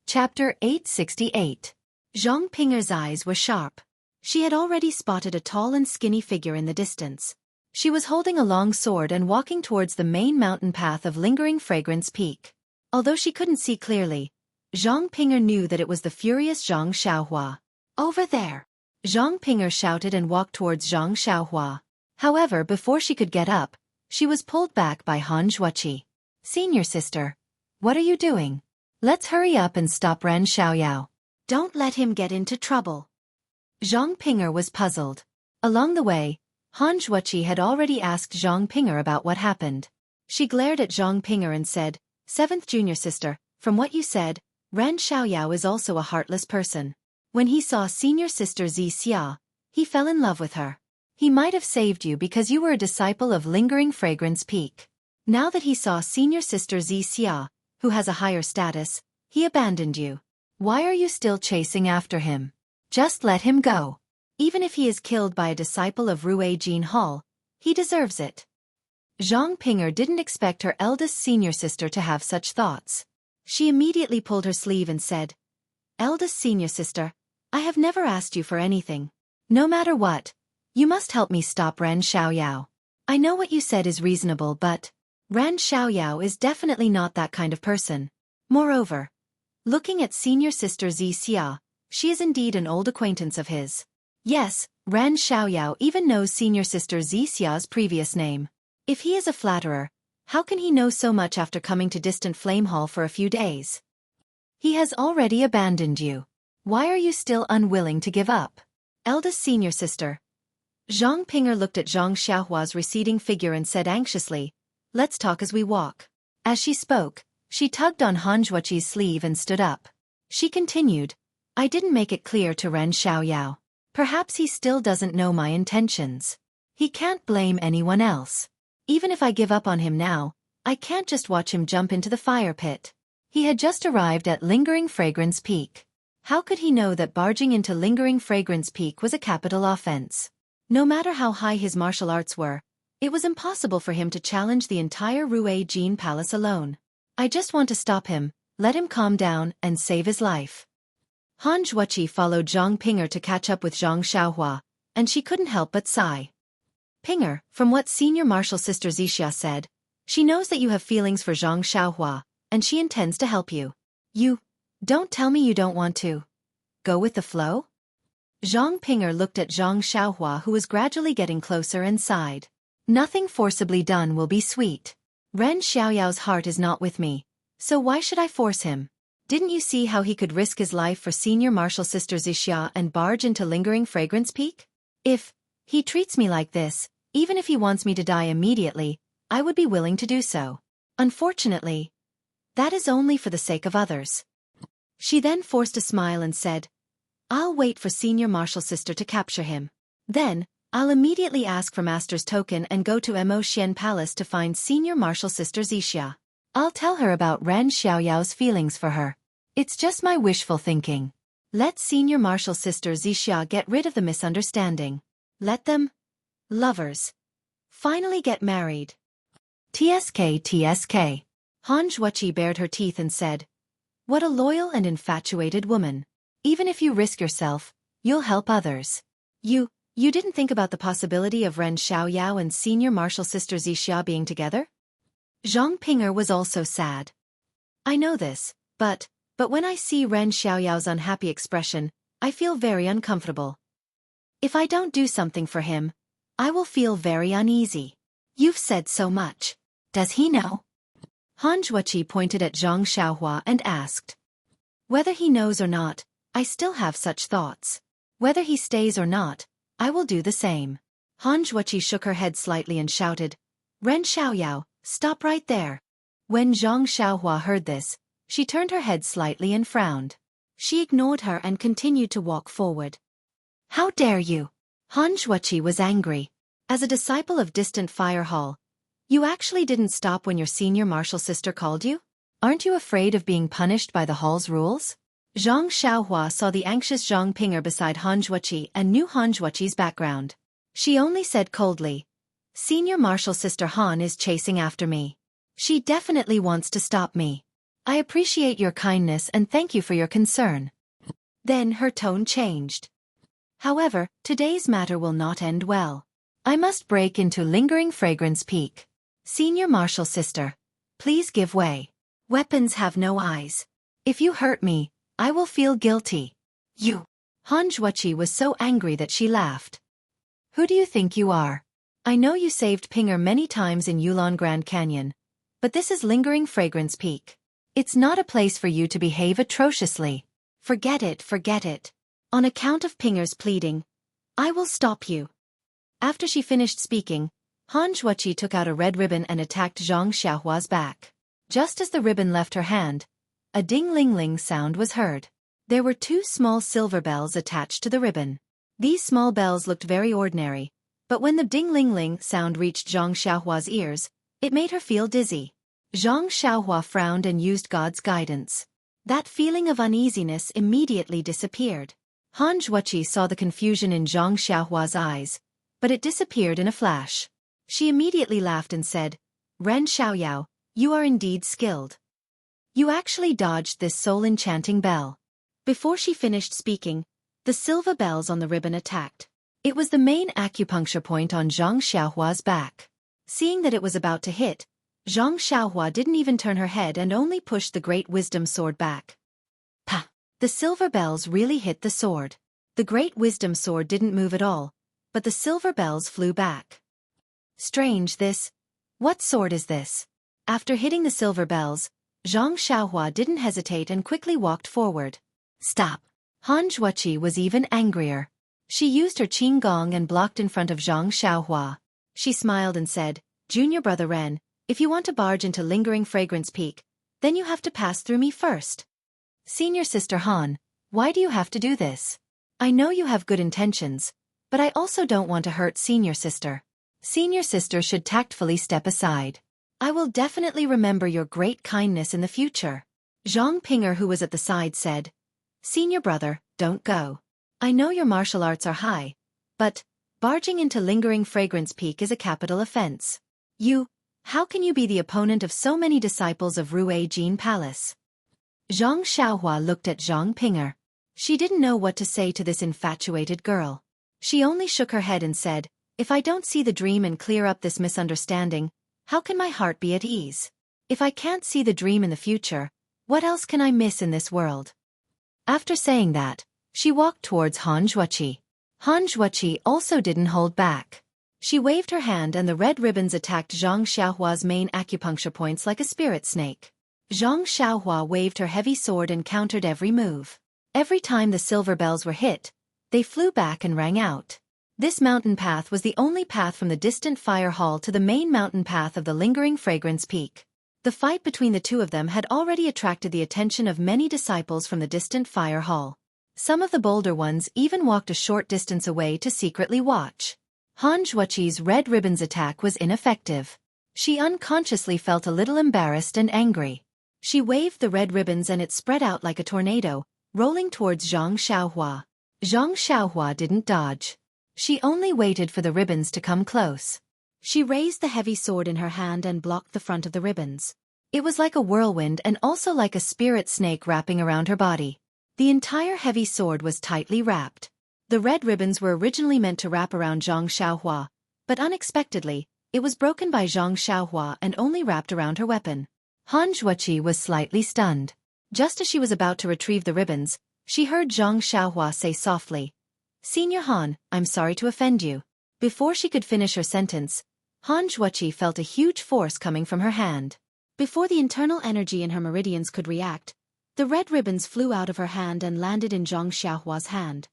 Chapter 868. Zhang Pinger's eyes were sharp. She had already spotted a tall and skinny figure in the distance. She was holding a long sword and walking towards the main mountain path of Lingering Fragrance Peak. Although she couldn't see clearly, Zhang Pinger knew that it was the furious Zhang Xiaohua. "Over there!" Zhang Pinger shouted and walked towards Zhang Xiaohua. However, before she could get up, she was pulled back by Han Xueqi. "Senior sister, what are you doing? Let's hurry up and stop Ren Xiaoyao. Don't let him get into trouble." Zhang Pinger was puzzled. Along the way, Han Xueqi had already asked Zhang Pinger about what happened. She glared at Zhang Pinger and said, "Seventh junior sister, from what you said, Ren Xiaoyao is also a heartless person. When he saw senior sister Xia, he fell in love with her. He might have saved you because you were a disciple of Lingering Fragrance Peak. Now that he saw senior sister Xia, who has a higher status, he abandoned you. Why are you still chasing after him? Just let him go. Even if he is killed by a disciple of Rue Jean Hall, he deserves it." Zhang Pinger didn't expect her eldest senior sister to have such thoughts. She immediately pulled her sleeve and said, "Eldest senior sister, I have never asked you for anything. No matter what, you must help me stop Ren Xiaoyao. I know what you said is reasonable, but Ren Xiaoyao is definitely not that kind of person. Moreover, looking at senior sister Xia, she is indeed an old acquaintance of his. Yes, Ren Xiaoyao even knows senior sister Xia's previous name. If he is a flatterer, how can he know so much after coming to distant Flame Hall for a few days? He has already abandoned you. Why are you still unwilling to give up? Eldest senior sister." Zhang Pinger looked at Zhang Xiaohua's receding figure and said anxiously, "Let's talk as we walk." As she spoke, she tugged on Han Xueqi's sleeve and stood up. She continued, "I didn't make it clear to Ren Xiaoyao. Perhaps he still doesn't know my intentions. He can't blame anyone else. Even if I give up on him now, I can't just watch him jump into the fire pit. He had just arrived at Lingering Fragrance Peak. How could he know that barging into Lingering Fragrance Peak was a capital offense? No matter how high his martial arts were, it was impossible for him to challenge the entire Rue Jean Palace alone. I just want to stop him, let him calm down, and save his life." Han Xueqi followed Zhang Pinger to catch up with Zhang Xiaohua, and she couldn't help but sigh. "Pinger, from what senior martial sister Xia said, she knows that you have feelings for Zhang Xiaohua, and she intends to help you. You don't tell me you don't want to go with the flow?" Zhang Pinger looked at Zhang Xiaohua, who was gradually getting closer, and sighed. "Nothing forcibly done will be sweet. Ren Xiaoyao's heart is not with me, so why should I force him? Didn't you see how he could risk his life for senior martial sister Xia and barge into Lingering Fragrance Peak? If he treats me like this, even if he wants me to die immediately, I would be willing to do so. Unfortunately, that is only for the sake of others." She then forced a smile and said, "I'll wait for senior martial sister to capture him. Then, I'll immediately ask for master's token and go to Mo Xian Palace to find senior martial sister Xia. I'll tell her about Ren Xiaoyao's feelings for her. It's just my wishful thinking. Let senior martial sister Xia get rid of the misunderstanding. Let them, lovers, finally get married." TSK. Han Xueqi bared her teeth and said, "What a loyal and infatuated woman. Even if you risk yourself, you'll help others. You didn't think about the possibility of Ren Xiaoyao and senior martial sister Xia being together?" Zhang Pinger was also sad. "I know this, but when I see Ren Xiaoyao's unhappy expression, I feel very uncomfortable. If I don't do something for him, I will feel very uneasy." "You've said so much. Does he know?" Han Xueqi pointed at Zhang Xiaohua and asked. "Whether he knows or not, I still have such thoughts. Whether he stays or not, I will do the same." Han Xueqi shook her head slightly and shouted, "Ren Xiaoyao, stop right there." When Zhang Xiaohua heard this, she turned her head slightly and frowned. She ignored her and continued to walk forward. "How dare you!" Han Xueqi was angry. As a disciple of distant Fire Hall, you actually didn't stop when your senior martial sister called you? Aren't you afraid of being punished by the hall's rules? Zhang Xiaohua saw the anxious Zhang Pinger beside Han Xueqi and knew Han Xueqi's background. She only said coldly, "Senior martial sister Han is chasing after me. She definitely wants to stop me. I appreciate your kindness and thank you for your concern. Then her tone changed. However, today's matter will not end well. I must break into Lingering Fragrance Peak. Senior Martial Sister, please give way. Weapons have no eyes. If you hurt me, I will feel guilty. You. Xueqi was so angry that she laughed. Who do you think you are? I know you saved Pinger many times in Yulon Grand Canyon, but this is Lingering Fragrance Peak. It's not a place for you to behave atrociously. Forget it, forget it. On account of Pinger's pleading, I will stop you. After she finished speaking, Xueqi took out a red ribbon and attacked Zhang Xiaohua's back. Just as the ribbon left her hand, a ding-ling-ling sound was heard. There were 2 small silver bells attached to the ribbon. These small bells looked very ordinary, but when the ding-ling-ling sound reached Zhang Xiaohua's ears, it made her feel dizzy. Zhang Xiaohua frowned and used God's guidance. That feeling of uneasiness immediately disappeared. Xueqi saw the confusion in Zhang Xiaohua's eyes, but it disappeared in a flash. She immediately laughed and said, Ren Xiaoyao, you are indeed skilled. You actually dodged this soul-enchanting bell. Before she finished speaking, the silver bells on the ribbon attacked. It was the main acupuncture point on Zhang Xiaohua's back. Seeing that it was about to hit, Zhang Xiaohua didn't even turn her head and only pushed the Great Wisdom Sword back. Pa! The silver bells really hit the sword. The Great Wisdom Sword didn't move at all, but the silver bells flew back. Strange this. What sword is this? After hitting the silver bells, Zhang Xiaohua didn't hesitate and quickly walked forward. Stop! Xueqi was even angrier. She used her qing gong and blocked in front of Zhang Xiaohua. She smiled and said, Junior brother Ren, if you want to barge into Lingering Fragrance Peak, then you have to pass through me first. Senior Sister Han, why do you have to do this? I know you have good intentions, but I also don't want to hurt Senior Sister. Senior Sister should tactfully step aside. I will definitely remember your great kindness in the future. Zhang Pinger, who was at the side, said, Senior brother, don't go. I know your martial arts are high, but barging into Lingering Fragrance Peak is a capital offense. How can you be the opponent of so many disciples of Rue Jin Palace? Zhang Xiaohua looked at Zhang Pinger. She didn't know what to say to this infatuated girl. She only shook her head and said, If I don't see the dream and clear up this misunderstanding, how can my heart be at ease? If I can't see the dream in the future, what else can I miss in this world? After saying that, she walked towards Xueqi. Xueqi also didn't hold back. She waved her hand and the red ribbons attacked Zhang Xiaohua's main acupuncture points like a spirit snake. Zhang Xiaohua waved her heavy sword and countered every move. Every time the silver bells were hit, they flew back and rang out. This mountain path was the only path from the distant fire hall to the main mountain path of the Lingering Fragrance Peak. The fight between the two of them had already attracted the attention of many disciples from the distant fire hall. Some of the bolder ones even walked a short distance away to secretly watch. Xueqi's red ribbons attack was ineffective. She unconsciously felt a little embarrassed and angry. She waved the red ribbons and it spread out like a tornado, rolling towards Zhang Xiaohua. Zhang Xiaohua didn't dodge. She only waited for the ribbons to come close. She raised the heavy sword in her hand and blocked the front of the ribbons. It was like a whirlwind and also like a spirit snake wrapping around her body. The entire heavy sword was tightly wrapped. The red ribbons were originally meant to wrap around Zhang Xiaohua, but unexpectedly, it was broken by Zhang Xiaohua and only wrapped around her weapon. Xueqi was slightly stunned. Just as she was about to retrieve the ribbons, she heard Zhang Xiaohua say softly, Senior Han, I'm sorry to offend you. Before she could finish her sentence, Xueqi felt a huge force coming from her hand. Before the internal energy in her meridians could react, the red ribbons flew out of her hand and landed in Zhang Xiaohua's hand.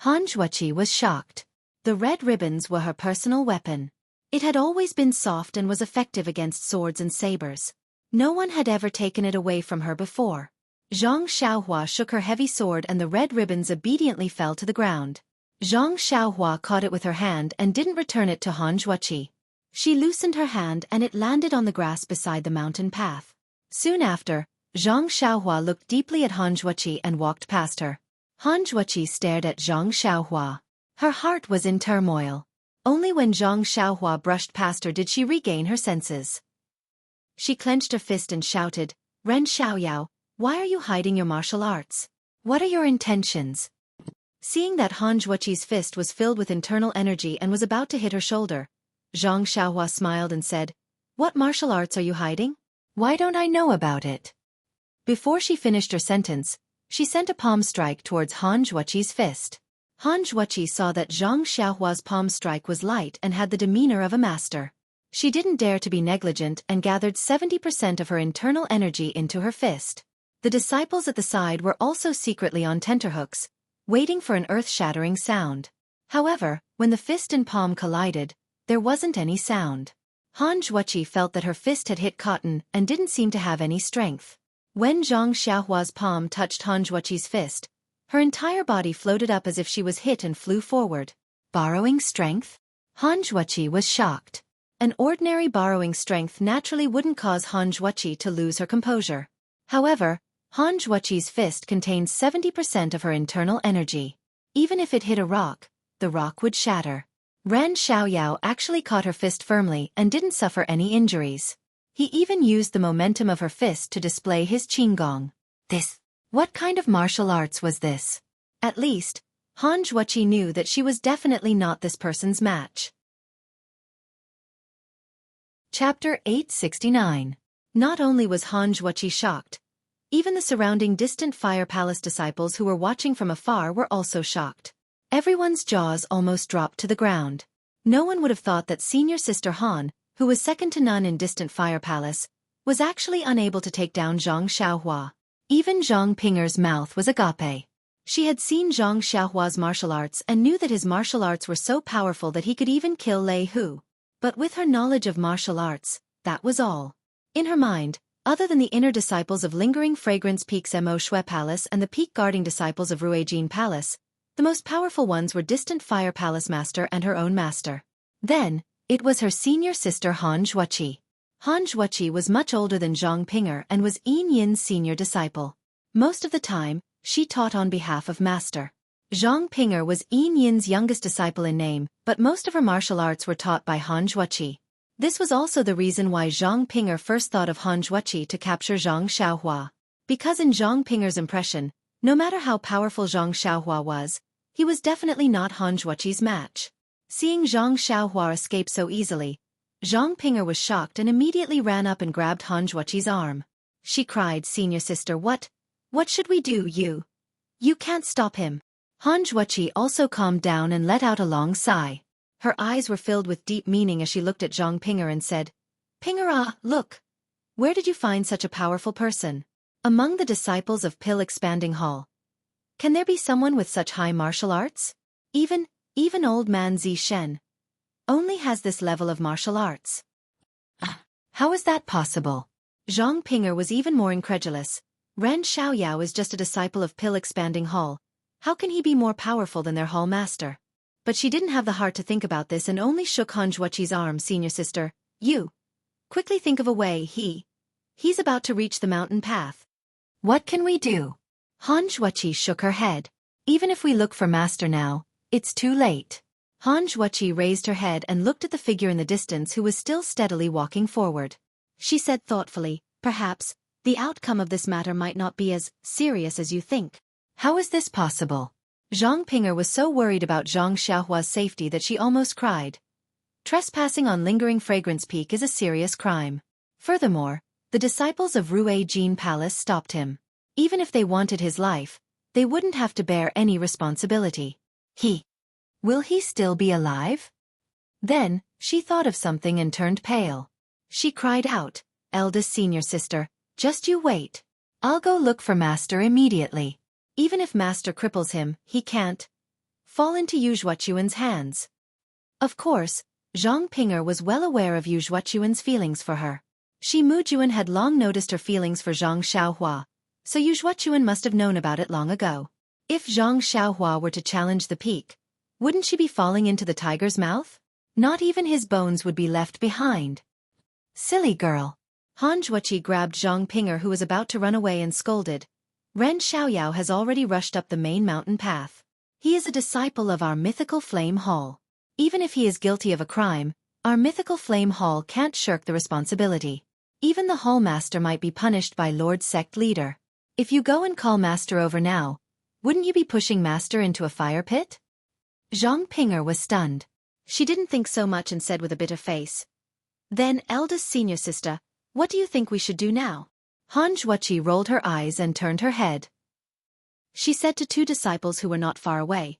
Xueqi was shocked. The red ribbons were her personal weapon. It had always been soft and was effective against swords and sabers. No one had ever taken it away from her before. Zhang Xiaohua shook her heavy sword and the red ribbons obediently fell to the ground. Zhang Xiaohua caught it with her hand and didn't return it to Xueqi. She loosened her hand and it landed on the grass beside the mountain path. Soon after, Zhang Xiaohua looked deeply at Xueqi and walked past her. Xueqi stared at Zhang Xiaohua. Her heart was in turmoil. Only when Zhang Xiaohua brushed past her did she regain her senses. She clenched her fist and shouted, Ren Xiaoyao, why are you hiding your martial arts? What are your intentions? Seeing that Han Xueqi's fist was filled with internal energy and was about to hit her shoulder, Zhang Xiaohua smiled and said, "What martial arts are you hiding? Why don't I know about it?" Before she finished her sentence, she sent a palm strike towards Han Xueqi's fist. Han Xueqi saw that Zhang Xiaohua's palm strike was light and had the demeanor of a master. She didn't dare to be negligent and gathered 70% of her internal energy into her fist. The disciples at the side were also secretly on tenterhooks, waiting for an earth-shattering sound. However, when the fist and palm collided, there wasn't any sound. Han Xueqi felt that her fist had hit cotton and didn't seem to have any strength. When Zhang Xiaohua's palm touched Han Xueqi's fist, her entire body floated up as if she was hit and flew forward. Borrowing strength? Han Xueqi was shocked. An ordinary borrowing strength naturally wouldn't cause Han Xueqi to lose her composure. However, Han Xueqi's fist contained 70% of her internal energy. Even if it hit a rock, the rock would shatter. Ran Xiaoyao actually caught her fist firmly and didn't suffer any injuries. He even used the momentum of her fist to display his qinggong. What kind of martial arts was this? At least, Han Xueqi knew that she was definitely not this person's match. Chapter 869. Not only was Han Xueqi shocked, even the surrounding distant Fire Palace disciples who were watching from afar were also shocked. Everyone's jaws almost dropped to the ground. No one would have thought that senior sister Han, who was second to none in distant Fire Palace, was actually unable to take down Zhang Xiaohua. Even Zhang Pinger's mouth was agape. She had seen Zhang Xiaohua's martial arts and knew that his martial arts were so powerful that he could even kill Lei Hu. But with her knowledge of martial arts, that was all. In her mind, other than the inner disciples of Lingering Fragrance Peak's Mo Shui Palace and the peak-guarding disciples of Ruijin Palace, the most powerful ones were distant Fire Palace Master and her own master. Then, it was her senior sister Han Xueqi. Han Xueqi was much older than Zhang Pinger and was Yin Yin's senior disciple. Most of the time, she taught on behalf of Master. Zhang Pinger was Yin Yin's youngest disciple in name, but most of her martial arts were taught by Han Xueqi. This was also the reason why Zhang Pinger first thought of Han Xueqi to capture Zhang Xiaohua. Because in Zhang Pinger's impression, no matter how powerful Zhang Xiaohua was, he was definitely not Han Xueqi's match. Seeing Zhang Xiaohua escape so easily, Zhang Pinger was shocked and immediately ran up and grabbed Han Xueqi's arm. She cried, "Senior sister, what should we do? You can't stop him." Han Xueqi also calmed down and let out a long sigh. Her eyes were filled with deep meaning as she looked at Zhang Pinger and said, "Pinger, look. Where did you find such a powerful person? Among the disciples of Pill Expanding Hall. Can there be someone with such high martial arts? Even old man Zi Shen only has this level of martial arts. How is that possible?" Zhang Pinger was even more incredulous. Ren Xiaoyao is just a disciple of Pill Expanding Hall. How can he be more powerful than their hall master? But she didn't have the heart to think about this and only shook Han Xueqi's arm. "Senior sister, you quickly think of a way. He's about to reach the mountain path. What can we do?" Han Xueqi shook her head. "Even if we look for master now, it's too late." Han Xueqi raised her head and looked at the figure in the distance who was still steadily walking forward. She said thoughtfully, "Perhaps the outcome of this matter might not be as serious as you think." "How is this possible?" Zhang Pinger was so worried about Zhang Xiaohua's safety that she almost cried. Trespassing on Lingering Fragrance Peak is a serious crime. Furthermore, the disciples of Ruijin Palace stopped him. Even if they wanted his life, they wouldn't have to bear any responsibility. Will he still be alive? Then, she thought of something and turned pale. She cried out, "Eldest senior sister, just you wait. I'll go look for master immediately. Even if master cripples him, he can't fall into Yu Zhuochuan's hands." Of course, Zhang Pinger was well aware of Yu Zhuochuan's feelings for her. Shi Mujuan had long noticed her feelings for Zhang Xiaohua, so Yu Zhuochuan must have known about it long ago. If Zhang Xiaohua were to challenge the peak, wouldn't she be falling into the tiger's mouth? Not even his bones would be left behind. "Silly girl." Han Xueqi grabbed Zhang Pinger, who was about to run away, and scolded. "Ren Xiaoyao has already rushed up the main mountain path. He is a disciple of our mythical Flame Hall. Even if he is guilty of a crime, our mythical Flame Hall can't shirk the responsibility. Even the hall master might be punished by Lord Sect leader. If you go and call master over now, wouldn't you be pushing master into a fire pit? Zhang Ping'er was stunned. She didn't think so much and said with a bitter face. Then, eldest senior sister, what do you think we should do now? Han Xueqi rolled her eyes and turned her head. She said to two disciples who were not far away.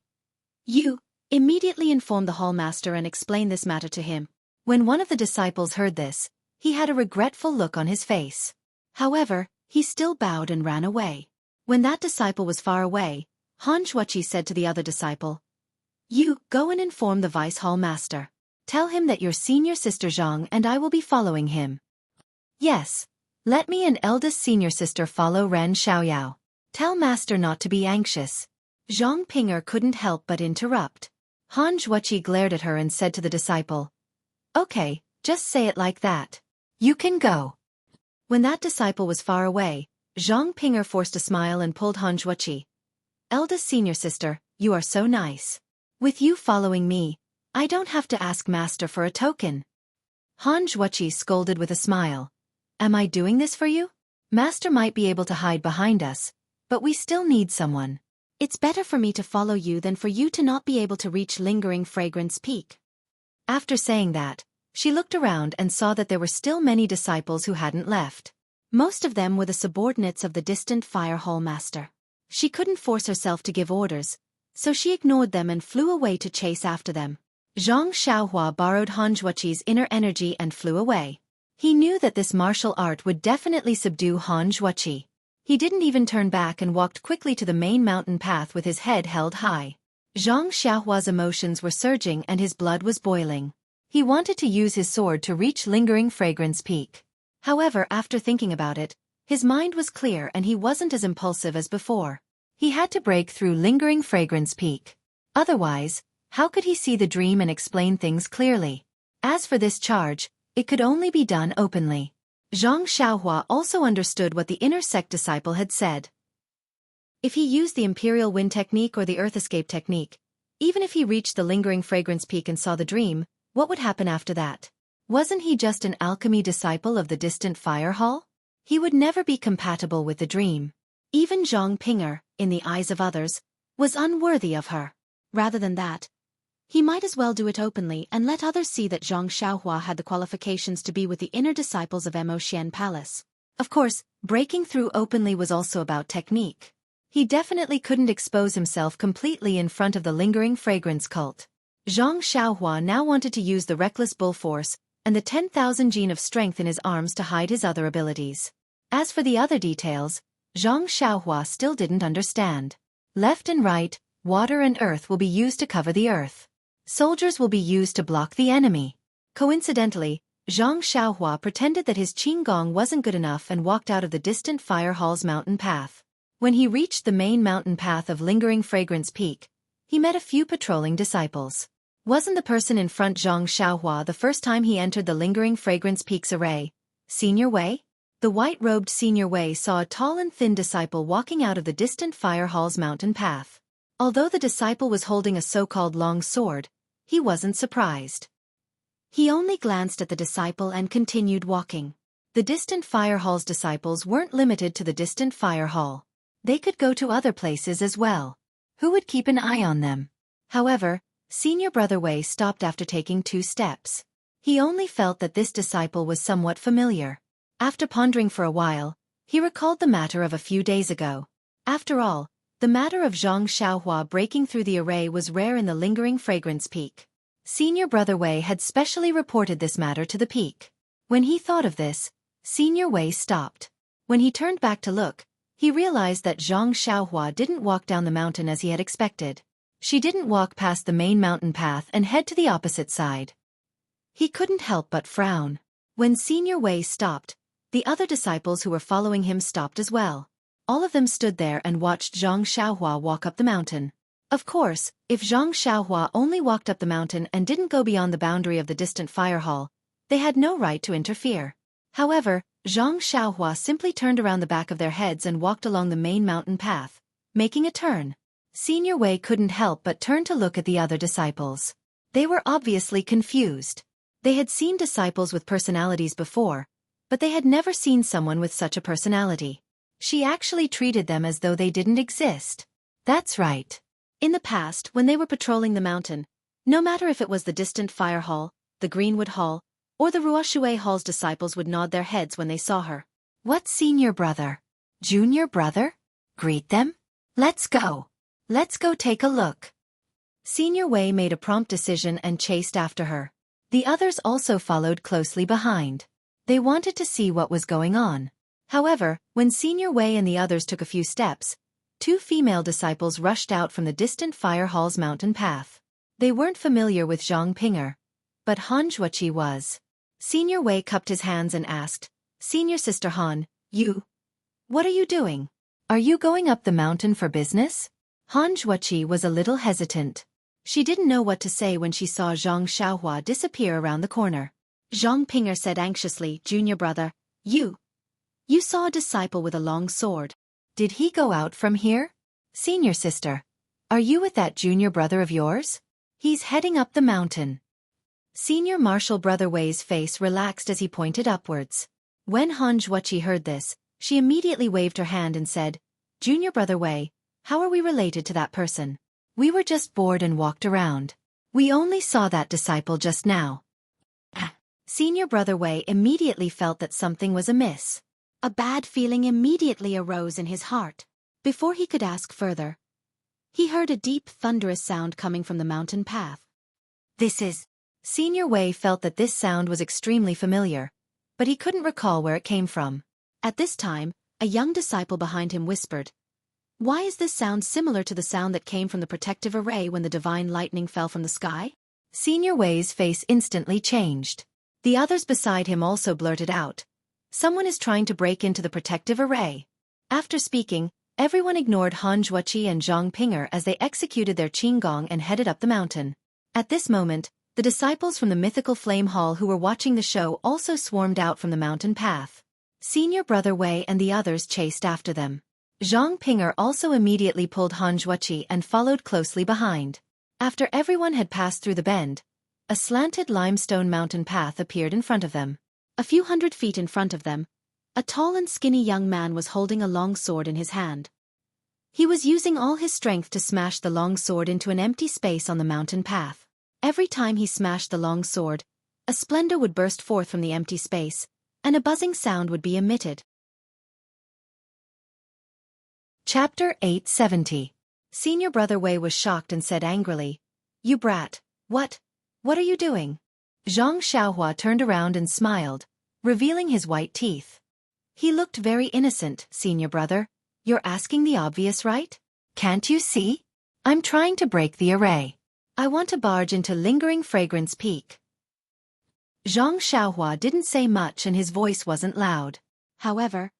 You, immediately inform the hall master and explain this matter to him. When one of the disciples heard this, he had a regretful look on his face. However, he still bowed and ran away. When that disciple was far away, Han Xueqi said to the other disciple, You, go and inform the vice hall master. Tell him that your senior sister Zhang and I will be following him. Yes, let me and eldest senior sister follow Ren Xiaoyao. Tell master not to be anxious. Zhang Ping'er couldn't help but interrupt. Han Xueqi glared at her and said to the disciple, Okay, just say it like that. You can go. When that disciple was far away, Zhang Ping'er forced a smile and pulled Han Xueqi. Eldest senior sister, you are so nice. With you following me, I don't have to ask master for a token. Han Xueqi scolded with a smile. Am I doing this for you? Master might be able to hide behind us, but we still need someone. It's better for me to follow you than for you to not be able to reach Lingering Fragrance Peak. After saying that, she looked around and saw that there were still many disciples who hadn't left. Most of them were the subordinates of the distant fire hall master. She couldn't force herself to give orders, so she ignored them and flew away to chase after them. Zhang Xiaohua borrowed Han Xueqi's inner energy and flew away. He knew that this martial art would definitely subdue Han Xueqi. He didn't even turn back and walked quickly to the main mountain path with his head held high. Zhang Xiaohua's emotions were surging and his blood was boiling. He wanted to use his sword to reach Lingering Fragrance Peak. However, after thinking about it, his mind was clear and he wasn't as impulsive as before. He had to break through Lingering Fragrance Peak. Otherwise, how could he see the dream and explain things clearly? As for this charge, it could only be done openly. Zhang Xiaohua also understood what the inner sect disciple had said. If he used the Imperial Wind Technique or the Earth Escape Technique, even if he reached the Lingering Fragrance Peak and saw the dream, what would happen after that? Wasn't he just an alchemy disciple of the distant fire hall? He would never be compatible with the dream. Even Zhang Ping'er, in the eyes of others, was unworthy of her. Rather than that, he might as well do it openly and let others see that Zhang Xiaohua had the qualifications to be with the inner disciples of Mo Xian Palace. Of course, breaking through openly was also about technique. He definitely couldn't expose himself completely in front of the Lingering Fragrance cult. Zhang Xiaohua now wanted to use the Reckless Bull Force and the 10,000 gene of strength in his arms to hide his other abilities. As for the other details, Zhang Xiaohua still didn't understand. Left and right, water and earth will be used to cover the earth. Soldiers will be used to block the enemy. Coincidentally, Zhang Xiaohua pretended that his Qinggong wasn't good enough and walked out of the distant fire hall's mountain path. When he reached the main mountain path of Lingering Fragrance Peak, he met a few patrolling disciples. Wasn't the person in front Zhang Xiaohua the first time he entered the Lingering Fragrance Peak's array? Senior Wei? The white-robed Senior Wei saw a tall and thin disciple walking out of the distant fire hall's mountain path. Although the disciple was holding a so-called long sword, he wasn't surprised. He only glanced at the disciple and continued walking. The distant fire hall's disciples weren't limited to the distant fire hall. They could go to other places as well. Who would keep an eye on them? However, Senior Brother Wei stopped after taking 2 steps. He only felt that this disciple was somewhat familiar. After pondering for a while, he recalled the matter of a few days ago. After all, the matter of Zhang Xiaohua breaking through the array was rare in the Lingering Fragrance Peak. Senior Brother Wei had specially reported this matter to the peak. When he thought of this, Senior Wei stopped. When he turned back to look, he realized that Zhang Xiaohua didn't walk down the mountain as he had expected. She didn't walk past the main mountain path and head to the opposite side. He couldn't help but frown. When Senior Wei stopped, the other disciples who were following him stopped as well. All of them stood there and watched Zhang Xiaohua walk up the mountain. Of course, if Zhang Xiaohua only walked up the mountain and didn't go beyond the boundary of the distant fire hall, they had no right to interfere. However, Zhang Xiaohua simply turned around the back of their heads and walked along the main mountain path, making a turn. Senior Wei couldn't help but turn to look at the other disciples. They were obviously confused. They had seen disciples with personalities before, but they had never seen someone with such a personality. She actually treated them as though they didn't exist. That's right. In the past, when they were patrolling the mountain, no matter if it was the distant fire hall, the Greenwood Hall, or the Xueqi Hall's disciples would nod their heads when they saw her. What senior brother? Junior brother? Greet them? Let's go. Let's go take a look. Senior Wei made a prompt decision and chased after her. The others also followed closely behind. They wanted to see what was going on. However, when Senior Wei and the others took a few steps, two female disciples rushed out from the distant fire hall's mountain path. They weren't familiar with Zhang Pinger, but Han Xueqi was. Senior Wei cupped his hands and asked, Senior Sister Han, what are you doing? Are you going up the mountain for business? Han Xueqi was a little hesitant. She didn't know what to say when she saw Zhang Xiaohua disappear around the corner. Zhang Pinger said anxiously, Junior brother, you saw a disciple with a long sword. Did he go out from here? Senior sister, are you with that junior brother of yours? He's heading up the mountain. Senior Marshal Brother Wei's face relaxed as he pointed upwards. When Han Xueqi heard this, she immediately waved her hand and said, Junior Brother Wei, how are we related to that person? We were just bored and walked around. We only saw that disciple just now. Senior Brother Wei immediately felt that something was amiss. A bad feeling immediately arose in his heart. Before he could ask further, he heard a deep thunderous sound coming from the mountain path. Senior Wei felt that this sound was extremely familiar, but he couldn't recall where it came from. At this time, a young disciple behind him whispered, Why is this sound similar to the sound that came from the protective array when the divine lightning fell from the sky? Senior Wei's face instantly changed. The others beside him also blurted out, Someone is trying to break into the protective array. After speaking, everyone ignored Han Xueqi and Zhang Pinger as they executed their qinggong and headed up the mountain. At this moment, the disciples from the mythical Flame Hall who were watching the show also swarmed out from the mountain path. Senior Brother Wei and the others chased after them. Zhang Pinger also immediately pulled Han Xueqi and followed closely behind. After everyone had passed through the bend, a slanted limestone mountain path appeared in front of them. A few hundred feet in front of them, a tall and skinny young man was holding a long sword in his hand. He was using all his strength to smash the long sword into an empty space on the mountain path. Every time he smashed the long sword, a splendor would burst forth from the empty space, and a buzzing sound would be emitted. Chapter 870. Senior Brother Wei was shocked and said angrily, You brat, what are you doing? Zhang Xiaohua turned around and smiled, revealing his white teeth. He looked very innocent, Senior Brother. You're asking the obvious, right? Can't you see? I'm trying to break the array. I want to barge into Lingering Fragrance Peak. Zhang Xiaohua didn't say much and his voice wasn't loud. However,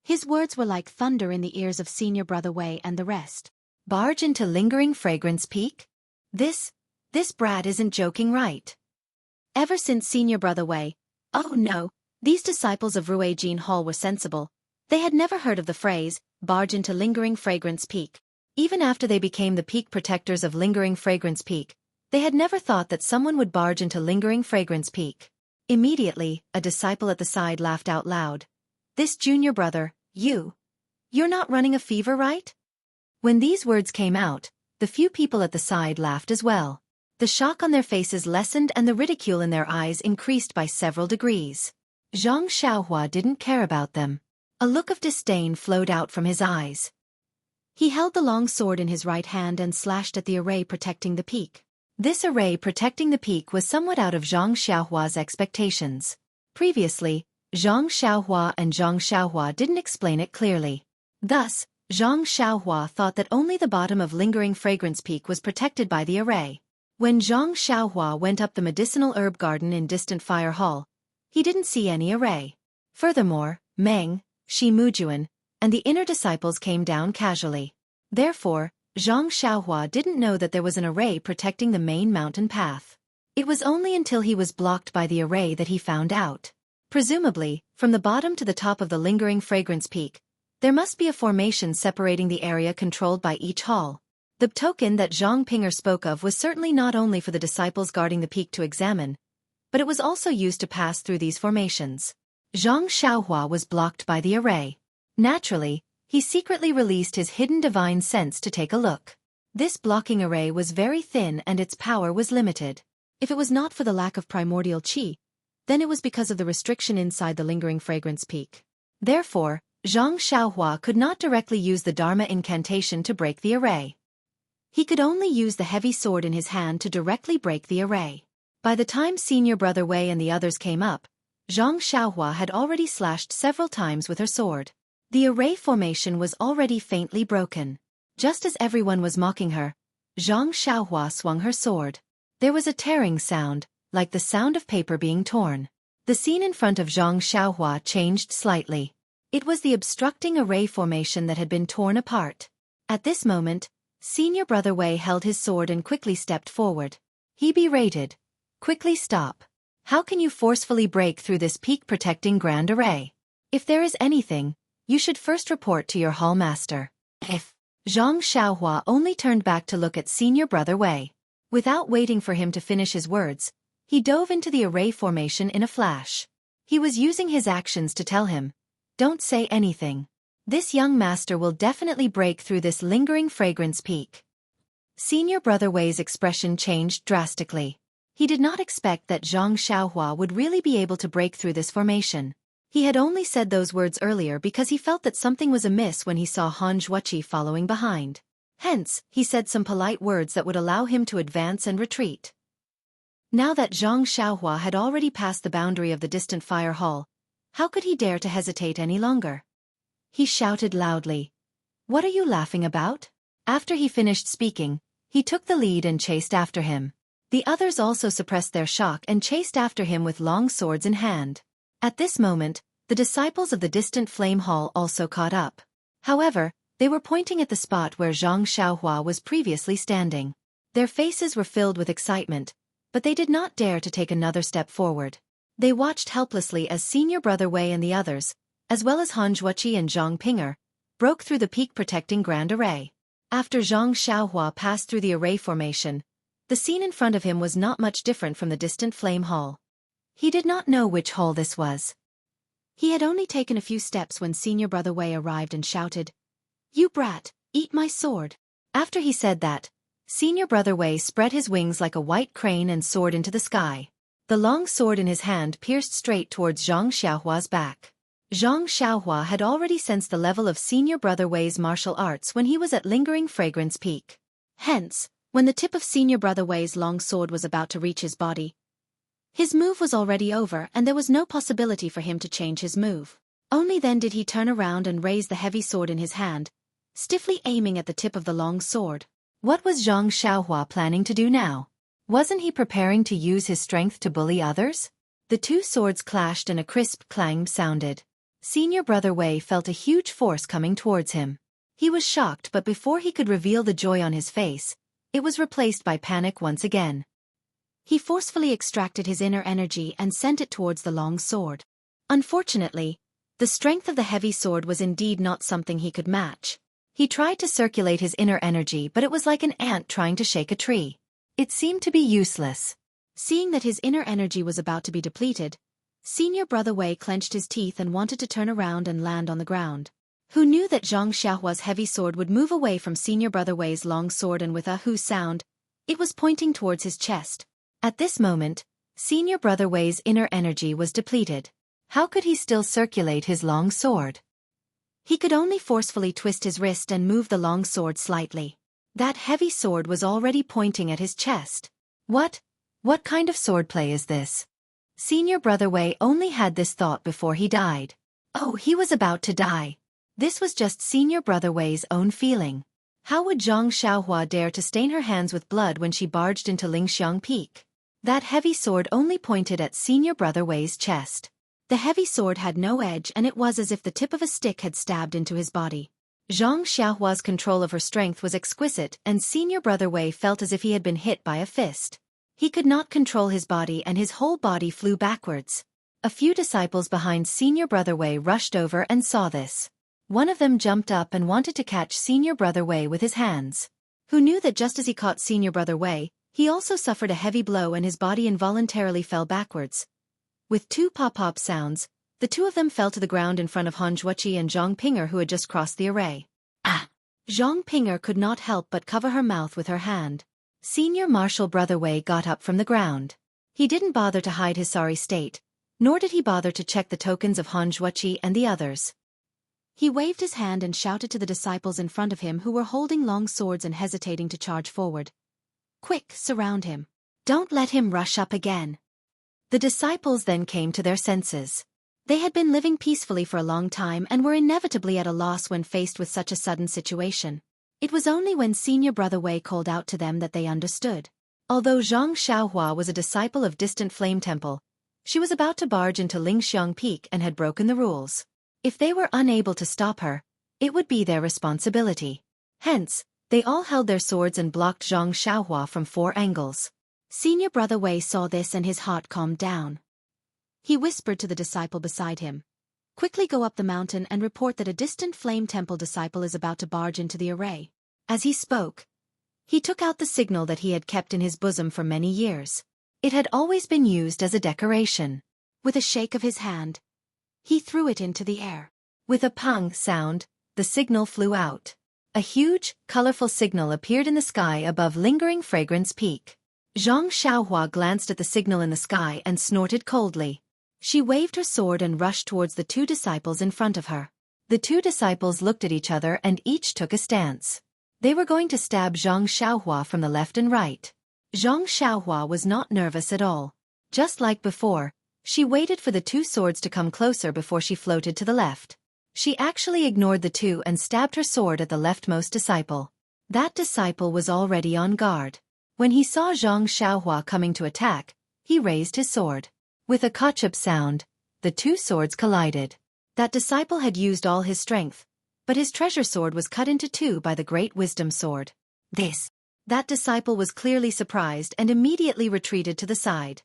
his words were like thunder in the ears of Senior Brother Wei and the rest. Barge into Lingering Fragrance Peak? This brat isn't joking, right? Ever since Senior Brother Wei, these disciples of Ruijin Hall were sensible. They had never heard of the phrase, barge into Lingering Fragrance Peak. Even after they became the peak protectors of Lingering Fragrance Peak, they had never thought that someone would barge into Lingering Fragrance Peak. Immediately, a disciple at the side laughed out loud. This junior brother, you're not running a fever, right? When these words came out, the few people at the side laughed as well. The shock on their faces lessened and the ridicule in their eyes increased by several degrees. Zhang Xiaohua didn't care about them. A look of disdain flowed out from his eyes. He held the long sword in his right hand and slashed at the array protecting the peak. This array protecting the peak was somewhat out of Zhang Xiaohua's expectations. Previously, Zhang Xiaohua and Zhang Xiaohua didn't explain it clearly. Thus, Zhang Xiaohua thought that only the bottom of Lingering Fragrance Peak was protected by the array. When Zhang Xiaohua went up the medicinal herb garden in distant Fire Hall, he didn't see any array. Furthermore, Meng, Shi Mujuan, and the inner disciples came down casually. Therefore, Zhang Xiaohua didn't know that there was an array protecting the main mountain path. It was only until he was blocked by the array that he found out. Presumably, from the bottom to the top of the Lingering Fragrance Peak, there must be a formation separating the area controlled by each hall. The token that Zhang Pinger spoke of was certainly not only for the disciples guarding the peak to examine, but it was also used to pass through these formations. Zhang Xiaohua was blocked by the array. Naturally, he secretly released his hidden divine sense to take a look. This blocking array was very thin and its power was limited. If it was not for the lack of primordial qi, then it was because of the restriction inside the lingering fragrance peak. Therefore, Zhang Xiaohua could not directly use the Dharma incantation to break the array. He could only use the heavy sword in his hand to directly break the array. By the time Senior Brother Wei and the others came up, Zhang Xiaohua had already slashed several times with her sword. The array formation was already faintly broken. Just as everyone was mocking her, Zhang Xiaohua swung her sword. There was a tearing sound, like the sound of paper being torn. The scene in front of Zhang Xiaohua changed slightly. It was the obstructing array formation that had been torn apart. At this moment, Senior Brother Wei held his sword and quickly stepped forward. He berated, "Quickly stop. How can you forcefully break through this peak-protecting grand array? If there is anything, you should first report to your hall master." If Zhang Xiaohua only turned back to look at Senior Brother Wei. Without waiting for him to finish his words, he dove into the array formation in a flash. He was using his actions to tell him, "Don't say anything. This young master will definitely break through this lingering fragrance peak." Senior Brother Wei's expression changed drastically. He did not expect that Zhang Xiaohua would really be able to break through this formation. He had only said those words earlier because he felt that something was amiss when he saw Han Xueqi following behind. Hence, he said some polite words that would allow him to advance and retreat. Now that Zhang Xiaohua had already passed the boundary of the distant fire hall, how could he dare to hesitate any longer? He shouted loudly, "What are you laughing about?" After he finished speaking, he took the lead and chased after him. The others also suppressed their shock and chased after him with long swords in hand. At this moment, the disciples of the distant flame hall also caught up. However, they were pointing at the spot where Zhang Xiaohua was previously standing. Their faces were filled with excitement, but they did not dare to take another step forward. They watched helplessly as Senior Brother Wei and the others, as well as Han Xueqi and Zhang Pinger, broke through the peak-protecting grand array. After Zhang Xiaohua passed through the array formation, the scene in front of him was not much different from the distant flame hall. He did not know which hall this was. He had only taken a few steps when Senior Brother Wei arrived and shouted, "You brat, eat my sword." After he said that, Senior Brother Wei spread his wings like a white crane and soared into the sky. The long sword in his hand pierced straight towards Zhang Xiaohua's back. Zhang Xiaohua had already sensed the level of Senior Brother Wei's martial arts when he was at lingering fragrance peak. Hence, when the tip of Senior Brother Wei's long sword was about to reach his body, his move was already over and there was no possibility for him to change his move. Only then did he turn around and raise the heavy sword in his hand, stiffly aiming at the tip of the long sword. What was Zhang Xiaohua planning to do now? Wasn't he preparing to use his strength to bully others? The two swords clashed and a crisp clang sounded. Senior Brother Wei felt a huge force coming towards him. He was shocked, but before he could reveal the joy on his face, it was replaced by panic once again. He forcefully extracted his inner energy and sent it towards the long sword. Unfortunately, the strength of the heavy sword was indeed not something he could match. He tried to circulate his inner energy, but it was like an ant trying to shake a tree. It seemed to be useless. Seeing that his inner energy was about to be depleted, Senior Brother Wei clenched his teeth and wanted to turn around and land on the ground. Who knew that Zhang Xiaohua's heavy sword would move away from Senior Brother Wei's long sword, and with a "hoo" sound, it was pointing towards his chest. At this moment, Senior Brother Wei's inner energy was depleted. How could he still circulate his long sword? He could only forcefully twist his wrist and move the long sword slightly. That heavy sword was already pointing at his chest. What kind of swordplay is this? Senior Brother Wei only had this thought before he died. Oh, he was about to die. This was just Senior Brother Wei's own feeling. How would Zhang Xiaohua dare to stain her hands with blood when she barged into Lingxiang Peak? That heavy sword only pointed at Senior Brother Wei's chest. The heavy sword had no edge, and it was as if the tip of a stick had stabbed into his body. Zhang Xiaohua's control of her strength was exquisite, and Senior Brother Wei felt as if he had been hit by a fist. He could not control his body and his whole body flew backwards. A few disciples behind Senior Brother Wei rushed over and saw this. One of them jumped up and wanted to catch Senior Brother Wei with his hands. Who knew that just as he caught Senior Brother Wei, he also suffered a heavy blow and his body involuntarily fell backwards. With two pop-pop sounds, The two of them fell to the ground in front of Han Xueqi and Zhang Pinger, who had just crossed the array. Ah! Zhang Pinger could not help but cover her mouth with her hand. Senior Marshal Brother Wei got up from the ground. He didn't bother to hide his sorry state, nor did he bother to check the tokens of Han Xueqi and the others. He waved his hand and shouted to the disciples in front of him who were holding long swords and hesitating to charge forward. Quick, surround him. Don't let him rush up again. The disciples then came to their senses. They had been living peacefully for a long time and were inevitably at a loss when faced with such a sudden situation. It was only when Senior Brother Wei called out to them that they understood. Although Zhang Xiaohua was a disciple of distant Flame Temple, she was about to barge into Lingxiang Peak and had broken the rules. If they were unable to stop her, it would be their responsibility. Hence, they all held their swords and blocked Zhang Xiaohua from 4 angles. Senior Brother Wei saw this and his heart calmed down. He whispered to the disciple beside him. Quickly go up the mountain and report that a distant Flame Temple disciple is about to barge into the array. As he spoke, he took out the signal that he had kept in his bosom for many years. It had always been used as a decoration. With a shake of his hand, he threw it into the air. With a pang sound, the signal flew out. A huge, colorful signal appeared in the sky above Lingering Fragrance Peak. Zhang Xiaohua glanced at the signal in the sky and snorted coldly. She waved her sword and rushed towards the 2 disciples in front of her. The 2 disciples looked at each other and each took a stance. They were going to stab Zhang Xiaohua from the left and right. Zhang Xiaohua was not nervous at all. Just like before, she waited for the 2 swords to come closer before she floated to the left. She actually ignored the 2 and stabbed her sword at the leftmost disciple. That disciple was already on guard. When he saw Zhang Xiaohua coming to attack, he raised his sword. With a kachub sound, the 2 swords collided. That disciple had used all his strength, but his treasure sword was cut into 2 by the great wisdom sword. That disciple was clearly surprised and immediately retreated to the side.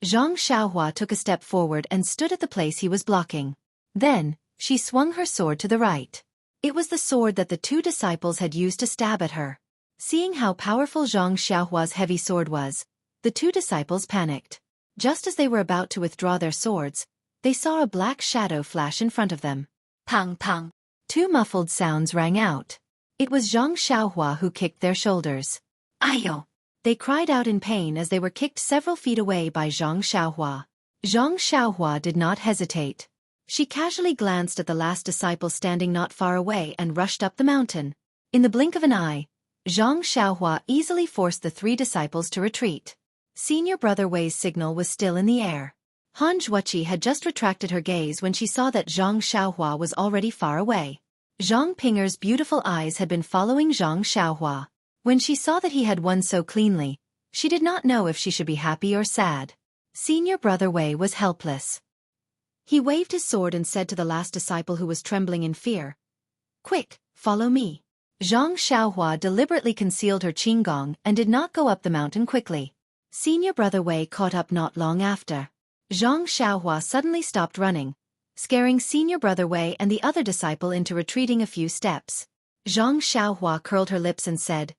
Zhang Xiaohua took a step forward and stood at the place he was blocking. Then, she swung her sword to the right. It was the sword that the 2 disciples had used to stab at her. Seeing how powerful Zhang Xiaohua's heavy sword was, the 2 disciples panicked. Just as they were about to withdraw their swords, they saw a black shadow flash in front of them. Pang pang. 2 muffled sounds rang out. It was Zhang Xiaohua who kicked their shoulders. Ayo! They cried out in pain as they were kicked several feet away by Zhang Xiaohua. Zhang Xiaohua did not hesitate. She casually glanced at the last disciple standing not far away and rushed up the mountain. In the blink of an eye, Zhang Xiaohua easily forced the 3 disciples to retreat. Senior Brother Wei's signal was still in the air. Han Xueqi had just retracted her gaze when she saw that Zhang Xiaohua was already far away. Zhang Pinger's beautiful eyes had been following Zhang Xiaohua. When she saw that he had won so cleanly, she did not know if she should be happy or sad. Senior Brother Wei was helpless. He waved his sword and said to the last disciple who was trembling in fear, "Quick, follow me." Zhang Xiaohua deliberately concealed her qinggong and did not go up the mountain quickly. Senior Brother Wei caught up not long after. Zhang Xiaohua suddenly stopped running, scaring Senior Brother Wei and the other disciple into retreating a few steps. Zhang Xiaohua curled her lips and said,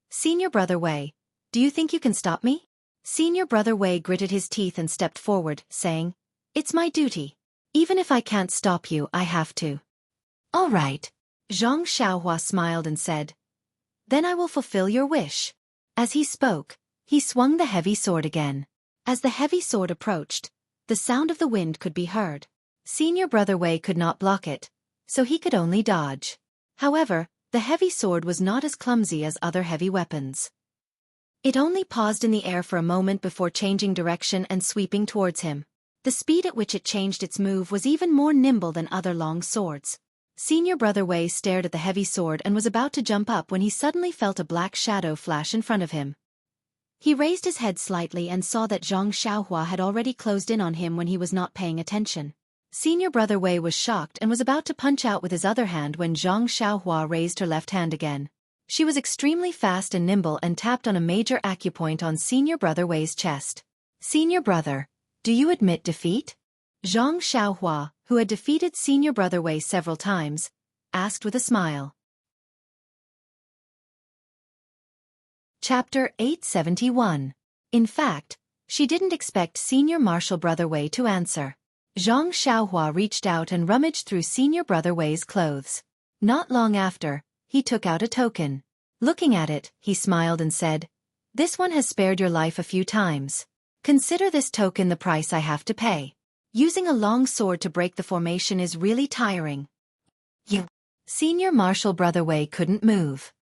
"Senior Brother Wei, do you think you can stop me?" Senior Brother Wei gritted his teeth and stepped forward, saying, "It's my duty. Even if I can't stop you, I have to." "All right." Zhang Xiaohua smiled and said, "Then I will fulfill your wish." As he spoke, he swung the heavy sword again. As the heavy sword approached, the sound of the wind could be heard. Senior Brother Wei could not block it, so he could only dodge. However, the heavy sword was not as clumsy as other heavy weapons. It only paused in the air for a moment before changing direction and sweeping towards him. The speed at which it changed its move was even more nimble than other long swords. Senior Brother Wei stared at the heavy sword and was about to jump up when he suddenly felt a black shadow flash in front of him. He raised his head slightly and saw that Zhang Xiaohua had already closed in on him when he was not paying attention. Senior Brother Wei was shocked and was about to punch out with his other hand when Zhang Xiaohua raised her left hand again. She was extremely fast and nimble and tapped on a major acupoint on Senior Brother Wei's chest. "Senior Brother, do you admit defeat?" Zhang Xiaohua, who had defeated Senior Brother Wei several times, asked with a smile. Chapter 871. In fact, she didn't expect Senior Marshal Brother Wei to answer. Zhang Xiaohua reached out and rummaged through Senior Brother Wei's clothes. Not long after, he took out a token. Looking at it, he smiled and said, "This one has spared your life a few times. Consider this token the price I have to pay. Using a long sword to break the formation is really tiring." You. Senior Marshal Brother Wei couldn't move.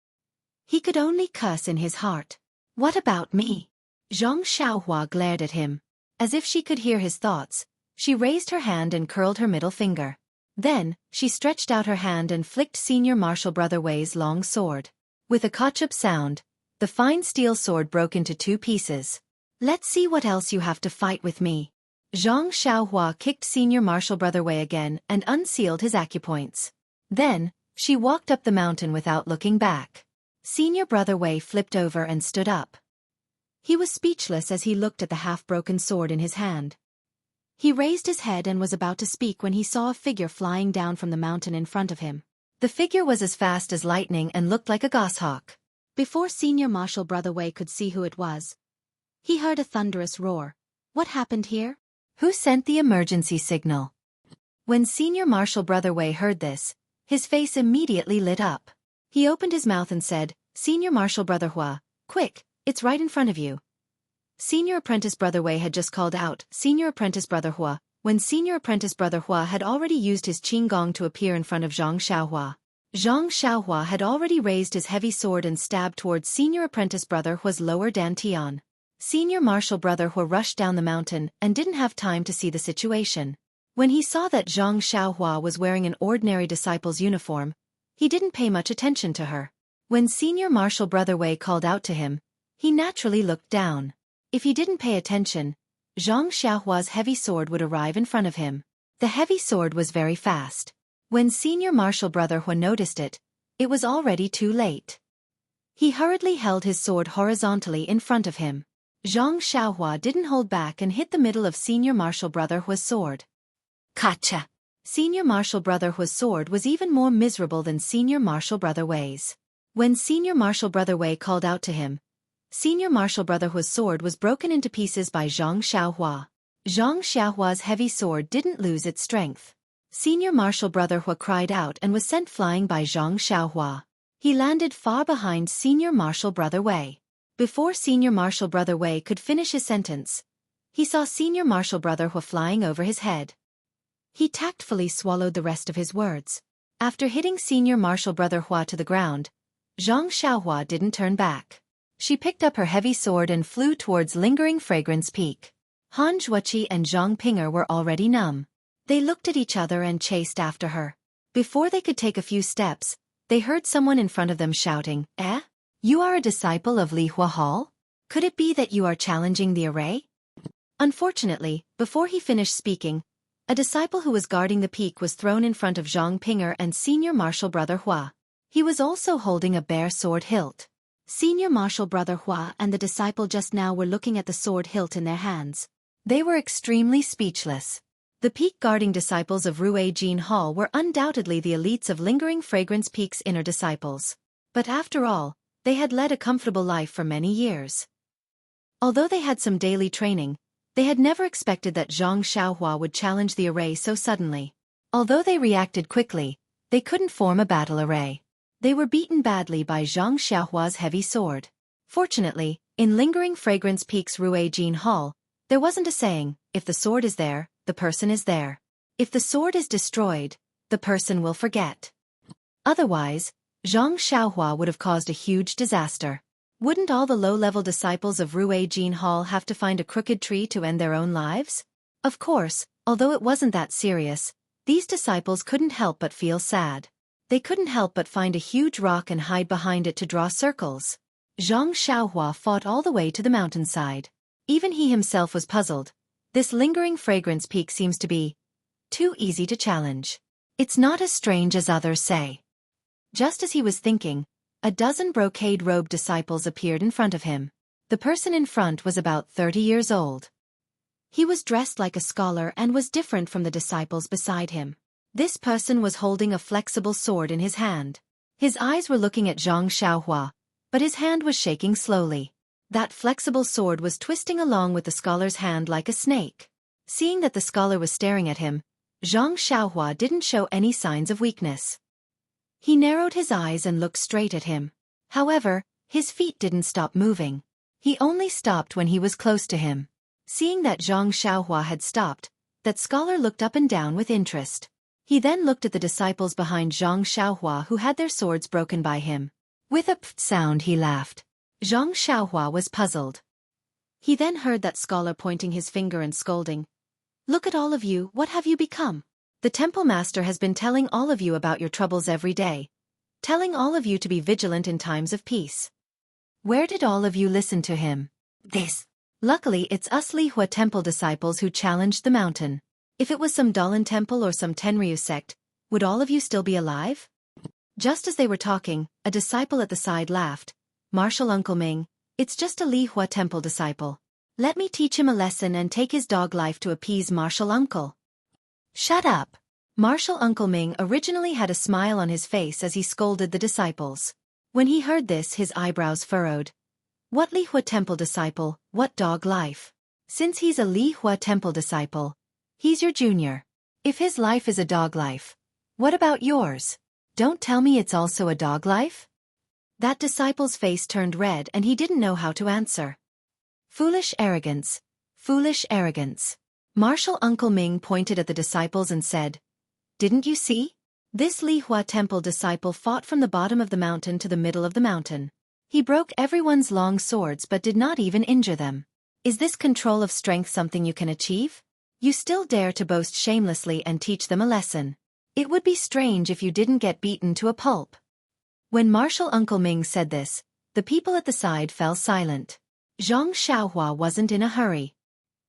He could only cuss in his heart. What about me? Zhang Xiaohua glared at him. As if she could hear his thoughts, she raised her hand and curled her middle finger. Then, she stretched out her hand and flicked Senior Marshal Brother Wei's long sword. With a ka-chup sound, the fine steel sword broke into 2 pieces. "Let's see what else you have to fight with me." Zhang Xiaohua kicked Senior Marshal Brother Wei again and unsealed his acupoints. Then, she walked up the mountain without looking back. Senior Brother Wei flipped over and stood up. He was speechless as he looked at the half-broken sword in his hand. He raised his head and was about to speak when he saw a figure flying down from the mountain in front of him. The figure was as fast as lightning and looked like a goshawk. Before Senior Marshal Brother Wei could see who it was, he heard a thunderous roar. What happened here? Who sent the emergency signal? When Senior Marshal Brother Wei heard this, his face immediately lit up. He opened his mouth and said, "Senior Marshal Brother Hua, quick, it's right in front of you." Senior Apprentice Brother Wei had just called out, "Senior Apprentice Brother Hua," when Senior Apprentice Brother Hua had already used his qinggong to appear in front of Zhang Xiaohua. Zhang Xiaohua had already raised his heavy sword and stabbed towards Senior Apprentice Brother Hua's lower dantian. Senior Marshal Brother Hua rushed down the mountain and didn't have time to see the situation. When he saw that Zhang Xiaohua was wearing an ordinary disciple's uniform, he didn't pay much attention to her. When Senior Marshal Brother Wei called out to him, he naturally looked down. If he didn't pay attention, Zhang Xiaohua's heavy sword would arrive in front of him. The heavy sword was very fast. When Senior Marshal Brother Hua noticed it, it was already too late. He hurriedly held his sword horizontally in front of him. Zhang Xiaohua didn't hold back and hit the middle of Senior Marshal Brother Hua's sword. Gotcha! Senior Marshal Brother Hua's sword was even more miserable than Senior Marshal Brother Wei's. When Senior Marshal Brother Wei called out to him, Senior Marshal Brother Hua's sword was broken into pieces by Zhang Xiaohua. Zhang Xiaohua's heavy sword didn't lose its strength. Senior Marshal Brother Hua cried out and was sent flying by Zhang Xiaohua. He landed far behind Senior Marshal Brother Wei. Before Senior Marshal Brother Wei could finish his sentence, he saw Senior Marshal Brother Hua flying over his head. He tactfully swallowed the rest of his words. After hitting Senior Marshal Brother Hua to the ground, Zhang Xiaohua didn't turn back. She picked up her heavy sword and flew towards Lingering Fragrance Peak. Han Xueqi and Zhang Pinger were already numb. They looked at each other and chased after her. Before they could take a few steps, they heard someone in front of them shouting, "Eh? You are a disciple of Li Hua Hall? Could it be that you are challenging the array?" Unfortunately, before he finished speaking, a disciple who was guarding the peak was thrown in front of Zhang Pinger and Senior Marshal Brother Hua. He was also holding a bare sword hilt. Senior Marshal Brother Hua and the disciple just now were looking at the sword hilt in their hands. They were extremely speechless. The peak-guarding disciples of Ruijin Hall were undoubtedly the elites of Lingering Fragrance Peak's inner disciples. But after all, they had led a comfortable life for many years. Although they had some daily training, they had never expected that Zhang Xiaohua would challenge the array so suddenly. Although they reacted quickly, they couldn't form a battle array. They were beaten badly by Zhang Xiaohua's heavy sword. Fortunately, in Lingering Fragrance Peak's Ruijin Hall, there wasn't a saying, "If the sword is there, the person is there. If the sword is destroyed, the person will forget." Otherwise, Zhang Xiaohua would have caused a huge disaster. Wouldn't all the low-level disciples of Ruijin Hall have to find a crooked tree to end their own lives? Of course, although it wasn't that serious, these disciples couldn't help but feel sad. They couldn't help but find a huge rock and hide behind it to draw circles. Zhang Xiaohua fought all the way to the mountainside. Even he himself was puzzled. This Lingering Fragrance Peak seems to be too easy to challenge. It's not as strange as others say. Just as he was thinking, a dozen brocade-robed disciples appeared in front of him. The person in front was about 30 years old. He was dressed like a scholar and was different from the disciples beside him. This person was holding a flexible sword in his hand. His eyes were looking at Zhang Xiaohua, but his hand was shaking slowly. That flexible sword was twisting along with the scholar's hand like a snake. Seeing that the scholar was staring at him, Zhang Xiaohua didn't show any signs of weakness. He narrowed his eyes and looked straight at him. However, his feet didn't stop moving. He only stopped when he was close to him. Seeing that Zhang Xiaohua had stopped, that scholar looked up and down with interest. He then looked at the disciples behind Zhang Xiaohua who had their swords broken by him. With a pfft sound he laughed. Zhang Xiaohua was puzzled. He then heard that scholar pointing his finger and scolding. "Look at all of you, what have you become? The temple master has been telling all of you about your troubles every day. Telling all of you to be vigilant in times of peace. Where did all of you listen to him?" Luckily it's us Lihua temple disciples who challenged the mountain. If it was some Dalan temple or some Tenryu sect, would all of you still be alive? Just as they were talking, a disciple at the side laughed. "Martial Uncle Ming, it's just a Lihua temple disciple. Let me teach him a lesson and take his dog life to appease Martial Uncle." "Shut up." Martial Uncle Ming originally had a smile on his face as he scolded the disciples. When he heard this his eyebrows furrowed. What Lihua temple disciple, what dog life? Since he's a Lihua temple disciple, he's your junior. If his life is a dog life, what about yours? Don't tell me it's also a dog life? That disciple's face turned red and he didn't know how to answer. Foolish arrogance. Foolish arrogance. Martial Uncle Ming pointed at the disciples and said, "Didn't you see? This Lihua temple disciple fought from the bottom of the mountain to the middle of the mountain. He broke everyone's long swords but did not even injure them. Is this control of strength something you can achieve? You still dare to boast shamelessly and teach them a lesson. It would be strange if you didn't get beaten to a pulp." When Martial Uncle Ming said this, the people at the side fell silent. Zhang Xiaohua wasn't in a hurry.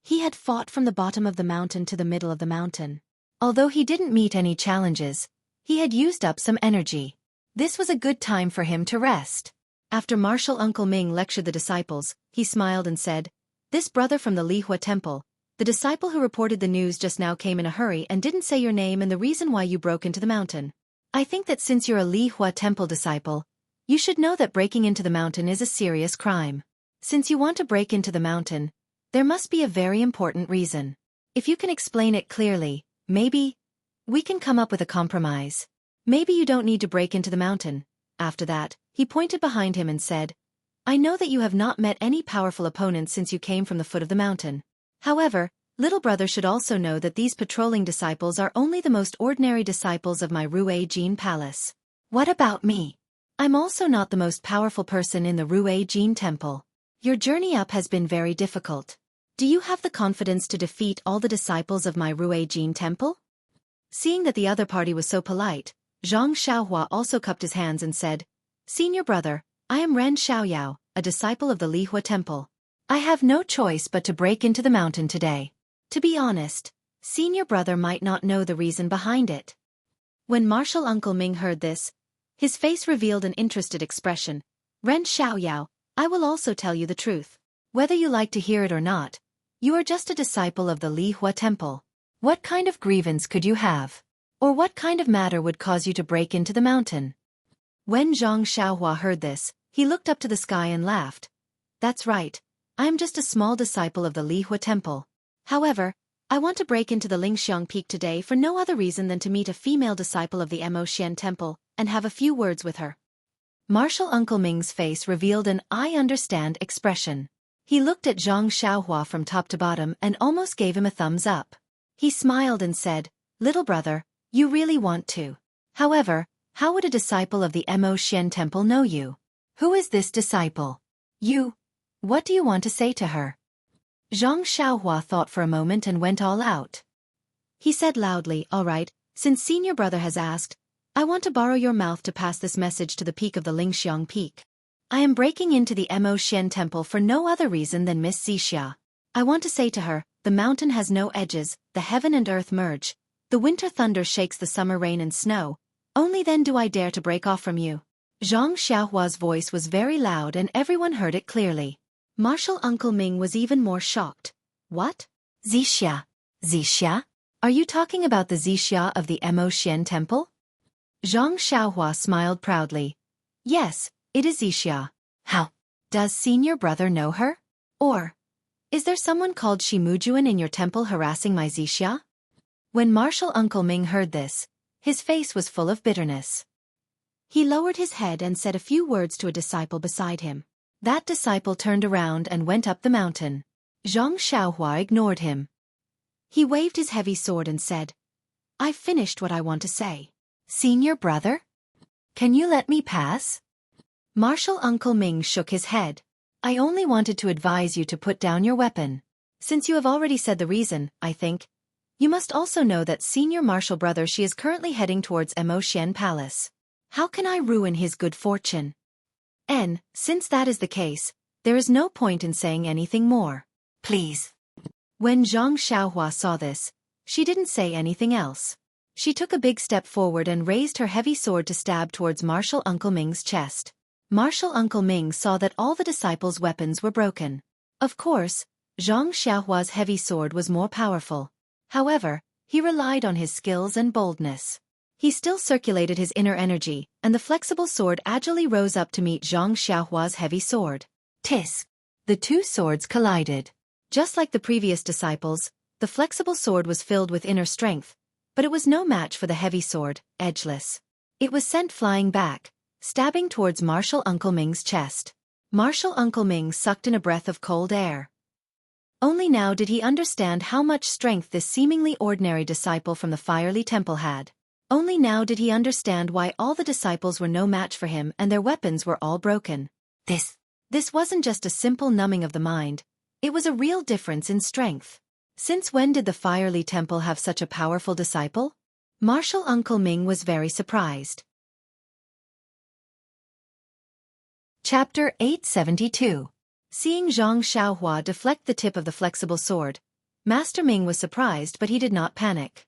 He had fought from the bottom of the mountain to the middle of the mountain. Although he didn't meet any challenges, he had used up some energy. This was a good time for him to rest. After Martial Uncle Ming lectured the disciples, he smiled and said, "This brother from the Lihua temple, the disciple who reported the news just now came in a hurry and didn't say your name and the reason why you broke into the mountain. I think that since you're a Lihua temple disciple, you should know that breaking into the mountain is a serious crime. Since you want to break into the mountain, there must be a very important reason. If you can explain it clearly, maybe we can come up with a compromise. Maybe you don't need to break into the mountain." After that, he pointed behind him and said, "I know that you have not met any powerful opponents since you came from the foot of the mountain. However, little brother should also know that these patrolling disciples are only the most ordinary disciples of my Rue Jin Palace. What about me? I'm also not the most powerful person in the Rue Jin Temple. Your journey up has been very difficult. Do you have the confidence to defeat all the disciples of my Rue Jin Temple?" Seeing that the other party was so polite, Zhang Xiaohua also cupped his hands and said, "Senior brother, I am Ren Xiaoyao, a disciple of the Lihua Temple. I have no choice but to break into the mountain today. To be honest, senior brother might not know the reason behind it." When Martial Uncle Ming heard this, his face revealed an interested expression. "Ren Xiaoyao, I will also tell you the truth. Whether you like to hear it or not, you are just a disciple of the Lihua Temple. What kind of grievance could you have? Or what kind of matter would cause you to break into the mountain?" When Zhang Xiaohua heard this, he looked up to the sky and laughed. "That's right, I am just a small disciple of the Lihua Temple. However, I want to break into the Lingxiang Peak today for no other reason than to meet a female disciple of the Mo Xian Temple and have a few words with her." Martial Uncle Ming's face revealed an "I understand" expression. He looked at Zhang Xiaohua from top to bottom and almost gave him a thumbs up. He smiled and said, "Little brother, you really want to. However, how would a disciple of the Mo Xian Temple know you? Who is this disciple? You. What do you want to say to her?" Zhang Xiaohua thought for a moment and went all out. He said loudly, "All right, since senior brother has asked, I want to borrow your mouth to pass this message to the peak of the Lingxiang Peak. I am breaking into the Mo Xian Temple for no other reason than Miss Zixia. I want to say to her, the mountain has no edges, the heaven and earth merge. The winter thunder shakes the summer rain and snow. Only then do I dare to break off from you." Zhang Xiaohua's voice was very loud and everyone heard it clearly. Martial Uncle Ming was even more shocked. "What? Zixia? Zixia? Are you talking about the Zixia of the Mo Xian Temple?" Zhang Xiaohua smiled proudly. "Yes, it is Zixia. How? Does senior brother know her? Or Is there someone called Shimujuan in your temple harassing my Zixia? When martial Uncle Ming heard this, his face was full of bitterness. He lowered his head and said a few words to a disciple beside him. That disciple turned around and went up the mountain. Zhang Xiaohua ignored him. He waved his heavy sword and said, "I've finished what I want to say. Senior brother? Can you let me pass?" Martial Uncle Ming shook his head. "I only wanted to advise you to put down your weapon. Since you have already said the reason, I think, you must also know that senior martial brother Shi is currently heading towards Emotian Palace. How can I ruin his good fortune? And, since that is the case, there is no point in saying anything more. Please." When Zhang Xiaohua saw this, she didn't say anything else. She took a big step forward and raised her heavy sword to stab towards Martial Uncle Ming's chest. Martial Uncle Ming saw that all the disciples' weapons were broken. Of course, Zhang Xiaohua's heavy sword was more powerful. However, he relied on his skills and boldness. He still circulated his inner energy, and the flexible sword agilely rose up to meet Zhang Xiaohua's heavy sword. Tisk! The two swords collided. Just like the previous disciples, the flexible sword was filled with inner strength, but it was no match for the heavy sword, edgeless. It was sent flying back, stabbing towards Martial Uncle Ming's chest. Martial Uncle Ming sucked in a breath of cold air. Only now did he understand how much strength this seemingly ordinary disciple from the Fiery Temple had. Only now did he understand why all the disciples were no match for him and their weapons were all broken. This wasn't just a simple numbing of the mind, it was a real difference in strength. Since when did the Fiery Temple have such a powerful disciple? Martial Uncle Ming was very surprised. Chapter 872. Seeing Zhang Xiaohua deflect the tip of the flexible sword, Master Ming was surprised but he did not panic.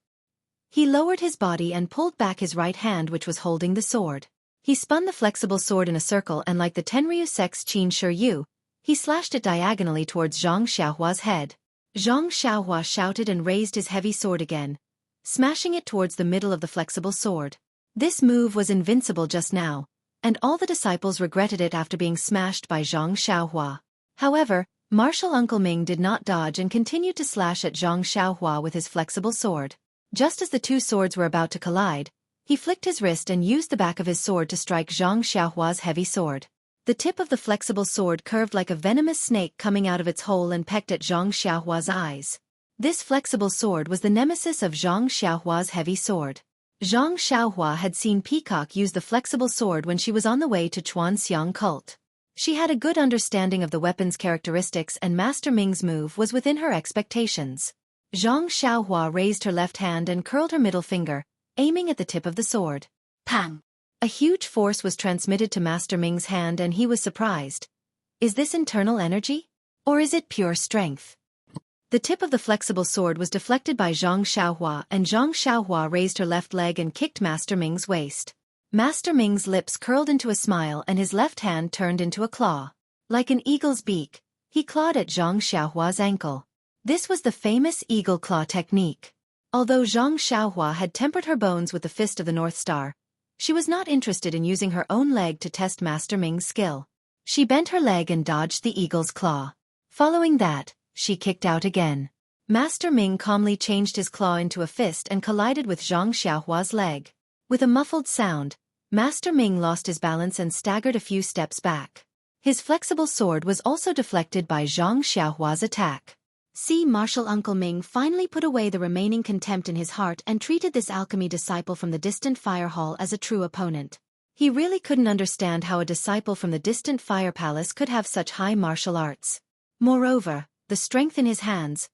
He lowered his body and pulled back his right hand which was holding the sword. He spun the flexible sword in a circle and like the Tenryu Sex Qin Shiryu, he slashed it diagonally towards Zhang Xiaohua's head. Zhang Xiaohua shouted and raised his heavy sword again, smashing it towards the middle of the flexible sword. This move was invincible just now, and all the disciples regretted it after being smashed by Zhang Xiaohua. However, Martial Uncle Ming did not dodge and continued to slash at Zhang Xiaohua with his flexible sword. Just as the two swords were about to collide, he flicked his wrist and used the back of his sword to strike Zhang Xiaohua's heavy sword. The tip of the flexible sword curved like a venomous snake coming out of its hole and pecked at Zhang Xiaohua's eyes. This flexible sword was the nemesis of Zhang Xiaohua's heavy sword. Zhang Xiaohua had seen Peacock use the flexible sword when she was on the way to Chuanxiang cult. She had a good understanding of the weapon's characteristics and Master Ming's move was within her expectations. Zhang Xiaohua raised her left hand and curled her middle finger, aiming at the tip of the sword. Pang! A huge force was transmitted to Master Ming's hand and he was surprised. Is this internal energy? Or is it pure strength? The tip of the flexible sword was deflected by Zhang Xiaohua and Zhang Xiaohua raised her left leg and kicked Master Ming's waist. Master Ming's lips curled into a smile and his left hand turned into a claw. Like an eagle's beak, he clawed at Zhang Xiaohua's ankle. This was the famous eagle claw technique. Although Zhang Xiaohua had tempered her bones with the fist of the North Star, she was not interested in using her own leg to test Master Ming's skill. She bent her leg and dodged the eagle's claw. Following that, she kicked out again. Master Ming calmly changed his claw into a fist and collided with Zhang Xiaohua's leg. With a muffled sound, Master Ming lost his balance and staggered a few steps back. His flexible sword was also deflected by Zhang Xiaohua's attack. Martial Uncle Ming finally put away the remaining contempt in his heart and treated this alchemy disciple from the distant fire hall as a true opponent. He really couldn't understand how a disciple from the distant fire palace could have such high martial arts. Moreover, the strength in his hands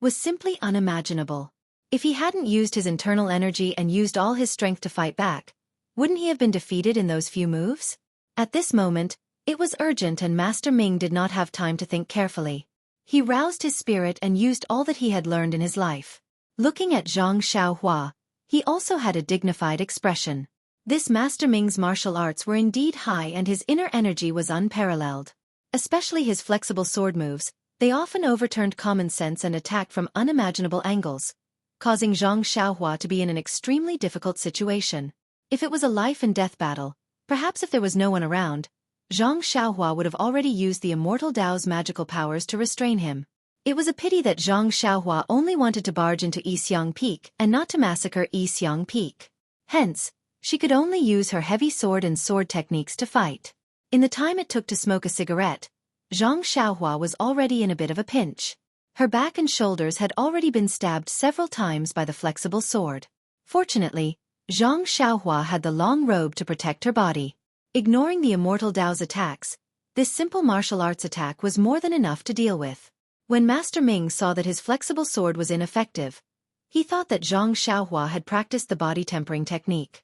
was simply unimaginable. If he hadn't used his internal energy and used all his strength to fight back, wouldn't he have been defeated in those few moves? At this moment, it was urgent and Master Ming did not have time to think carefully. He roused his spirit and used all that he had learned in his life. Looking at Zhang Xiaohua, he also had a dignified expression. This Master Ming's martial arts were indeed high and his inner energy was unparalleled. Especially his flexible sword moves, they often overturned common sense and attacked from unimaginable angles, causing Zhang Xiaohua to be in an extremely difficult situation. If it was a life-and-death battle, perhaps if there was no one around, Zhang Xiaohua would have already used the Immortal Dao's magical powers to restrain him. It was a pity that Zhang Xiaohua only wanted to barge into Yixiang Peak and not to massacre Yixiang Peak. Hence, she could only use her heavy sword and sword techniques to fight. In the time it took to smoke a cigarette, Zhang Xiaohua was already in a bit of a pinch. Her back and shoulders had already been stabbed several times by the flexible sword. Fortunately, Zhang Xiaohua had the long robe to protect her body. Ignoring the immortal Dao's attacks, this simple martial arts attack was more than enough to deal with. When Master Ming saw that his flexible sword was ineffective, he thought that Zhang Xiaohua had practiced the body tempering technique.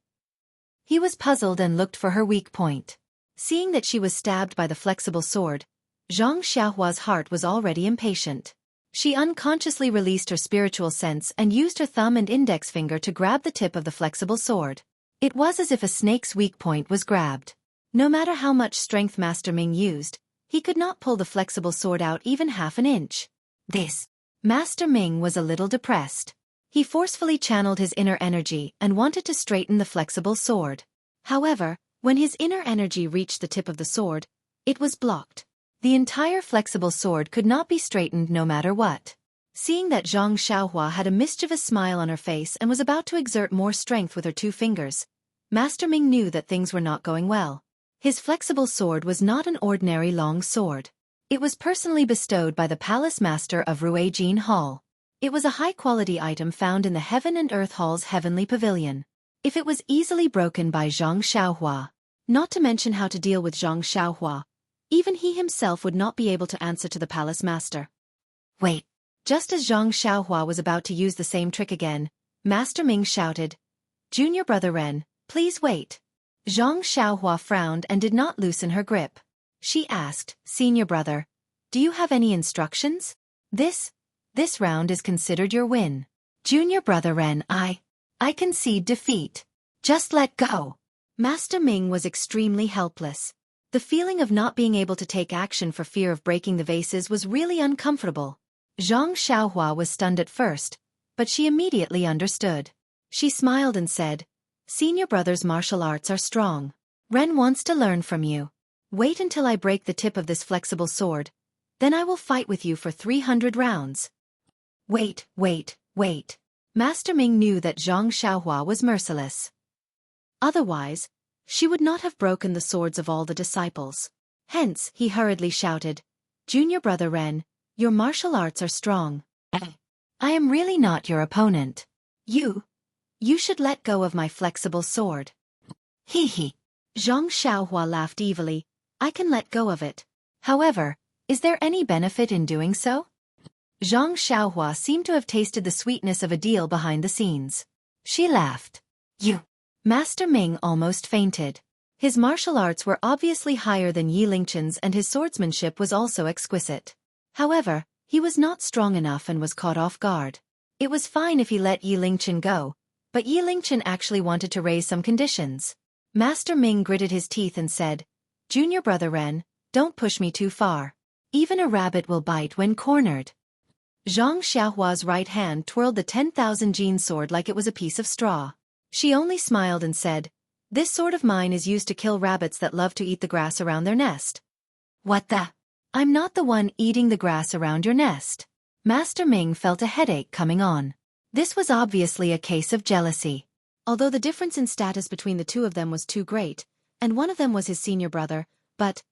He was puzzled and looked for her weak point. Seeing that she was stabbed by the flexible sword, Zhang Xiaohua's heart was already impatient. She unconsciously released her spiritual sense and used her thumb and index finger to grab the tip of the flexible sword. It was as if a snake's weak point was grabbed. No matter how much strength Master Ming used, he could not pull the flexible sword out even half an inch. Master Ming was a little depressed. He forcefully channeled his inner energy and wanted to straighten the flexible sword. However, when his inner energy reached the tip of the sword, it was blocked. The entire flexible sword could not be straightened no matter what. Seeing that Zhang Xiaohua had a mischievous smile on her face and was about to exert more strength with her 2 fingers, Master Ming knew that things were not going well. His flexible sword was not an ordinary long sword. It was personally bestowed by the Palace Master of Ruijin Hall. It was a high-quality item found in the Heaven and Earth Hall's Heavenly Pavilion. If it was easily broken by Zhang Xiaohua, not to mention how to deal with Zhang Xiaohua, even he himself would not be able to answer to the Palace Master. Wait. Just as Zhang Xiaohua was about to use the same trick again, Master Ming shouted, "Junior Brother Ren, please wait." Zhang Xiaohua frowned and did not loosen her grip. She asked, "Senior brother, do you have any instructions? This round is considered your win. Junior Brother Ren, I concede defeat. Just let go." Master Ming was extremely helpless. The feeling of not being able to take action for fear of breaking the vases was really uncomfortable. Zhang Xiaohua was stunned at first, but she immediately understood. She smiled and said, "Senior brother's martial arts are strong. Ren wants to learn from you. Wait until I break the tip of this flexible sword, then I will fight with you for 300 rounds. Wait. Master Ming knew that Zhang Xiaohua was merciless. Otherwise, she would not have broken the swords of all the disciples. Hence, he hurriedly shouted, "Junior Brother Ren, your martial arts are strong. I am really not your opponent. You should let go of my flexible sword." Hee. Zhang Xiaohua laughed evilly. "I can let go of it. However, is there any benefit in doing so?" Zhang Xiaohua seemed to have tasted the sweetness of a deal behind the scenes. She laughed. Master Ming almost fainted. His martial arts were obviously higher than Yi Lingchen's and his swordsmanship was also exquisite. However, he was not strong enough and was caught off guard. It was fine if he let Yi Lingchen go, but Yi Lingchen actually wanted to raise some conditions. Master Ming gritted his teeth and said, "Junior Brother Ren, don't push me too far. Even a rabbit will bite when cornered." Zhang Xiaohua's right hand twirled the 10,000 Jin sword like it was a piece of straw. She only smiled and said, "This sword of mine is used to kill rabbits that love to eat the grass around their nest." "What the? I'm not the one eating the grass around your nest." Master Ming felt a headache coming on. This was obviously a case of jealousy. Although the difference in status between the two of them was too great, and one of them was his senior brother, but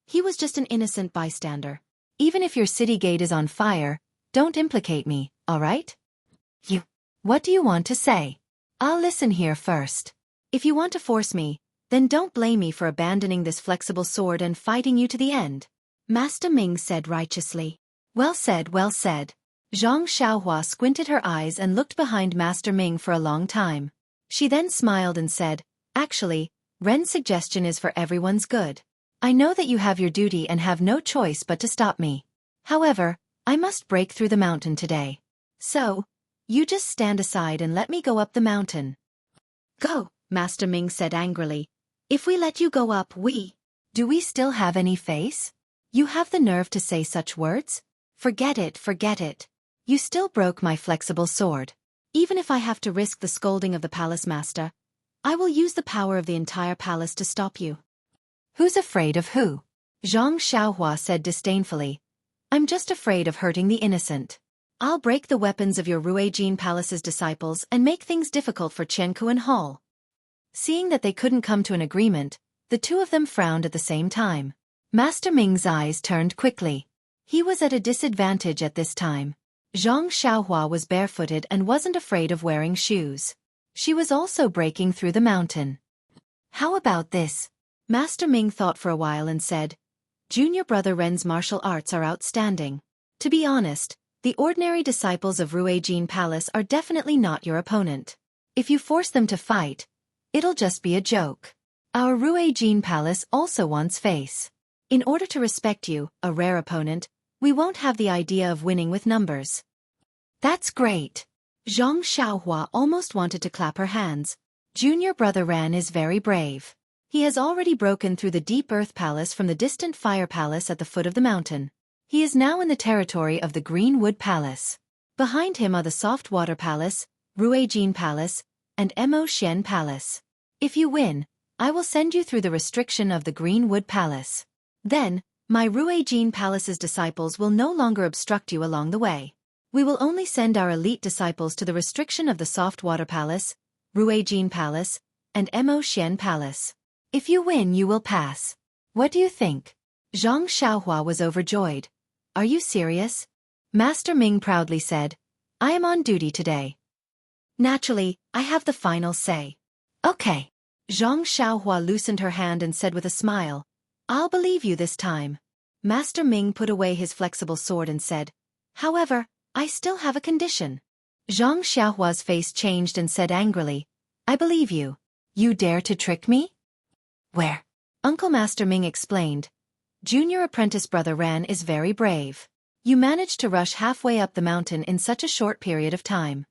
he was just an innocent bystander. Even if your city gate is on fire, don't implicate me, all right? What do you want to say? I'll listen here first. If you want to force me, then don't blame me for abandoning this flexible sword and fighting you to the end." Master Ming said righteously. Well said, well said. Zhang Xiaohua squinted her eyes and looked behind Master Ming for a long time. She then smiled and said, "Actually, Ren's suggestion is for everyone's good. I know that you have your duty and have no choice but to stop me. However, I must break through the mountain today. So, you just stand aside and let me go up the mountain." "Go," Master Ming said angrily. "If we let you go up, do we still have any face? You have the nerve to say such words? Forget it. You still broke my flexible sword. Even if I have to risk the scolding of the palace master, I will use the power of the entire palace to stop you." "Who's afraid of who?" Zhang Xiaohua said disdainfully. I'm just afraid of hurting the innocent. I'll break the weapons of your Ruijin Palace's disciples and make things difficult for Qianku and Hall." Seeing that they couldn't come to an agreement, the two of them frowned at the same time. Master Ming's eyes turned quickly. He was at a disadvantage at this time. Zhang Xiaohua was barefooted and wasn't afraid of wearing shoes. She was also breaking through the mountain. "How about this?" Master Ming thought for a while and said, "Junior brother Ren's martial arts are outstanding. To be honest, the ordinary disciples of Ruijin Palace are definitely not your opponent. If you force them to fight, it'll just be a joke. Our Ruijin Palace also wants face. In order to respect you, a rare opponent, we won't have the idea of winning with numbers." "That's great." Zhang Xiaohua almost wanted to clap her hands. Junior brother Ran is very brave. He has already broken through the deep earth palace from the distant fire palace at the foot of the mountain. He is now in the territory of the Green Wood Palace. Behind him are the Soft Water Palace, Ruijin Palace, and Mo Xian Palace. If you win, I will send you through the restriction of the Green Wood Palace. Then, my Ruijin Palace's disciples will no longer obstruct you along the way. We will only send our elite disciples to the restriction of the Soft Water Palace, Ruijin Palace, and Mo Xian Palace. If you win, you will pass. What do you think?" Zhang Xiaohua was overjoyed. "Are you serious?" Master Ming proudly said, "I am on duty today. Naturally, I have the final say." "Okay." Zhang Xiaohua loosened her hand and said with a smile, "I'll believe you this time." Master Ming put away his flexible sword and said, "However, I still have a condition." Zhang Xiaohua's face changed and said angrily, "I believe you. You dare to trick me?" "Where?" Uncle Master Ming explained. "Junior apprentice brother Ran is very brave. You managed to rush halfway up the mountain in such a short period of time.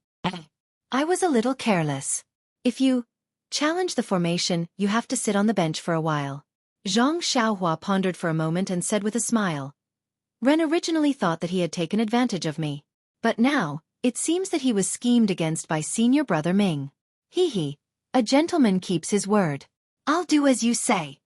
I was a little careless. If you challenge the formation, you have to sit on the bench for a while." Zhang Xiaohua pondered for a moment and said with a smile, "Ren originally thought that he had taken advantage of me. But now, it seems that he was schemed against by senior brother Ming. Hee, a gentleman keeps his word. I'll do as you say."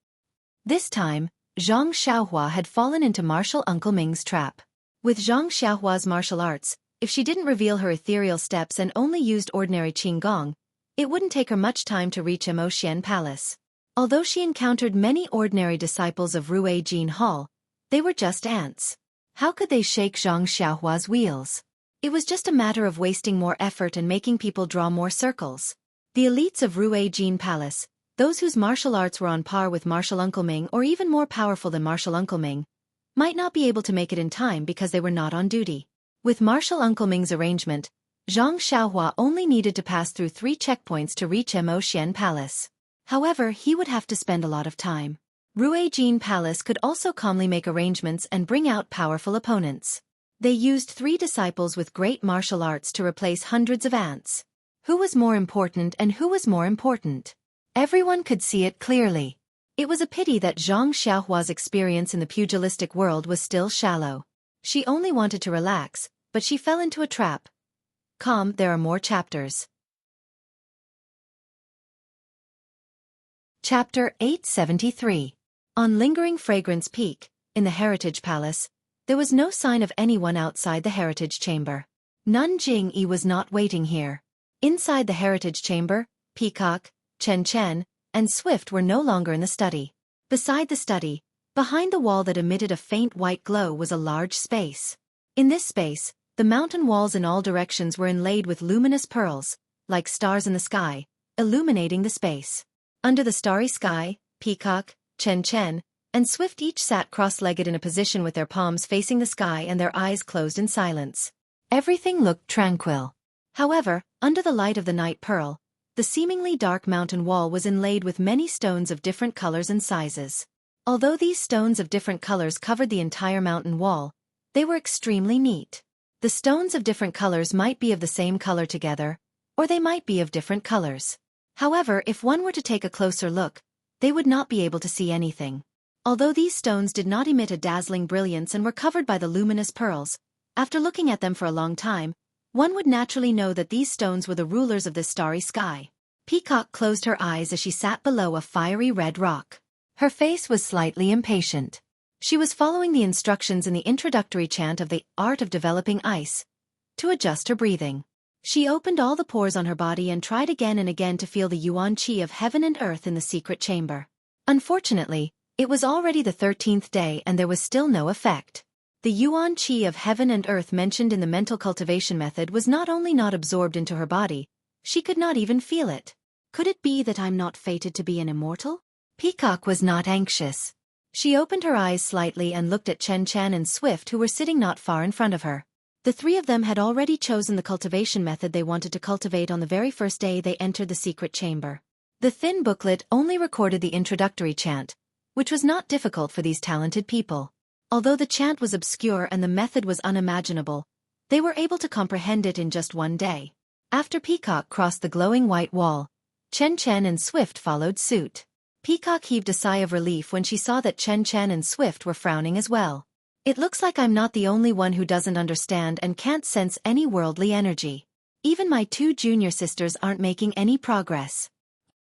This time, Zhang Xiaohua had fallen into martial Uncle Ming's trap. With Zhang Xiaohua's martial arts, if she didn't reveal her ethereal steps and only used ordinary qinggong, it wouldn't take her much time to reach Mo Xian Palace. Although she encountered many ordinary disciples of Ruijin Hall, they were just ants. How could they shake Zhang Xiaohua's wheels? It was just a matter of wasting more effort and making people draw more circles. The elites of Ruijin Palace, those whose martial arts were on par with martial Uncle Ming or even more powerful than martial Uncle Ming, might not be able to make it in time because they were not on duty. With martial Uncle Ming's arrangement, Zhang Xiaohua only needed to pass through 3 checkpoints to reach Mo Xian Palace. However, he would have to spend a lot of time. Ruijin Palace could also calmly make arrangements and bring out powerful opponents. They used 3 disciples with great martial arts to replace hundreds of ants. Who was more important and who was more important? Everyone could see it clearly. It was a pity that Zhang Xiaohua's experience in the pugilistic world was still shallow. She only wanted to relax, but she fell into a trap. There are more chapters. Chapter 873. On Lingering Fragrance Peak, in the Heritage Palace, there was no sign of anyone outside the Heritage Chamber. Nun Jingyi was not waiting here. Inside the Heritage Chamber, Peacock, Chen, and Swift were no longer in the study. Beside the study, behind the wall that emitted a faint white glow was a large space. In this space, the mountain walls in all directions were inlaid with luminous pearls, like stars in the sky, illuminating the space. Under the starry sky, Peacock, Chen, and Swift each sat cross-legged in a position with their palms facing the sky and their eyes closed in silence. Everything looked tranquil. However, under the light of the night pearl, the seemingly dark mountain wall was inlaid with many stones of different colors and sizes. Although these stones of different colors covered the entire mountain wall, they were extremely neat. The stones of different colors might be of the same color together, or they might be of different colors. However, if one were to take a closer look, they would not be able to see anything. Although these stones did not emit a dazzling brilliance and were covered by the luminous pearls, after looking at them for a long time, one would naturally know that these stones were the rulers of this starry sky. Peacock closed her eyes as she sat below a fiery red rock. Her face was slightly impatient. She was following the instructions in the introductory chant of the Art of Developing Ice to adjust her breathing. She opened all the pores on her body and tried again and again to feel the yuan qi of heaven and earth in the secret chamber. Unfortunately, it was already the 13th day and there was still no effect. The yuan qi of heaven and earth mentioned in the mental cultivation method was not only not absorbed into her body, she could not even feel it. Could it be that I'm not fated to be an immortal? Peacock was not anxious. She opened her eyes slightly and looked at Chen Chan and Swift, who were sitting not far in front of her. The three of them had already chosen the cultivation method they wanted to cultivate on the very first day they entered the secret chamber. The thin booklet only recorded the introductory chant, which was not difficult for these talented people. Although the chant was obscure and the method was unimaginable, they were able to comprehend it in just one day. After Peacock crossed the glowing white wall, Chen Chen and Swift followed suit. Peacock heaved a sigh of relief when she saw that Chen Chen and Swift were frowning as well. It looks like I'm not the only one who doesn't understand and can't sense any worldly energy. Even my two junior sisters aren't making any progress.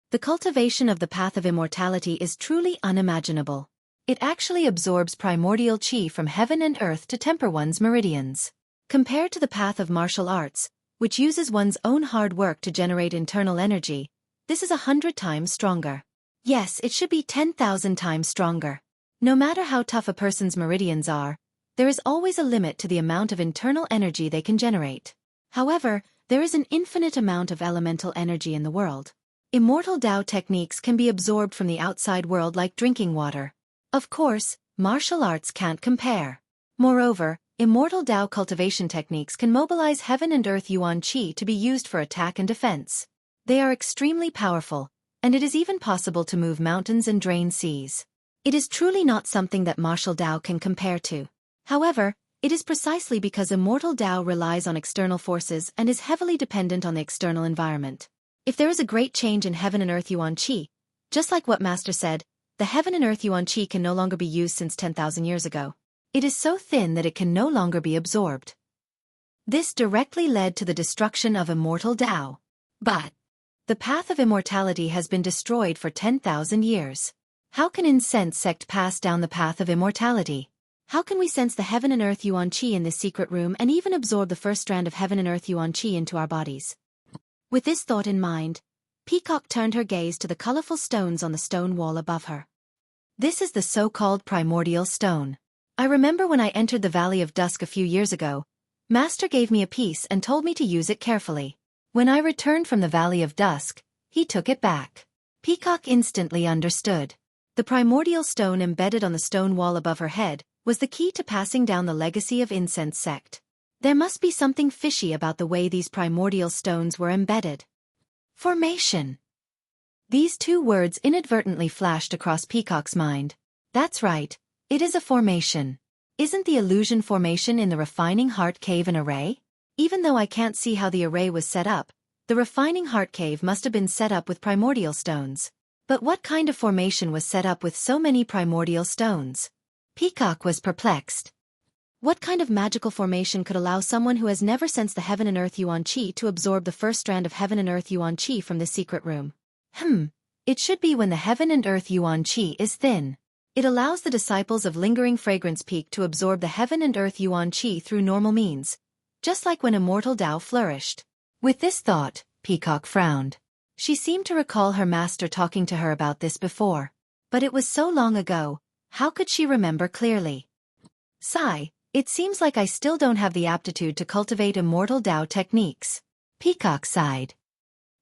The cultivation of the path of immortality is truly unimaginable. It actually absorbs primordial qi from heaven and earth to temper one's meridians. Compared to the path of martial arts, which uses one's own hard work to generate internal energy, this is 100 times stronger. Yes, it should be 10,000 times stronger. No matter how tough a person's meridians are, there is always a limit to the amount of internal energy they can generate. However, there is an infinite amount of elemental energy in the world. Immortal Tao techniques can be absorbed from the outside world like drinking water. Of course, martial arts can't compare. Moreover, immortal Tao cultivation techniques can mobilize heaven and earth yuan qi to be used for attack and defense. They are extremely powerful, and it is even possible to move mountains and drain seas. It is truly not something that martial Tao can compare to. However, it is precisely because immortal Tao relies on external forces and is heavily dependent on the external environment. If there is a great change in heaven and earth yuan qi, just like what Master said, the heaven and earth yuan qi can no longer be used since 10,000 years ago. It is so thin that it can no longer be absorbed. This directly led to the destruction of immortal Tao. But the path of immortality has been destroyed for 10,000 years. How can incense sect pass down the path of immortality? How can we sense the heaven and earth yuan qi in this secret room and even absorb the first strand of heaven and earth yuan qi into our bodies? With this thought in mind, Peacock turned her gaze to the colorful stones on the stone wall above her. This is the so-called primordial stone. I remember when I entered the Valley of Dusk a few years ago, Master gave me a piece and told me to use it carefully. When I returned from the Valley of Dusk, he took it back. Peacock instantly understood. The primordial stone embedded on the stone wall above her head was the key to passing down the legacy of incense sect. There must be something fishy about the way these primordial stones were embedded. Formation. These two words inadvertently flashed across Peacock's mind. That's right, it is a formation. Isn't the illusion formation in the refining heart cave an array? Even though I can't see how the array was set up, the refining heart cave must have been set up with primordial stones. But what kind of formation was set up with so many primordial stones? Peacock was perplexed. What kind of magical formation could allow someone who has never sensed the heaven and earth yuan qi to absorb the first strand of heaven and earth yuan qi from this secret room? It should be when the heaven and earth yuan qi is thin. It allows the disciples of Lingering Fragrance Peak to absorb the heaven and earth yuan qi through normal means, just like when immortal Tao flourished. With this thought, Peacock frowned. She seemed to recall her master talking to her about this before. But it was so long ago, how could she remember clearly? Sigh. It seems like I still don't have the aptitude to cultivate immortal Tao techniques. Peacock sighed.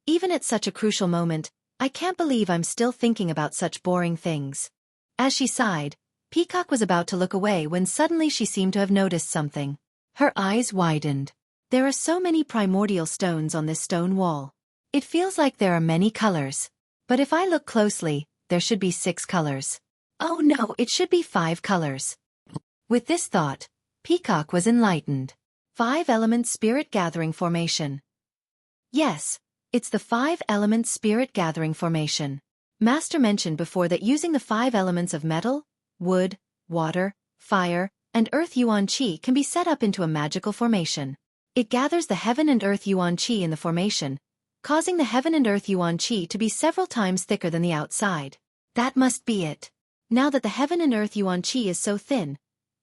Even at such a crucial moment, I can't believe I'm still thinking about such boring things. As she sighed, Peacock was about to look away when suddenly she seemed to have noticed something. Her eyes widened. There are so many primordial stones on this stone wall. It feels like there are many colors. But if I look closely, there should be 6 colors. Oh no, it should be 5 colors. With this thought, Peacock was enlightened. 5-element spirit gathering formation. Yes, it's the 5-element spirit gathering formation. Master mentioned before that using the 5 elements of metal, wood, water, fire, and earth yuan qi can be set up into a magical formation. It gathers the heaven and earth yuan qi in the formation, causing the heaven and earth yuan qi to be several times thicker than the outside. That must be it. Now that the heaven and earth yuan qi is so thin,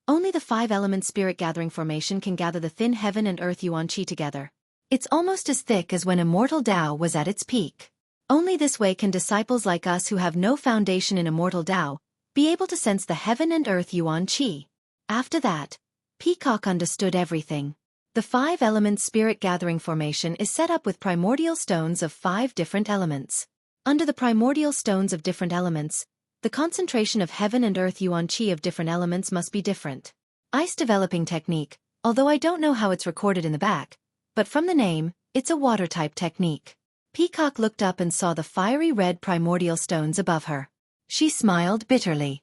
only the 5-element spirit gathering formation can gather the thin heaven and earth yuan qi together. It's almost as thick as when immortal Tao was at its peak. Only this way can disciples like us who have no foundation in immortal Tao be able to sense the heaven and earth yuan qi. After that, Peacock understood everything. The 5-element spirit gathering formation is set up with primordial stones of 5 different elements. Under the primordial stones of different elements, the concentration of heaven and earth yuan qi of different elements must be different. Ice developing technique, although I don't know how it's recorded in the back, but from the name, it's a water-type technique. Peacock looked up and saw the fiery red primordial stones above her. She smiled bitterly.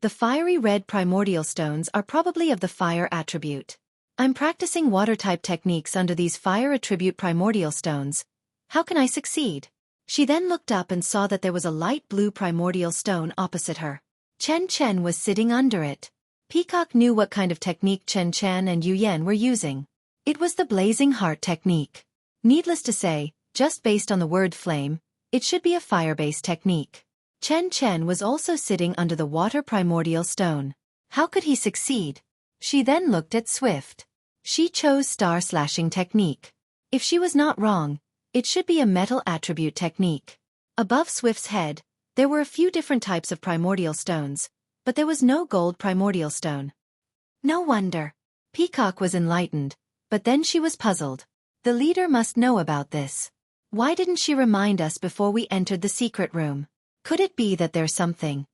The fiery red primordial stones are probably of the fire attribute. I'm practicing water-type techniques under these fire attribute primordial stones. How can I succeed? She then looked up and saw that there was a light blue primordial stone opposite her. Chen Chen was sitting under it. Peacock knew what kind of technique Chen Chen and Yu Yan were using. It was the blazing heart technique. Needless to say, just based on the word flame, it should be a fire-based technique. Chen Chen was also sitting under the water primordial stone. How could he succeed? She then looked at Swift. She chose star slashing technique. If she was not wrong, it should be a metal attribute technique. Above Swift's head, there were a few different types of primordial stones, but there was no gold primordial stone. No wonder. Peacock was enlightened, but then she was puzzled. The leader must know about this. Why didn't she remind us before we entered the secret room? Could it be that there's something?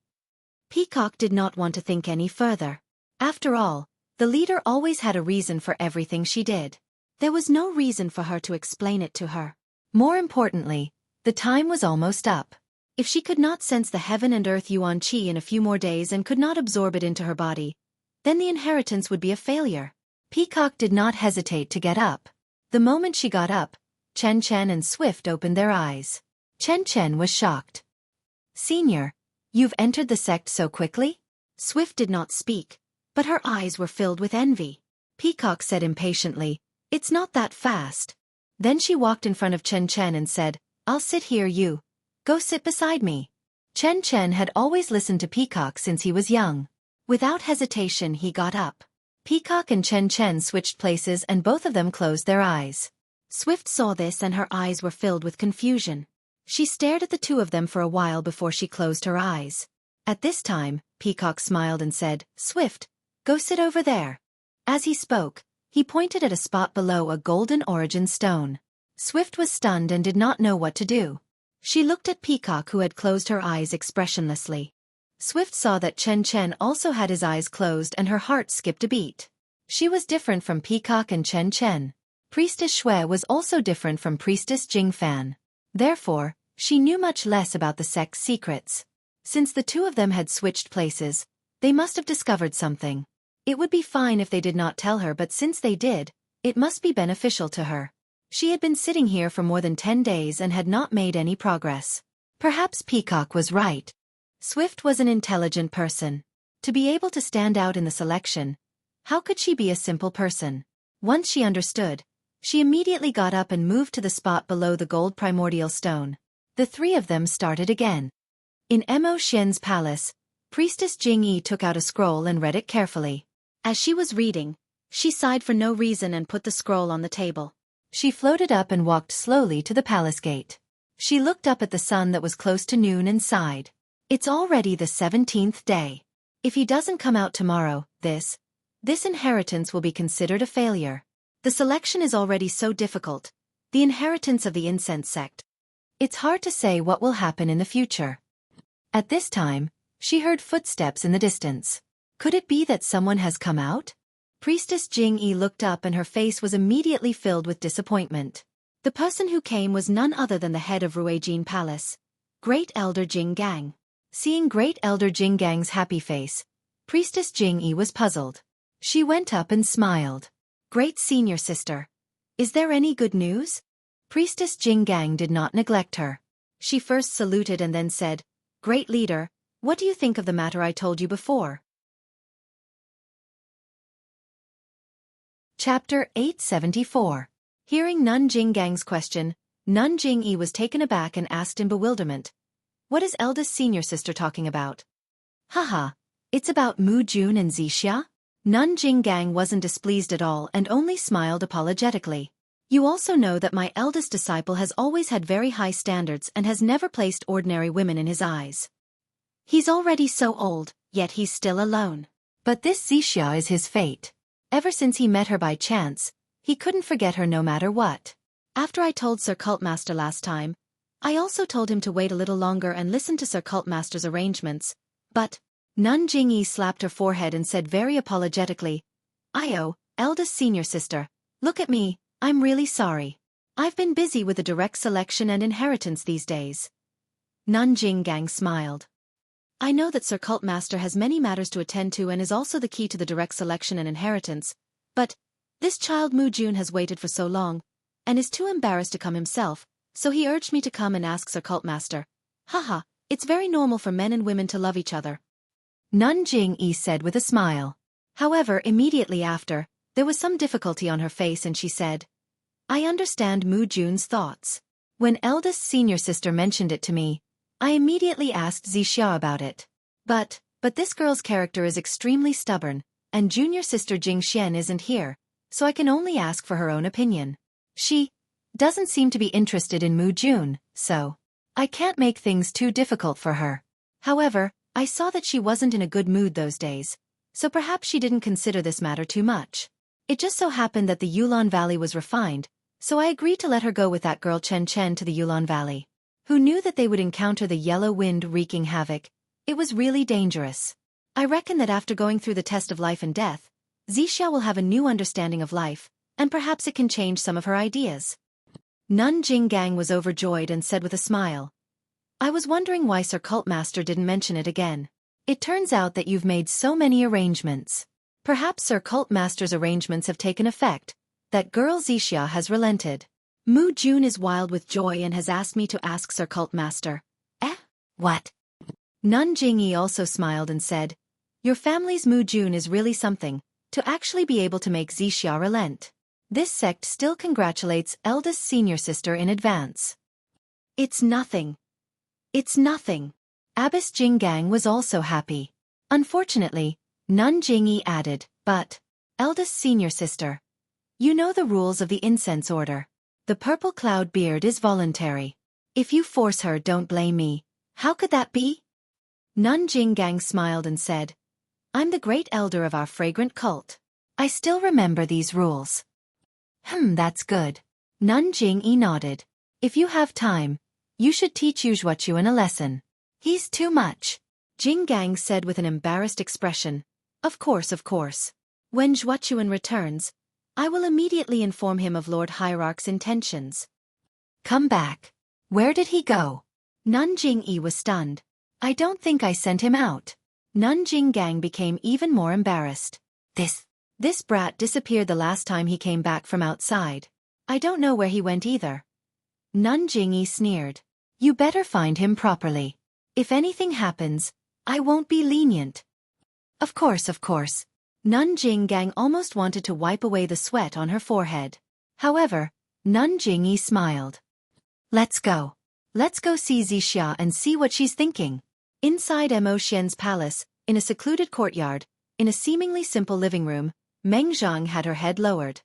Peacock did not want to think any further. After all, the leader always had a reason for everything she did. There was no reason for her to explain it to her. More importantly, the time was almost up. If she could not sense the heaven and earth yuan qi in a few more days and could not absorb it into her body, then the inheritance would be a failure. Peacock did not hesitate to get up. The moment she got up, Chen Chen and Swift opened their eyes. Chen Chen was shocked. "Senior, you've entered the sect so quickly?" Swift did not speak, but her eyes were filled with envy. Peacock said impatiently, "It's not that fast." Then she walked in front of Chen Chen and said, "I'll sit here, you. Go sit beside me." Chen Chen had always listened to Peacock since he was young. Without hesitation he got up. Peacock and Chen Chen switched places and both of them closed their eyes. Swift saw this and her eyes were filled with confusion. She stared at the two of them for a while before she closed her eyes. At this time, Peacock smiled and said, "Swift, go sit over there." As he spoke, he pointed at a spot below a golden origin stone. Swift was stunned and did not know what to do. She looked at Peacock, who had closed her eyes expressionlessly. Swift saw that Chen Chen also had his eyes closed and her heart skipped a beat. She was different from Peacock and Chen Chen. Priestess Xueqi was also different from Priestess Jing Fan. Therefore, she knew much less about the sect's secrets. Since the two of them had switched places, they must have discovered something. It would be fine if they did not tell her, but since they did, it must be beneficial to her. She had been sitting here for more than 10 days and had not made any progress. Perhaps Peacock was right. Swift was an intelligent person. To be able to stand out in the selection, how could she be a simple person? Once she understood, she immediately got up and moved to the spot below the gold primordial stone. The three of them started again. In Mo Xian's palace, Priestess Jing took out a scroll and read it carefully. As she was reading, she sighed for no reason and put the scroll on the table. She floated up and walked slowly to the palace gate. She looked up at the sun that was close to noon and sighed. It's already the 17th day. If he doesn't come out tomorrow, this inheritance will be considered a failure. The selection is already so difficult, the inheritance of the incense sect. It's hard to say what will happen in the future. At this time, she heard footsteps in the distance. Could it be that someone has come out? Priestess Jing looked up and her face was immediately filled with disappointment. The person who came was none other than the head of Ruijin Palace, Great Elder Jing Gang. Seeing Great Elder Jing Gang's happy face, Priestess Jing was puzzled. She went up and smiled. "Great senior sister. Is there any good news?" Priestess Jing Gang did not neglect her. She first saluted and then said, "Great leader, what do you think of the matter I told you before?" Chapter 874. Hearing Nun Jinggang's question, Nun Jingyi was taken aback and asked in bewilderment, "What is eldest senior sister talking about?" Haha, it's about Mu Jun and Zixia? Nun Jinggang wasn't displeased at all and only smiled apologetically. You also know that my eldest disciple has always had very high standards and has never placed ordinary women in his eyes. He's already so old, yet he's still alone. But this Zixia is his fate. Ever since he met her by chance, he couldn't forget her no matter what. After I told Sir Cultmaster last time, I also told him to wait a little longer and listen to Sir Cultmaster's arrangements, but Nun Jingyi slapped her forehead and said very apologetically, "Io, eldest senior sister, look at me, I'm really sorry. I've been busy with the direct selection and inheritance these days." Nun Jinggang smiled. "I know that Sir Cultmaster has many matters to attend to and is also the key to the direct selection and inheritance, but this child Mu Jun has waited for so long, and is too embarrassed to come himself, so he urged me to come and ask Sir Cultmaster. Haha, it's very normal for men and women to love each other." Nun Jingyi said with a smile. However, immediately after, there was some difficulty on her face and she said, "I understand Mu Jun's thoughts. When eldest senior sister mentioned it to me, I immediately asked Zixia about it. But this girl's character is extremely stubborn, and junior sister Jingxian isn't here, so I can only ask for her own opinion. She doesn't seem to be interested in Mu Jun, so I can't make things too difficult for her. However, I saw that she wasn't in a good mood those days, so perhaps she didn't consider this matter too much. It just so happened that the Yulon Valley was refined, so I agreed to let her go with that girl Chen Chen to the Yulon Valley. Who knew that they would encounter the yellow wind wreaking havoc? It was really dangerous. I reckon that after going through the test of life and death, Zixia will have a new understanding of life, and perhaps it can change some of her ideas." Nun Jinggang was overjoyed and said with a smile, "I was wondering why Sir Cultmaster didn't mention it again. It turns out that you've made so many arrangements. Perhaps Sir Cultmaster's arrangements have taken effect. That girl Zixia has relented. Mu Jun is wild with joy and has asked me to ask Sir Cultmaster." "Eh? What?" Nun Jingyi also smiled and said, "Your family's Mu Jun is really something, to actually be able to make Zixia relent. This sect still congratulates eldest senior sister in advance." "It's nothing. It's nothing." Abbess Jinggang was also happy. Unfortunately, Nun Jingyi added, "But, eldest senior sister, you know the rules of the incense order. The purple cloud beard is voluntary. If you force her, don't blame me. How could that be?" Nun Jinggang smiled and said, "I'm the great elder of our fragrant cult. I still remember these rules." That's good." Nun Jingyi nodded. "If you have time, you should teach Xueqi a lesson. He's too much." Jinggang said with an embarrassed expression, Of course. When Xueqi returns, I will immediately inform him of Lord Hierarch's intentions." "Come back. Where did he go?" Nun Jingyi was stunned. "I don't think I sent him out." Nun Jinggang became even more embarrassed. This brat disappeared the last time he came back from outside. I don't know where he went either." Nun Jingyi sneered. "You better find him properly. If anything happens, I won't be lenient." Of course. Nun Jinggang almost wanted to wipe away the sweat on her forehead. However, Nun Jingyi smiled. Let's go see Zixia and see what she's thinking." Inside Mo Xian's palace, in a secluded courtyard, in a seemingly simple living room, Meng Zhang had her head lowered.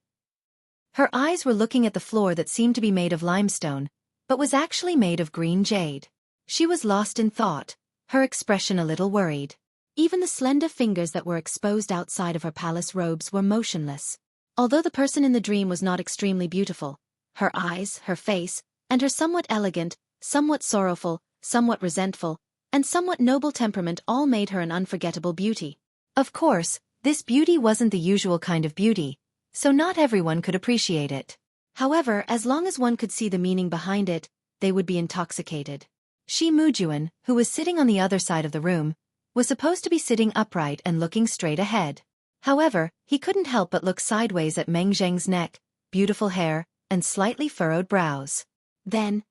Her eyes were looking at the floor that seemed to be made of limestone, but was actually made of green jade. She was lost in thought, her expression a little worried. Even the slender fingers that were exposed outside of her palace robes were motionless. Although the person in the dream was not extremely beautiful, her eyes, her face, and her somewhat elegant, somewhat sorrowful, somewhat resentful, and somewhat noble temperament all made her an unforgettable beauty. Of course, this beauty wasn't the usual kind of beauty, so not everyone could appreciate it. However, as long as one could see the meaning behind it, they would be intoxicated. Shi Mujuan, who was sitting on the other side of the room, was supposed to be sitting upright and looking straight ahead. However, he couldn't help but look sideways at Meng Zheng's neck, beautiful hair, and slightly furrowed brows. Then,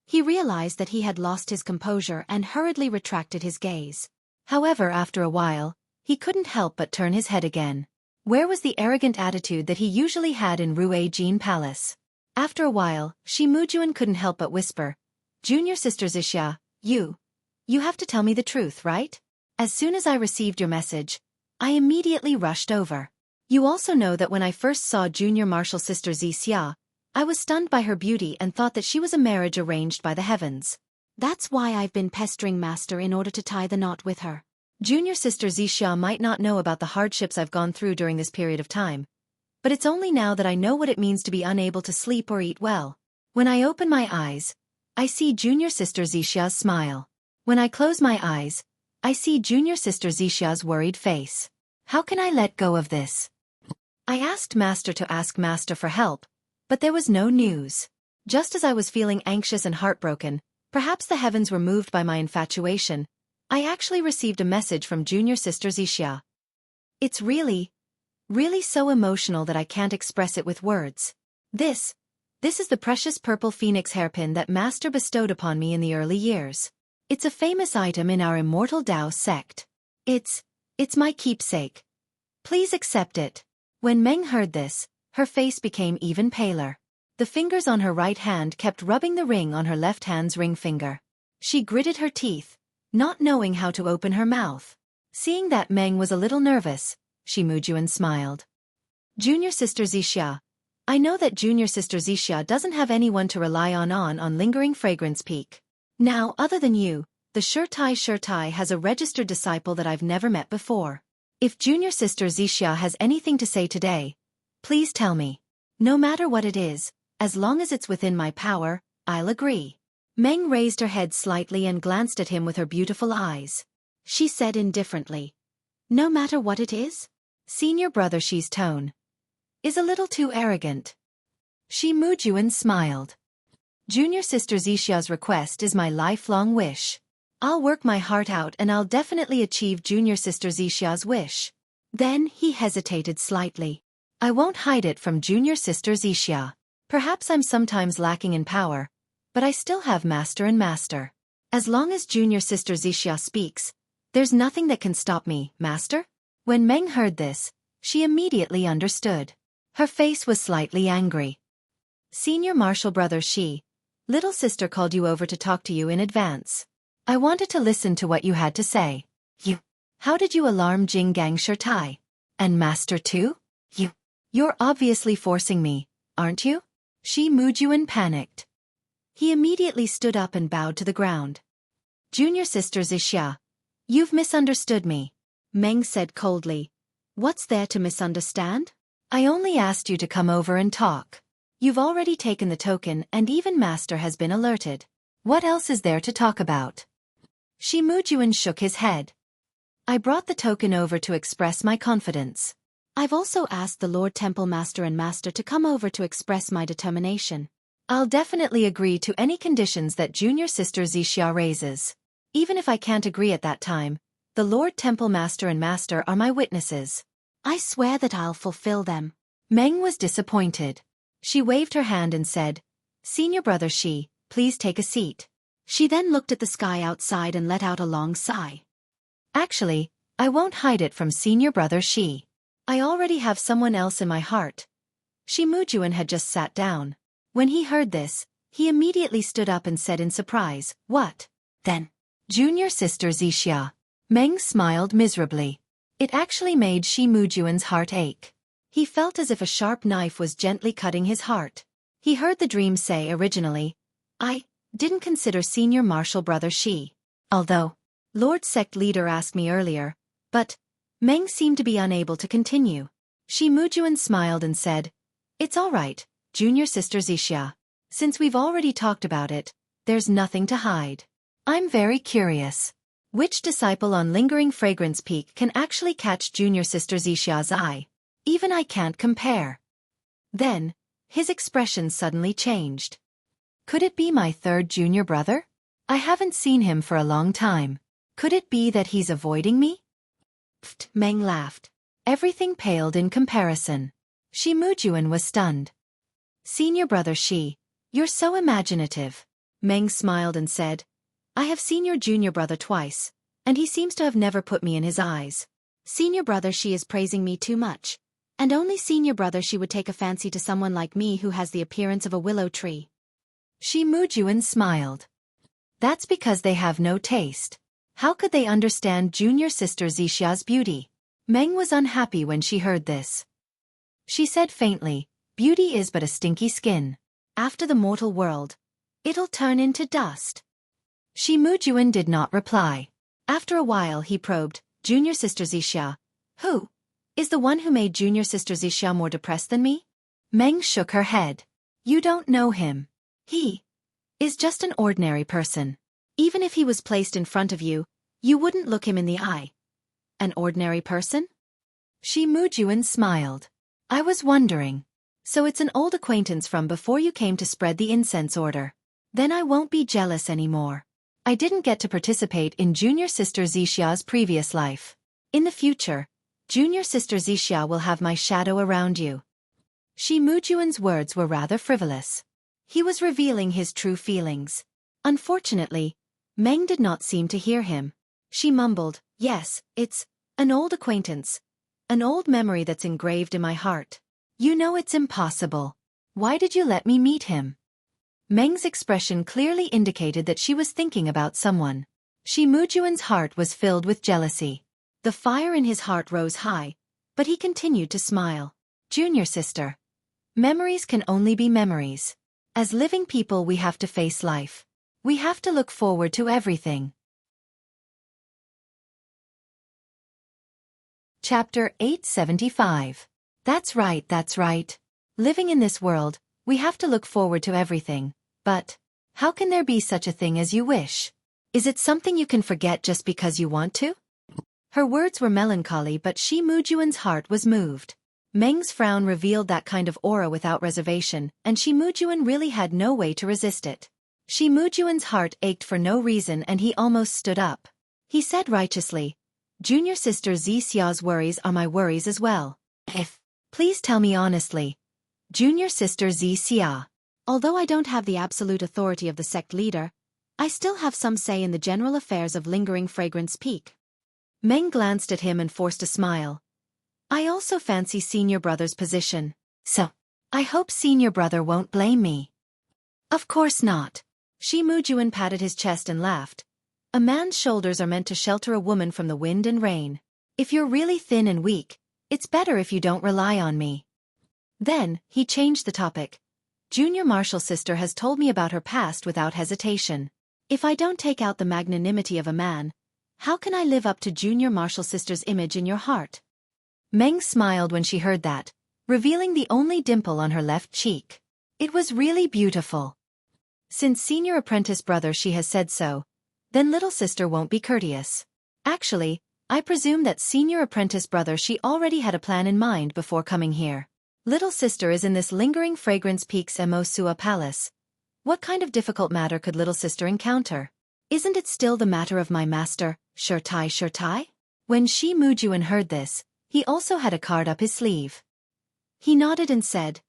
he realized that he had lost his composure and hurriedly retracted his gaze. However, after a while, he couldn't help but turn his head again. Where was the arrogant attitude that he usually had in Rue Jean Palace? After a while, Shi Mujuan couldn't help but whisper, "Junior sister Zixia, you have to tell me the truth, right? As soon as I received your message, I immediately rushed over. You also know that when I first saw junior martial sister Xia, I was stunned by her beauty and thought that she was a marriage arranged by the heavens. That's why I've been pestering Master in order to tie the knot with her. Junior sister Xia might not know about the hardships I've gone through during this period of time, but it's only now that I know what it means to be unable to sleep or eat well. When I open my eyes, I see junior sister Xia's smile. When I close my eyes, I see junior sister Xia's worried face. How can I let go of this? I asked Master to ask Master for help, but there was no news. Just as I was feeling anxious and heartbroken, perhaps the heavens were moved by my infatuation, I actually received a message from junior sister Xia. It's really so emotional that I can't express it with words. This is the precious purple phoenix hairpin that Master bestowed upon me in the early years. It's a famous item in our immortal Tao sect. It's my keepsake. Please accept it. When Meng heard this, her face became even paler. The fingers on her right hand kept rubbing the ring on her left hand's ring finger. She gritted her teeth, not knowing how to open her mouth. Seeing that Meng was a little nervous, Shi Mujuan smiled. Junior sister Xia, I know that junior sister Xia doesn't have anyone to rely on lingering fragrance peak. Now, other than you, the Xueqi has a registered disciple that I've never met before. If junior sister Xia has anything to say today, please tell me. No matter what it is, as long as it's within my power, I'll agree. Meng raised her head slightly and glanced at him with her beautiful eyes. She said indifferently, no matter what it is? Senior brother Shi's tone is a little too arrogant. Shi Mujuan smiled. Junior sister Xia's request is my lifelong wish. I'll work my heart out and I'll definitely achieve junior sister Xia's wish. Then he hesitated slightly. I won't hide it from junior sister Xia. Perhaps I'm sometimes lacking in power, but I still have Master and Master. As long as junior sister Xia speaks, there's nothing that can stop me, Master. When Meng heard this, she immediately understood. Her face was slightly angry. Senior martial brother Shi, little sister called you over to talk to you in advance. I wanted to listen to what you had to say. How did you alarm Jinggang Shirtai? And Master too? You're obviously forcing me, aren't you? Shi Mujuan panicked. He immediately stood up and bowed to the ground. Junior sister Xia, you've misunderstood me, Meng said coldly. What's there to misunderstand? I only asked you to come over and talk. You've already taken the token and even Master has been alerted. What else is there to talk about? Shi Mujuan shook his head. I brought the token over to express my confidence. I've also asked the Lord Temple Master and Master to come over to express my determination. I'll definitely agree to any conditions that junior sister Xia raises. Even if I can't agree at that time, the Lord Temple Master and Master are my witnesses. I swear that I'll fulfill them. Meng was disappointed. She waved her hand and said, Senior brother Shi, please take a seat. She then looked at the sky outside and let out a long sigh. Actually, I won't hide it from senior brother Shi. I already have someone else in my heart. Shi Mujuan had just sat down. When he heard this, he immediately stood up and said in surprise, What? Then? Junior sister Xia. Meng smiled miserably. It actually made Shi Mujuan's heart ache. He felt as if a sharp knife was gently cutting his heart. He heard the dream say originally, I didn't consider senior martial brother Shi. Although Lord Sect Leader asked me earlier, but Meng seemed to be unable to continue. Shi Mujuan smiled and said, It's all right, junior sister Xia. Since we've already talked about it, there's nothing to hide. I'm very curious. Which disciple on Lingering Fragrance Peak can actually catch junior sister Xia's eye? Even I can't compare. Then, his expression suddenly changed. Could it be my third junior brother? I haven't seen him for a long time. Could it be that he's avoiding me? Pfft, Meng laughed. Everything paled in comparison. Shi Mujuan was stunned. Senior brother Shi, you're so imaginative. Meng smiled and said, I have seen your junior brother twice, and he seems to have never put me in his eyes. Senior brother Shi is praising me too much. And only senior brother Shi would take a fancy to someone like me who has the appearance of a willow tree. Shi Mujuan smiled. That's because they have no taste. How could they understand junior sister Zixia's beauty? Meng was unhappy when she heard this. She said faintly, beauty is but a stinky skin. After the mortal world, it'll turn into dust. Shi Mujuan did not reply. After a while he probed, junior sister Zixia. Who? Is the one who made junior sister Zixia more depressed than me? Meng shook her head. You don't know him. He is just an ordinary person. Even if he was placed in front of you, you wouldn't look him in the eye. An ordinary person? Shi Mujuan smiled. I was wondering. So it's an old acquaintance from before you came to spread the incense order. Then I won't be jealous anymore. I didn't get to participate in junior sister Zixia's previous life. In the future, junior sister Zixia will have my shadow around you. Shi Mujuan's words were rather frivolous. He was revealing his true feelings. Unfortunately, Meng did not seem to hear him. She mumbled, yes, it's an old acquaintance. An old memory that's engraved in my heart. You know it's impossible. Why did you let me meet him? Meng's expression clearly indicated that she was thinking about someone. Shi Mujuan's heart was filled with jealousy. The fire in his heart rose high, but he continued to smile. Junior sister. Memories can only be memories. As living people we have to face life. We have to look forward to everything. Chapter 875. That's right, that's right. Living in this world, we have to look forward to everything. But how can there be such a thing as you wish? Is it something you can forget just because you want to? Her words were melancholy, but Shi Mujuan's heart was moved. Meng's frown revealed that kind of aura without reservation, and Shi Mujuan really had no way to resist it. Shi Mujuan's heart ached for no reason and he almost stood up. He said righteously, Junior sister Zixia's worries are my worries as well. Please tell me honestly. Junior sister Zixia. Although I don't have the absolute authority of the sect leader, I still have some say in the general affairs of Lingering Fragrance Peak. Meng glanced at him and forced a smile. I also fancy senior brother's position. So, I hope senior brother won't blame me. Of course not. Shi Mujuan patted his chest and laughed. A man's shoulders are meant to shelter a woman from the wind and rain. If you're really thin and weak, it's better if you don't rely on me. Then, he changed the topic. Junior Marshall sister has told me about her past without hesitation. If I don't take out the magnanimity of a man, how can I live up to Junior Marshall sister's image in your heart? Meng smiled when she heard that, revealing the only dimple on her left cheek. It was really beautiful. Since senior apprentice brother she has said so, then little sister won't be courteous. Actually, I presume that senior apprentice brother she already had a plan in mind before coming here. Little sister is in this Lingering Fragrance Peak's Emosua Palace. What kind of difficult matter could little sister encounter? Isn't it still the matter of my master, Xueqi? When Shi Mujuan heard this, he also had a card up his sleeve. He nodded and said,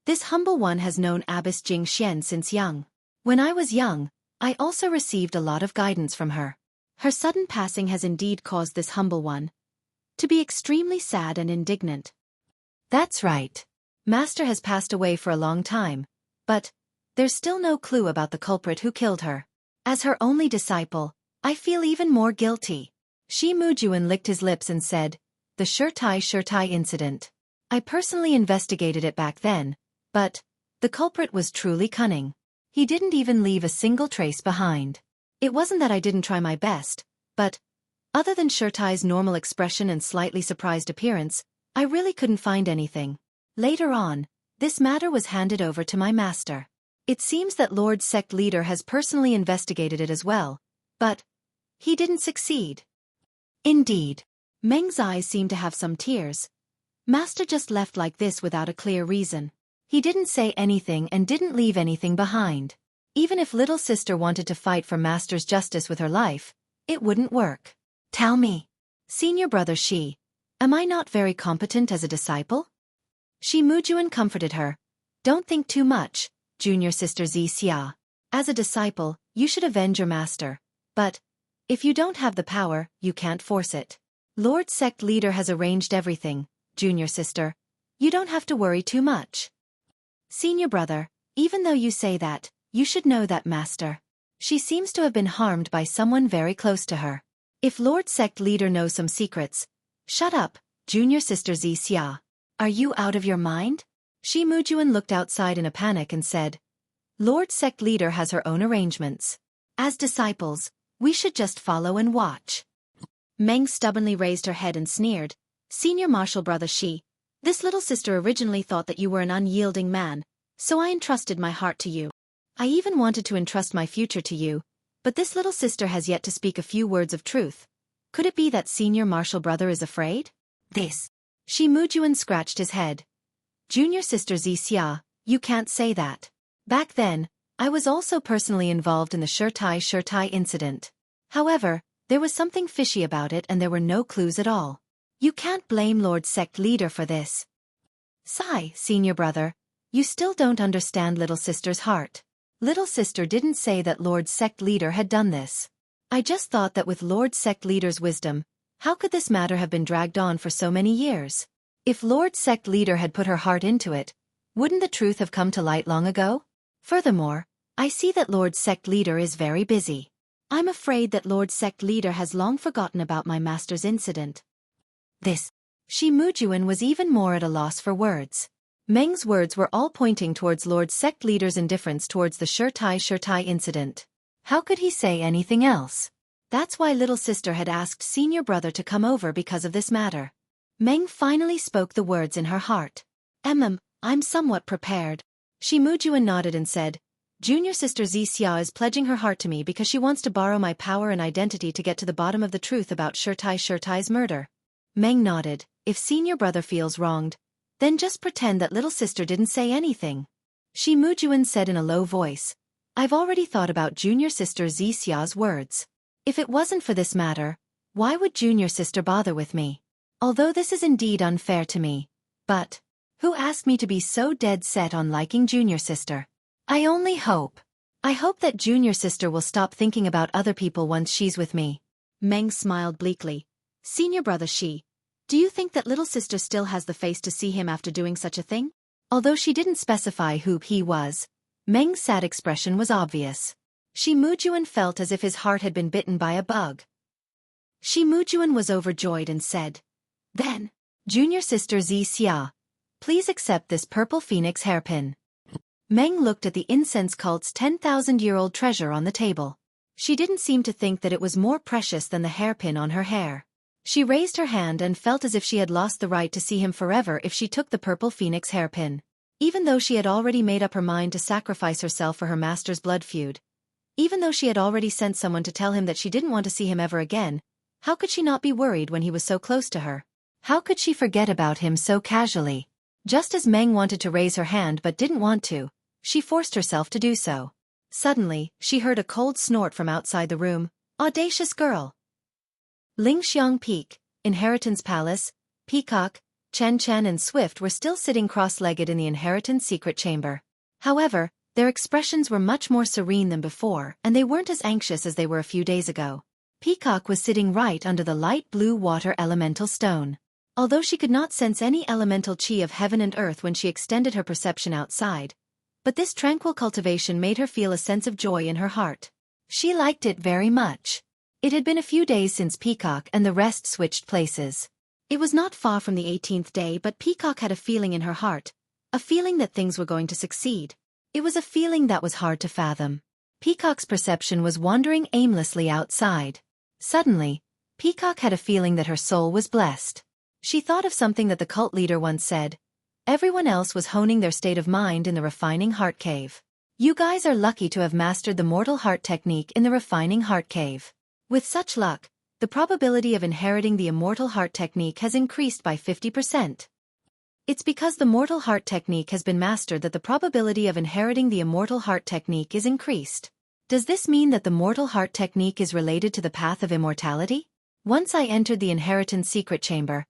This humble one has known Abbess Jing Xian since young. When I was young, I also received a lot of guidance from her. Her sudden passing has indeed caused this humble one to be extremely sad and indignant. That's right. Master has passed away for a long time, but there's still no clue about the culprit who killed her. As her only disciple, I feel even more guilty. Shi Mujuan licked his lips and said, The Xueqi incident. I personally investigated it back then, but the culprit was truly cunning. He didn't even leave a single trace behind. It wasn't that I didn't try my best, but other than Xueqi's normal expression and slightly surprised appearance, I really couldn't find anything. Later on, this matter was handed over to my master. It seems that Lord Sect Leader has personally investigated it as well, but he didn't succeed. Indeed. Meng's eyes seemed to have some tears. Master just left like this without a clear reason. He didn't say anything and didn't leave anything behind. Even if little sister wanted to fight for Master's justice with her life, it wouldn't work. Tell me, senior brother Shi, am I not very competent as a disciple? Shi Mujuan comforted her. Don't think too much, junior sister Zixia. As a disciple, you should avenge your master. But if you don't have the power, you can't force it. Lord Sect Leader has arranged everything, junior sister. You don't have to worry too much. Senior brother, even though you say that, you should know that master. She seems to have been harmed by someone very close to her. If Lord Sect Leader knows some secrets. Shut up, junior sister Xia. Are you out of your mind? Shi Mujuan looked outside in a panic and said, Lord Sect Leader has her own arrangements. As disciples, we should just follow and watch. Meng stubbornly raised her head and sneered, Senior Martial Brother Shi, this little sister originally thought that you were an unyielding man, so I entrusted my heart to you. I even wanted to entrust my future to you, but this little sister has yet to speak a few words of truth. Could it be that Senior Martial Brother is afraid? This. Shi Mujuan scratched his head. Junior sister Xia, you can't say that. Back then, I was also personally involved in the Xueqi incident. However, there was something fishy about it and there were no clues at all. You can't blame Lord Sect Leader for this. Sigh, senior brother. You still don't understand little sister's heart. Little sister didn't say that Lord Sect Leader had done this. I just thought that with Lord Sect Leader's wisdom, how could this matter have been dragged on for so many years? If Lord Sect Leader had put her heart into it, wouldn't the truth have come to light long ago? Furthermore, I see that Lord Sect Leader is very busy. I'm afraid that Lord Sect Leader has long forgotten about my master's incident. This. Shi Mujuan was even more at a loss for words. Meng's words were all pointing towards Lord Sect Leader's indifference towards the Xueqi incident. How could he say anything else? That's why little sister had asked senior brother to come over because of this matter. Meng finally spoke the words in her heart. I'm somewhat prepared. Shi Mujuan nodded and said, Junior sister Xia is pledging her heart to me because she wants to borrow my power and identity to get to the bottom of the truth about Xueqi's murder. Meng nodded. If senior brother feels wronged, then just pretend that little sister didn't say anything. Shi Mujuan said in a low voice, I've already thought about junior sister Xia's words. If it wasn't for this matter, why would junior sister bother with me? Although this is indeed unfair to me. But, who asked me to be so dead set on liking junior sister? I hope that junior sister will stop thinking about other people once she's with me. Meng smiled bleakly. Senior brother Shi, do you think that little sister still has the face to see him after doing such a thing? Although she didn't specify who he was, Meng's sad expression was obvious. Shi Mujuan felt as if his heart had been bitten by a bug. Shi Mujuan was overjoyed and said, Then, junior sister Xia, please accept this purple phoenix hairpin. Meng looked at the incense cult's 10,000-year-old treasure on the table. She didn't seem to think that it was more precious than the hairpin on her hair. She raised her hand and felt as if she had lost the right to see him forever if she took the purple phoenix hairpin. Even though she had already made up her mind to sacrifice herself for her master's blood feud. Even though she had already sent someone to tell him that she didn't want to see him ever again, how could she not be worried when he was so close to her? How could she forget about him so casually? Just as Meng wanted to raise her hand but didn't want to, she forced herself to do so. Suddenly, she heard a cold snort from outside the room. Audacious girl! Lingxiang Peak, Inheritance Palace, Peacock, Chen Chen and Swift were still sitting cross-legged in the Inheritance secret chamber. However, their expressions were much more serene than before and they weren't as anxious as they were a few days ago. Peacock was sitting right under the light blue water elemental stone. Although she could not sense any elemental chi of heaven and earth when she extended her perception outside, but this tranquil cultivation made her feel a sense of joy in her heart. She liked it very much. It had been a few days since Peacock and the rest switched places. It was not far from the 18th day but Peacock had a feeling in her heart, a feeling that things were going to succeed. It was a feeling that was hard to fathom. Peacock's perception was wandering aimlessly outside. Suddenly, Peacock had a feeling that her soul was blessed. She thought of something that the cult leader once said. Everyone else was honing their state of mind in the refining heart cave. You guys are lucky to have mastered the mortal heart technique in the refining heart cave. With such luck, the probability of inheriting the immortal heart technique has increased by 50%. It's because the mortal heart technique has been mastered that the probability of inheriting the immortal heart technique is increased. Does this mean that the mortal heart technique is related to the path of immortality? Once I entered the inheritance secret chamber,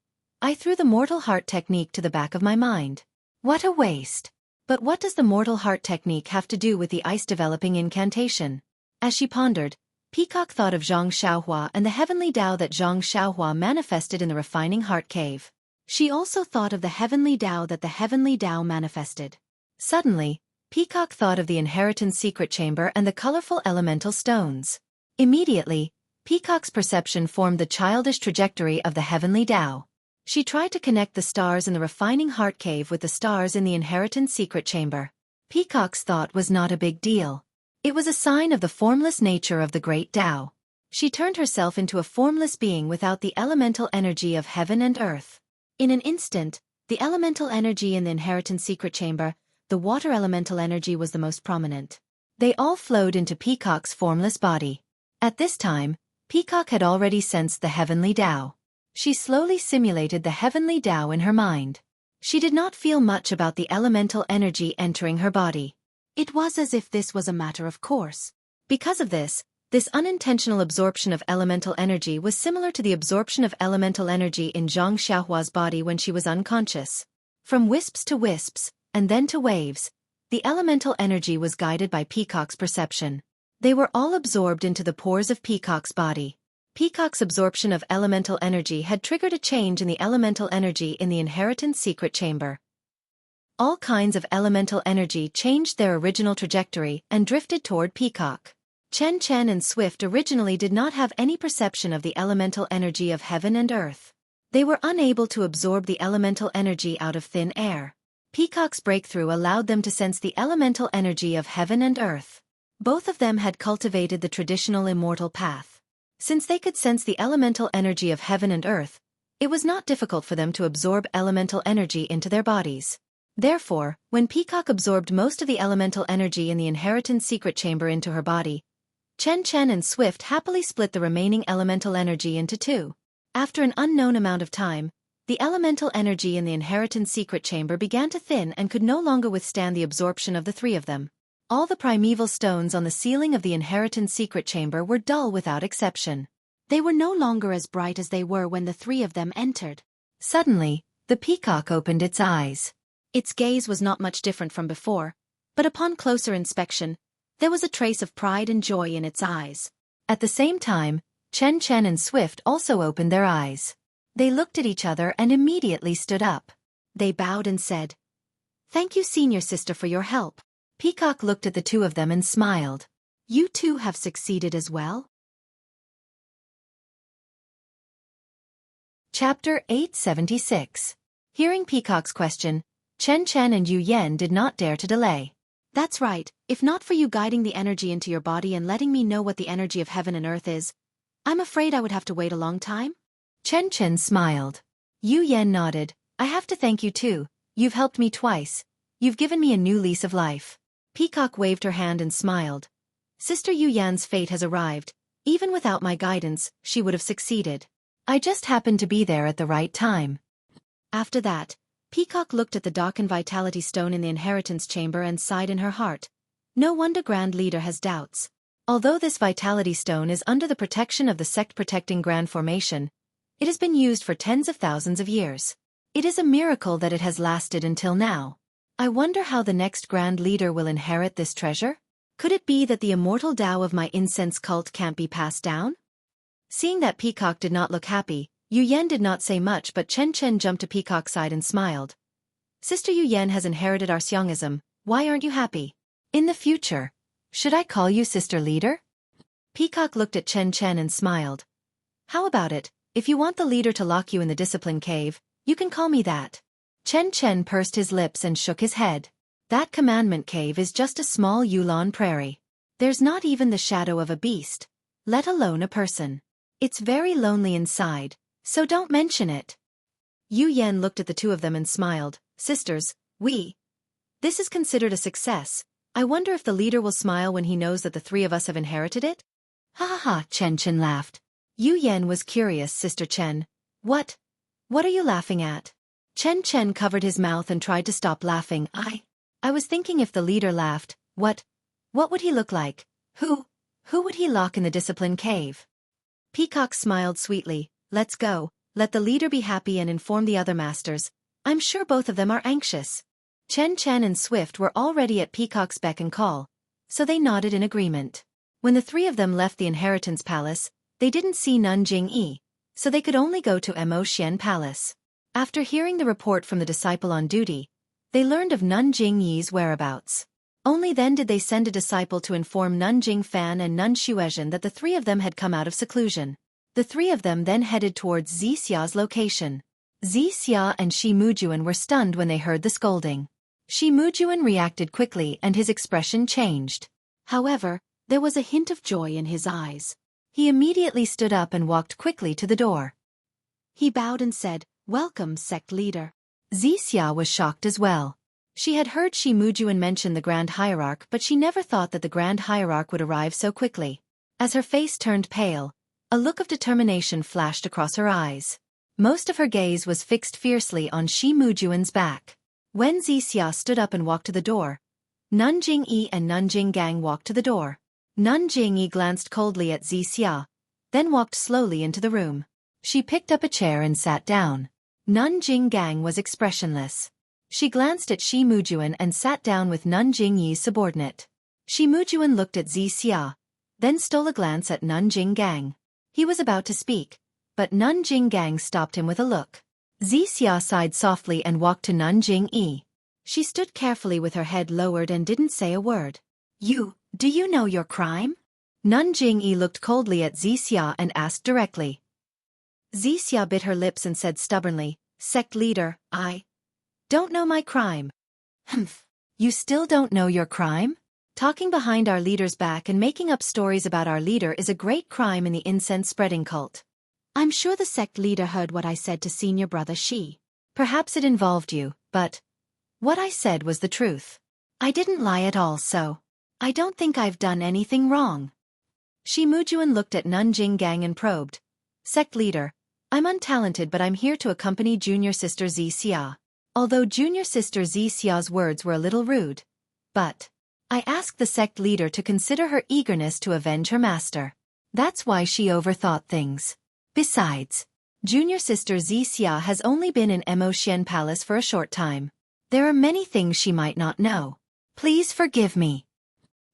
I threw the mortal heart technique to the back of my mind. What a waste! But what does the mortal heart technique have to do with the ice-developing incantation? As she pondered, Peacock thought of Zhang Xiaohua and the heavenly Tao that Zhang Xiaohua manifested in the refining heart cave. She also thought of the heavenly Tao that the heavenly Tao manifested. Suddenly, Peacock thought of the inheritance secret chamber and the colorful elemental stones. Immediately, Peacock's perception formed the childish trajectory of the heavenly Tao. She tried to connect the stars in the refining heart cave with the stars in the inheritance secret chamber. Peacock's thought was not a big deal. It was a sign of the formless nature of the great Tao. She turned herself into a formless being without the elemental energy of heaven and earth. In an instant, the elemental energy in the inheritance secret chamber, the water elemental energy, was the most prominent. They all flowed into Peacock's formless body. At this time, Peacock had already sensed the heavenly Tao. She slowly simulated the heavenly Tao in her mind. She did not feel much about the elemental energy entering her body. It was as if this was a matter of course. Because of this unintentional absorption of elemental energy was similar to the absorption of elemental energy in Zhang Xiaohua's body when she was unconscious. From wisps to wisps, and then to waves, the elemental energy was guided by Peacock's perception. They were all absorbed into the pores of Peacock's body. Peacock's absorption of elemental energy had triggered a change in the elemental energy in the inheritance secret chamber. All kinds of elemental energy changed their original trajectory and drifted toward Peacock. Chen Chen and Swift originally did not have any perception of the elemental energy of heaven and earth. They were unable to absorb the elemental energy out of thin air. Peacock's breakthrough allowed them to sense the elemental energy of heaven and earth. Both of them had cultivated the traditional immortal path. Since they could sense the elemental energy of heaven and earth, it was not difficult for them to absorb elemental energy into their bodies. Therefore, when Peacock absorbed most of the elemental energy in the inheritance secret chamber into her body, Chen Chen and Swift happily split the remaining elemental energy into two. After an unknown amount of time, the elemental energy in the inheritance secret chamber began to thin and could no longer withstand the absorption of the three of them. All the primeval stones on the ceiling of the inheritance secret chamber were dull without exception. They were no longer as bright as they were when the three of them entered. Suddenly, the peacock opened its eyes. Its gaze was not much different from before, but upon closer inspection, there was a trace of pride and joy in its eyes. At the same time, Chen Chen and Swift also opened their eyes. They looked at each other and immediately stood up. They bowed and said, "Thank you, senior sister, for your help." Peacock looked at the two of them and smiled. "You two have succeeded as well?" Chapter 876. Hearing Peacock's question, Chen Chen and Yu Yan did not dare to delay. "That's right, if not for you guiding the energy into your body and letting me know what the energy of heaven and earth is, I'm afraid I would have to wait a long time?" Chen Chen smiled. Yu Yan nodded. "I have to thank you too. You've helped me twice. You've given me a new lease of life." Peacock waved her hand and smiled. "Sister Yu Yan's fate has arrived. Even without my guidance, she would have succeeded. I just happened to be there at the right time." After that, Peacock looked at the darkened vitality stone in the inheritance chamber and sighed in her heart. No wonder Grand Leader has doubts. Although this vitality stone is under the protection of the sect-protecting Grand Formation, it has been used for tens of thousands of years. It is a miracle that it has lasted until now. I wonder how the next Grand Leader will inherit this treasure? Could it be that the immortal Tao of my incense cult can't be passed down? Seeing that Peacock did not look happy, Yu Yan did not say much, but Chen Chen jumped to Peacock's side and smiled. "Sister Yu Yan has inherited our Xiongism. Why aren't you happy? In the future, should I call you Sister Leader?" Peacock looked at Chen Chen and smiled. "How about it? If you want the leader to lock you in the discipline cave, you can call me that." Chen Chen pursed his lips and shook his head. "That commandment cave is just a small Yulon prairie. There's not even the shadow of a beast, let alone a person. It's very lonely inside, so don't mention it." Yu Yan looked at the two of them and smiled. "Sisters, this is considered a success. I wonder if the leader will smile when he knows that the three of us have inherited it?" "Ha ha ha," Chen Chen laughed. Yu Yan was curious. "Sister Chen, what are you laughing at?" Chen Chen covered his mouth and tried to stop laughing. I was thinking, if the leader laughed, what would he look like? Who would he lock in the discipline cave?" Peacock smiled sweetly. "Let's go. Let the leader be happy and inform the other masters. I'm sure both of them are anxious." Chen Chen and Swift were already at Peacock's beck and call, so they nodded in agreement. When the three of them left the inheritance palace, they didn't see Nun Jingyi, so they could only go to Mo Xian Palace. After hearing the report from the disciple on duty, they learned of Nun Jingyi's whereabouts. Only then did they send a disciple to inform Nun Jingfan and Nun Xuezhen that the three of them had come out of seclusion. The three of them then headed towards Zixia's location. Zixia and Shi Mujuan were stunned when they heard the scolding. Shi Mujuan reacted quickly and his expression changed. However, there was a hint of joy in his eyes. He immediately stood up and walked quickly to the door. He bowed and said, "Welcome, sect leader." Zixia was shocked as well. She had heard Shi Mujuan mention the Grand Hierarch, but she never thought that the Grand Hierarch would arrive so quickly. As her face turned pale, a look of determination flashed across her eyes. Most of her gaze was fixed fiercely on Shi Mujuan's back. When Zixia stood up and walked to the door, Nun Jingyi and Nun Jinggang walked to the door. Nun Jingyi glanced coldly at Zixia, then walked slowly into the room. She picked up a chair and sat down. Nun Jinggang was expressionless. She glanced at Shi Mujuan and sat down with Nun Jingyi's subordinate. Shi Mujuan looked at Zixia, then stole a glance at Nun Jinggang. He was about to speak, but Nun Jinggang stopped him with a look. Zixia sighed softly and walked to Nun Jingyi. She stood carefully with her head lowered and didn't say a word. Do you know your crime?" Nun Jingyi looked coldly at Zixia and asked directly. Zixia bit her lips and said stubbornly, "Sect leader, I don't know my crime." "Humph. You still don't know your crime? Talking behind our leader's back and making up stories about our leader is a great crime in the incense-spreading cult. I'm sure the sect leader heard what I said to senior brother Shi. Perhaps it involved you, but what I said was the truth. I didn't lie at all, so I don't think I've done anything wrong." Shi Mujuan looked at Nun Jinggang and probed. "Sect leader, I'm untalented but I'm here to accompany junior sister Zixia." Although junior sister Zixia's words were a little rude, but I asked the sect leader to consider her eagerness to avenge her master. That's why she overthought things. Besides, junior sister Zixia has only been in Emotian Palace for a short time. There are many things she might not know. Please forgive me.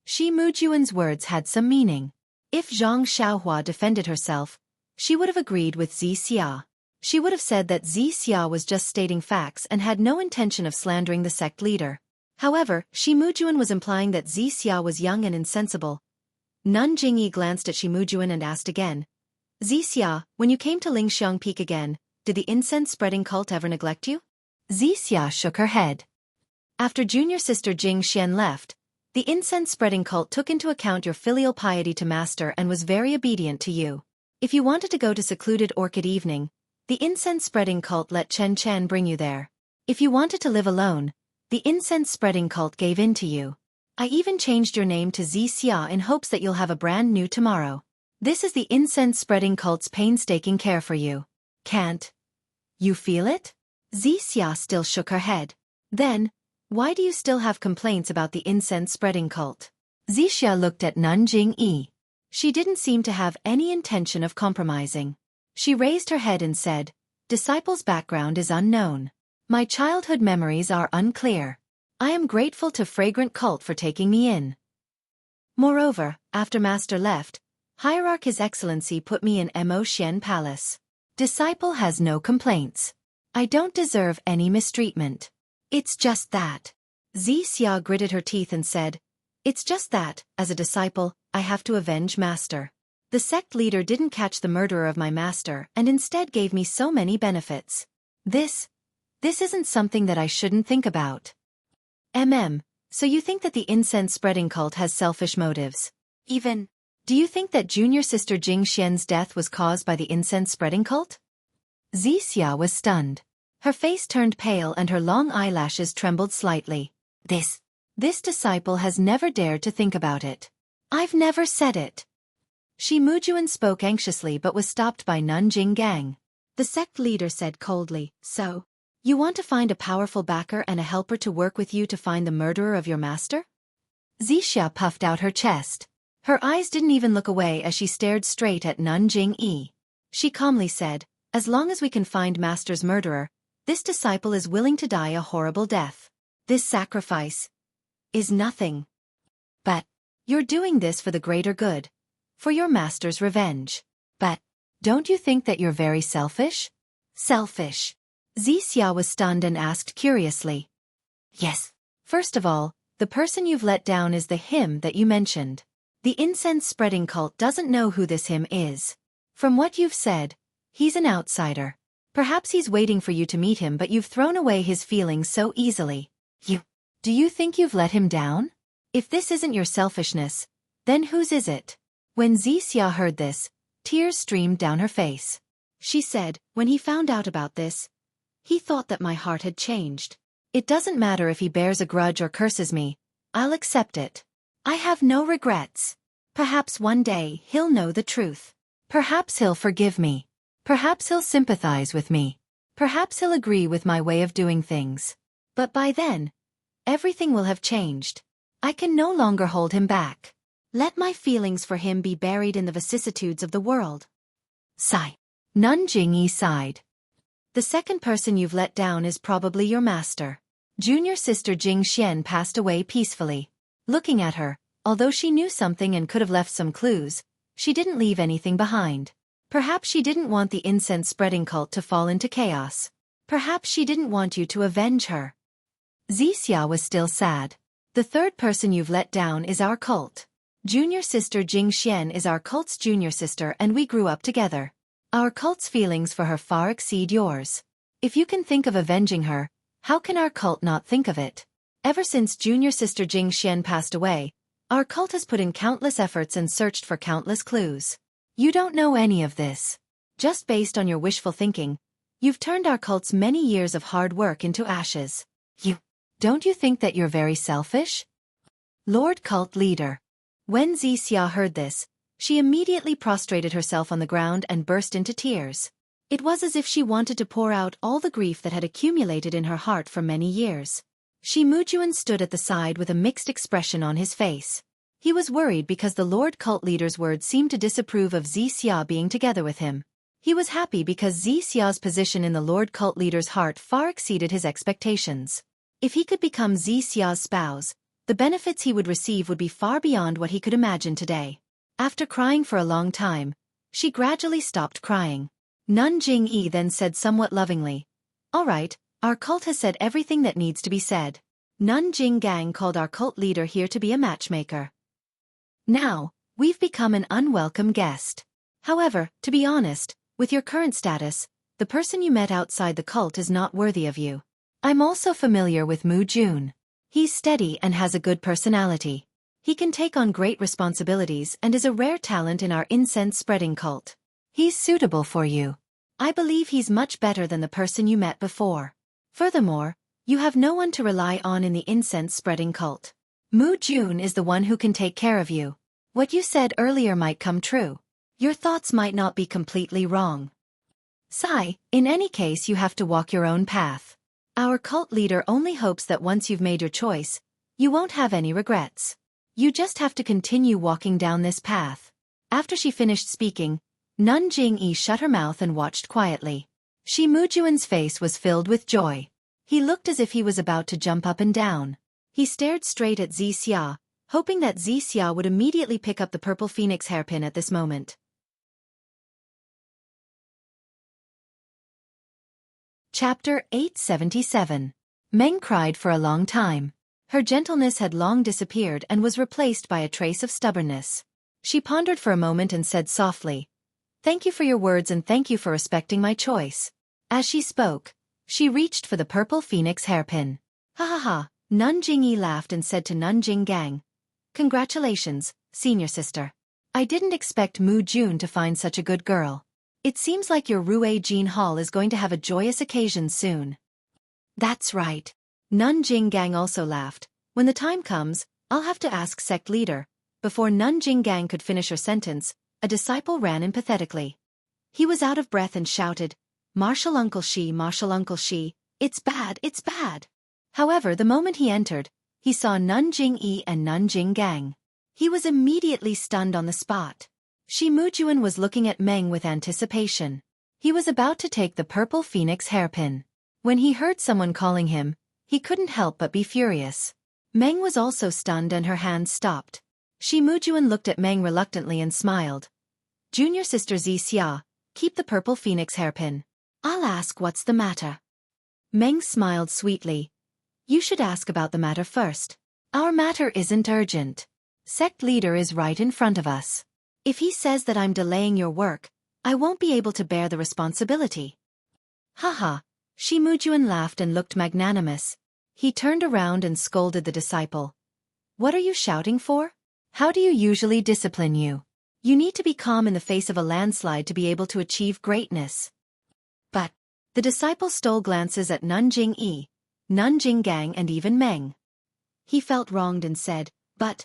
Shi Mujuan's words had some meaning. If Zhang Xiaohua defended herself, she would have agreed with Zixia. She would have said that Zixia was just stating facts and had no intention of slandering the sect leader. However, Shi Mujuan was implying that Zixia was young and insensible. Nun Jingyi glanced at Shi Mujuan and asked again, "Zixia, when you came to Lingxiang Peak again, did the incense-spreading cult ever neglect you?" Zixia shook her head. After junior sister Jing Xian left, the incense-spreading cult took into account your filial piety to master and was very obedient to you. If you wanted to go to secluded Orchid Evening, the incense-spreading cult let Chen Chan bring you there. If you wanted to live alone, the incense-spreading cult gave in to you. I even changed your name to Zixia in hopes that you'll have a brand new tomorrow. This is the incense-spreading cult's painstaking care for you. Can't you feel it?" Zixia still shook her head. "Then, why do you still have complaints about the incense-spreading cult?" Zixia looked at Nun Jingyi. She didn't seem to have any intention of compromising. She raised her head and said, "Disciple's background is unknown. My childhood memories are unclear. I am grateful to Fragrant Cult for taking me in. Moreover, after Master left, Hierarch His Excellency put me in Emotian Palace. Disciple has no complaints. I don't deserve any mistreatment. It's just that." Zixia gritted her teeth and said, "It's just that, as a disciple, I have to avenge Master. The sect leader didn't catch the murderer of my master and instead gave me so many benefits. This isn't something that I shouldn't think about." So you think that the incense-spreading cult has selfish motives? Do you think that junior sister Jing Xian's death was caused by the incense-spreading cult? Zixia was stunned. Her face turned pale and her long eyelashes trembled slightly. This disciple has never dared to think about it. I've never said it." Shi Mujuan spoke anxiously but was stopped by Nun Jinggang. The sect leader said coldly, "So, you want to find a powerful backer and a helper to work with you to find the murderer of your master?" Zixia puffed out her chest. Her eyes didn't even look away as she stared straight at Nun Jingyi. She calmly said, "As long as we can find Master's murderer, this disciple is willing to die a horrible death. This sacrifice is nothing. But you're doing this for the greater good, for your master's revenge. But don't you think that you're very selfish?" "Selfish?" Zixia was stunned and asked curiously. "Yes. First of all, The person you've let down is the him that you mentioned. The incense-spreading cult doesn't know who this him is. From what you've said, he's an outsider. Perhaps he's waiting for you to meet him, but you've thrown away his feelings so easily. Do you think you've let him down? If this isn't your selfishness, then whose is it? When Xia heard this, tears streamed down her face. She said, when he found out about this, he thought that my heart had changed. It doesn't matter if he bears a grudge or curses me, I'll accept it. I have no regrets. Perhaps one day he'll know the truth. Perhaps he'll forgive me. Perhaps he'll sympathize with me. Perhaps he'll agree with my way of doing things. But by then, everything will have changed. I can no longer hold him back. Let my feelings for him be buried in the vicissitudes of the world. Sigh. Nun Jingyi sighed. The second person you've let down is probably your master. Junior sister Jing Xian passed away peacefully. Looking at her, although she knew something and could have left some clues, she didn't leave anything behind. Perhaps she didn't want the incense-spreading cult to fall into chaos. Perhaps she didn't want you to avenge her. Xia was still sad. The third person you've let down is our cult. Junior sister Jing Xian is our cult's junior sister and we grew up together. Our cult's feelings for her far exceed yours. If you can think of avenging her, how can our cult not think of it? Ever since junior sister Jing Xian passed away, our cult has put in countless efforts and searched for countless clues. You don't know any of this. Just based on your wishful thinking, you've turned our cult's many years of hard work into ashes. Don't you think that you're very selfish? Lord Cult Leader. When Xia heard this, she immediately prostrated herself on the ground and burst into tears. It was as if she wanted to pour out all the grief that had accumulated in her heart for many years. Shi Mujuan stood at the side with a mixed expression on his face. He was worried because the Lord Cult Leader's words seemed to disapprove of Xia being together with him. He was happy because Xia's position in the Lord Cult Leader's heart far exceeded his expectations. If he could become Xia's spouse, the benefits he would receive would be far beyond what he could imagine today. After crying for a long time, she gradually stopped crying. Nun Jingyi then said somewhat lovingly, "All right, our cult has said everything that needs to be said. Nun Jinggang called our cult leader here to be a matchmaker. Now, we've become an unwelcome guest. However, to be honest, with your current status, the person you met outside the cult is not worthy of you. I'm also familiar with Mu Jun. He's steady and has a good personality. He can take on great responsibilities and is a rare talent in our incense-spreading cult. He's suitable for you. I believe he's much better than the person you met before. Furthermore, you have no one to rely on in the incense-spreading cult. Mu Jun is the one who can take care of you. What you said earlier might come true. Your thoughts might not be completely wrong. Sigh, in any case you have to walk your own path. Our cult leader only hopes that once you've made your choice, you won't have any regrets. You just have to continue walking down this path." After she finished speaking, Nun Jingyi shut her mouth and watched quietly. Shi Mujuan's face was filled with joy. He looked as if he was about to jump up and down. He stared straight at Xia, hoping that Xia would immediately pick up the purple phoenix hairpin at this moment. Chapter 877. Meng cried for a long time. Her gentleness had long disappeared and was replaced by a trace of stubbornness. She pondered for a moment and said softly, "Thank you for your words and thank you for respecting my choice." As she spoke, she reached for the purple phoenix hairpin. "Ha ha ha," Nun Jingyi laughed and said to Nun Jinggang, "Congratulations, senior sister. I didn't expect Mu Jun to find such a good girl. It seems like your Rue Jean Hall is going to have a joyous occasion soon." "That's right." Nun Jinggang also laughed. "When the time comes, I'll have to ask sect leader." Before Nun Jinggang could finish her sentence, a disciple ran in pathetically. He was out of breath and shouted, "Martial Uncle Shi, Martial Uncle Shi, it's bad, it's bad." However, the moment he entered, he saw Nun Jingyi and Nun Jinggang. He was immediately stunned on the spot. Shi Mujuan was looking at Meng with anticipation. He was about to take the purple phoenix hairpin. When he heard someone calling him, he couldn't help but be furious. Meng was also stunned and her hands stopped. Shi Mujuan looked at Meng reluctantly and smiled. "Junior sister Xia, keep the purple phoenix hairpin. I'll ask what's the matter." Meng smiled sweetly. "You should ask about the matter first." Our matter isn't urgent. Sect leader is right in front of us. If he says that I'm delaying your work, I won't be able to bear the responsibility. Haha, Shi Mujuan laughed and looked magnanimous. He turned around and scolded the disciple. What are you shouting for? How do you usually discipline you? You need to be calm in the face of a landslide to be able to achieve greatness. But the disciple stole glances at Nanjing Yi, Nanjing Gang and even Meng. He felt wronged and said, but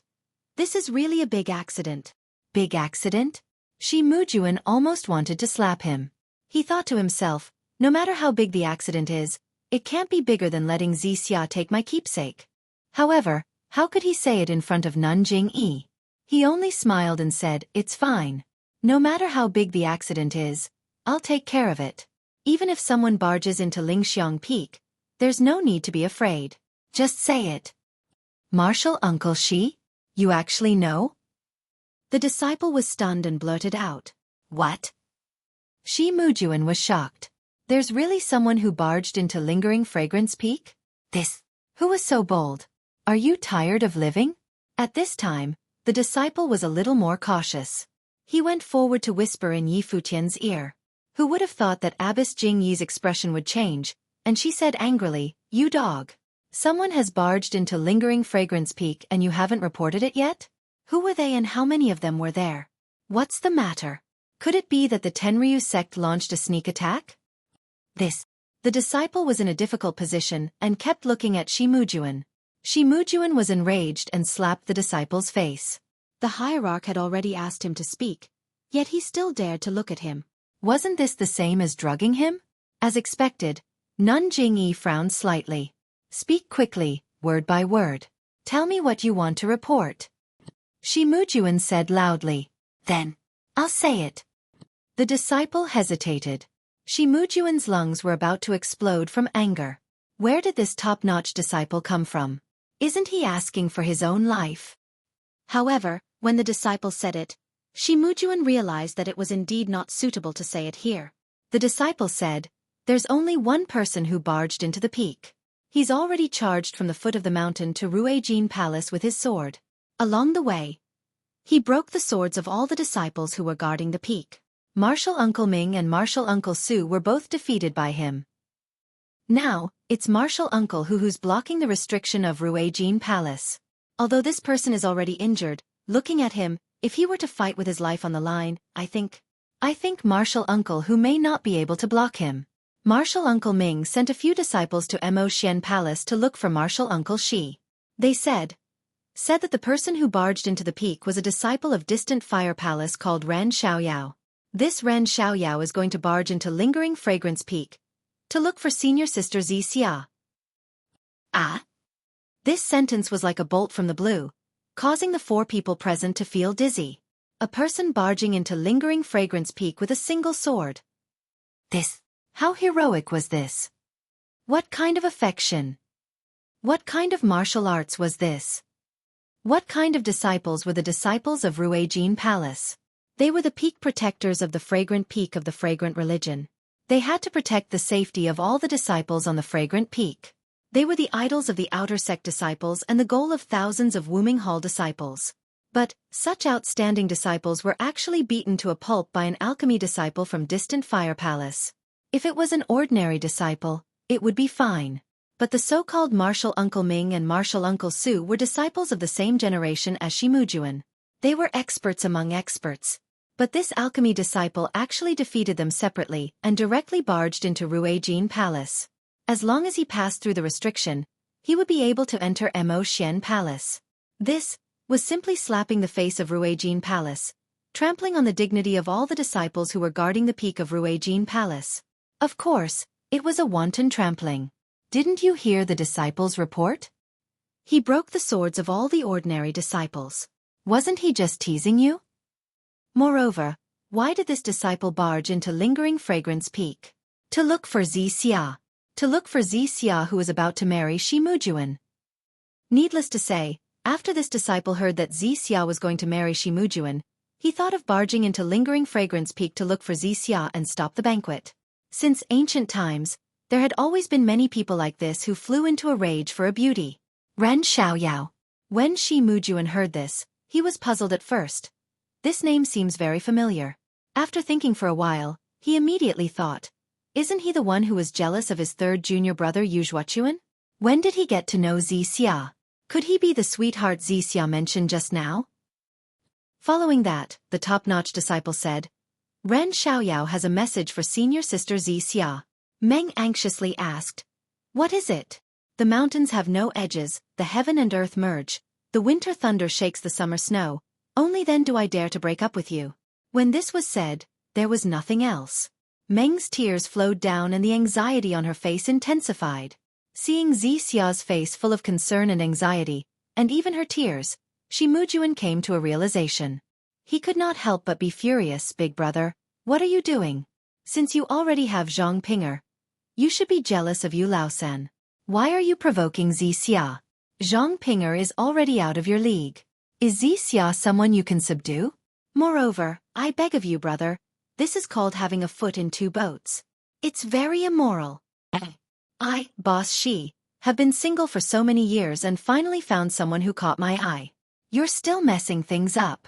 this is really a big accident. Big accident? Shi Mujuan almost wanted to slap him. He thought to himself, no matter how big the accident is, it can't be bigger than letting Xia take my keepsake. However, how could he say it in front of Nanjing Yi? He only smiled and said, it's fine. No matter how big the accident is, I'll take care of it. Even if someone barges into Lingxiang Peak, there's no need to be afraid. Just say it. Martial Uncle Shi? You actually know? The disciple was stunned and blurted out. What? Shi Mujuan was shocked. There's really someone who barged into Lingering Fragrance Peak? Who was so bold? Are you tired of living? At this time, the disciple was a little more cautious. He went forward to whisper in Yi Futian's ear. Who would have thought that Abbess Jing Yi's expression would change, and she said angrily, you dog. Someone has barged into Lingering Fragrance Peak and you haven't reported it yet? Who were they and how many of them were there? What's the matter? Could it be that the Tenryu sect launched a sneak attack? The disciple was in a difficult position and kept looking at Shi Mujuan. Shi Mujuan was enraged and slapped the disciple's face. The hierarch had already asked him to speak, yet he still dared to look at him. Wasn't this the same as drugging him? As expected, Nanjing Yi frowned slightly. Speak quickly, word by word. Tell me what you want to report. Shi Mujuan said loudly. Then, I'll say it. The disciple hesitated. Shi Mujuan's lungs were about to explode from anger. Where did this top-notch disciple come from? Isn't he asking for his own life? However, when the disciple said it, Shi Mujuan realized that it was indeed not suitable to say it here. The disciple said, there's only one person who barged into the peak. He's already charged from the foot of the mountain to Ruijin Palace with his sword. Along the way, he broke the swords of all the disciples who were guarding the peak. Martial Uncle Ming and Martial Uncle Su were both defeated by him. Now, it's Martial Uncle who's blocking the restriction of Ruijin Palace. Although this person is already injured, looking at him, if he were to fight with his life on the line, I think Martial Uncle who may not be able to block him. Martial Uncle Ming sent a few disciples to Mo Xian Palace to look for Martial Uncle Shi. They said that the person who barged into the peak was a disciple of distant fire palace called Ren Xiaoyao. This Ren Xiaoyao is going to barge into Lingering Fragrance Peak to look for senior sister Xia. Ah? This sentence was like a bolt from the blue, causing the four people present to feel dizzy. A person barging into Lingering Fragrance Peak with a single sword. How heroic was this? What kind of affection? What kind of martial arts was this? What kind of disciples were the disciples of Ruijin Palace? They were the peak protectors of the fragrant peak of the fragrant religion. They had to protect the safety of all the disciples on the fragrant peak. They were the idols of the outer sect disciples and the goal of thousands of Wuming Hall disciples. But such outstanding disciples were actually beaten to a pulp by an alchemy disciple from distant fire palace. If it was an ordinary disciple, it would be fine. But the so-called Martial Uncle Ming and Martial Uncle Su were disciples of the same generation as Shi Mujuan. They were experts among experts. But this alchemy disciple actually defeated them separately and directly barged into Ruijin Palace. As long as he passed through the restriction, he would be able to enter Mo Xian Palace. This was simply slapping the face of Ruijin Palace, trampling on the dignity of all the disciples who were guarding the peak of Ruijin Palace. Of course, it was a wanton trampling. Didn't you hear the disciples' report? He broke the swords of all the ordinary disciples. Wasn't he just teasing you? Moreover, why did this disciple barge into Lingering Fragrance Peak? To look for Xia. To look for Xia who was about to marry Shi Mujuan. Needless to say, after this disciple heard that Xia was going to marry Shi Mujuan, he thought of barging into Lingering Fragrance Peak to look for Xia and stop the banquet. Since ancient times, there had always been many people like this who flew into a rage for a beauty. Ren Xiaoyao. When Shi Mujuan heard this, he was puzzled at first. This name seems very familiar. After thinking for a while, he immediately thought, isn't he the one who was jealous of his third junior brother Xueqi? When did he get to know Xia? Could he be the sweetheart Xia mentioned just now? Following that, the top-notch disciple said, Ren Xiaoyao has a message for senior sister Xia. Meng anxiously asked, what is it? The mountains have no edges, the heaven and earth merge, the winter thunder shakes the summer snow, only then do I dare to break up with you. When this was said, there was nothing else. Meng's tears flowed down and the anxiety on her face intensified. Seeing Xia's face full of concern and anxiety, and even her tears, Shi Mujuan came to a realization. He could not help but be furious. Big brother, what are you doing? Since you already have Zhang Pinger, you should be jealous of Yu Laosan. Why are you provoking Xia? Zhang Pinger is already out of your league. Is Xia someone you can subdue? Moreover, I beg of you, brother, this is called having a foot in two boats. It's very immoral. I, Boss Shi, have been single for so many years and finally found someone who caught my eye. You're still messing things up.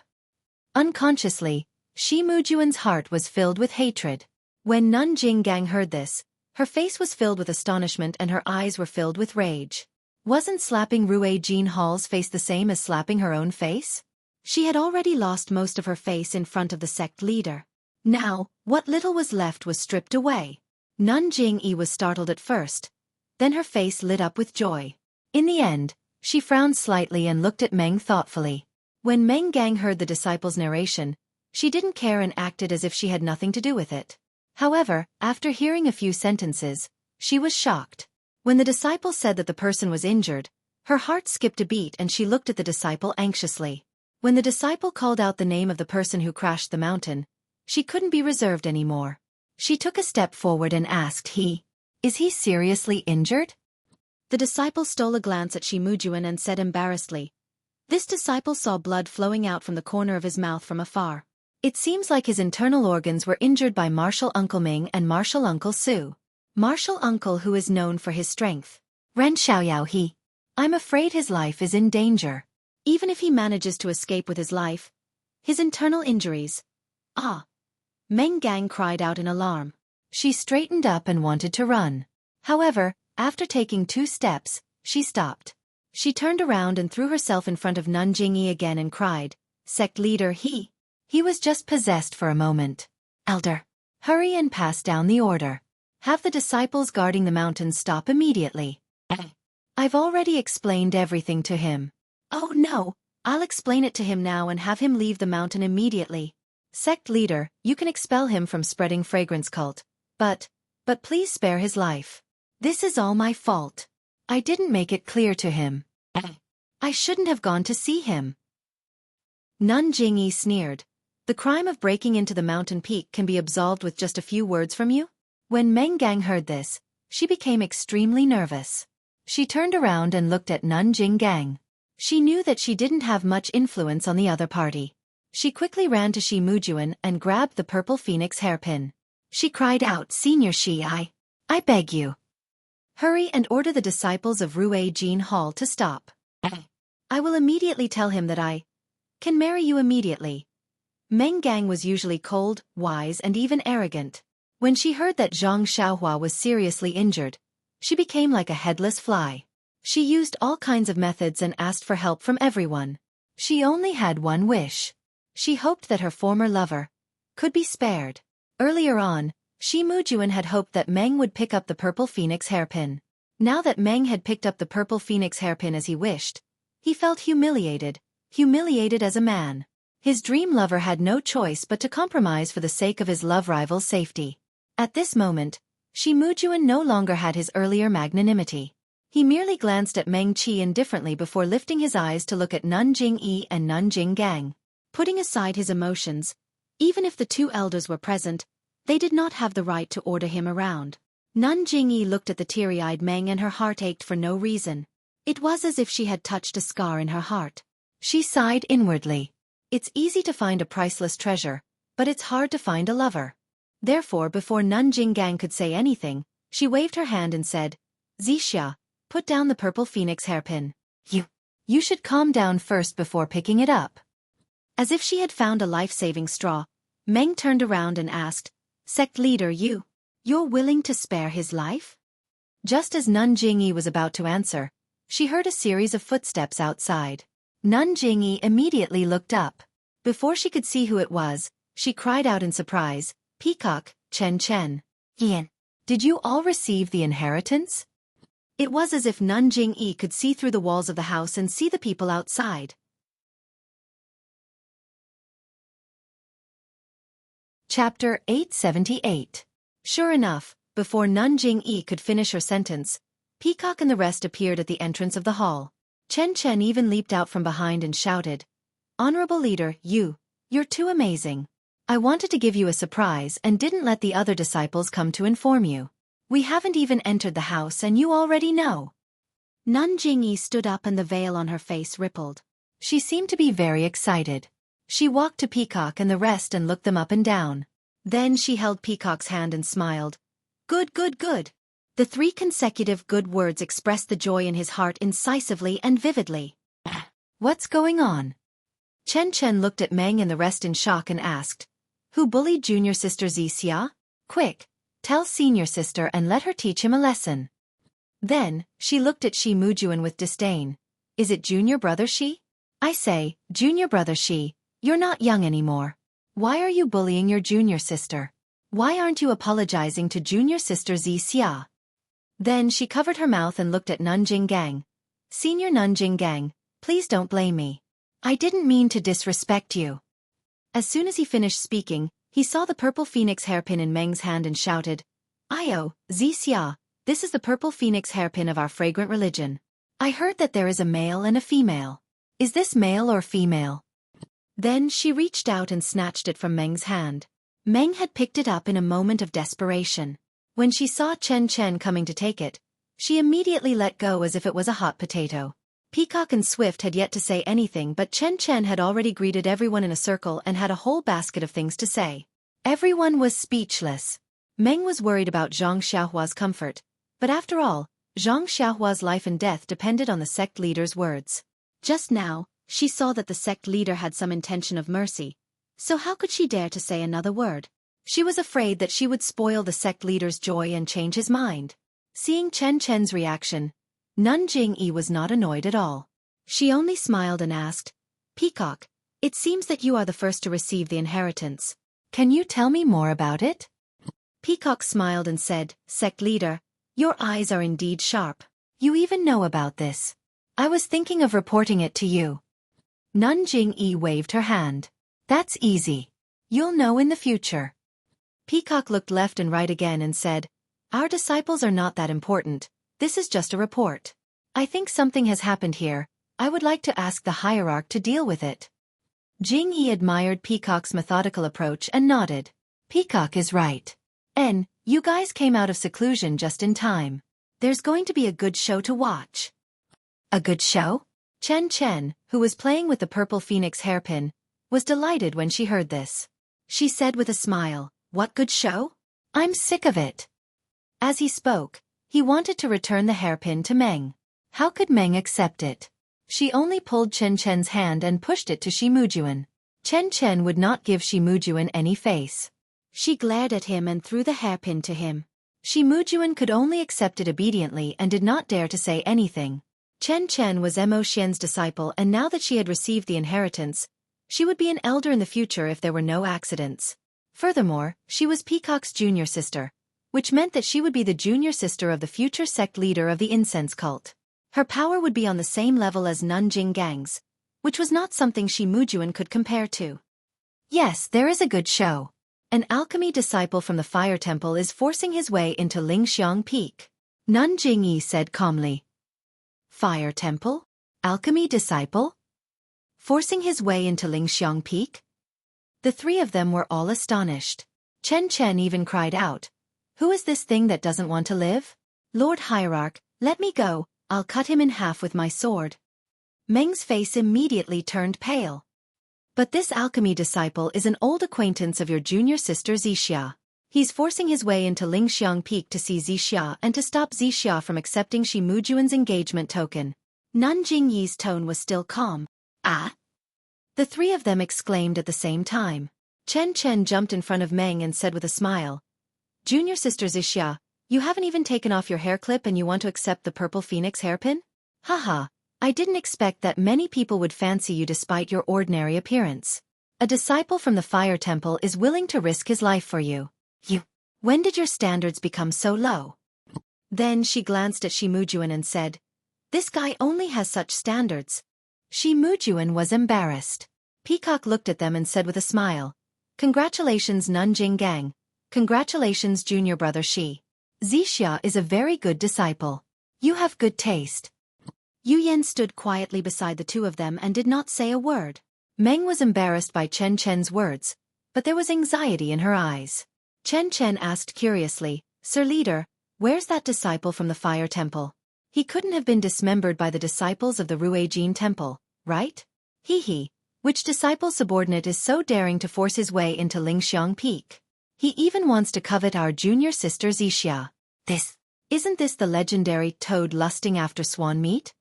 Unconsciously, Shi Mujuan's heart was filled with hatred. When Nun Jinggang heard this, her face was filled with astonishment and her eyes were filled with rage. Wasn't slapping Rue Jean Hall's face the same as slapping her own face? She had already lost most of her face in front of the sect leader. Now, what little was left was stripped away. Nun Jingyi was startled at first. Then her face lit up with joy. In the end, she frowned slightly and looked at Meng thoughtfully. When Meng Gang heard the disciple's narration, she didn't care and acted as if she had nothing to do with it. However, after hearing a few sentences, she was shocked. When the disciple said that the person was injured, her heart skipped a beat and she looked at the disciple anxiously. When the disciple called out the name of the person who crashed the mountain, she couldn't be reserved anymore. She took a step forward and asked, Is he seriously injured? The disciple stole a glance at Shi Mujuan and said embarrassedly. This disciple saw blood flowing out from the corner of his mouth from afar. It seems like his internal organs were injured by Martial Uncle Ming and Martial Uncle Su. Martial Uncle who is known for his strength. Ren Xiaoyao I'm afraid his life is in danger. Even if he manages to escape with his life, his internal injuries. Meng Gang cried out in alarm. She straightened up and wanted to run. However, after taking 2 steps, she stopped. She turned around and threw herself in front of Nun Jingyi again and cried, Sect leader he was just possessed for a moment. Elder, hurry and pass down the order. Have the disciples guarding the mountains stop immediately. I've already explained everything to him. Oh no, I'll explain it to him now and have him leave the mountain immediately. Sect leader, you can expel him from spreading fragrance cult. But please spare his life. This is all my fault. I didn't make it clear to him. I shouldn't have gone to see him. Nun Jingyi sneered. The crime of breaking into the mountain peak can be absolved with just a few words from you? When Meng Gang heard this, she became extremely nervous. She turned around and looked at Nun Jinggang. She knew that she didn't have much influence on the other party. She quickly ran to Shi Mujuan and grabbed the purple phoenix hairpin. She cried out, Senior Shi, I beg you. Hurry and order the disciples of Rue Jean Hall to stop. I will immediately tell him that I can marry you immediately. Meng Gang was usually cold, wise and even arrogant. When she heard that Zhang Xiaohua was seriously injured, she became like a headless fly. She used all kinds of methods and asked for help from everyone. She only had one wish. She hoped that her former lover could be spared. Earlier on, Shi Mujuan had hoped that Meng would pick up the purple phoenix hairpin. Now that Meng had picked up the purple phoenix hairpin as he wished, he felt humiliated as a man. His dream lover had no choice but to compromise for the sake of his love rival's safety. At this moment, Shi Mujuan no longer had his earlier magnanimity. He merely glanced at Meng Qi indifferently before lifting his eyes to look at Nun Jingyi and Nun Jinggang. Putting aside his emotions, even if the 2 elders were present, they did not have the right to order him around. Nun Jingyi looked at the teary-eyed Meng and her heart ached for no reason. It was as if she had touched a scar in her heart. She sighed inwardly. It's easy to find a priceless treasure, but it's hard to find a lover. Therefore, before Nun Jinggang could say anything, she waved her hand and said, Xia, put down the purple phoenix hairpin. You should calm down first before picking it up. As if she had found a life-saving straw, Meng turned around and asked, Sect leader, you're willing to spare his life? Just as Nun Jingyi was about to answer, she heard a series of footsteps outside. Nun Jingyi immediately looked up. Before she could see who it was, she cried out in surprise, Peacock, Chen. Yin. Did you all receive the inheritance? It was as if Nun Jingyi could see through the walls of the house and see the people outside. Chapter 878. Sure enough, before Nun Jingyi could finish her sentence, Peacock and the rest appeared at the entrance of the hall. Chen even leaped out from behind and shouted, Honorable leader, you're too amazing. I wanted to give you a surprise and didn't let the other disciples come to inform you. We haven't even entered the house and you already know. Nun Jingyi stood up and the veil on her face rippled. She seemed to be very excited. She walked to Peacock and the rest and looked them up and down. Then she held Peacock's hand and smiled. Good. The 3 consecutive good words expressed the joy in his heart incisively and vividly. What's going on? Chen looked at Meng and the rest in shock and asked, Who bullied junior sister Xia? Quick, tell senior sister and let her teach him a lesson. Then, she looked at Shi Mujuan with disdain. Is it junior brother Shi? I say, junior brother Shi, you're not young anymore. Why are you bullying your junior sister? Why aren't you apologizing to junior sister Xia? Then she covered her mouth and looked at Nun Jinggang. Senior Nun Jinggang, please don't blame me. I didn't mean to disrespect you. As soon as he finished speaking, he saw the purple phoenix hairpin in Meng's hand and shouted, Io, Xia, this is the purple phoenix hairpin of our fragrant religion. I heard that there is a male and a female. Is this male or female? Then she reached out and snatched it from Meng's hand. Meng had picked it up in a moment of desperation. When she saw Chen coming to take it, she immediately let go as if it was a hot potato. Peacock and Swift had yet to say anything, but Chen had already greeted everyone in a circle and had a whole basket of things to say. Everyone was speechless. Meng was worried about Zhang Xiaohua's comfort, but after all, Zhang Xiaohua's life and death depended on the sect leader's words. Just now, she saw that the sect leader had some intention of mercy, so how could she dare to say another word? She was afraid that she would spoil the sect leader's joy and change his mind. Seeing Chen's reaction, Nun Jingyi was not annoyed at all. She only smiled and asked, Peacock, it seems that you are the first to receive the inheritance. Can you tell me more about it? Peacock smiled and said, Sect leader, your eyes are indeed sharp. You even know about this. I was thinking of reporting it to you. Nun Jingyi waved her hand. That's easy. You'll know in the future. Peacock looked left and right again and said, Our disciples are not that important. This is just a report. I think something has happened here. I would like to ask the hierarch to deal with it. Jingyi admired Peacock's methodical approach and nodded. Peacock is right. You guys came out of seclusion just in time. There's going to be a good show to watch. A good show? Chen, who was playing with the purple phoenix hairpin, was delighted when she heard this. She said with a smile, What good show? I'm sick of it. As he spoke, he wanted to return the hairpin to Meng. How could Meng accept it? She only pulled Chen's hand and pushed it to Shi Mujuan. Chen would not give Shi Mujuan any face. She glared at him and threw the hairpin to him. Shi Mujuan could only accept it obediently and did not dare to say anything. Chen was Mo Xian's disciple, and now that she had received the inheritance, she would be an elder in the future if there were no accidents. Furthermore, she was Peacock's junior sister, which meant that she would be the junior sister of the future sect leader of the incense cult. Her power would be on the same level as Nun Jinggang's, which was not something Shi Mujuan could compare to. Yes, there is a good show. An alchemy disciple from the fire temple is forcing his way into Lingxiang Peak. Nun Jingyi said calmly. Fire temple? Alchemy disciple? Forcing his way into Lingxiang Peak? The 3 of them were all astonished. Chen even cried out, Who is this thing that doesn't want to live? Lord Hierarch, let me go, I'll cut him in half with my sword. Meng's face immediately turned pale. But this alchemy disciple is an old acquaintance of your junior sister Xia. He's forcing his way into Lingxiang Peak to see Xia and to stop Xia from accepting Shi Mujuan's engagement token. Nun Jingyi's tone was still calm. Ah? The three of them exclaimed at the same time. Chen Chen jumped in front of Meng and said with a smile, Junior sister Xixia, you haven't even taken off your hair clip and you want to accept the purple phoenix hairpin? Haha, I didn't expect that many people would fancy you despite your ordinary appearance. A disciple from the Fire Temple is willing to risk his life for you. When did your standards become so low? Then she glanced at Shi Mujuan and said, This guy only has such standards. Shi Mujuan was embarrassed. Peacock looked at them and said with a smile, Congratulations Nanjing Gang. Congratulations junior brother Shi. Xixia is a very good disciple. You have good taste. Yu Yan stood quietly beside the two of them and did not say a word. Meng was embarrassed by Chen Chen's words, but there was anxiety in her eyes. Chen Chen asked curiously, Sir Leader, where's that disciple from the Fire Temple? He couldn't have been dismembered by the disciples of the Ruijin Temple, right? Hee. Which disciple subordinate is so daring to force his way into Lingxiang Peak? He even wants to covet our junior sister Xixia. Isn't this the legendary toad lusting after swan meat?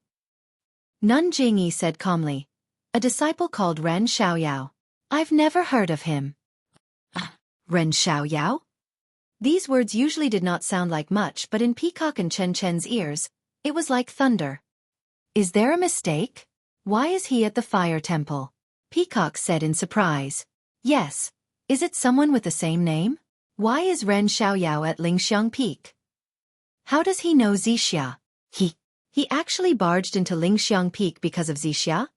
Nun Jingyi said calmly. A disciple called Ren Xiaoyao. I've never heard of him. Ren Xiaoyao? These words usually did not sound like much, but in Peacock and Chen Chen's ears, it was like thunder. Is there a mistake? Why is he at the Fire Temple? Peacock said in surprise. Yes. Is it someone with the same name? Why is Ren Xiaoyao at Lingxiang Peak? How does he know Xixia? He actually barged into Lingxiang Peak because of Xixia?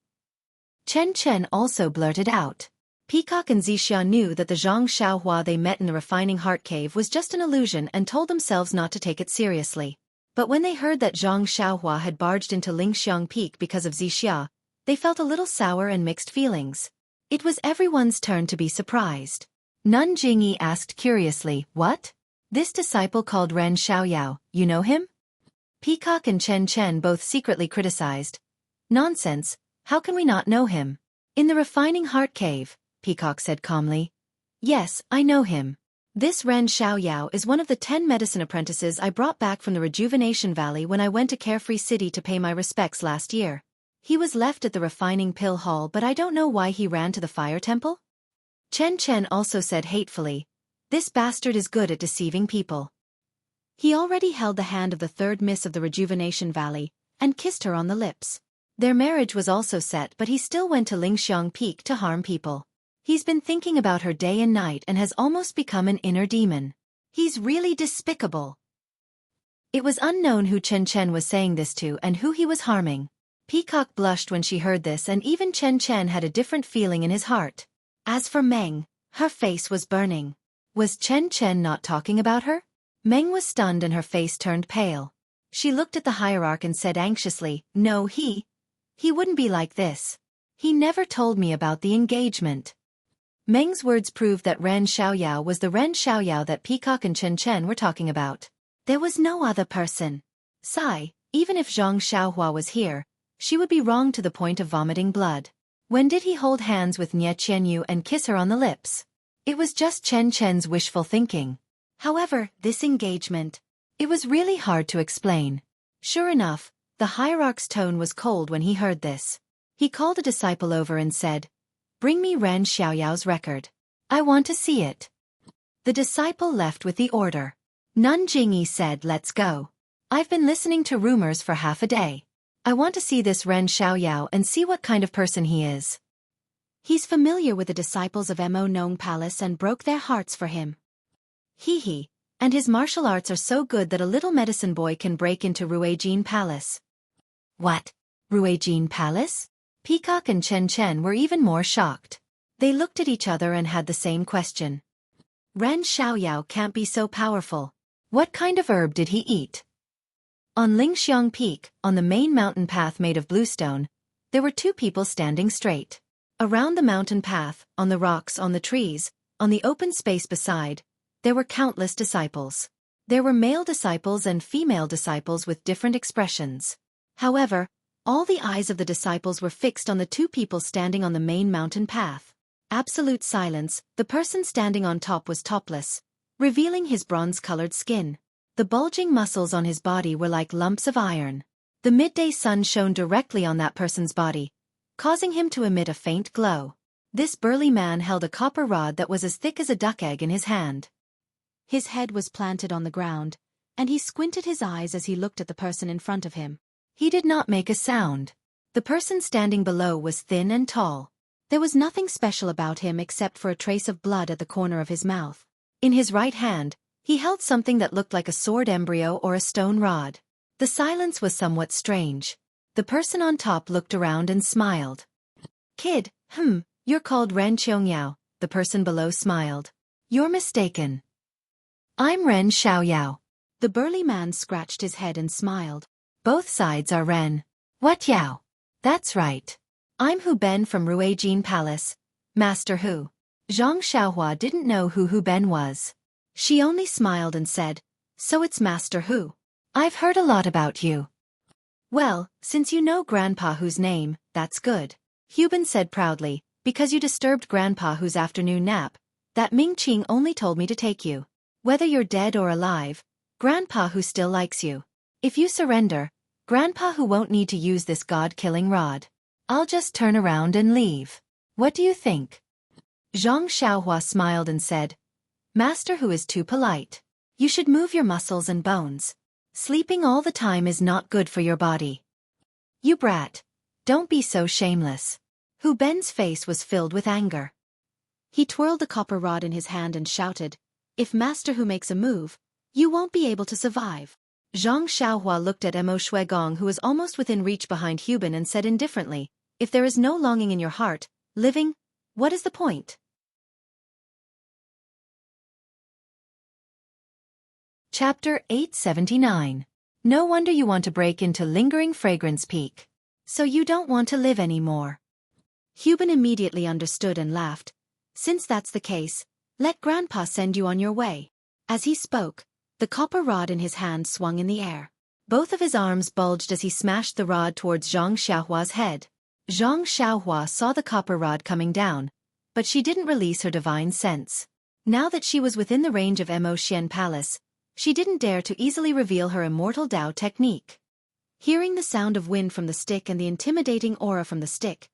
Chen Chen also blurted out. Peacock and Xixia knew that the Zhang Xiaohua they met in the refining heart cave was just an illusion and told themselves not to take it seriously. But when they heard that Zhang Xiaohua had barged into Lingxiang Peak because of Xixia, they felt a little sour and mixed feelings. It was everyone's turn to be surprised. Nun Jingyi asked curiously, What? This disciple called Ren Xiaoyao, you know him? Peacock and Chen Chen both secretly criticized. Nonsense, how can we not know him? In the refining heart cave, Peacock said calmly. Yes, I know him. This Ren Xiaoyao is one of the 10 medicine apprentices I brought back from the Rejuvenation Valley when I went to Carefree City to pay my respects last year. He was left at the refining pill hall, but I don't know why he ran to the Fire Temple. Chen Chen also said hatefully, This bastard is good at deceiving people. He already held the hand of the third miss of the Rejuvenation Valley, and kissed her on the lips. Their marriage was also set, but he still went to Lingxiang Peak to harm people. He's been thinking about her day and night and has almost become an inner demon. He's really despicable. It was unknown who Chen Chen was saying this to and who he was harming. Peacock blushed when she heard this, and even Chen Chen had a different feeling in his heart. As for Meng, her face was burning. Was Chen Chen not talking about her? Meng was stunned and her face turned pale. She looked at the hierarch and said anxiously, No, he wouldn't be like this. He never told me about the engagement. Meng's words proved that Ren Xiaoyao was the Ren Xiaoyao that Peacock and Chen Chen were talking about. There was no other person. Sigh, even if Zhang Xiaohua was here, she would be wrong to the point of vomiting blood. When did he hold hands with Nie Qianyu and kiss her on the lips? It was just Chen Chen's wishful thinking. However, this engagement, it was really hard to explain. Sure enough, the hierarch's tone was cold when he heard this. He called a disciple over and said, Bring me Ren Xiaoyao's record. I want to see it. The disciple left with the order. Nun Jingyi said, Let's go. I've been listening to rumors for half a day. I want to see this Ren Xiaoyao and see what kind of person he is. He's familiar with the disciples of Mo Nong Palace and broke their hearts for him. And his martial arts are so good that a little medicine boy can break into Ruijin Palace. What? Ruijin Palace? Peacock and Chen Chen were even more shocked. They looked at each other and had the same question. Ren Xiaoyao can't be so powerful. What kind of herb did he eat? On Lingxiang Peak, on the main mountain path made of bluestone, there were two people standing straight. Around the mountain path, on the rocks, on the trees, on the open space beside, there were countless disciples. There were male disciples and female disciples with different expressions. However, all the eyes of the disciples were fixed on the two people standing on the main mountain path. Absolute silence, the person standing on top was topless, revealing his bronze-colored skin. The bulging muscles on his body were like lumps of iron. The midday sun shone directly on that person's body, causing him to emit a faint glow. This burly man held a copper rod that was as thick as a duck egg in his hand. His head was planted on the ground, and he squinted his eyes as he looked at the person in front of him. He did not make a sound. The person standing below was thin and tall. There was nothing special about him except for a trace of blood at the corner of his mouth. In his right hand, he held something that looked like a sword embryo or a stone rod. The silence was somewhat strange. The person on top looked around and smiled. Kid, you're called Ren Xiaoyao, the person below smiled. You're mistaken. I'm Ren Xiaoyao. The burly man scratched his head and smiled. Both sides are Ren. What Yao? That's right. I'm Hu Ben from Ruijin Palace, Master Hu. Zhang Xiaohua didn't know who Hu Ben was. She only smiled and said, so it's Master Hu. I've heard a lot about you. Well, since you know Grandpa Hu's name, that's good. Hu Ben said proudly, because you disturbed Grandpa Hu's afternoon nap, that Ming Qing only told me to take you. Whether you're dead or alive, Grandpa Hu still likes you. If you surrender, Grandpa Hu won't need to use this god-killing rod. I'll just turn around and leave. What do you think? Zhang Xiaohua smiled and said, Master Hu is too polite. You should move your muscles and bones. Sleeping all the time is not good for your body. You brat. Don't be so shameless. Hu Ben's face was filled with anger. He twirled the copper rod in his hand and shouted, if Master Hu makes a move, you won't be able to survive. Zhang Xiaohua looked at Mo Shuigong, who was almost within reach behind Hu Ben, and said indifferently, if there is no longing in your heart, living, what is the point? Chapter 879. No wonder you want to break into Lingering Fragrance Peak. So you don't want to live anymore. Hu Ben immediately understood and laughed. Since that's the case, let Grandpa send you on your way. As he spoke, the copper rod in his hand swung in the air. Both of his arms bulged as he smashed the rod towards Zhang Xiaohua's head. Zhang Xiaohua saw the copper rod coming down, but she didn't release her divine sense. Now that she was within the range of Mo Xian Palace, she didn't dare to easily reveal her immortal Dao technique. Hearing the sound of wind from the stick and the intimidating aura from the stick,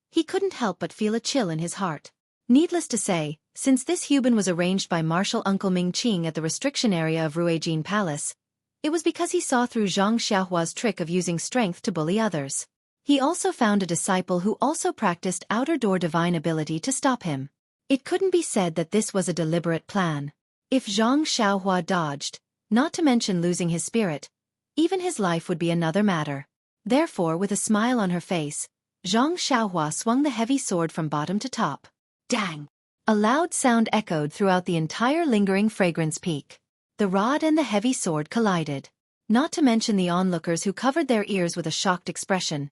he couldn't help but feel a chill in his heart. Needless to say, since this Hu Ben was arranged by Martial Uncle Ming Qing at the restriction area of Ruijin Palace, it was because he saw through Zhang Xiaohua's trick of using strength to bully others. He also found a disciple who also practiced outer door divine ability to stop him. It couldn't be said that this was a deliberate plan. If Zhang Xiaohua dodged, not to mention losing his spirit, even his life would be another matter. Therefore, with a smile on her face, Zhang Xiaohua swung the heavy sword from bottom to top. Dang! A loud sound echoed throughout the entire Lingering Fragrance Peak. The rod and the heavy sword collided. Not to mention the onlookers who covered their ears with a shocked expression.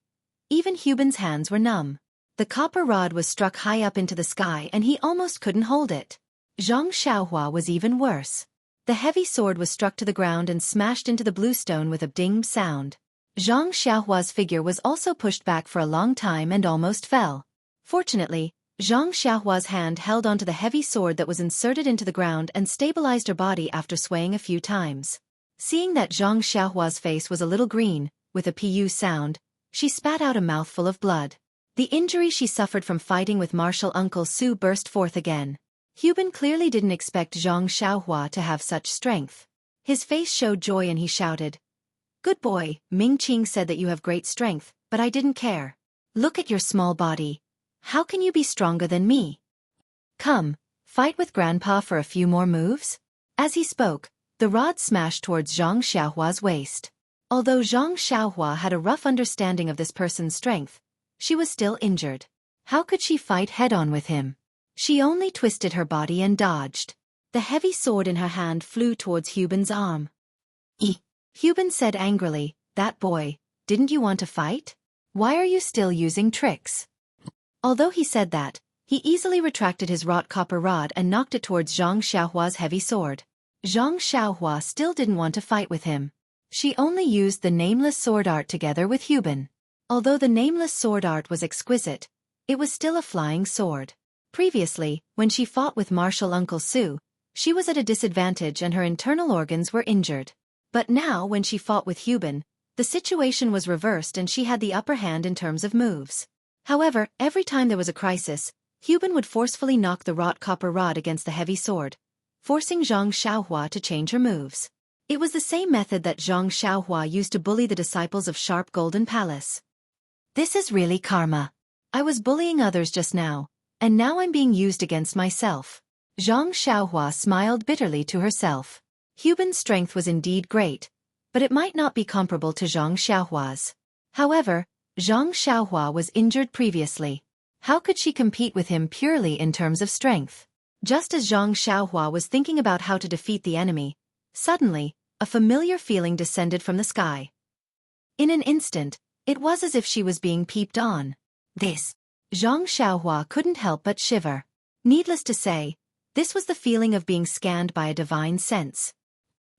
Even Hu Ben's hands were numb. The copper rod was struck high up into the sky and he almost couldn't hold it. Zhang Xiaohua was even worse. The heavy sword was struck to the ground and smashed into the blue stone with a ding sound. Zhang Xiaohua's figure was also pushed back for a long time and almost fell. Fortunately, Zhang Xiaohua's hand held onto the heavy sword that was inserted into the ground and stabilized her body after swaying a few times. Seeing that Zhang Xiaohua's face was a little green, with a pu sound, she spat out a mouthful of blood. The injury she suffered from fighting with Martial Uncle Su burst forth again. Hu Ben clearly didn't expect Zhang Xiaohua to have such strength. His face showed joy and he shouted, "Good boy, Ming Qing said that you have great strength, but I didn't care. Look at your small body. How can you be stronger than me? Come, fight with Grandpa for a few more moves?" As he spoke, the rod smashed towards Zhang Xiaohua's waist. Although Zhang Xiaohua had a rough understanding of this person's strength, she was still injured. How could she fight head-on with him? She only twisted her body and dodged. The heavy sword in her hand flew towards Hu Ben's arm. Hu Ben said angrily, "That boy, didn't you want to fight? Why are you still using tricks?" Although he said that, he easily retracted his wrought copper rod and knocked it towards Zhang Xiaohua's heavy sword. Zhang Xiaohua still didn't want to fight with him. She only used the nameless sword art together with Hu Ben. Although the nameless sword art was exquisite, it was still a flying sword. Previously, when she fought with Martial Uncle Su, she was at a disadvantage and her internal organs were injured. But now when she fought with Hu Ben, The situation was reversed and she had the upper hand in terms of moves. However, every time there was a crisis, Huban would forcefully knock the wrought copper rod against the heavy sword, forcing Zhang Xiaohua to change her moves. It was the same method that Zhang Xiaohua used to bully the disciples of Sharp Golden Palace. This is really karma. I was bullying others just now, and now I'm being used against myself. Zhang Xiaohua smiled bitterly to herself. Huban's strength was indeed great, but it might not be comparable to Zhang Xiaohua's. However, Zhang Xiaohua was injured previously. How could she compete with him purely in terms of strength? Just as Zhang Xiaohua was thinking about how to defeat the enemy, suddenly, a familiar feeling descended from the sky. In an instant, it was as if she was being peeped on. This. Zhang Xiaohua couldn't help but shiver. Needless to say, this was the feeling of being scanned by a divine sense.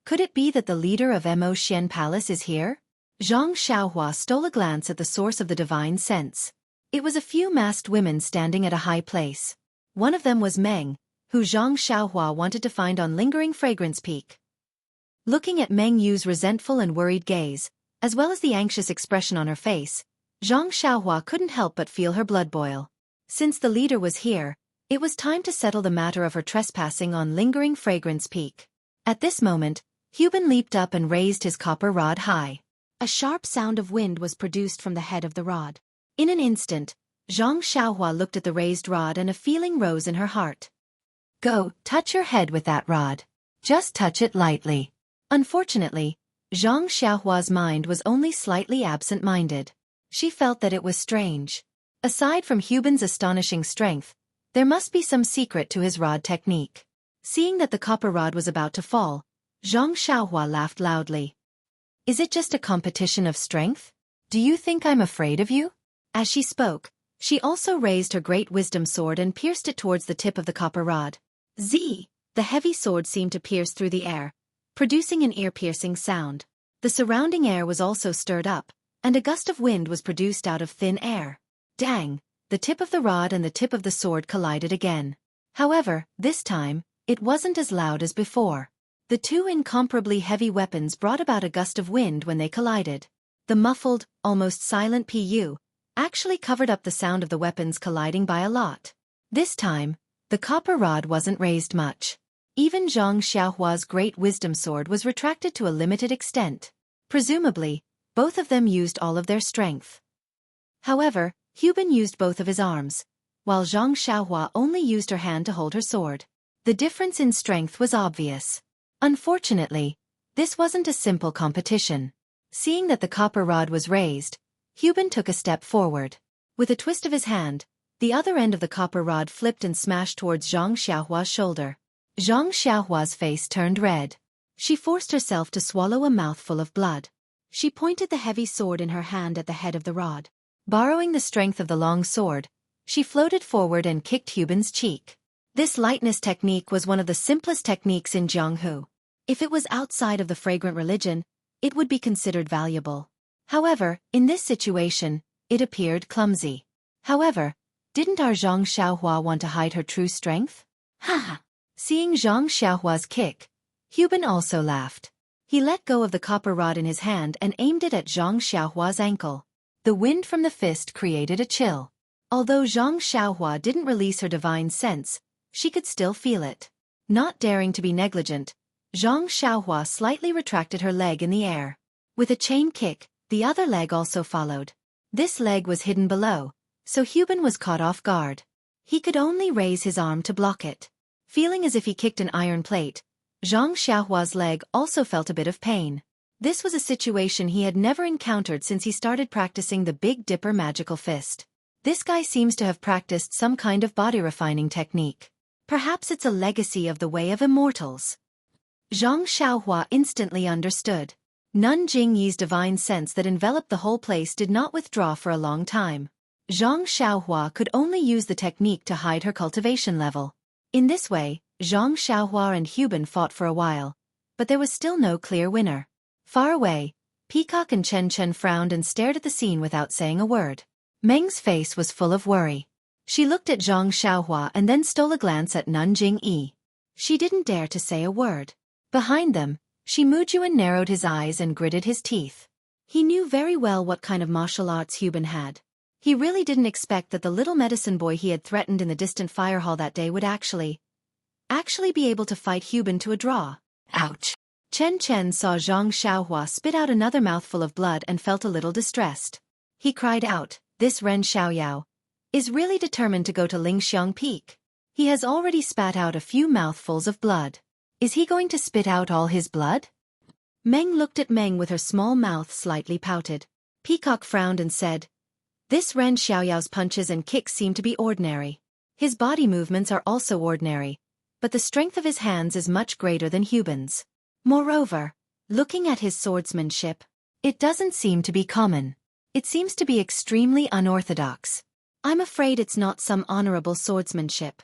Could it be that the leader of Mo Xian Palace is here? Zhang Xiaohua stole a glance at the source of the divine sense. It was a few masked women standing at a high place. One of them was Meng, who Zhang Xiaohua wanted to find on Lingering Fragrance Peak. Looking at Meng Yu's resentful and worried gaze, as well as the anxious expression on her face, Zhang Xiaohua couldn't help but feel her blood boil. Since the leader was here, it was time to settle the matter of her trespassing on Lingering Fragrance Peak. At this moment, Huban leaped up and raised his copper rod high. A sharp sound of wind was produced from the head of the rod. In an instant, Zhang Xiaohua looked at the raised rod and a feeling rose in her heart. Go, touch your head with that rod. Just touch it lightly. Unfortunately, Zhang Xiaohua's mind was only slightly absent-minded. She felt that it was strange. Aside from Huban's astonishing strength, there must be some secret to his rod technique. Seeing that the copper rod was about to fall, Zhang Xiaohua laughed loudly. Is it just a competition of strength? Do you think I'm afraid of you? As she spoke, she also raised her great wisdom sword and pierced it towards the tip of the copper rod. Z! The heavy sword seemed to pierce through the air, producing an ear-piercing sound. The surrounding air was also stirred up, and a gust of wind was produced out of thin air. Dang! The tip of the rod and the tip of the sword collided again. However, this time, it wasn't as loud as before. The two incomparably heavy weapons brought about a gust of wind when they collided. The muffled, almost silent pu actually covered up the sound of the weapons colliding by a lot. This time, the copper rod wasn't raised much. Even Zhang Xiaohua's great wisdom sword was retracted to a limited extent. Presumably, both of them used all of their strength. However, Huban used both of his arms, while Zhang Xiaohua only used her hand to hold her sword. The difference in strength was obvious. Unfortunately, this wasn't a simple competition. Seeing that the copper rod was raised, Huban took a step forward. With a twist of his hand, the other end of the copper rod flipped and smashed towards Zhang Xiaohua's shoulder. Zhang Xiaohua's face turned red. She forced herself to swallow a mouthful of blood. She pointed the heavy sword in her hand at the head of the rod. Borrowing the strength of the long sword, she floated forward and kicked Huban's cheek. This lightness technique was one of the simplest techniques in Jianghu. If it was outside of the fragrant religion, it would be considered valuable. However, in this situation, it appeared clumsy. However, didn't our Zhang Xiaohua want to hide her true strength? Ha! Seeing Zhang Xiaohua's kick, Huban also laughed. He let go of the copper rod in his hand and aimed it at Zhang Xiaohua's ankle. The wind from the fist created a chill. Although Zhang Xiaohua didn't release her divine sense, she could still feel it. Not daring to be negligent, Zhang Xiaohua slightly retracted her leg in the air. With a chain kick, the other leg also followed. This leg was hidden below, so Huban was caught off guard. He could only raise his arm to block it. Feeling as if he kicked an iron plate, Zhang Xiaohua's leg also felt a bit of pain. This was a situation he had never encountered since he started practicing the Big Dipper magical fist. This guy seems to have practiced some kind of body refining technique. Perhaps it's a legacy of the way of immortals. Zhang Xiaohua instantly understood. Nun Jingyi's divine sense that enveloped the whole place did not withdraw for a long time. Zhang Xiaohua could only use the technique to hide her cultivation level. In this way, Zhang Xiaohua and Huban fought for a while, but there was still no clear winner. Far away, Peacock and Chen Chen frowned and stared at the scene without saying a word. Meng's face was full of worry. She looked at Zhang Xiaohua and then stole a glance at Nun Jingyi. She didn't dare to say a word. Behind them, Shi Muyuan narrowed his eyes and gritted his teeth. He knew very well what kind of martial arts Huben had. He really didn't expect that the little medicine boy he had threatened in the distant fire hall that day would actually be able to fight Huben to a draw. Ouch! Chen Chen saw Zhang Xiaohua spit out another mouthful of blood and felt a little distressed. He cried out, "This Ren Xiaoyao is really determined to go to Lingxiang Peak. He has already spat out a few mouthfuls of blood. Is he going to spit out all his blood?" Meng looked at Meng with her small mouth slightly pouted. Peacock frowned and said, "This Ren Xiaoyao's punches and kicks seem to be ordinary. His body movements are also ordinary, but the strength of his hands is much greater than Huben's. Moreover, looking at his swordsmanship, it doesn't seem to be common. It seems to be extremely unorthodox. I'm afraid it's not some honorable swordsmanship."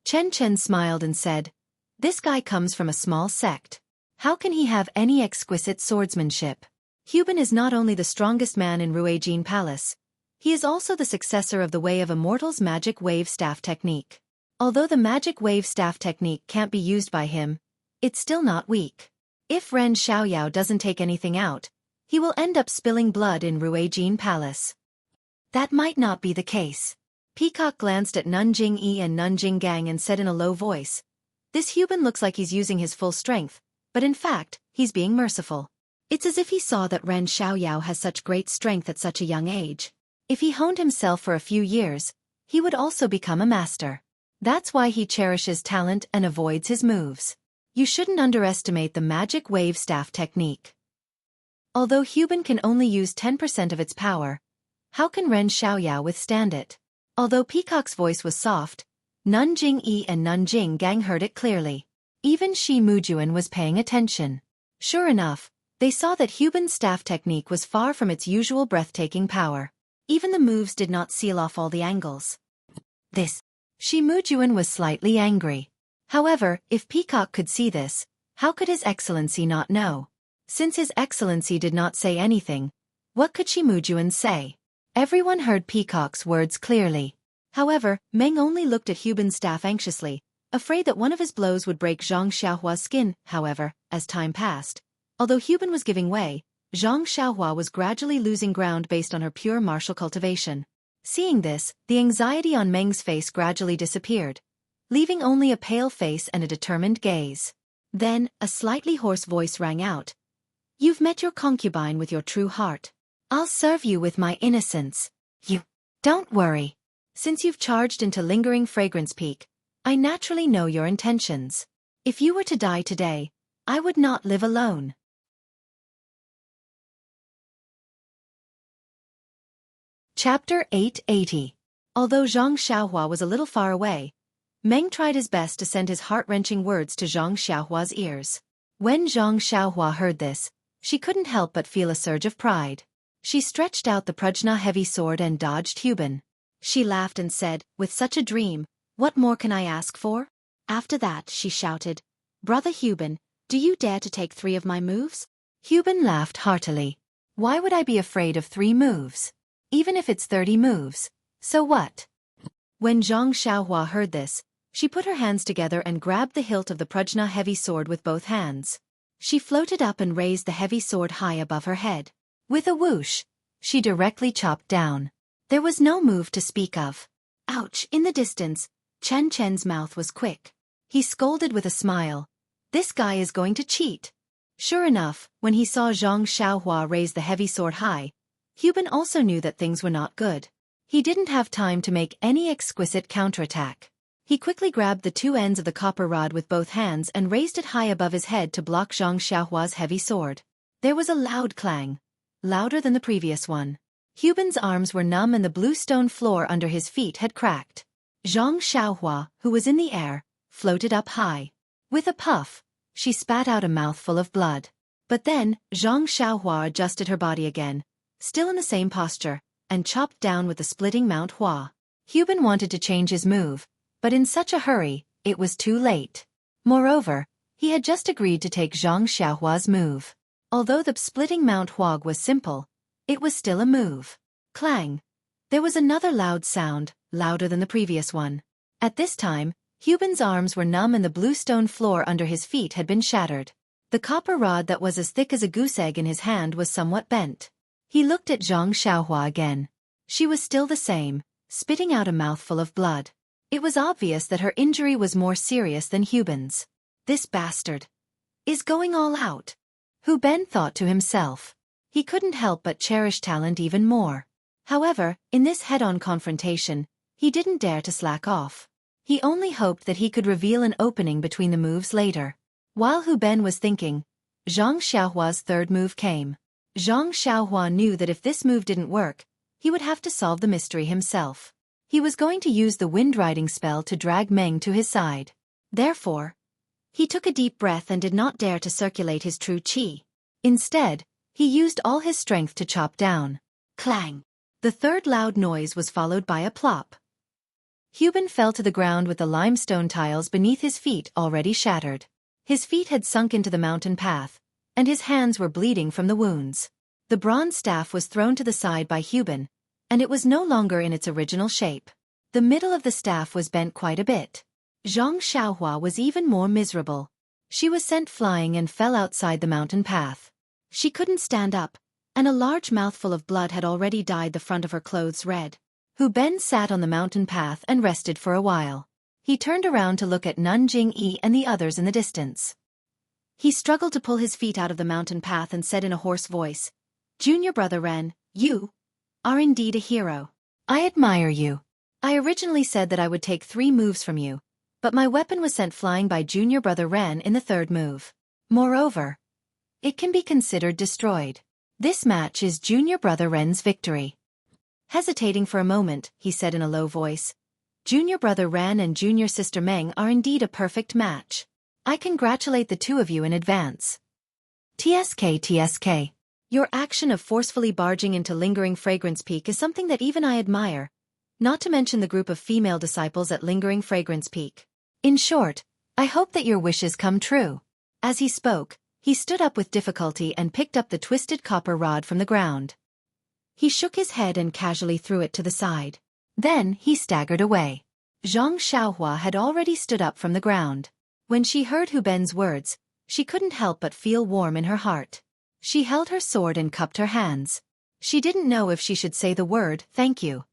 Chen Chen smiled and said, "This guy comes from a small sect. How can he have any exquisite swordsmanship? Huben is not only the strongest man in Ruijin Palace, he is also the successor of the Way of Immortals' magic wave staff technique. Although the magic wave staff technique can't be used by him, it's still not weak. If Ren Xiaoyao doesn't take anything out, he will end up spilling blood in Ruijin Palace." "That might not be the case." Peacock glanced at Nanjing Yi and Nanjing Gang and said in a low voice, "This Huben looks like he's using his full strength, but in fact, he's being merciful. It's as if he saw that Ren Xiaoyao has such great strength at such a young age. If he honed himself for a few years, he would also become a master. That's why he cherishes talent and avoids his moves. You shouldn't underestimate the magic wave staff technique. Although Huben can only use 10% of its power, how can Ren Xiaoyao withstand it?" Although Peacock's voice was soft, Nanjing Yi and Nanjing Gang heard it clearly. Even Shi Mujuan was paying attention. Sure enough, they saw that Huben's staff technique was far from its usual breathtaking power. Even the moves did not seal off all the angles. Shi Mujuan was slightly angry. However, if Peacock could see this, how could His Excellency not know? Since His Excellency did not say anything, what could Shi Mujuan say? Everyone heard Peacock's words clearly. However, Meng only looked at Huben's staff anxiously, afraid that one of his blows would break Zhang Xiaohua's skin. However, as time passed, although Huben was giving way, Zhang Xiaohua was gradually losing ground based on her pure martial cultivation. Seeing this, the anxiety on Meng's face gradually disappeared, leaving only a pale face and a determined gaze. Then, a slightly hoarse voice rang out. "You've met your concubine with your true heart. I'll serve you with my innocence. Don't worry. Since you've charged into Lingering Fragrance Peak, I naturally know your intentions. If you were to die today, I would not live alone." Chapter 880. Although Zhang Xiaohua was a little far away, Meng tried his best to send his heart-wrenching words to Zhang Xiaohua's ears. When Zhang Xiaohua heard this, she couldn't help but feel a surge of pride. She stretched out the Prajna heavy sword and dodged Huben. She laughed and said, "With such a dream, what more can I ask for?" After that, she shouted, "Brother Huben, do you dare to take 3 of my moves?" Huben laughed heartily. "Why would I be afraid of 3 moves? Even if it's 30 moves, so what?" When Zhang Xiaohua heard this, she put her hands together and grabbed the hilt of the Prajna heavy sword with both hands. She floated up and raised the heavy sword high above her head. With a whoosh, she directly chopped down. There was no move to speak of. Ouch! In the distance, Chen Chen's mouth was quick. He scolded with a smile. This guy is going to cheat. Sure enough, when he saw Zhang Xiaohua raise the heavy sword high, Huben also knew that things were not good. He didn't have time to make any exquisite counterattack. He quickly grabbed the 2 ends of the copper rod with both hands and raised it high above his head to block Zhang Xiaohua's heavy sword. There was a loud clang, louder than the previous one. Huben's arms were numb and the blue stone floor under his feet had cracked. Zhang Xiaohua, who was in the air, floated up high. With a puff, she spat out a mouthful of blood. But then, Zhang Xiaohua adjusted her body again, still in the same posture, and chopped down with the splitting Mount Hua. Huben wanted to change his move, but in such a hurry, it was too late. Moreover, he had just agreed to take Zhang Xiaohua's move. Although the splitting Mount Hua was simple, it was still a move. Clang! There was another loud sound, louder than the previous one. At this time, Huben's arms were numb and the blue stone floor under his feet had been shattered. The copper rod that was as thick as a goose egg in his hand was somewhat bent. He looked at Zhang Xiaohua again. She was still the same, spitting out a mouthful of blood. It was obvious that her injury was more serious than Huben's. This bastard is going all out. Hu Ben thought to himself. He couldn't help but cherish talent even more. However, in this head-on confrontation, he didn't dare to slack off. He only hoped that he could reveal an opening between the moves later. While Hu Ben was thinking, Zhang Xiaohua's third move came. Zhang Xiaohua knew that if this move didn't work, he would have to solve the mystery himself. He was going to use the wind riding spell to drag Meng to his side. Therefore, he took a deep breath and did not dare to circulate his true qi. Instead, he used all his strength to chop down. Clang! The third loud noise was followed by a plop. Huben fell to the ground with the limestone tiles beneath his feet already shattered. His feet had sunk into the mountain path, and his hands were bleeding from the wounds. The bronze staff was thrown to the side by Huben, and it was no longer in its original shape. The middle of the staff was bent quite a bit. Zhang Xiaohua was even more miserable. She was sent flying and fell outside the mountain path. She couldn't stand up, and a large mouthful of blood had already dyed the front of her clothes red. Hu Ben sat on the mountain path and rested for a while. He turned around to look at Nanjing-yi and the others in the distance. He struggled to pull his feet out of the mountain path and said in a hoarse voice, "Junior brother Ren, you are indeed a hero. I admire you. I originally said that I would take 3 moves from you, but my weapon was sent flying by junior brother Ren in the 3rd move. Moreover, it can be considered destroyed. This match is junior brother Ren's victory." Hesitating for a moment, he said in a low voice, "Junior brother Ren and junior sister Meng are indeed a perfect match. I congratulate the 2 of you in advance. TSK. Your action of forcefully barging into Lingering Fragrance Peak is something that even I admire, not to mention the group of female disciples at Lingering Fragrance Peak. In short, I hope that your wishes come true." As he spoke, he stood up with difficulty and picked up the twisted copper rod from the ground. He shook his head and casually threw it to the side. Then he staggered away. Zhang Xiaohua had already stood up from the ground. When she heard Hu Ben's words, she couldn't help but feel warm in her heart. She held her sword and cupped her hands. She didn't know if she should say the word, "thank you."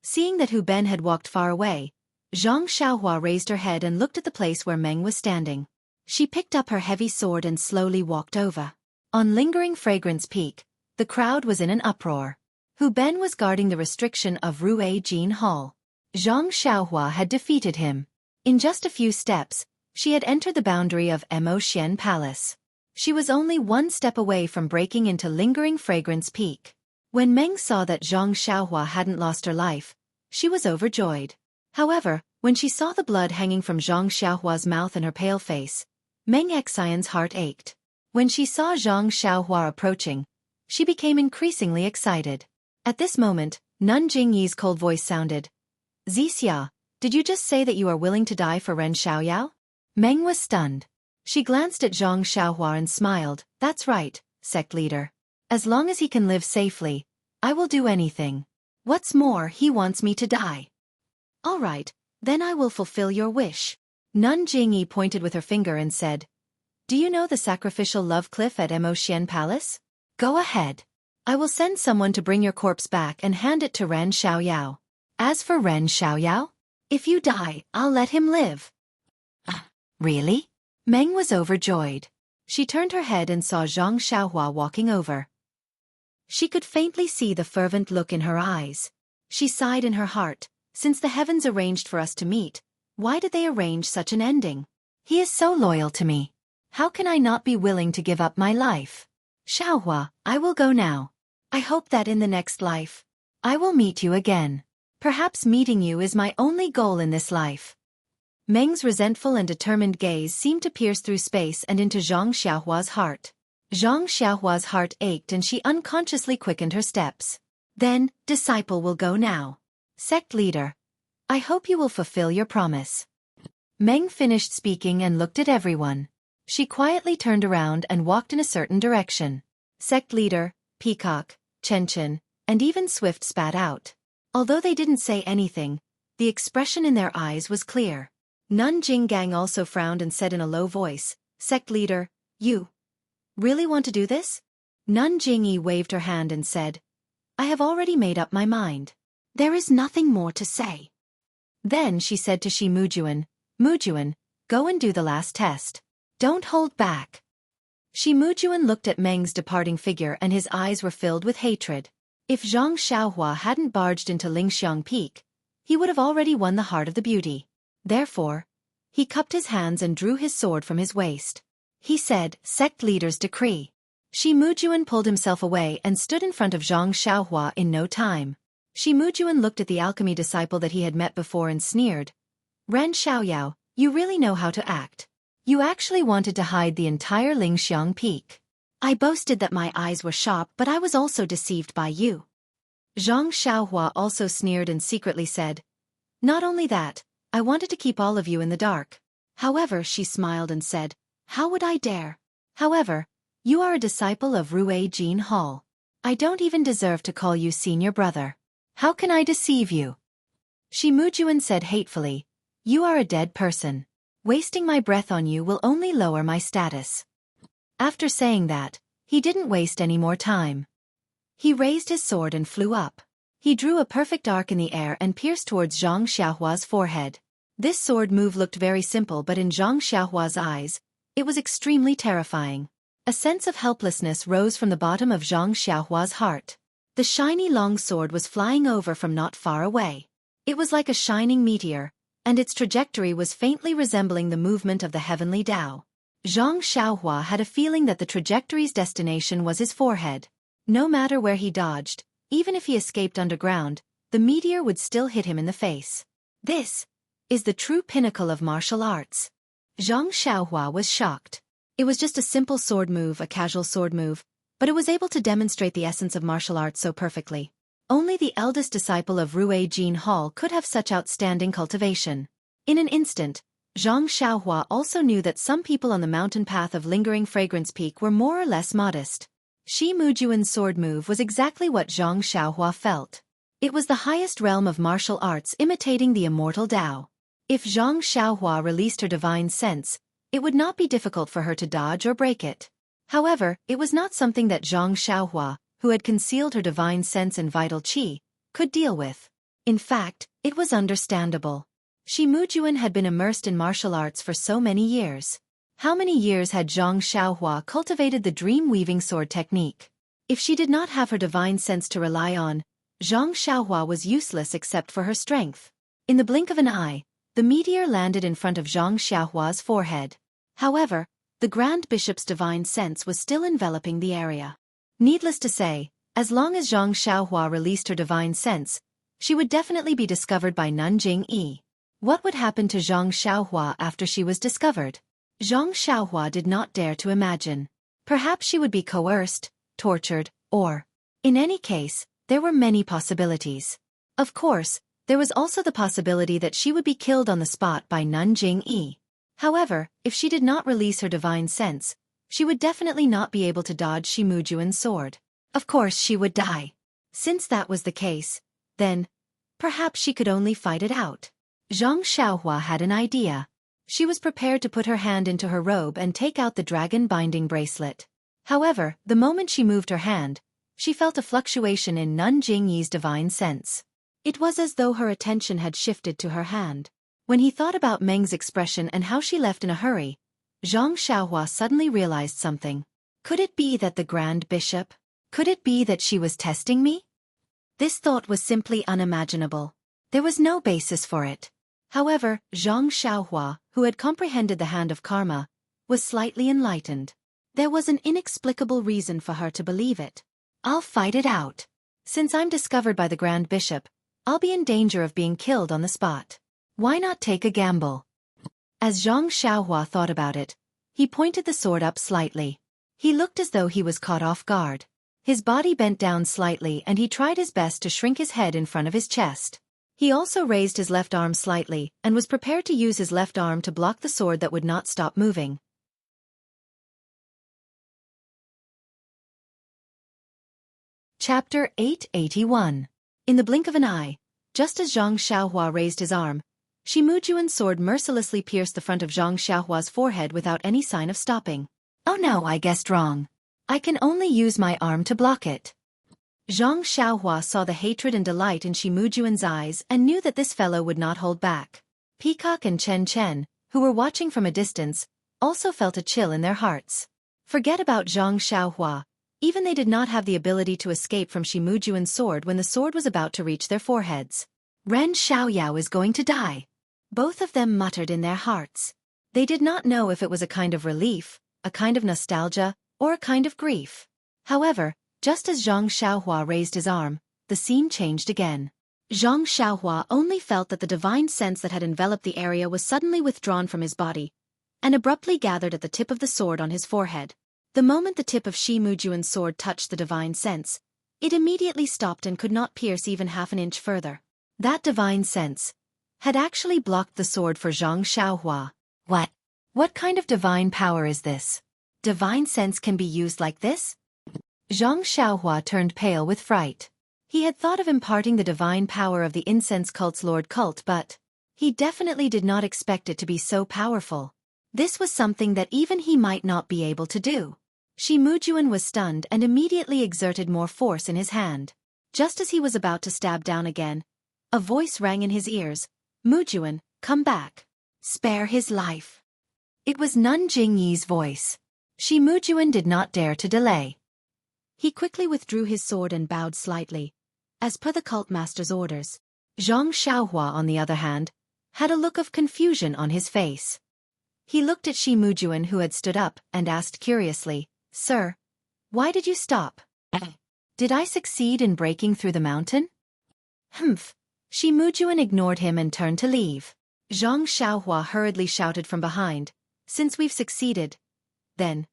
Seeing that Hu Ben had walked far away, Zhang Xiaohua raised her head and looked at the place where Meng was standing. She picked up her heavy sword and slowly walked over. On Lingering Fragrance Peak, the crowd was in an uproar. Hu Ben was guarding the restriction of Rue Jean Hall. Zhang Xiaohua had defeated him. In just a few steps, she had entered the boundary of Mo Xian Palace. She was only 1 step away from breaking into Lingering Fragrance Peak. When Meng saw that Zhang Xiaohua hadn't lost her life, she was overjoyed. However, when she saw the blood hanging from Zhang Xiaohua's mouth and her pale face, Meng Xian's heart ached. When she saw Zhang Xiaohua approaching, she became increasingly excited. At this moment, Nanjing-yi's cold voice sounded. "Zixia, did you just say that you are willing to die for Ren Xiaoyao?" Meng was stunned. She glanced at Zhang Xiaohua and smiled. "That's right, sect leader. As long as he can live safely, I will do anything. What's more, he wants me to die." "All right, then I will fulfill your wish." Nanjing-yi pointed with her finger and said, "Do you know the sacrificial love cliff at Mo Xian Palace? Go ahead. I will send someone to bring your corpse back and hand it to Ren Xiaoyao. As for Ren Xiaoyao, if you die, I'll let him live." Really? Meng was overjoyed. She turned her head and saw Zhang Xiaohua walking over. She could faintly see the fervent look in her eyes. She sighed in her heart, "Since the heavens arranged for us to meet, why did they arrange such an ending? He is so loyal to me. How can I not be willing to give up my life? Xiaohua, I will go now. I hope that in the next life, I will meet you again. Perhaps meeting you is my only goal in this life." Meng's resentful and determined gaze seemed to pierce through space and into Zhang Xiaohua's heart. Zhang Xiaohua's heart ached and she unconsciously quickened her steps. "Then, disciple will go now. Sect leader, I hope you will fulfill your promise." Meng finished speaking and looked at everyone. She quietly turned around and walked in a certain direction. Sect leader, Peacock, Chen, and even Swift spat out. Although they didn't say anything, the expression in their eyes was clear. Nanjing Gang also frowned and said in a low voice, "Sect leader, you really want to do this?" Nun Jingyi waved her hand and said, I have already made up my mind. There is nothing more to say. Then she said to Shi Mujuan, Mujuan, go and do the last test. Don't hold back. Shi Mujuan looked at Meng's departing figure and his eyes were filled with hatred. If Zhang Xiaohua hadn't barged into Lingxiang Peak, he would have already won the heart of the beauty. Therefore, he cupped his hands and drew his sword from his waist. He said, Sect leader's decree. Shi Mujuan pulled himself away and stood in front of Zhang Xiaohua in no time. Shi Mujuan looked at the alchemy disciple that he had met before and sneered. Ren Xiaoyao, you really know how to act. You actually wanted to hide the entire Lingxiang Peak. I boasted that my eyes were sharp, but I was also deceived by you. Zhang Xiaohua also sneered and secretly said, Not only that, I wanted to keep all of you in the dark. However, she smiled and said, How would I dare? However, you are a disciple of Rue Jean Hall. I don't even deserve to call you senior brother. How can I deceive you? Shi Mujuan said hatefully, You are a dead person. Wasting my breath on you will only lower my status. After saying that, he didn't waste any more time. He raised his sword and flew up. He drew a perfect arc in the air and pierced towards Zhang Xiaohua's forehead. This sword move looked very simple, but in Zhang Xiaohua's eyes, it was extremely terrifying. A sense of helplessness rose from the bottom of Zhang Xiaohua's heart. The shiny long sword was flying over from not far away. It was like a shining meteor, and its trajectory was faintly resembling the movement of the heavenly Tao. Zhang Xiaohua had a feeling that the trajectory's destination was his forehead. No matter where he dodged, even if he escaped underground, the meteor would still hit him in the face. This is the true pinnacle of martial arts. Zhang Xiaohua was shocked. It was just a simple sword move, a casual sword move, but it was able to demonstrate the essence of martial arts so perfectly. Only the eldest disciple of Rue Jean Hall could have such outstanding cultivation. In an instant, Zhang Xiaohua also knew that some people on the mountain path of Lingering Fragrance Peak were more or less modest. Shi Mujuan's sword move was exactly what Zhang Xiaohua felt. It was the highest realm of martial arts imitating the immortal Tao. If Zhang Xiaohua released her divine sense, it would not be difficult for her to dodge or break it. However, it was not something that Zhang Xiaohua, who had concealed her divine sense and vital qi, could deal with. In fact, it was understandable. Shi Mujuan had been immersed in martial arts for so many years. How many years had Zhang Xiaohua cultivated the dream-weaving sword technique? If she did not have her divine sense to rely on, Zhang Xiaohua was useless except for her strength. In the blink of an eye, the meteor landed in front of Zhang Xiaohua's forehead. However, the Grand Bishop's divine sense was still enveloping the area. Needless to say, as long as Zhang Xiaohua released her divine sense, she would definitely be discovered by Nun Jingyi. What would happen to Zhang Xiaohua after she was discovered? Zhang Xiaohua did not dare to imagine. Perhaps she would be coerced, tortured, or... In any case, there were many possibilities. Of course, there was also the possibility that she would be killed on the spot by Nun Jingyi. However, if she did not release her divine sense, she would definitely not be able to dodge Shi Mujuan's sword. Of course she would die. Since that was the case, then, perhaps she could only fight it out. Zhang Xiaohua had an idea. She was prepared to put her hand into her robe and take out the dragon binding bracelet. However, the moment she moved her hand, she felt a fluctuation in Nun Jingyi's divine sense. It was as though her attention had shifted to her hand. When he thought about Meng's expression and how she left in a hurry, Zhang Xiaohua suddenly realized something. Could it be that the Grand Bishop? Could it be that she was testing me? This thought was simply unimaginable. There was no basis for it. However, Zhang Xiaohua, who had comprehended the hand of karma, was slightly enlightened. There was an inexplicable reason for her to believe it. I'll fight it out. Since I'm discovered by the Grand Bishop, I'll be in danger of being killed on the spot. Why not take a gamble? As Zhang Xiaohua thought about it, he pointed the sword up slightly. He looked as though he was caught off guard. His body bent down slightly and he tried his best to shrink his head in front of his chest. He also raised his left arm slightly and was prepared to use his left arm to block the sword that would not stop moving. Chapter 881. In the blink of an eye, just as Zhang Xiaohua raised his arm, Shi Mujuan's sword mercilessly pierced the front of Zhang Xiaohua's forehead without any sign of stopping. Oh no, I guessed wrong. I can only use my arm to block it. Zhang Xiaohua saw the hatred and delight in Shimujuan's eyes and knew that this fellow would not hold back. Peacock and Chen Chen, who were watching from a distance, also felt a chill in their hearts. Forget about Zhang Xiaohua. Even they did not have the ability to escape from Shimujuan's sword when the sword was about to reach their foreheads. Ren Xiaoyao is going to die. Both of them muttered in their hearts. They did not know if it was a kind of relief, a kind of nostalgia, or a kind of grief. However, just as Zhang Xiaohua raised his arm, the scene changed again. Zhang Xiaohua only felt that the divine sense that had enveloped the area was suddenly withdrawn from his body, and abruptly gathered at the tip of the sword on his forehead. The moment the tip of Shimujuan's sword touched the divine sense, it immediately stopped and could not pierce even half an inch further. That divine sense had actually blocked the sword for Zhang Xiaohua. What? What kind of divine power is this? Divine sense can be used like this? Zhang Xiaohua turned pale with fright. He had thought of imparting the divine power of the incense cult's Lord Cult, but he definitely did not expect it to be so powerful. This was something that even he might not be able to do. Shimujuan was stunned and immediately exerted more force in his hand. Just as he was about to stab down again, a voice rang in his ears. Mujuan, come back. Spare his life. It was Nun Jingyi's voice. Shimujuan did not dare to delay. He quickly withdrew his sword and bowed slightly, as per the cult master's orders. Zhang Xiaohua, on the other hand, had a look of confusion on his face. He looked at Shimujuan, who had stood up, and asked curiously, Sir, why did you stop? Did I succeed in breaking through the mountain? Humph. Shimujuan ignored him and turned to leave. Zhang Xiaohua hurriedly shouted from behind, Since we've succeeded, then,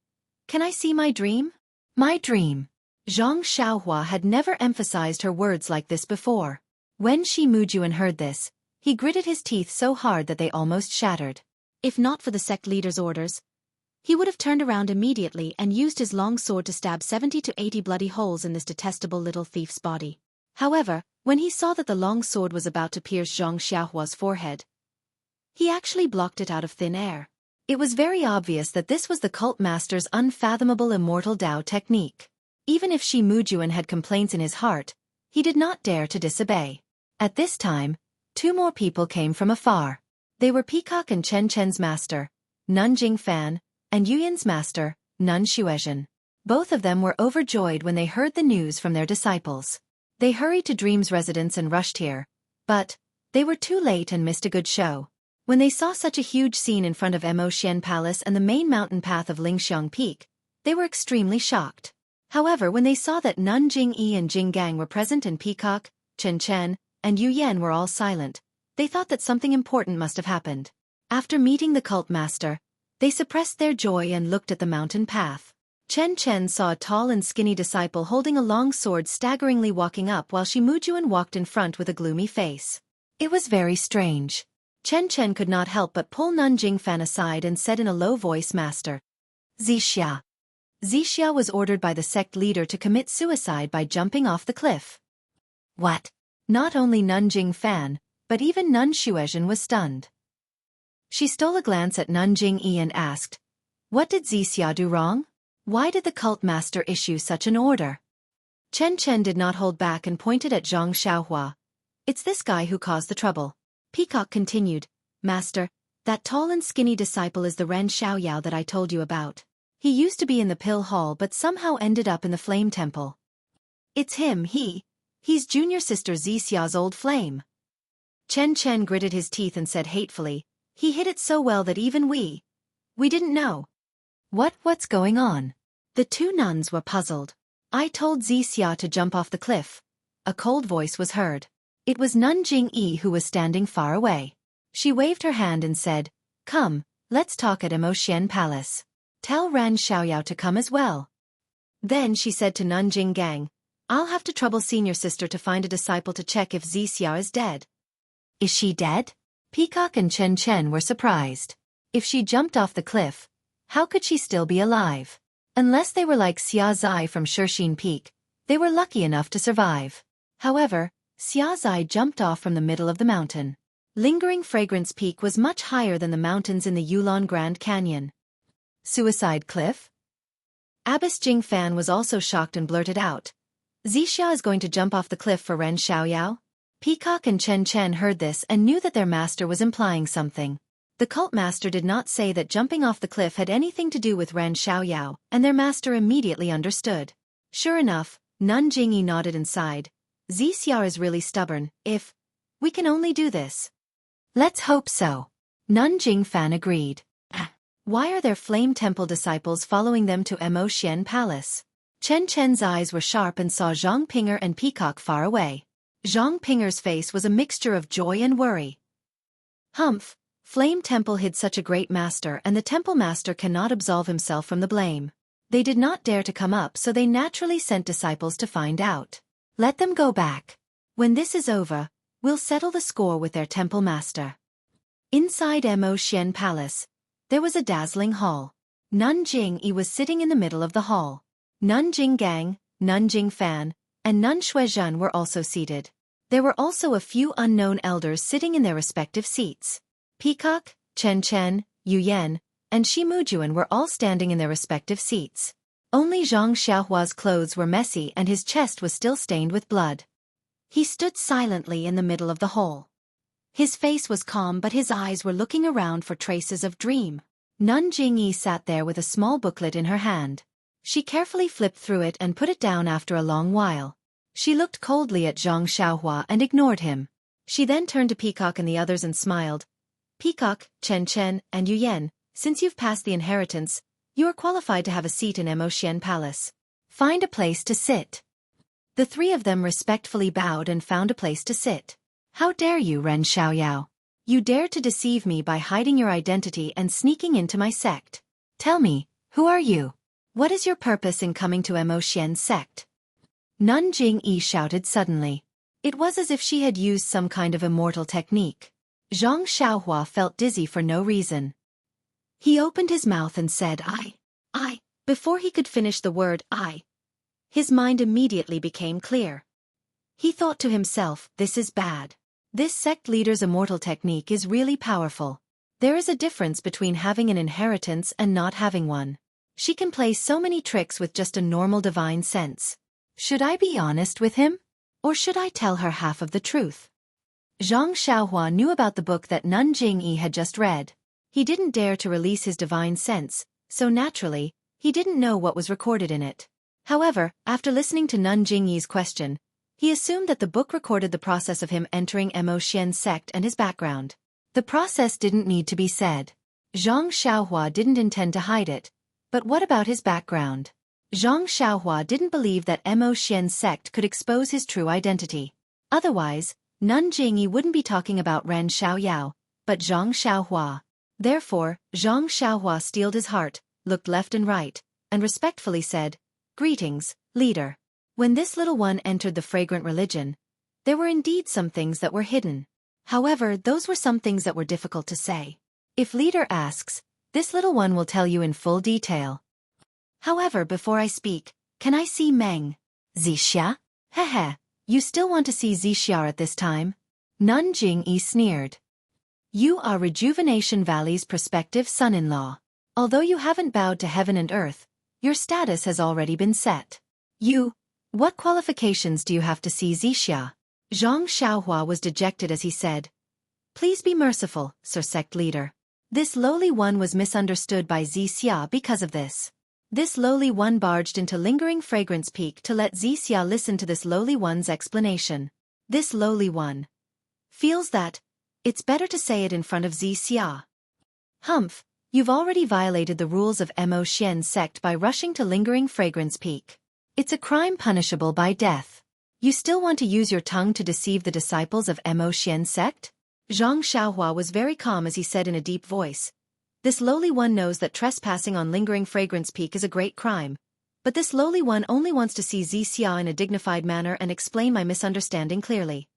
can I see my dream? My dream. Zhang Xiaohua had never emphasized her words like this before. When Shimujuan heard this, he gritted his teeth so hard that they almost shattered. If not for the sect leader's orders, he would have turned around immediately and used his long sword to stab 70 to 80 bloody holes in this detestable little thief's body. However, when he saw that the long sword was about to pierce Zhang Xiaohua's forehead, he actually blocked it out of thin air. It was very obvious that this was the cult master's unfathomable immortal Dao technique. Even if Shimujuan had complaints in his heart, he did not dare to disobey. At this time, two more people came from afar. They were Peacock and Chen Chen's master, Nun Jingfan, and Yuyan's master, Nun Xuezhen. Both of them were overjoyed when they heard the news from their disciples. They hurried to Dream's residence and rushed here, but they were too late and missed a good show. When they saw such a huge scene in front of Emoxian Palace and the main mountain path of Lingxiang Peak, they were extremely shocked. However, when they saw that Nun Jingyi and Jinggang were present and Peacock, Chen Chen, and Yu Yan were all silent, they thought that something important must have happened. After meeting the cult master, they suppressed their joy and looked at the mountain path. Chen Chen saw a tall and skinny disciple holding a long sword staggeringly walking up while Shimujuan walked in front with a gloomy face. It was very strange. Chen Chen could not help but pull Nun Jingfan aside and said in a low voice, Master. Zixia. Zixia was ordered by the sect leader to commit suicide by jumping off the cliff. What? Not only Nun Jingfan, but even Nun Xuezhen was stunned. She stole a glance at Nun Jingyi and asked, What did Zixia do wrong? Why did the cult master issue such an order? Chen Chen did not hold back and pointed at Zhang Xiaohua. It's this guy who caused the trouble. Peacock continued, Master, that tall and skinny disciple is the Ren Xiaoyao that I told you about. He used to be in the Pill Hall but somehow ended up in the Flame Temple. It's him, he's junior sister Zixia's old flame. Chen Chen gritted his teeth and said hatefully, He hid it so well that even we didn't know. What's going on? The two nuns were puzzled. I told Zixia to jump off the cliff. A cold voice was heard. It was Nun Jingyi who was standing far away. She waved her hand and said, Come, let's talk at Emoxian Palace. Tell Ran Xiaoyao to come as well. Then she said to Nun Jinggang, I'll have to trouble senior sister to find a disciple to check if Zixia is dead. Is she dead? Peacock and Chen Chen were surprised. If she jumped off the cliff, how could she still be alive? Unless they were like Xia Zai from Shixin Peak, they were lucky enough to survive. However, Xia Zai jumped off from the middle of the mountain. Lingering Fragrance Peak was much higher than the mountains in the Yulon Grand Canyon. Suicide Cliff? Abbess Jing Fan was also shocked and blurted out, Zixia is going to jump off the cliff for Ren Xiaoyao? Peacock and Chen Chen heard this and knew that their master was implying something. The cult master did not say that jumping off the cliff had anything to do with Ren Xiaoyao, and their master immediately understood. Sure enough, Nun Jingyi nodded and sighed. Zixia is really stubborn. If we can only do this. Let's hope so. Nun Jingfan agreed. Why are their Flame Temple disciples following them to Mo Xian Palace? Chen Chen's eyes were sharp and saw Zhang Pinger and Peacock far away. Zhang Pinger's face was a mixture of joy and worry. Humph! Flame Temple hid such a great master, and the temple master cannot absolve himself from the blame. They did not dare to come up, so they naturally sent disciples to find out. Let them go back. When this is over, we'll settle the score with their temple master. Inside Mo Xian Palace, there was a dazzling hall. Nun Jingyi was sitting in the middle of the hall. Nun Jinggang, Nun Jingfan, and Nun Xuezhen were also seated. There were also a few unknown elders sitting in their respective seats. Peacock, Chen Chen, Yu Yan, and Shi Mujuan were all standing in their respective seats. Only Zhang Xiaohua's clothes were messy and his chest was still stained with blood. He stood silently in the middle of the hall. His face was calm, but his eyes were looking around for traces of dream. Nun Jingyi sat there with a small booklet in her hand. She carefully flipped through it and put it down after a long while. She looked coldly at Zhang Xiaohua and ignored him. She then turned to Peacock and the others and smiled. Peacock, Chen Chen, and Yu Yan, since you've passed the inheritance, you are qualified to have a seat in Mo Xian Palace. Find a place to sit. The three of them respectfully bowed and found a place to sit. How dare you, Ren Xiaoyao? You dared to deceive me by hiding your identity and sneaking into my sect. Tell me, who are you? What is your purpose in coming to Mo Xian's sect? Nun Jingyi shouted suddenly. It was as if she had used some kind of immortal technique. Zhang Xiaohua felt dizzy for no reason. He opened his mouth and said, I. Before he could finish the word I, his mind immediately became clear. He thought to himself, this is bad. This sect leader's immortal technique is really powerful. There is a difference between having an inheritance and not having one. She can play so many tricks with just a normal divine sense. Should I be honest with him? Or should I tell her half of the truth? Zhang Xiaohua knew about the book that Nun Jingyi had just read. He didn't dare to release his divine sense, so naturally, he didn't know what was recorded in it. However, after listening to Nun Jingyi's question, he assumed that the book recorded the process of him entering Mo Xian's sect and his background. The process didn't need to be said. Zhang Xiaohua didn't intend to hide it. But what about his background? Zhang Xiaohua didn't believe that Mo Xian's sect could expose his true identity. Otherwise, Nun Jingyi wouldn't be talking about Ren Xiaoyao, but Zhang Xiaohua. Therefore, Zhang Xiaohua steeled his heart, looked left and right, and respectfully said, Greetings, leader. When this little one entered the fragrant religion, there were indeed some things that were hidden. However, those were some things that were difficult to say. If leader asks, this little one will tell you in full detail. However, before I speak, can I see Meng? Zixia? Hehe. You still want to see Zixia at this time? Nun Jingyi sneered. You are Rejuvenation Valley's prospective son-in-law. Although you haven't bowed to heaven and earth, your status has already been set. What qualifications do you have to see Zixia? Zhang Xiaohua was dejected as he said, Please be merciful, Sir Sect Leader. This lowly one was misunderstood by Zixia because of this. This lowly one barged into Lingering Fragrance Peak to let Zixia listen to this lowly one's explanation. This lowly one feels that it's better to say it in front of Zixia. Humph, you've already violated the rules of Mo Xian's sect by rushing to Lingering Fragrance Peak. It's a crime punishable by death. You still want to use your tongue to deceive the disciples of Mo Xian's sect? Zhang Xiaohua was very calm as he said in a deep voice. This lowly one knows that trespassing on Lingering Fragrance Peak is a great crime. But this lowly one only wants to see Zixia in a dignified manner and explain my misunderstanding clearly.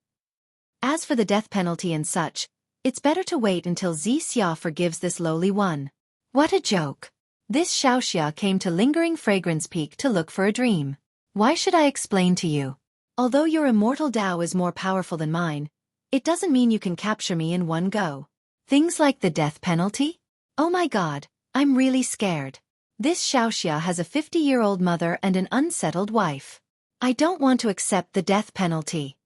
As for the death penalty and such, it's better to wait until Zixia forgives this lowly one. What a joke. This Xiaoxia came to Lingering Fragrance Peak to look for a dream. Why should I explain to you? Although your immortal Tao is more powerful than mine, it doesn't mean you can capture me in one go. Things like the death penalty? Oh my god, I'm really scared. This Xiaoxia has a 50-year-old mother and an unsettled wife. I don't want to accept the death penalty.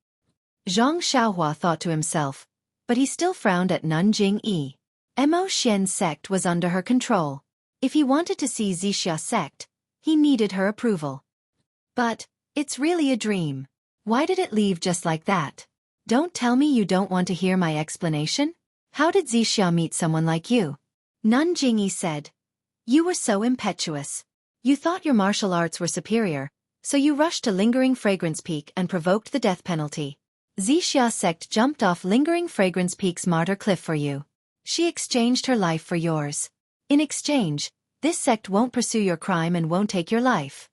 Zhang Xiaohua thought to himself, but he still frowned at Nanjing-yi. Mo Xian's sect was under her control. If he wanted to see Zixia's sect, he needed her approval. But, it's really a dream. Why did it leave just like that? Don't tell me you don't want to hear my explanation? How did Zixia meet someone like you? Nanjing-yi said. You were so impetuous. You thought your martial arts were superior, so you rushed to Lingering Fragrance Peak and provoked the death penalty. Zixia's sect jumped off Lingering Fragrance Peak's martyr cliff for you. She exchanged her life for yours. In exchange, this sect won't pursue your crime and won't take your life.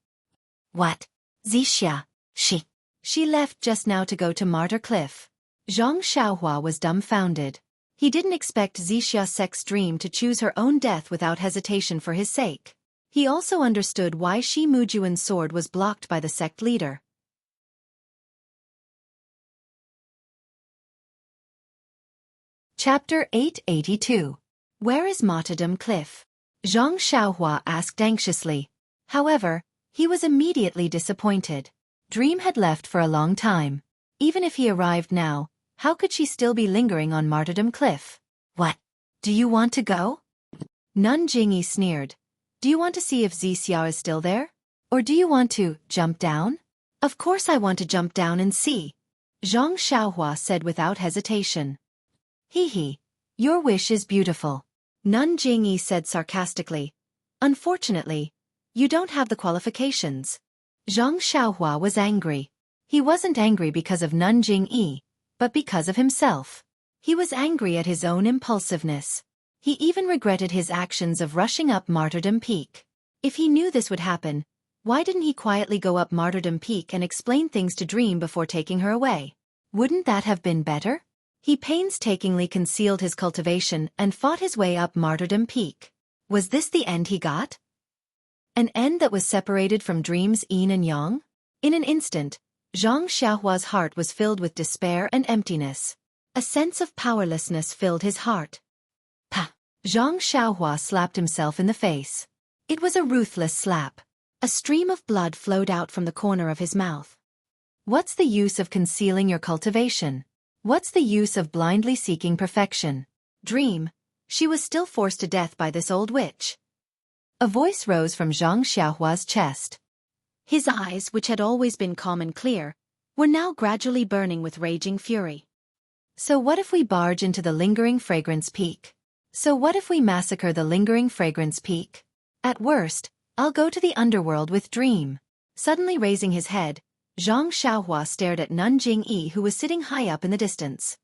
What? Zixia, she left just now to go to Martyr Cliff. Zhang Xiaohua was dumbfounded. He didn't expect Zixia's sect's dream to choose her own death without hesitation for his sake. He also understood why Shi Mujuan's sword was blocked by the sect leader. Chapter 882. Where is Martyrdom Cliff? Zhang Xiaohua asked anxiously. However, he was immediately disappointed. Dream had left for a long time. Even if he arrived now, how could she still be lingering on Martyrdom Cliff? What? Do you want to go? Nanjing-yi sneered. Do you want to see if Zixia is still there? Or do you want to jump down? Of course I want to jump down and see. Zhang Xiaohua said without hesitation. Hee, your wish is beautiful. Nanjing-yi said sarcastically. Unfortunately, you don't have the qualifications. Zhang Xiaohua was angry. He wasn't angry because of Nanjing-yi, but because of himself. He was angry at his own impulsiveness. He even regretted his actions of rushing up Martyrdom Peak. If he knew this would happen, why didn't he quietly go up Martyrdom Peak and explain things to Dream before taking her away? Wouldn't that have been better? He painstakingly concealed his cultivation and fought his way up Martyrdom Peak. Was this the end he got? An end that was separated from Dream's yin and yang? In an instant, Zhang Xiaohua's heart was filled with despair and emptiness. A sense of powerlessness filled his heart. Pah! Zhang Xiaohua slapped himself in the face. It was a ruthless slap. A stream of blood flowed out from the corner of his mouth. What's the use of concealing your cultivation? What's the use of blindly seeking perfection? Dream, she was still forced to death by this old witch. A voice rose from Zhang Xiaohua's chest. His eyes, which had always been calm and clear, were now gradually burning with raging fury. So what if we barge into the Lingering Fragrance Peak? So what if we massacre the Lingering Fragrance Peak? At worst, I'll go to the underworld with Dream. Suddenly raising his head, Zhang Xiaohua stared at Nanjing-yi, who was sitting high up in the distance.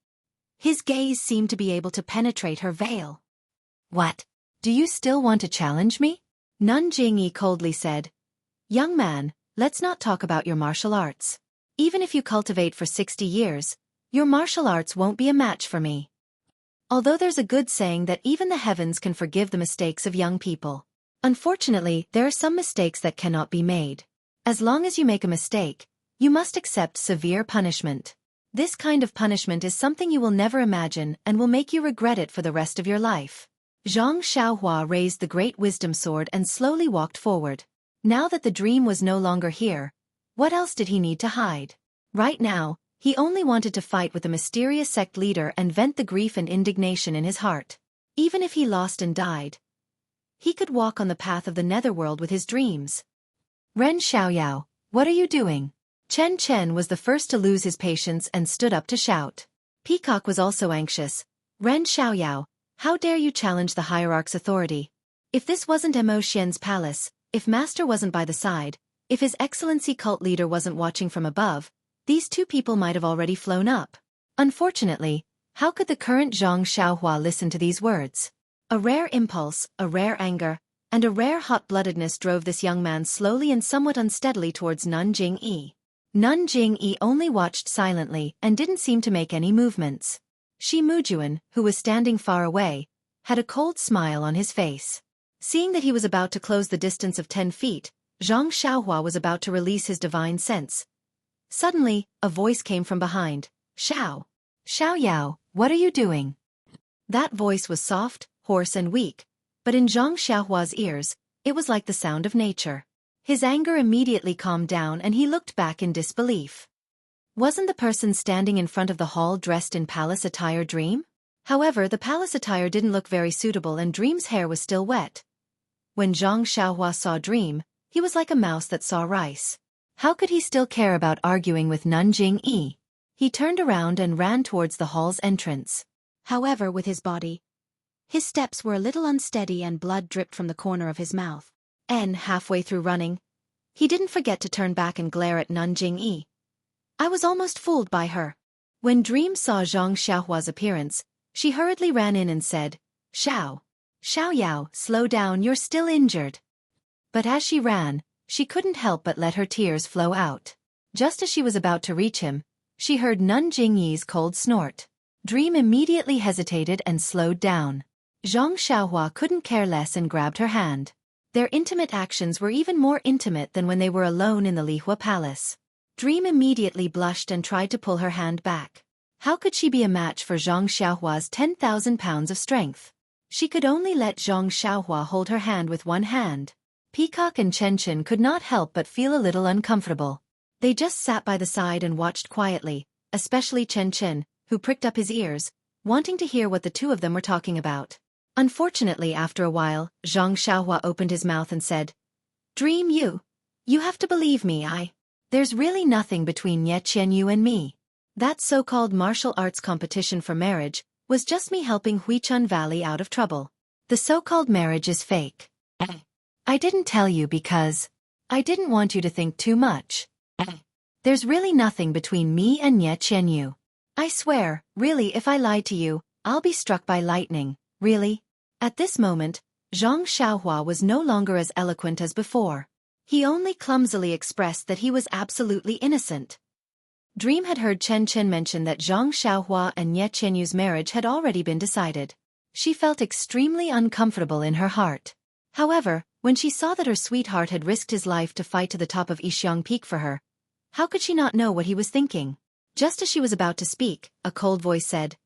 His gaze seemed to be able to penetrate her veil. What? Do you still want to challenge me? Nanjing-yi coldly said. Young man, let's not talk about your martial arts. Even if you cultivate for 60 years, your martial arts won't be a match for me. Although there's a good saying that even the heavens can forgive the mistakes of young people. Unfortunately, there are some mistakes that cannot be made. As long as you make a mistake, you must accept severe punishment. This kind of punishment is something you will never imagine and will make you regret it for the rest of your life. Zhang Xiaohua raised the great wisdom sword and slowly walked forward. Now that the dream was no longer here, what else did he need to hide? Right now, he only wanted to fight with the mysterious sect leader and vent the grief and indignation in his heart. Even if he lost and died, he could walk on the path of the netherworld with his dreams. Ren Xiaoyao, what are you doing? Chen Chen was the first to lose his patience and stood up to shout. Peacock was also anxious. Ren Xiaoyao, how dare you challenge the hierarch's authority? If this wasn't Mo Xian's palace, if Master wasn't by the side, if His Excellency cult leader wasn't watching from above, these two people might have already flown up. Unfortunately, how could the current Zhang Xiaohua listen to these words? A rare impulse, a rare anger, and a rare hot-bloodedness drove this young man slowly and somewhat unsteadily towards Nanjing-yi. Nanjing-yi only watched silently and didn't seem to make any movements. Shi Mujuan, who was standing far away, had a cold smile on his face. Seeing that he was about to close the distance of 10 feet, Zhang Xiaohua was about to release his divine sense. Suddenly, a voice came from behind. Xiao. Xiaoyao, what are you doing? That voice was soft, hoarse and weak, but in Zhang Xiaohua's ears, It was like the sound of nature. His anger immediately calmed down and he looked back in disbelief. Wasn't the person standing in front of the hall dressed in palace attire Dream? However, the palace attire didn't look very suitable and Dream's hair was still wet. When Zhang Xiaohua saw Dream, he was like a mouse that saw rice. How could he still care about arguing with Nanjing Yi? He turned around and ran towards the hall's entrance. However, with his body, his steps were a little unsteady and blood dripped from the corner of his mouth. And halfway through running, he didn't forget to turn back and glare at Nanjing Yi. I was almost fooled by her. When Dream saw Zhang Xiaohua's appearance, she hurriedly ran in and said, Xiao Yao, slow down, you're still injured. But as she ran, she couldn't help but let her tears flow out. Just as she was about to reach him, she heard Nanjing Yi's cold snort. Dream immediately hesitated and slowed down. Zhang Xiaohua couldn't care less and grabbed her hand. Their intimate actions were even more intimate than when they were alone in the Lihua Palace. Dream immediately blushed and tried to pull her hand back. How could she be a match for Zhang Xiaohua's 10,000 pounds of strength? She could only let Zhang Xiaohua hold her hand with one hand. Peacock and Chen Chen could not help but feel a little uncomfortable. They just sat by the side and watched quietly, especially Chen Chen, who pricked up his ears, wanting to hear what the two of them were talking about. Unfortunately, after a while, Zhang Xiaohua opened his mouth and said, Dream, you have to believe me, there's really nothing between Ye Qianyu and me. That so-called martial arts competition for marriage was just me helping Huichun Valley out of trouble. The so-called marriage is fake. I didn't tell you because I didn't want you to think too much. There's really nothing between me and Ye Qianyu. I swear, really, if I lied to you, I'll be struck by lightning, really. At this moment, Zhang Xiaohua was no longer as eloquent as before. He only clumsily expressed that he was absolutely innocent. Dream had heard Chen Chen mention that Zhang Xiaohua and Ye Qianyu's marriage had already been decided. She felt extremely uncomfortable in her heart. However, when she saw that her sweetheart had risked his life to fight to the top of Yixiang Peak for her, how could she not know what he was thinking? Just as she was about to speak, a cold voice said,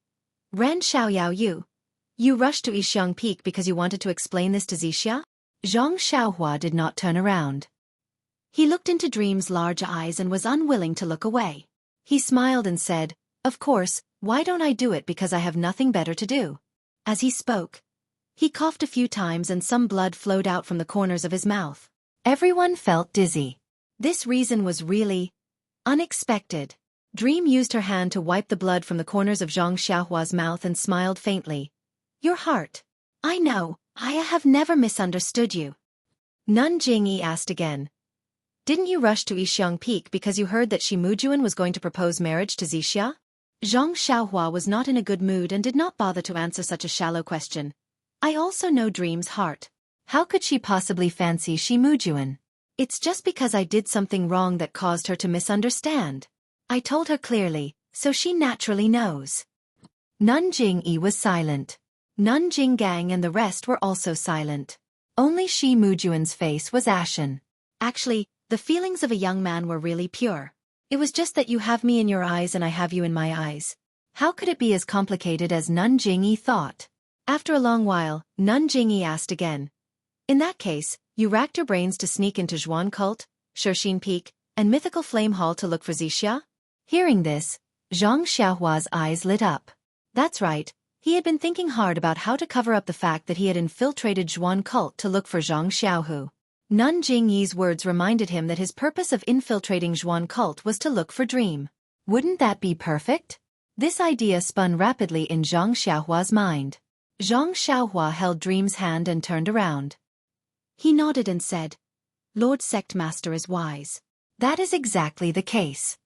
Ren Xiaoyao, you rushed to Yixiang Peak because you wanted to explain this to Zixia? Zhang Xiaohua did not turn around. He looked into Dream's large eyes and was unwilling to look away. He smiled and said, Of course, why don't I do it because I have nothing better to do? As he spoke, he coughed a few times and some blood flowed out from the corners of his mouth. Everyone felt dizzy. This reason was really unexpected. Dream used her hand to wipe the blood from the corners of Zhang Xiaohua's mouth and smiled faintly. Your heart. I know, I have never misunderstood you. Nanjing Yi asked again. Didn't you rush to Yixiang Peak because you heard that Shi Mujuan was going to propose marriage to Zixia? Zhang Xiaohua was not in a good mood and did not bother to answer such a shallow question. I also know Dream's heart. How could she possibly fancy Shi Mujuan? It's just because I did something wrong that caused her to misunderstand. I told her clearly, so she naturally knows. Nanjing Yi was silent. Nanjing Gang and the rest were also silent. Only Shi Mujuan's face was ashen. Actually, the feelings of a young man were really pure. It was just that you have me in your eyes and I have you in my eyes. How could it be as complicated as Nanjing Yi thought? After a long while, Nanjing Yi asked again. In that case, you racked your brains to sneak into Zhuan Cult, Shixin Peak, and Mythical Flame Hall to look for Zixia? Hearing this, Zhang Xiaohua's eyes lit up. That's right. He had been thinking hard about how to cover up the fact that he had infiltrated Zhuan Cult to look for Zhang Xiaohu. Nanjing Yi's words reminded him that his purpose of infiltrating Zhuan Cult was to look for Dream. Wouldn't that be perfect? This idea spun rapidly in Zhang Xiaohua's mind. Zhang Xiaohua held Dream's hand and turned around. He nodded and said, Lord Sect Master is wise. That is exactly the case.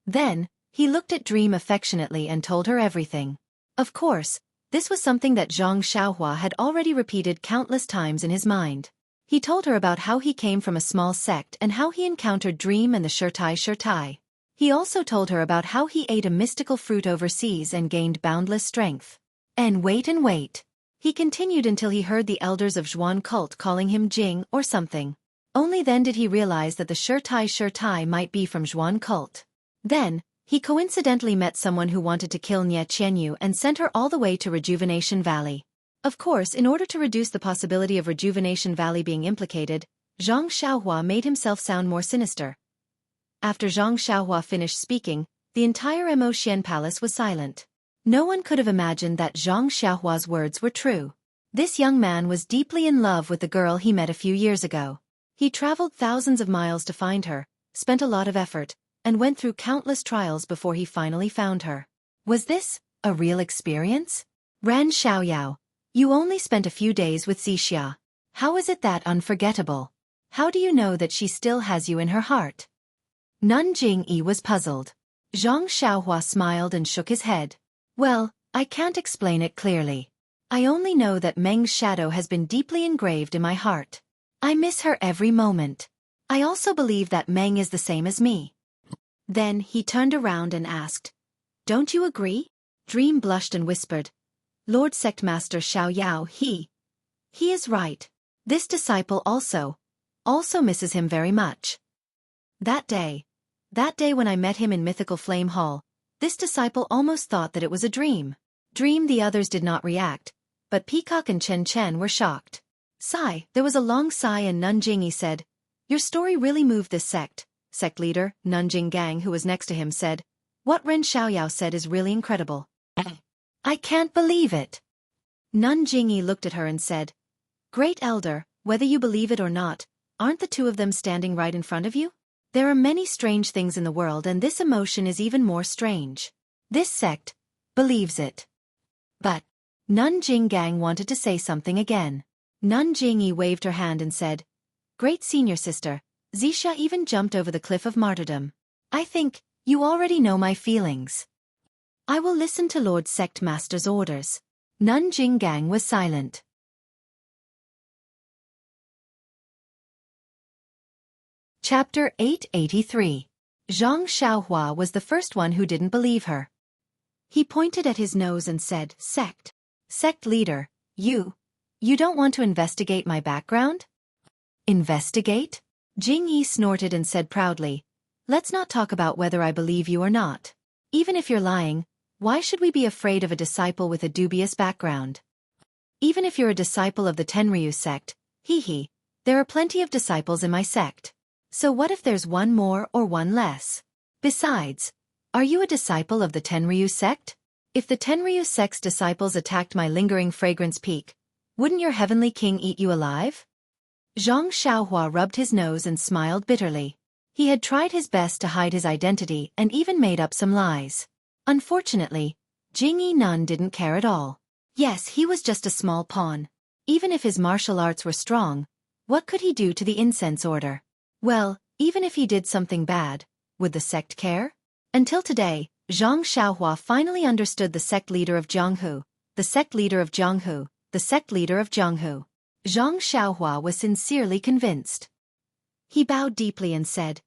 Then, he looked at Dream affectionately and told her everything. Of course, this was something that Zhang Xiaohua had already repeated countless times in his mind. He told her about how he came from a small sect and how he encountered Dream and the Shirtai. He also told her about how he ate a mystical fruit overseas and gained boundless strength. And wait. He continued until he heard the elders of Zhuan Cult calling him Jing or something. Only then did he realize that the Shirtai might be from Zhuan Cult. Then, he coincidentally met someone who wanted to kill Ye Qianyu and sent her all the way to Rejuvenation Valley. Of course, in order to reduce the possibility of Rejuvenation Valley being implicated, Zhang Xiaohua made himself sound more sinister. After Zhang Xiaohua finished speaking, the entire Mo Xian Palace was silent. No one could have imagined that Zhang Xiaohua's words were true. This young man was deeply in love with the girl he met a few years ago. He traveled thousands of miles to find her, spent a lot of effort, and went through countless trials before he finally found her. Was this a real experience? Ran Xiaoyao, you only spent a few days with Zixia. How is it that unforgettable? How do you know that she still has you in her heart? Nun Jingyi was puzzled. Zhang Xiaohua smiled and shook his head. Well, I can't explain it clearly. I only know that Meng's shadow has been deeply engraved in my heart. I miss her every moment. I also believe that Meng is the same as me. Then he turned around and asked, Don't you agree? Dream blushed and whispered, Lord Sectmaster Xiaoyao, he is right. This disciple also misses him very much. That day when I met him in Mythical Flame Hall, this disciple almost thought that it was a dream. The others did not react, but Peacock and Chen Chen were shocked. There was a long sigh and Nun Jingyi said, Your story really moved this sect. Sect leader, Nun Jinggang, who was next to him, said, What Ren Xiaoyao said is really incredible. I can't believe it. Nun Jingyi looked at her and said, Great Elder, whether you believe it or not, aren't the two of them standing right in front of you? There are many strange things in the world and this emotion is even more strange. This sect believes it. But Nun Jinggang wanted to say something again. Nun Jingyi waved her hand and said, Great senior sister, Zixia even jumped over the cliff of martyrdom. I think you already know my feelings. I will listen to Lord Sect Master's orders. Nun Jinggang was silent. Chapter 883. Zhang Xiaohua was the first one who didn't believe her. He pointed at his nose and said, Sect leader, you don't want to investigate my background? Investigate? Jingyi snorted and said proudly, Let's not talk about whether I believe you or not. Even if you're lying, why should we be afraid of a disciple with a dubious background? Even if you're a disciple of the Tenryu sect, there are plenty of disciples in my sect. So what if there's one more or one less? Besides, are you a disciple of the Tenryu sect? If the Tenryu sect's disciples attacked my lingering fragrance peak, wouldn't your heavenly king eat you alive? Zhang Xiaohua rubbed his nose and smiled bitterly. He had tried his best to hide his identity and even made up some lies. Unfortunately, Jingyi Nun didn't care at all. Yes, he was just a small pawn. Even if his martial arts were strong, what could he do to the incense order? Well, even if he did something bad, would the sect care? Until today, Zhang Xiaohua finally understood the sect leader of Jianghu, the sect leader of Jianghu, the sect leader of Jianghu. Zhang Xiaohua was sincerely convinced. He bowed deeply and said,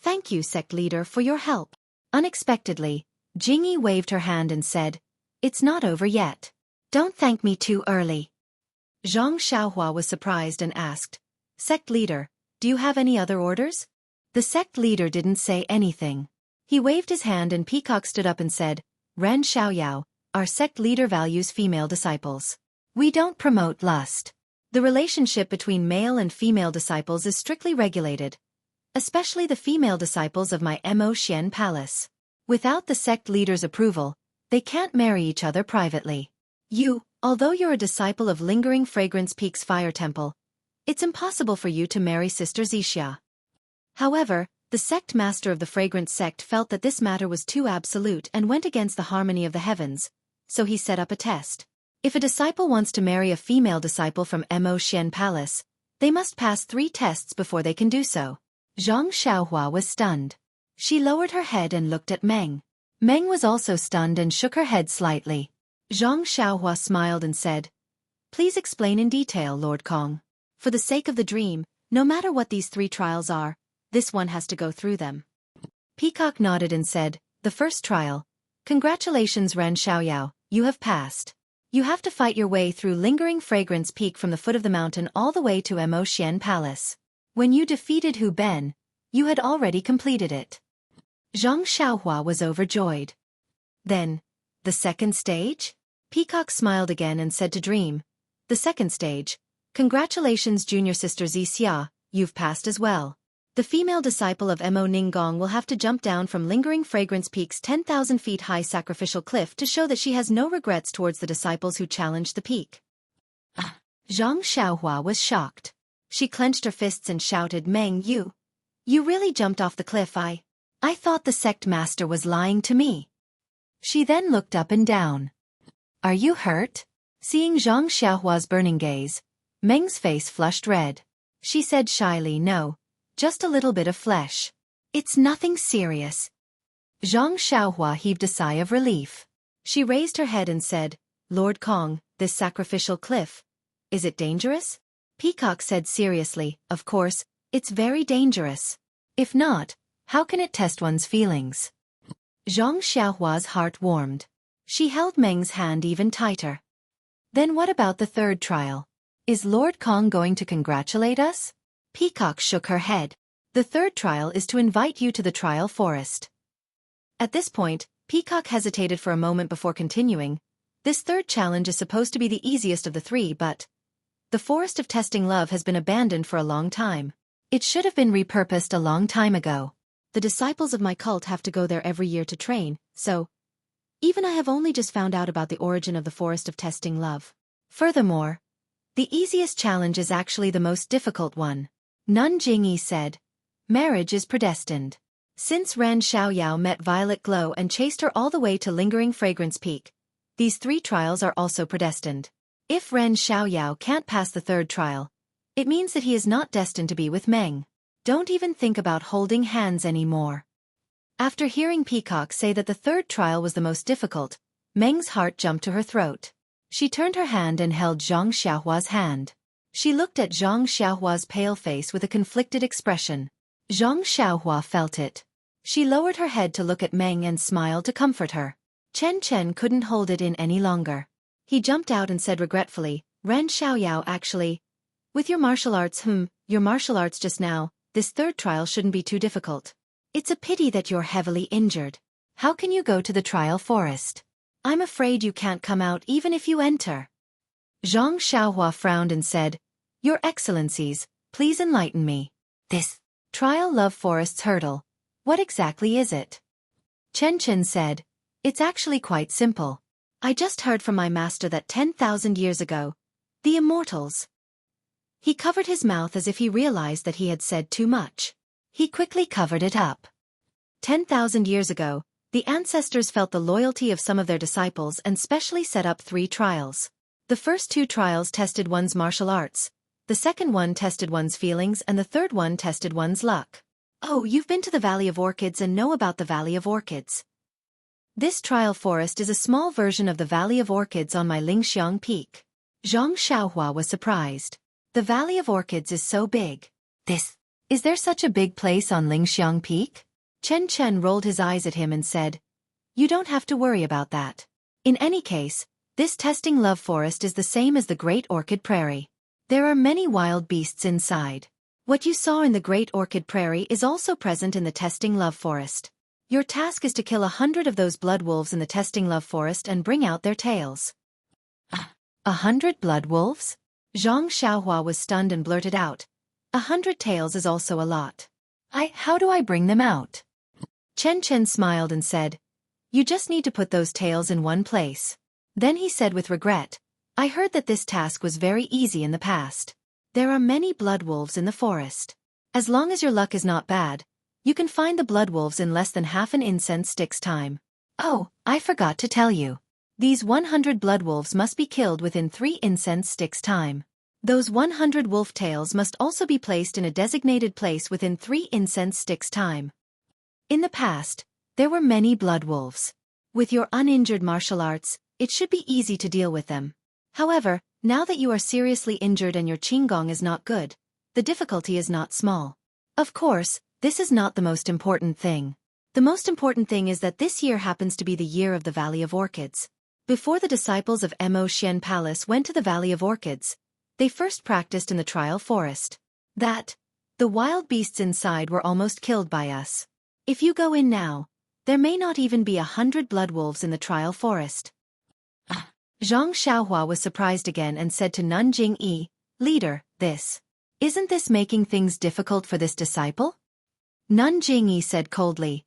Thank you, sect leader, for your help. Unexpectedly, Jingyi waved her hand and said, It's not over yet. Don't thank me too early. Zhang Xiaohua was surprised and asked, Sect leader, do you have any other orders? The sect leader didn't say anything. He waved his hand and Peacock stood up and said, Ren Xiaoyao, our sect leader values female disciples. We don't promote lust. The relationship between male and female disciples is strictly regulated, especially the female disciples of my Mo Xian Palace. Without the sect leader's approval, they can't marry each other privately. Although you're a disciple of Lingering Fragrance Peak's Fire Temple, it's impossible for you to marry Sister Zixia. However, the sect master of the Fragrance sect felt that this matter was too absolute and went against the harmony of the heavens, so he set up a test. If a disciple wants to marry a female disciple from Mo Xian Palace, they must pass 3 tests before they can do so. Zhang Xiaohua was stunned. She lowered her head and looked at Meng. Meng was also stunned and shook her head slightly. Zhang Xiaohua smiled and said, Please explain in detail, Lord Kong. For the sake of the dream, no matter what these 3 trials are, this one has to go through them. Peacock nodded and said, The first trial. Congratulations, Ren Xiaoyao, you have passed. You have to fight your way through Lingering Fragrance Peak from the foot of the mountain all the way to Mo Xian Palace. When you defeated Hu Ben, you had already completed it. Zhang Xiaohua was overjoyed. Then, the second stage? Peacock smiled again and said to Dream, The second stage. Congratulations junior sister Xia, you've passed as well. The female disciple of Mo Ninggong will have to jump down from Lingering Fragrance Peak's 10,000 feet high sacrificial cliff to show that she has no regrets towards the disciples who challenged the peak. Zhang Xiaohua was shocked. She clenched her fists and shouted, Meng, you really jumped off the cliff. I thought the sect master was lying to me. She then looked up and down. Are you hurt? Seeing Zhang Xiaohua's burning gaze, Meng's face flushed red. She said shyly, no, just a little bit of flesh. It's nothing serious. Zhang Xiaohua heaved a sigh of relief. She raised her head and said, Lord Kong, this sacrificial cliff, is it dangerous? Peacock said seriously, of course, it's very dangerous. If not, how can it test one's feelings? Zhang Xiaohua's heart warmed. She held Meng's hand even tighter. Then what about the third trial? Is Lord Kong going to congratulate us? Peacock shook her head. The third trial is to invite you to the trial forest. At this point, Peacock hesitated for a moment before continuing. This third challenge is supposed to be the easiest of the three, but the Forest of Testing Love has been abandoned for a long time. It should have been repurposed a long time ago. The disciples of my cult have to go there every year to train, so even I have only just found out about the origin of the Forest of Testing Love. Furthermore, the easiest challenge is actually the most difficult one. Nun Jingyi said, marriage is predestined. Since Ren Xiaoyao met Violet Glow and chased her all the way to Lingering Fragrance Peak, these three trials are also predestined. If Ren Xiaoyao can't pass the third trial, it means that he is not destined to be with Meng. Don't even think about holding hands anymore. After hearing Peacock say that the third trial was the most difficult, Meng's heart jumped to her throat. She turned her hand and held Zhang Xiaohua's hand. She looked at Zhang Xiaohua's pale face with a conflicted expression. Zhang Xiaohua felt it. She lowered her head to look at Meng and smiled to comfort her. Chen Chen couldn't hold it in any longer. He jumped out and said regretfully, Ren Xiaoyao actually, with your martial arts just now, this third trial shouldn't be too difficult. It's a pity that you're heavily injured. How can you go to the trial forest? I'm afraid you can't come out even if you enter. Zhang Xiaohua frowned and said, Your Excellencies, please enlighten me. This trial love forest's hurdle. What exactly is it? Chen Chen said, It's actually quite simple. I just heard from my master that 10,000 years ago, the immortals. He covered his mouth as if he realized that he had said too much. He quickly covered it up. 10,000 years ago, the ancestors felt the loyalty of some of their disciples and specially set up 3 trials. The first 2 trials tested one's martial arts, the second one tested one's feelings, and the third one tested one's luck. Oh, you've been to the Valley of Orchids and know about the Valley of Orchids. This trial forest is a small version of the Valley of Orchids on my Lingxiang Peak. Zhang Xiaohua was surprised. The Valley of Orchids is so big. Is there such a big place on Lingxiang Peak? Chen Chen rolled his eyes at him and said, You don't have to worry about that. In any case, this testing love forest is the same as the Great Orchid Prairie. There are many wild beasts inside. What you saw in the Great Orchid Prairie is also present in the testing love forest. Your task is to kill 100 of those blood wolves in the testing love forest and bring out their tails. 100 blood wolves? Zhang Xiaohua was stunned and blurted out, 100 tails is also a lot. How do I bring them out? Chen Chen smiled and said, You just need to put those tails in one place. Then he said with regret, I heard that this task was very easy in the past. There are many blood wolves in the forest. As long as your luck is not bad, you can find the blood wolves in less than half an incense stick's time. Oh, I forgot to tell you. These 100 blood wolves must be killed within 3 incense sticks' time. Those 100 wolf tails must also be placed in a designated place within 3 incense sticks' time. In the past, there were many blood wolves. With your uninjured martial arts, it should be easy to deal with them. However, now that you are seriously injured and your qinggong is not good, the difficulty is not small. Of course, this is not the most important thing. The most important thing is that this year happens to be the year of the Valley of Orchids. Before the disciples of Mo Xian Palace went to the Valley of Orchids, they first practiced in the trial forest. The wild beasts inside were almost killed by us. If you go in now, there may not even be 100 blood wolves in the trial forest. Zhang Xiaohua was surprised again and said to Nun Jingyi, "Leader, isn't this making things difficult for this disciple?" Nun Jingyi said coldly,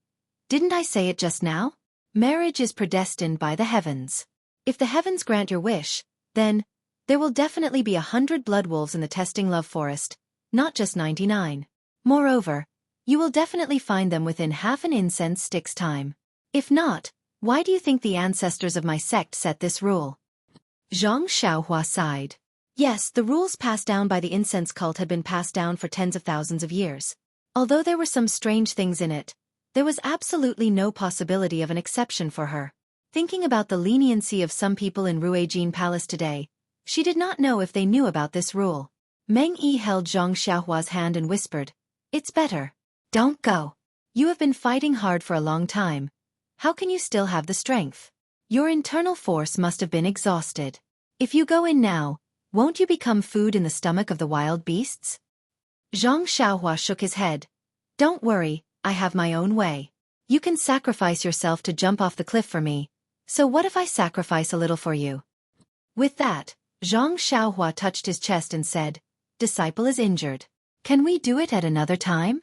"Didn't I say it just now? Marriage is predestined by the heavens. If the heavens grant your wish, then there will definitely be 100 blood wolves in the testing love forest, not just 99. Moreover, you will definitely find them within half an incense stick's time. If not, why do you think the ancestors of my sect set this rule?" Zhang Xiaohua sighed. Yes, the rules passed down by the incense cult had been passed down for tens of thousands of years. Although there were some strange things in it, there was absolutely no possibility of an exception for her. Thinking about the leniency of some people in Ruijin Palace today, she did not know if they knew about this rule. Meng Yi held Zhang Xiaohua's hand and whispered, "It's better. Don't go. You have been fighting hard for a long time. How can you still have the strength? Your internal force must have been exhausted. If you go in now, won't you become food in the stomach of the wild beasts?" Zhang Xiaohua shook his head. "Don't worry, I have my own way. You can sacrifice yourself to jump off the cliff for me, so what if I sacrifice a little for you?" With that, Zhang Xiaohua touched his chest and said, "Disciple is injured. Can we do it at another time?"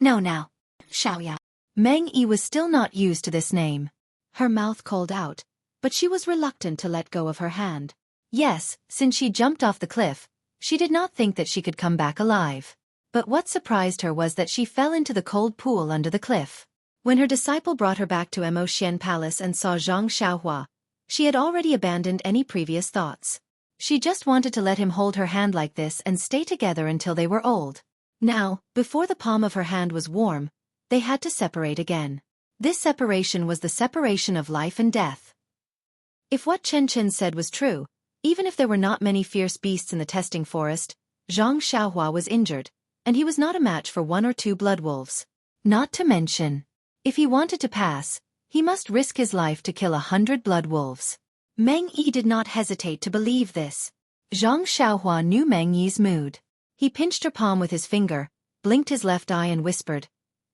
"No now, Xiaoya." Meng Yi was still not used to this name. Her mouth called out, but she was reluctant to let go of her hand. Yes, since she jumped off the cliff, she did not think that she could come back alive. But what surprised her was that she fell into the cold pool under the cliff. When her disciple brought her back to Emoxian Palace and saw Zhang Xiaohua, she had already abandoned any previous thoughts. She just wanted to let him hold her hand like this and stay together until they were old. Now, before the palm of her hand was warm, they had to separate again. This separation was the separation of life and death. If what Chen Chen said was true, even if there were not many fierce beasts in the testing forest, Zhang Xiaohua was injured, and he was not a match for 1 or 2 blood wolves. Not to mention, if he wanted to pass, he must risk his life to kill 100 blood wolves. Meng Yi did not hesitate to believe this. Zhang Xiaohua knew Meng Yi's mood. He pinched her palm with his finger, blinked his left eye and whispered,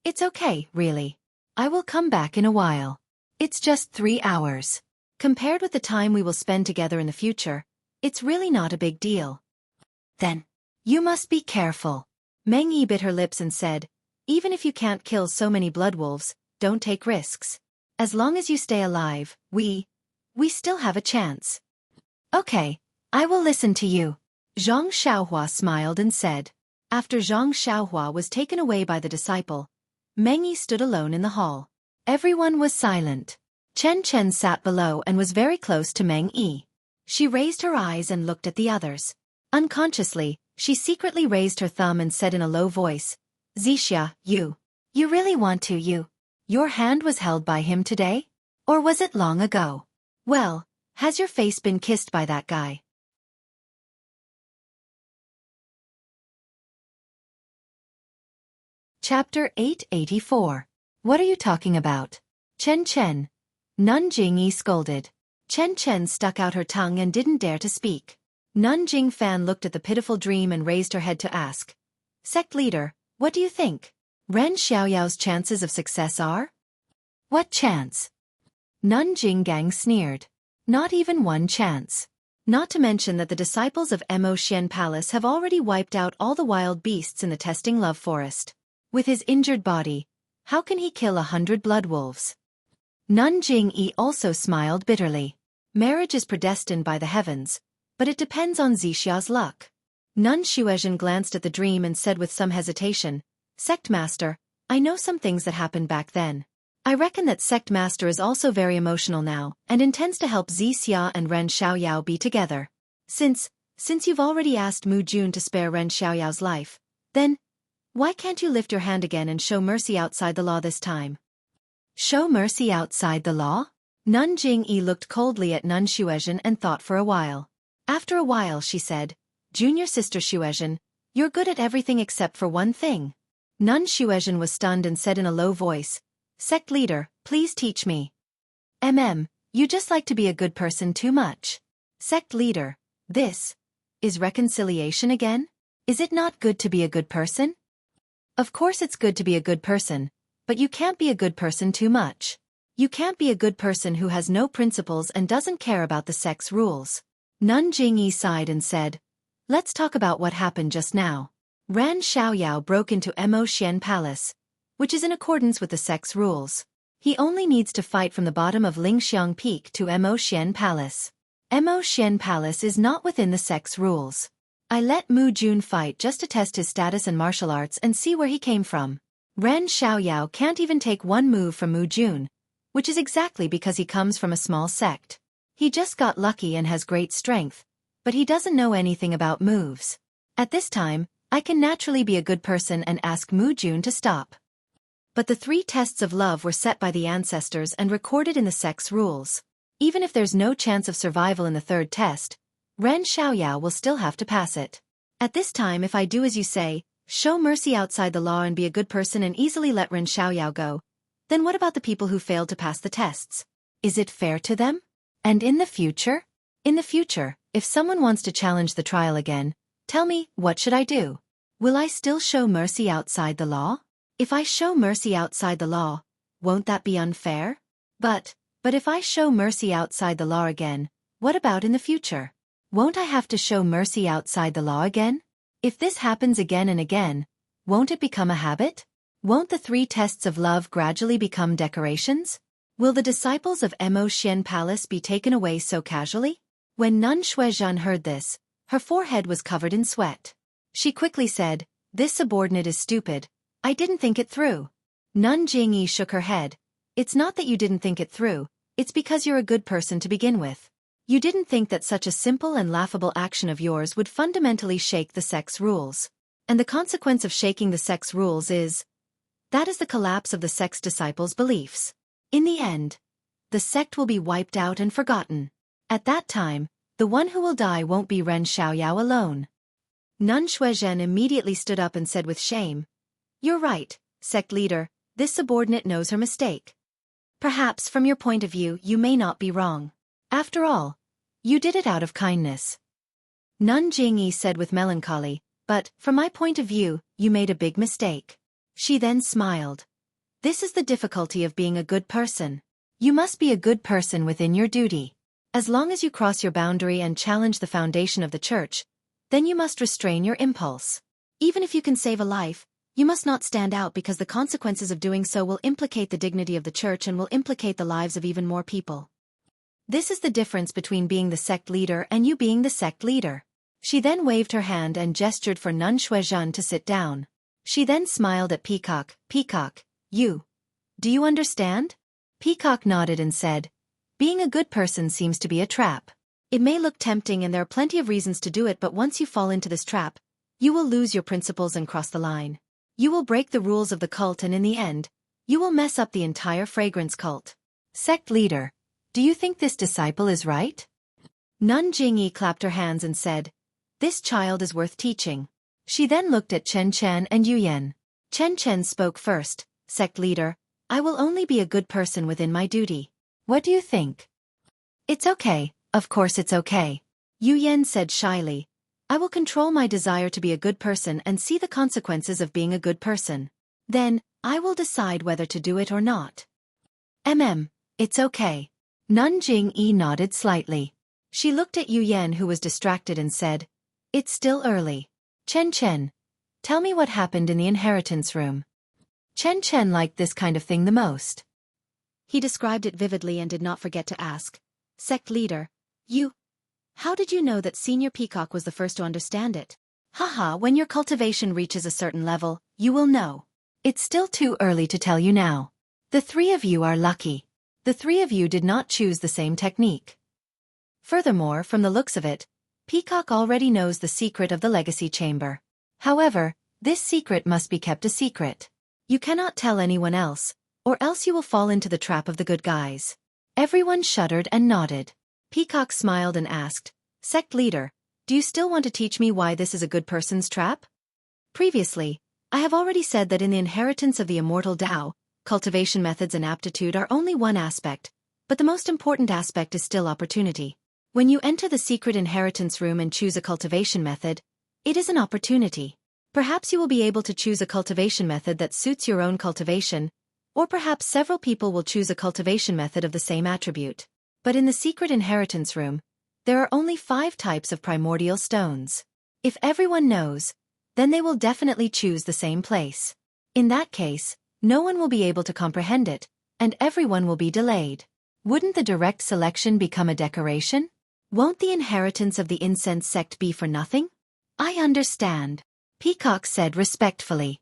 "It's okay, really. I will come back in a while. It's just 3 hours. Compared with the time we will spend together in the future, it's really not a big deal." "Then, you must be careful." Meng Yi bit her lips and said, "Even if you can't kill so many blood wolves, don't take risks. As long as you stay alive, we still have a chance." "Okay, I will listen to you." Zhang Xiaohua smiled and said. After Zhang Xiaohua was taken away by the disciple, Meng Yi stood alone in the hall. Everyone was silent. Chen Chen sat below and was very close to Meng Yi. She raised her eyes and looked at the others. Unconsciously, she secretly raised her thumb and said in a low voice, "Zixia, you really want to, your hand was held by him today? Or was it long ago? Well, has your face been kissed by that guy?" Chapter 884. What are you talking about? Chen Chen. Nun Jingyi scolded. Chen Chen stuck out her tongue and didn't dare to speak. Nun Jingfan looked at the pitiful dream and raised her head to ask, "Sect leader, what do you think? Ren Xiaoyao's chances of success are?" "What chance?" Nun Jinggang sneered. "Not even 1 chance. Not to mention that the disciples of Emoxian Palace have already wiped out all the wild beasts in the testing love forest. With his injured body, how can he kill 100 blood wolves?" Nun Jingyi also smiled bitterly. Marriage is predestined by the heavens, but it depends on Zixia's luck. Nun Xueqi glanced at the dream and said with some hesitation, "Sect Master, I know some things that happened back then. I reckon that Sect Master is also very emotional now and intends to help Zixia and Ren Xiaoyao be together. Since you've already asked Mu Jun to spare Ren Xiaoyao's life, then why can't you lift your hand again and show mercy outside the law this time?" "Show mercy outside the law?" Nun Jingyi looked coldly at Nun Xueqi and thought for a while. After a while she said, "Junior sister Xueqi, you're good at everything except for one thing." Nun Xueqi was stunned and said in a low voice, "Sect leader, please teach me." You just like to be a good person too much." "Sect leader, this is reconciliation again? Is it not good to be a good person?" "Of course it's good to be a good person, but you can't be a good person too much. You can't be a good person who has no principles and doesn't care about the sex rules. Nun Jingyi sighed and said, let's talk about what happened just now. Ran Xiaoyao broke into Mo Xian Palace, which is in accordance with the sex rules. He only needs to fight from the bottom of Lingxiang Peak to Mo Xian Palace. Mo Xian Palace is not within the sex rules. I let Mu Jun fight just to test his status in martial arts and see where he came from. Ran Xiaoyao can't even take one move from Mu Jun, which is exactly because he comes from a small sect. He just got lucky and has great strength, but he doesn't know anything about moves. At this time, I can naturally be a good person and ask Mu Jun to stop. But the 3 tests of love were set by the ancestors and recorded in the sex rules. Even if there's no chance of survival in the 3rd test, Ren Xiaoyao will still have to pass it. At this time, if I do as you say, show mercy outside the law and be a good person and easily let Ren Xiaoyao go, then what about the people who failed to pass the tests? Is it fair to them? And in the future? In the future, if someone wants to challenge the trial again, tell me, what should I do? Will I still show mercy outside the law? If I show mercy outside the law, won't that be unfair? But if I show mercy outside the law again, what about in the future? Won't I have to show mercy outside the law again? If this happens again and again, won't it become a habit? Won't the 3 tests of love gradually become decorations? Will the disciples of Mo Xian Palace be taken away so casually? When Nun Xuezhan heard this, her forehead was covered in sweat. She quickly said, this subordinate is stupid. I didn't think it through. Nun Jingyi shook her head. It's not that you didn't think it through, it's because you're a good person to begin with. You didn't think that such a simple and laughable action of yours would fundamentally shake the sex rules. And the consequence of shaking the sex rules is the collapse of the sex disciples' beliefs. In the end, the sect will be wiped out and forgotten. At that time, the one who will die won't be Ren Xiaoyao alone. Nun Xuezhen immediately stood up and said with shame, you're right, sect leader, this subordinate knows her mistake. Perhaps from your point of view you may not be wrong. After all, you did it out of kindness. Nun Jingyi said with melancholy, but, from my point of view, you made a big mistake. She then smiled. This is the difficulty of being a good person. You must be a good person within your duty. As long as you cross your boundary and challenge the foundation of the church, then you must restrain your impulse. Even if you can save a life, you must not stand out because the consequences of doing so will implicate the dignity of the church and will implicate the lives of even more people. This is the difference between being the sect leader and you being the sect leader. She then waved her hand and gestured for Nun Xuezhan to sit down. She then smiled at Peacock. Peacock, do you understand? Peacock nodded and said, being a good person seems to be a trap. It may look tempting and there are plenty of reasons to do it, but once you fall into this trap, you will lose your principles and cross the line. You will break the rules of the cult and in the end, you will mess up the entire fragrance cult. Sect leader, do you think this disciple is right? Nun Jingyi clapped her hands and said, this child is worth teaching. She then looked at Chen Chen and Yu Yan. Chen Chen spoke first, sect leader, I will only be a good person within my duty. What do you think? It's okay, of course it's okay. Yu Yan said shyly, I will control my desire to be a good person and see the consequences of being a good person. Then, I will decide whether to do it or not. It's okay. Nun Jingyi nodded slightly. She looked at Yu Yan who was distracted and said, it's still early. Chen Chen, tell me what happened in the inheritance room. Chen Chen liked this kind of thing the most. He described it vividly and did not forget to ask, sect leader, how did you know that Senior Peacock was the first to understand it? Haha, when your cultivation reaches a certain level, you will know. It's still too early to tell you now. The 3 of you are lucky. The 3 of you did not choose the same technique. Furthermore, from the looks of it, Peacock already knows the secret of the legacy chamber. However, this secret must be kept a secret. You cannot tell anyone else, or else you will fall into the trap of the good guys. Everyone shuddered and nodded. Peacock smiled and asked, sect leader, do you still want to teach me why this is a good person's trap? Previously, I have already said that in the inheritance of the immortal Tao, cultivation methods and aptitude are only one aspect, but the most important aspect is still opportunity. When you enter the secret inheritance room and choose a cultivation method, it is an opportunity. Perhaps you will be able to choose a cultivation method that suits your own cultivation, Or perhaps several people will choose a cultivation method of the same attribute. But in the secret inheritance room, there are only 5 types of primordial stones. If everyone knows, then they will definitely choose the same place. In that case, no one will be able to comprehend it, and everyone will be delayed. Wouldn't the direct selection become a decoration? Won't the inheritance of the incense sect be for nothing? I understand, Peacock said respectfully.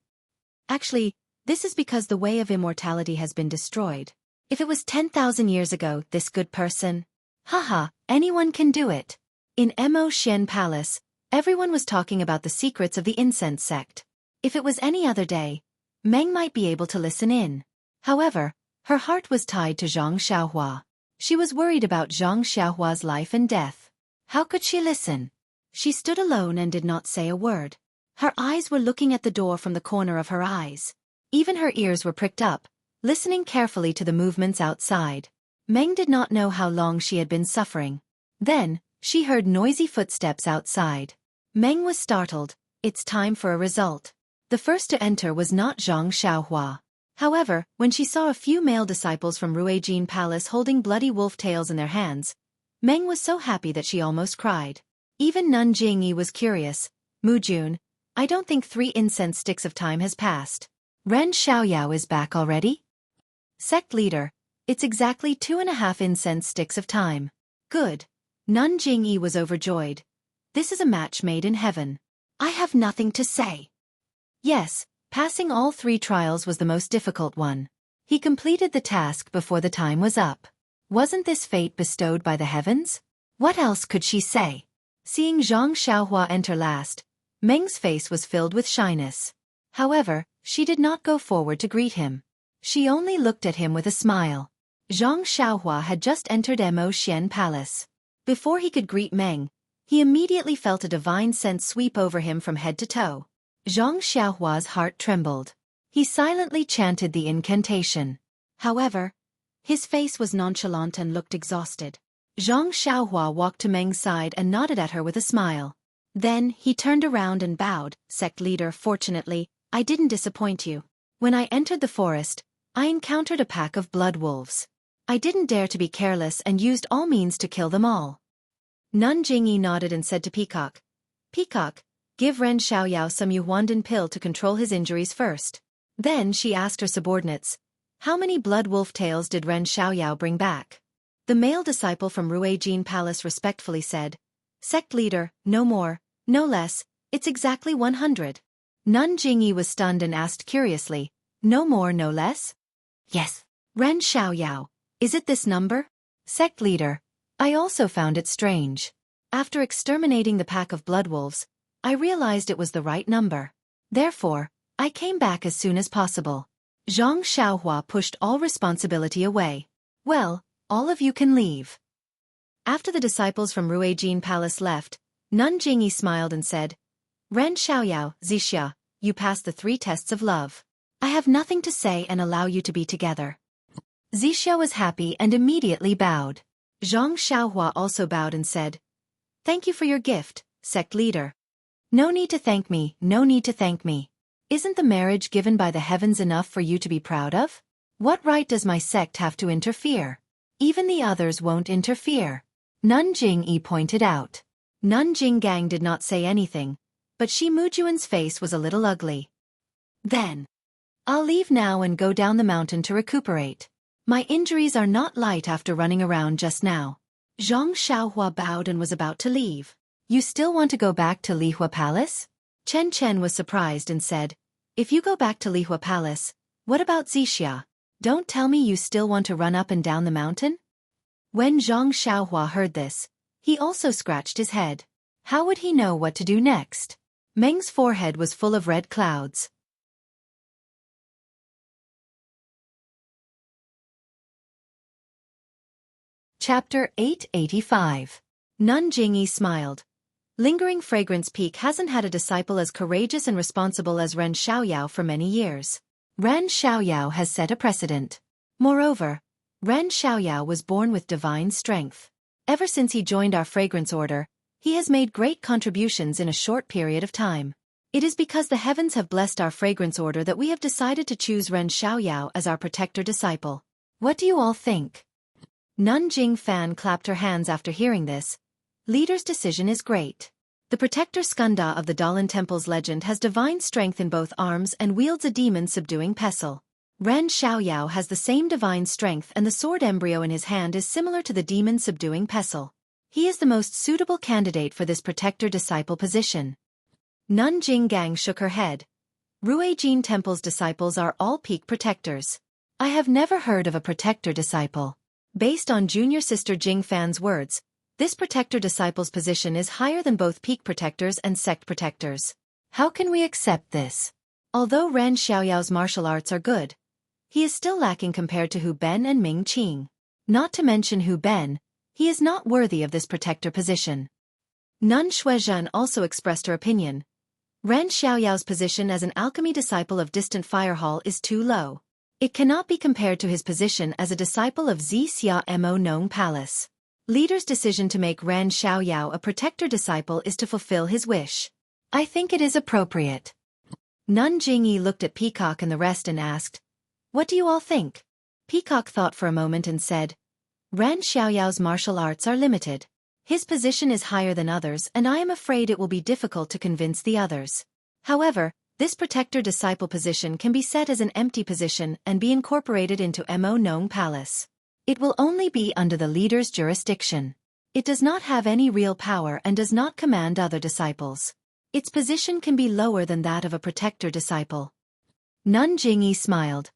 Actually, this is because the way of immortality has been destroyed. If it was 10,000 years ago, this good person... Haha, anyone can do it. In Mo Xian Palace, everyone was talking about the secrets of the incense sect. If it was any other day, Meng might be able to listen in. However, her heart was tied to Zhang Xiaohua. She was worried about Zhang Xiaohua's life and death. How could she listen? She stood alone and did not say a word. Her eyes were looking at the door from the corner of her eyes. Even her ears were pricked up, listening carefully to the movements outside. Meng did not know how long she had been suffering. Then, she heard noisy footsteps outside. Meng was startled. It's time for a result. The first to enter was not Zhang Xiaohua. However, when she saw a few male disciples from Ruijin Palace holding bloody wolf tails in their hands, Meng was so happy that she almost cried. Even Nun Jingyi was curious. Mu Jun, I don't think 3 incense sticks of time has passed. Ren Xiaoyao is back already? Sect leader, it's exactly 2.5 incense sticks of time. Good. Nun Jingyi was overjoyed. This is a match made in heaven. I have nothing to say. Yes, passing all 3 trials was the most difficult one. He completed the task before the time was up. Wasn't this fate bestowed by the heavens? What else could she say? Seeing Zhang Xiaohua enter last, Meng's face was filled with shyness. However, she did not go forward to greet him. She only looked at him with a smile. Zhang Xiaohua had just entered Mo Xian Palace. Before he could greet Meng, he immediately felt a divine sense sweep over him from head to toe. Zhang Xiaohua's heart trembled. He silently chanted the incantation. However, his face was nonchalant and looked exhausted. Zhang Xiaohua walked to Meng's side and nodded at her with a smile. Then, he turned around and bowed. Sect leader, fortunately, I didn't disappoint you. When I entered the forest, I encountered a pack of blood wolves. I didn't dare to be careless and used all means to kill them all. Nun Jingyi nodded and said to Peacock, Peacock, give Ren Xiaoyao some Yuhuandan pill to control his injuries first. Then she asked her subordinates, how many blood wolf tails did Ren Xiaoyao bring back? The male disciple from Ruijin Palace respectfully said, Sect leader, no more, no less, it's exactly 100. Nun Jingyi was stunned and asked curiously, no more, no less? Yes. Ren Xiaoyao, is it this number? Sect leader, I also found it strange. After exterminating the pack of blood wolves, I realized it was the right number. Therefore, I came back as soon as possible. Zhang Xiaohua pushed all responsibility away. Well, all of you can leave. After the disciples from Ruijin Palace left, Nun Jingyi smiled and said, Ren Xiaoyao, Zixia, you passed the 3 tests of love. I have nothing to say and allow you to be together. Zixia was happy and immediately bowed. Zhang Xiaohua also bowed and said, Thank you for your gift, sect leader. No need to thank me, no need to thank me. Isn't the marriage given by the heavens enough for you to be proud of? What right does my sect have to interfere? Even the others won't interfere. Nun Jingyi pointed out. Nun Jinggang did not say anything, but Shi Mujuan's face was a little ugly. Then, I'll leave now and go down the mountain to recuperate. My injuries are not light after running around just now. Zhang Xiaohua bowed and was about to leave. You still want to go back to Lihua Palace? Chen Chen was surprised and said, If you go back to Lihua Palace, what about Zixia? Don't tell me you still want to run up and down the mountain? When Zhang Xiaohua heard this, he also scratched his head. How would he know what to do next? Meng's forehead was full of red clouds. Chapter 885. Nun Jingyi smiled. Lingering Fragrance Peak hasn't had a disciple as courageous and responsible as Ren Xiaoyao for many years. Ren Xiaoyao has set a precedent. Moreover, Ren Xiaoyao was born with divine strength. Ever since he joined our fragrance order, he has made great contributions in a short period of time. It is because the heavens have blessed our fragrance order that we have decided to choose Ren Xiaoyao as our protector disciple. What do you all think? Nun Jing-fan clapped her hands after hearing this. Leader's decision is great. The protector Skunda of the Dalan Temple's legend has divine strength in both arms and wields a demon-subduing pestle. Ren Xiaoyao has the same divine strength, and the sword embryo in his hand is similar to the demon-subduing pestle. He is the most suitable candidate for this protector-disciple position. Nun Jing-gang shook her head. Ruijin Temple's disciples are all peak protectors. I have never heard of a protector disciple. Based on junior sister Jing-fan's words, this protector disciple's position is higher than both peak protectors and sect protectors. How can we accept this? Although Ren Xiaoyao's martial arts are good, he is still lacking compared to Hu Ben and Ming Qing. Not to mention Hu Ben, he is not worthy of this protector position. Nun Xuezhen also expressed her opinion. Ren Xiaoyao's position as an alchemy disciple of distant fire hall is too low. It cannot be compared to his position as a disciple of Xia Mo Nong Palace. Leader's decision to make Ren Xiaoyao a protector disciple is to fulfill his wish. I think it is appropriate. Nun Jingyi looked at Peacock and the rest and asked, "What do you all think?" Peacock thought for a moment and said, "Ren Xiaoyao's martial arts are limited. His position is higher than others, and I am afraid it will be difficult to convince the others. However, this protector-disciple position can be set as an empty position and be incorporated into Mo Nong Palace. It will only be under the leader's jurisdiction. It does not have any real power and does not command other disciples. Its position can be lower than that of a protector disciple." Nun Jingyi smiled.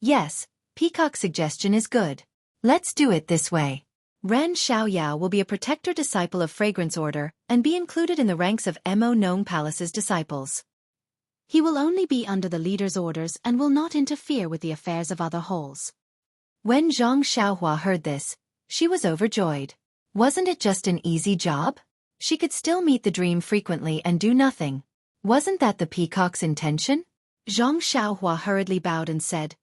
"Yes, Peacock's suggestion is good. Let's do it this way. Ren Xiaoyao will be a protector disciple of Fragrance Order and be included in the ranks of Mo Nong Palace's disciples. He will only be under the leader's orders and will not interfere with the affairs of other halls." When Zhang Xiaohua heard this, she was overjoyed. Wasn't it just an easy job? She could still meet the dream frequently and do nothing. Wasn't that the peacock's intention? Zhang Xiaohua hurriedly bowed and said,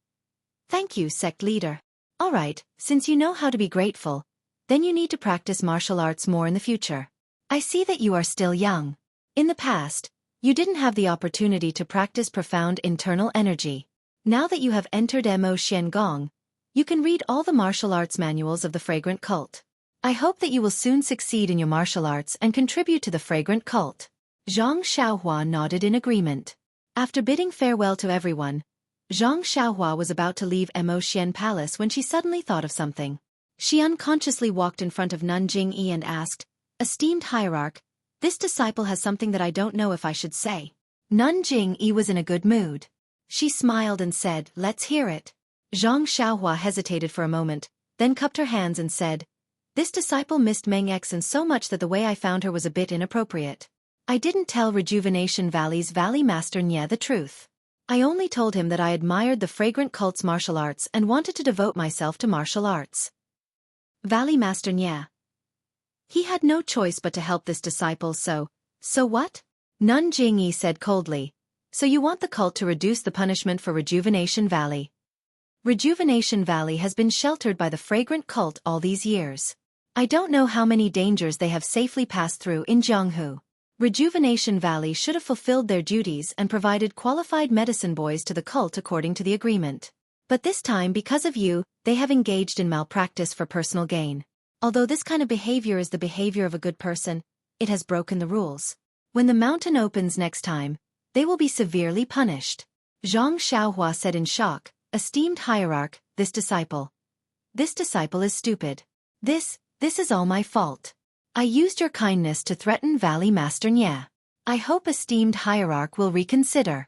"Thank you, sect leader. All right, since you know how to be grateful, then you need to practice martial arts more in the future. I see that you are still young. In the past, you didn't have the opportunity to practice profound internal energy. Now that you have entered Mo Xian Gong, you can read all the martial arts manuals of the fragrant cult. I hope that you will soon succeed in your martial arts and contribute to the fragrant cult." Zhang Xiaohua nodded in agreement. After bidding farewell to everyone, Zhang Xiaohua was about to leave Mo Xian Palace when she suddenly thought of something. She unconsciously walked in front of Nun Jingyi and asked, "Esteemed hierarch, this disciple has something that I don't know if I should say." Nun Jingyi was in a good mood. She smiled and said, "Let's hear it." Zhang Xiaohua hesitated for a moment, then cupped her hands and said, "This disciple missed Meng Xen so much that the way I found her was a bit inappropriate. I didn't tell Rejuvenation Valley's Valley Master Nye the truth. I only told him that I admired the fragrant cult's martial arts and wanted to devote myself to martial arts." Valley Master Nye. He had no choice but to help this disciple, so what? Nun Jingyi said coldly, "So you want the cult to reduce the punishment for Rejuvenation Valley?" Rejuvenation Valley has been sheltered by the fragrant cult all these years. I don't know how many dangers they have safely passed through in Jianghu. Rejuvenation Valley should have fulfilled their duties and provided qualified medicine boys to the cult according to the agreement. But this time, because of you, they have engaged in malpractice for personal gain. Although this kind of behavior is the behavior of a good person, it has broken the rules. When the mountain opens next time, they will be severely punished." Zhang Xiaohua said in shock, "Esteemed hierarch, this disciple is stupid. This is all my fault. I used your kindness to threaten Valley Master Nye. I hope esteemed hierarch will reconsider."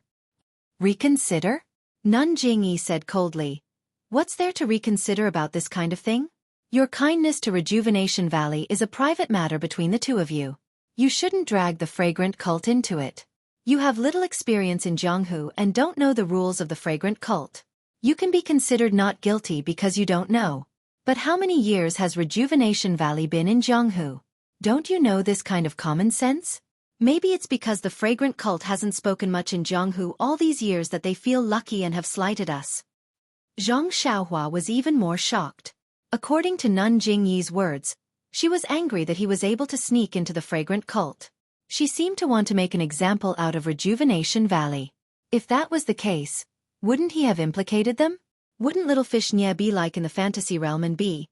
"Reconsider?" Nun Jingyi said coldly. "What's there to reconsider about this kind of thing? Your kindness to Rejuvenation Valley is a private matter between the two of you. You shouldn't drag the fragrant cult into it. You have little experience in Jianghu and don't know the rules of the fragrant cult. You can be considered not guilty because you don't know. But how many years has Rejuvenation Valley been in Jianghu? Don't you know this kind of common sense? Maybe it's because the fragrant cult hasn't spoken much in Jianghu all these years that they feel lucky and have slighted us." Zhang Xiaohua was even more shocked. According to Nun Jingyi's words, she was angry that he was able to sneak into the fragrant cult. She seemed to want to make an example out of Rejuvenation Valley. If that was the case, wouldn't he have implicated them? Wouldn't little fish Nya be like in the fantasy realm and be?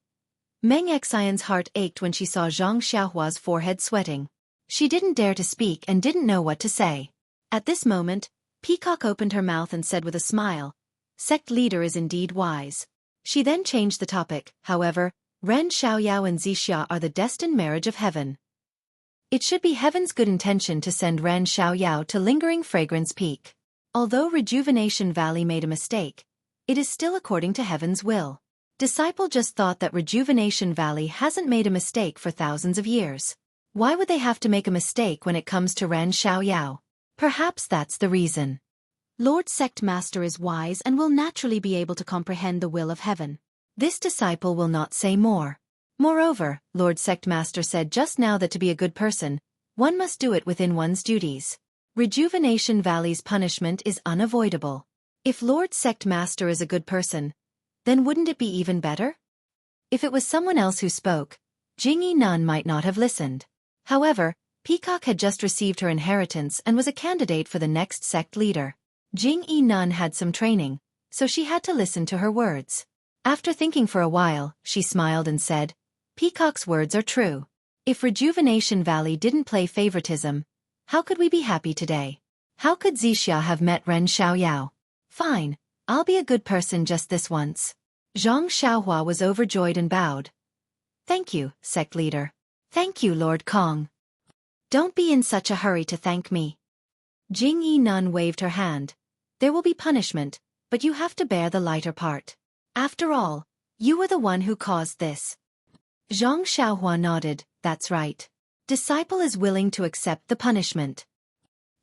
Meng Xian's heart ached when she saw Zhang Xiaohua's forehead sweating. She didn't dare to speak and didn't know what to say. At this moment, Peacock opened her mouth and said with a smile, "Sect leader is indeed wise." She then changed the topic. However, Ren Xiaoyao and Zixia are the destined marriage of heaven. It should be heaven's good intention to send Ren Xiaoyao to Lingering Fragrance Peak. Although Rejuvenation Valley made a mistake, it is still according to heaven's will. Disciple just thought that Rejuvenation Valley hasn't made a mistake for thousands of years. Why would they have to make a mistake when it comes to Ren Xiaoyao? Perhaps that's the reason. Lord Sect Master is wise and will naturally be able to comprehend the will of heaven. This disciple will not say more. Moreover, Lord Sect Master said just now that to be a good person, one must do it within one's duties. Rejuvenation Valley's punishment is unavoidable. If Lord Sect Master is a good person, then wouldn't it be even better? If it was someone else who spoke, Jingyi Nun might not have listened. However, Peacock had just received her inheritance and was a candidate for the next sect leader. Jingyi Nun had some training, so she had to listen to her words. After thinking for a while, she smiled and said, "Peacock's words are true. If Rejuvenation Valley didn't play favoritism, how could we be happy today? How could Zixia have met Ren Xiaoyao? Fine, I'll be a good person just this once." Zhang Xiaohua was overjoyed and bowed. "Thank you, sect leader. Thank you, Lord Kong. Don't be in such a hurry to thank me." Jingyi Nun waved her hand. "There will be punishment, but you have to bear the lighter part. After all, you were the one who caused this." Zhang Xiaohua nodded. "That's right. Disciple is willing to accept the punishment.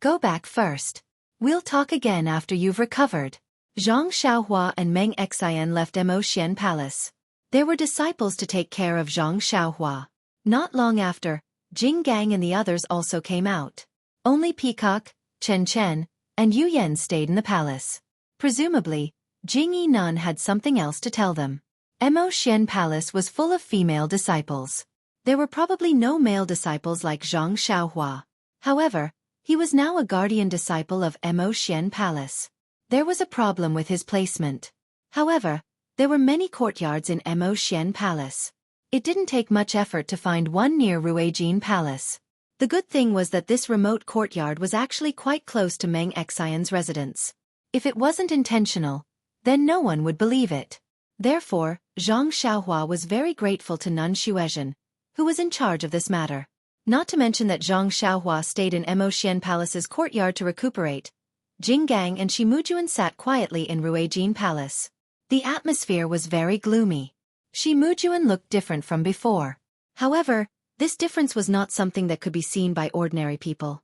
Go back first. We'll talk again after you've recovered." Zhang Xiaohua and Meng Xian left Mo Xian Palace. There were disciples to take care of Zhang Xiaohua. Not long after, Jing Gang and the others also came out. Only Peacock, Chen Chen, and Yu Yan stayed in the palace. Presumably, Jingyi Nun had something else to tell them. Mo Xian Palace was full of female disciples. There were probably no male disciples like Zhang Xiaohua. However, he was now a guardian disciple of Mo Xian Palace. There was a problem with his placement. However, there were many courtyards in Mo Xian Palace. It didn't take much effort to find one near Ruijin Palace. The good thing was that this remote courtyard was actually quite close to Meng Xian's residence. If it wasn't intentional, then no one would believe it. Therefore, Zhang Xiaohua was very grateful to Nun Xuezhen, who was in charge of this matter. Not to mention that Zhang Xiaohua stayed in Mo Xian Palace's courtyard to recuperate. Jing Gang and Shimujuan sat quietly in Ruijin Palace. The atmosphere was very gloomy. Shimujuan looked different from before. However, this difference was not something that could be seen by ordinary people.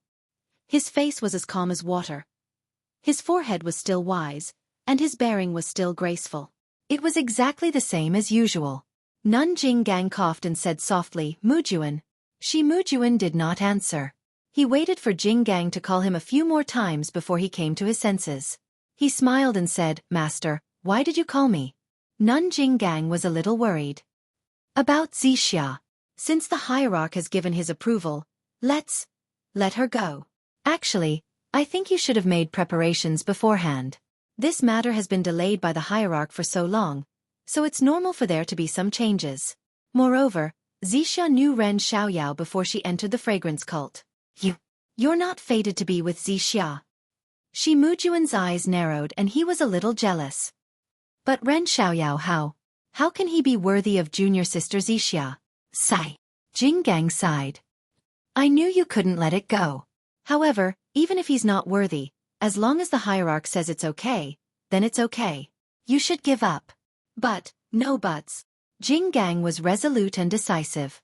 His face was as calm as water. His forehead was still wise, and his bearing was still graceful. It was exactly the same as usual. Nun Jing Gang coughed and said softly, "Mujuan." Shimujuan did not answer. He waited for Jing Gang to call him a few more times before he came to his senses. He smiled and said, "Master, why did you call me?" Nun Jing Gang was a little worried. "About Zixia. Since the hierarch has given his approval, let her go. Actually, I think you should have made preparations beforehand. This matter has been delayed by the hierarch for so long, so it's normal for there to be some changes. Moreover, Zixia knew Ren Xiaoyao before she entered the fragrance cult. You're not fated to be with Zixia." Shimujuan's eyes narrowed and he was a little jealous. "But Ren Xiaoyao how can he be worthy of junior sister Zixia?" Sigh. Jing Gang sighed. "I knew you couldn't let it go. However, even if he's not worthy, as long as the hierarch says it's okay, then it's okay. You should give up." "But, no buts." Jing Gang was resolute and decisive.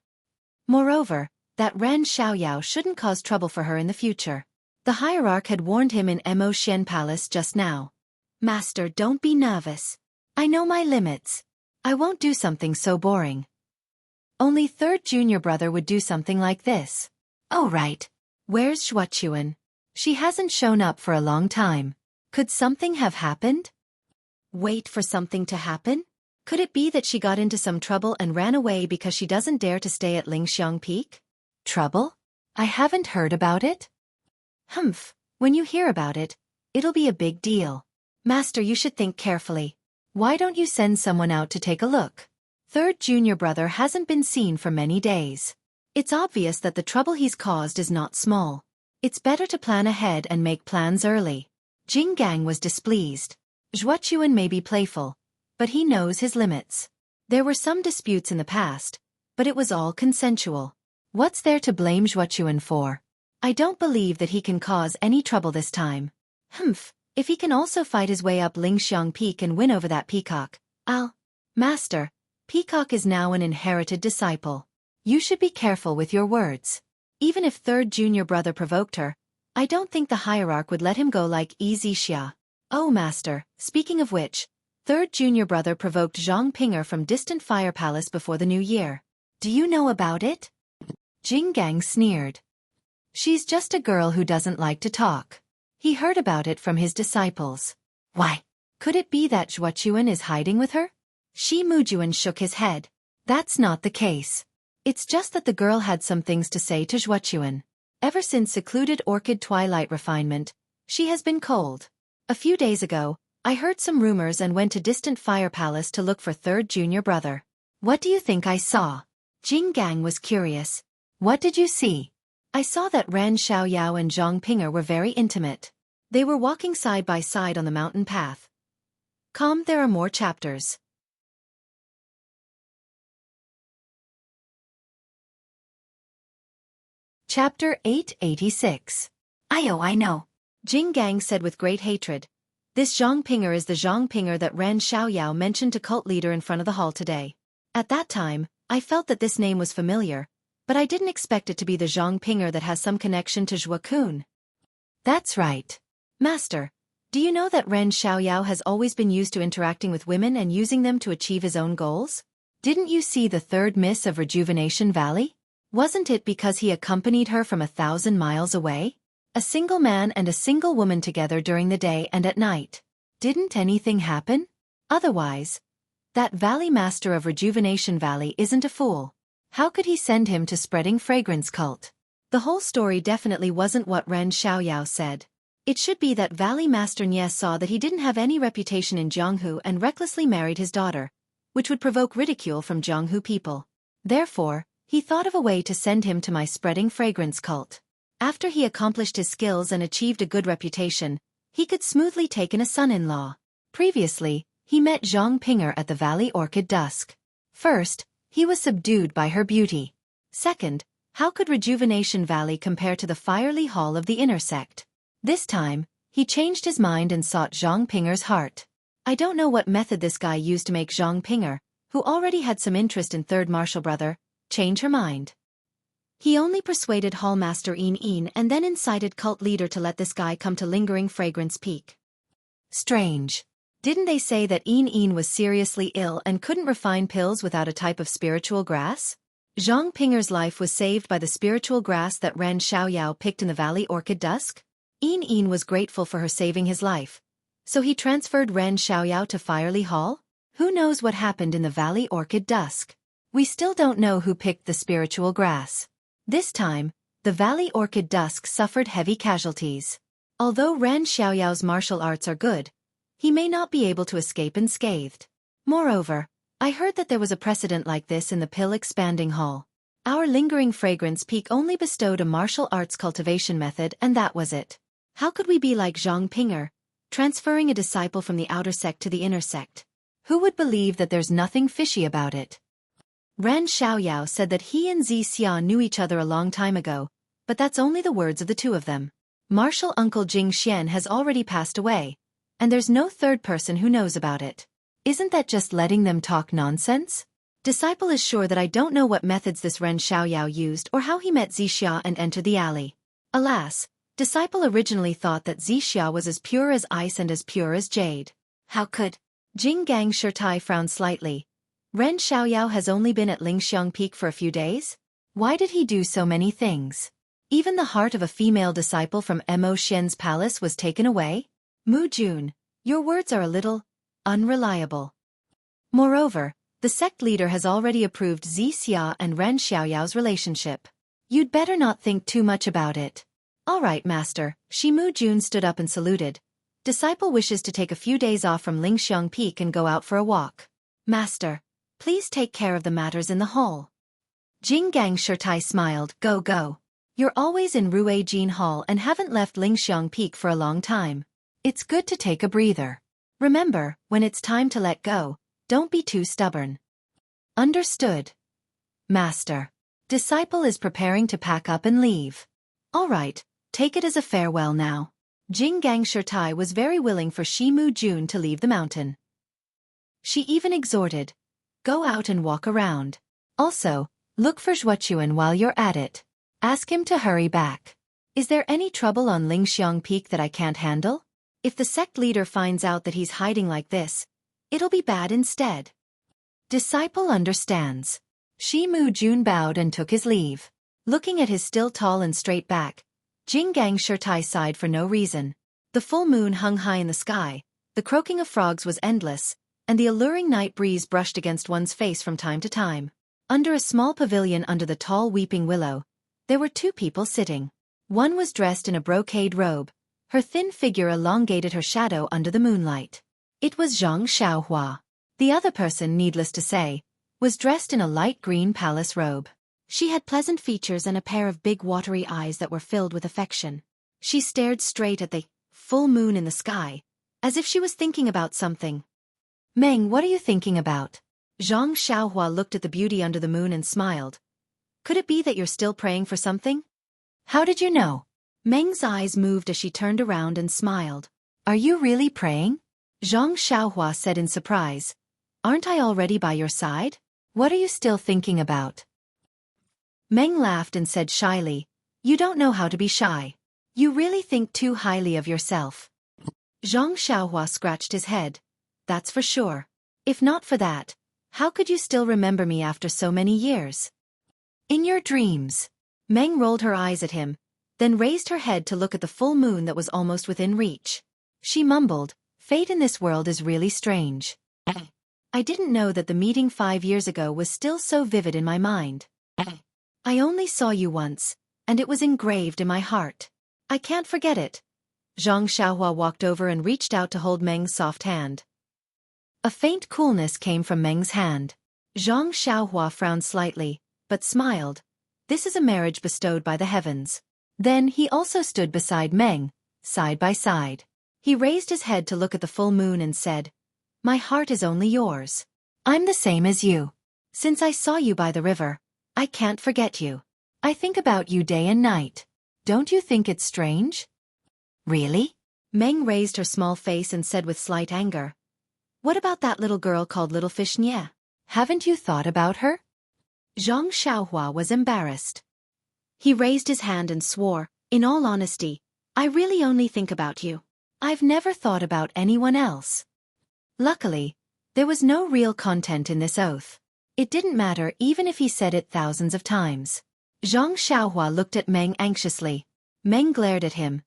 Moreover, that Ren Xiaoyao shouldn't cause trouble for her in the future. The hierarch had warned him in Mo Xian Palace just now. "Master, don't be nervous. I know my limits. I won't do something so boring." Only third junior brother would do something like this. "Oh right. Where's Xueqi? She hasn't shown up for a long time. Could something have happened?" Wait for something to happen? Could it be that she got into some trouble and ran away because she doesn't dare to stay at Lingxiang Peak? Trouble? I haven't heard about it? Humph, when you hear about it, it'll be a big deal. Master, you should think carefully. Why don't you send someone out to take a look? Third junior brother hasn't been seen for many days. It's obvious that the trouble he's caused is not small. It's better to plan ahead and make plans early. Jing Gang was displeased. Xueqi may be playful, but he knows his limits. There were some disputes in the past, but it was all consensual. What's there to blame Xueqi for? I don't believe that he can cause any trouble this time. Humph, if he can also fight his way up Lingxiang Peak and win over that peacock, Master, Peacock is now an inherited disciple. You should be careful with your words. Even if third junior brother provoked her, I don't think the hierarch would let him go like Xia. Oh master, speaking of which, third junior brother provoked Zhang Pinger from distant fire palace before the new year. Do you know about it? Jing Gang sneered. She's just a girl who doesn't like to talk. He heard about it from his disciples. Why? Could it be that Xueqi is hiding with her? Shi Mujuan shook his head. That's not the case. It's just that the girl had some things to say to Xueqi. Ever since secluded orchid twilight refinement, she has been cold. A few days ago, I heard some rumors and went to distant fire palace to look for third junior brother. What do you think I saw? Jing Gang was curious. What did you see? I saw that Ran Xiaoyao and Zhang Pinger were very intimate. They were walking side by side on the mountain path. There are more chapters. Chapter 886. I know. Jing Gang said with great hatred. This Zhang Pinger is the Zhang Pinger that Ran Xiaoyao mentioned to cult leader in front of the hall today. At that time, I felt that this name was familiar, but I didn't expect it to be the Zhang Pinger that has some connection to Xueqi. That's right. Master, do you know that Ran Xiaoyao has always been used to interacting with women and using them to achieve his own goals? Didn't you see the third miss of Rejuvenation Valley? Wasn't it because he accompanied her from 1,000 miles away? A single man and a single woman together during the day and at night. Didn't anything happen? Otherwise, that Valley Master of Rejuvenation Valley isn't a fool. How could he send him to spreading fragrance cult? The whole story definitely wasn't what Ran Xiaoyao said. It should be that Valley Master Nye saw that he didn't have any reputation in Jianghu and recklessly married his daughter, which would provoke ridicule from Jianghu people. Therefore, he thought of a way to send him to my spreading fragrance cult. After he accomplished his skills and achieved a good reputation, he could smoothly take in a son-in-law. Previously, he met Zhang Pinger at the Valley Orchid Dusk. First, he was subdued by her beauty. Second, how could Rejuvenation Valley compare to the fiery hall of the inner sect? This time, he changed his mind and sought Zhang Pinger's heart. I don't know what method this guy used to make Zhang Pinger, who already had some interest in third martial brother, change her mind. He only persuaded Hallmaster In and then incited cult leader to let this guy come to Lingering Fragrance Peak. Strange. Didn't they say that In was seriously ill and couldn't refine pills without a type of spiritual grass? Zhang Pinger's life was saved by the spiritual grass that Ran Xiaoyao picked in the Valley Orchid Dusk? In was grateful for her saving his life. So he transferred Ran Xiaoyao to Firely Hall? Who knows what happened in the Valley Orchid Dusk? We still don't know who picked the spiritual grass. This time, the Valley Orchid Dusk suffered heavy casualties. Although Ran Xiaoyao's martial arts are good, he may not be able to escape unscathed. Moreover, I heard that there was a precedent like this in the Pill Expanding Hall. Our Lingering Fragrance Peak only bestowed a martial arts cultivation method and that was it. How could we be like Zhang Pinger, transferring a disciple from the outer sect to the inner sect? Who would believe that there's nothing fishy about it? Ran Xiaoyao said that he and Xia knew each other a long time ago, but that's only the words of the two of them. Martial uncle Jing Xian has already passed away, and there's no third person who knows about it. Isn't that just letting them talk nonsense? Disciple is sure that I don't know what methods this Ran Xiaoyao used or how he met Xia and entered the alley. Alas, Disciple originally thought that Xia was as pure as ice and as pure as jade. How could? Jing Gang Shirtai frowned slightly. Ran Xiaoyao has only been at Lingxiang Peak for a few days? Why did he do so many things? Even the heart of a female disciple from Mo Xian's palace was taken away? Mu Jun, your words are a little unreliable. Moreover, the sect leader has already approved Xia and Ran Xiaoyao's relationship. You'd better not think too much about it. All right, master. Shimu Jun stood up and saluted. Disciple wishes to take a few days off from Lingxiang Peak and go out for a walk. Master, please take care of the matters in the hall. Jinggang Shirtai smiled. Go go. You're always in Rue Jin Hall and haven't left Lingxiang Peak for a long time. It's good to take a breather. Remember, when it's time to let go, don't be too stubborn. Understood. Master. Disciple is preparing to pack up and leave. All right, take it as a farewell now. Jinggang Shirtai was very willing for Shimu Jun to leave the mountain. She even exhorted, go out and walk around. Also, look for Xueqi while you're at it. Ask him to hurry back. Is there any trouble on Lingxiang Peak that I can't handle? If the sect leader finds out that he's hiding like this, it'll be bad instead. Disciple understands. Shimu Jun bowed and took his leave. Looking at his still tall and straight back, Jinggang Shirtai sighed for no reason. The full moon hung high in the sky, the croaking of frogs was endless, and the alluring night breeze brushed against one's face from time to time. Under a small pavilion under the tall weeping willow, there were two people sitting. One was dressed in a brocade robe. Her thin figure elongated her shadow under the moonlight. It was Zhang Xiaohua. The other person, needless to say, was dressed in a light green palace robe. She had pleasant features and a pair of big watery eyes that were filled with affection. She stared straight at the full moon in the sky, as if she was thinking about something. Meng, what are you thinking about? Zhang Xiaohua looked at the beauty under the moon and smiled. Could it be that you're still praying for something? How did you know? Meng's eyes moved as she turned around and smiled. Are you really praying? Zhang Xiaohua said in surprise. Aren't I already by your side? What are you still thinking about? Meng laughed and said shyly, you don't know how to be shy. You really think too highly of yourself. Zhang Xiaohua scratched his head. That's for sure. If not for that, how could you still remember me after so many years? In your dreams. Meng rolled her eyes at him, then raised her head to look at the full moon that was almost within reach. She mumbled, fate in this world is really strange. I didn't know that the meeting 5 years ago was still so vivid in my mind. I only saw you once, and it was engraved in my heart. I can't forget it. Zhang Xiaohua walked over and reached out to hold Meng's soft hand. A faint coolness came from Meng's hand. Zhang Xiaohua frowned slightly, but smiled. This is a marriage bestowed by the heavens. Then he also stood beside Meng, side by side. He raised his head to look at the full moon and said, my heart is only yours. I'm the same as you. Since I saw you by the river, I can't forget you. I think about you day and night. Don't you think it's strange? Really? Meng raised her small face and said with slight anger. What about that little girl called Little Fish Nye? Haven't you thought about her? Zhang Xiaohua was embarrassed. He raised his hand and swore, in all honesty, I really only think about you. I've never thought about anyone else. Luckily, there was no real content in this oath. It didn't matter even if he said it thousands of times. Zhang Xiaohua looked at Meng anxiously. Meng glared at him.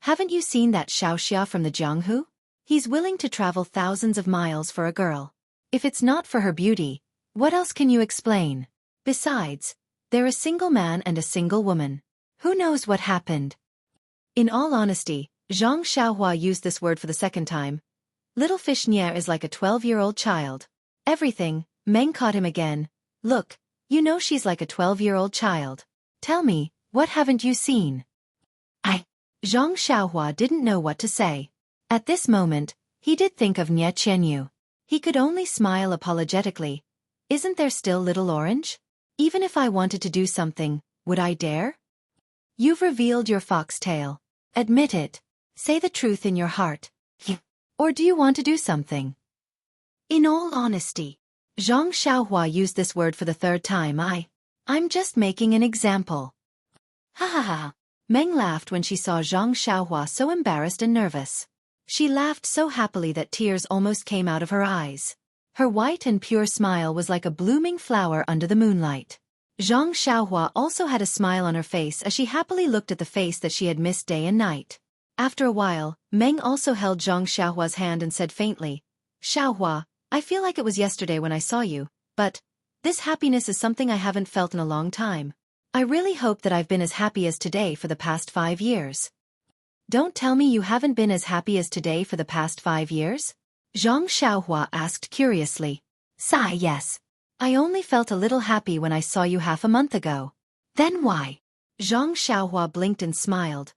Haven't you seen that Xiaoxia from the Jianghu? He's willing to travel thousands of miles for a girl. If it's not for her beauty, what else can you explain? Besides, they're a single man and a single woman. Who knows what happened? In all honesty, Zhang Xiaohua used this word for the second time. Little Fish Nye is like a 12-year-old child. Everything. Meng caught him again. Look, you know she's like a 12-year-old child. Tell me, what haven't you seen? Zhang Xiaohua didn't know what to say. At this moment, he did think of Nye Qianyu. He could only smile apologetically. Isn't there still Little Orange? Even if I wanted to do something, would I dare? You've revealed your foxtail. Admit it. Say the truth in your heart. Or do you want to do something? In all honesty. Zhang Xiaohua used this word for the third time. I'm just making an example. Ha ha ha. Meng laughed when she saw Zhang Xiaohua so embarrassed and nervous. She laughed so happily that tears almost came out of her eyes. Her white and pure smile was like a blooming flower under the moonlight. Zhang Xiaohua also had a smile on her face as she happily looked at the face that she had missed day and night. After a while, Meng also held Zhang Xiaohua's hand and said faintly, Xiaohua, I feel like it was yesterday when I saw you, but this happiness is something I haven't felt in a long time. I really hope that I've been as happy as today for the past 5 years. Don't tell me you haven't been as happy as today for the past 5 years? Zhang Xiaohua asked curiously. Sigh, yes. I only felt a little happy when I saw you half a month ago. Then why? Zhang Xiaohua blinked and smiled.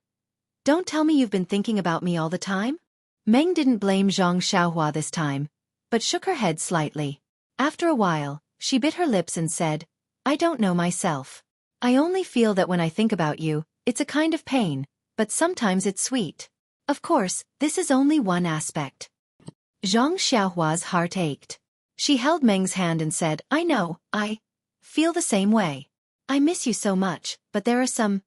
Don't tell me you've been thinking about me all the time? Meng didn't blame Zhang Xiaohua this time, but shook her head slightly. After a while, she bit her lips and said, I don't know myself. I only feel that when I think about you, it's a kind of pain, but sometimes it's sweet. Of course, this is only one aspect. Zhang Xiaohua's heart ached. She held Meng's hand and said, I know, I feel the same way. I miss you so much, but there are some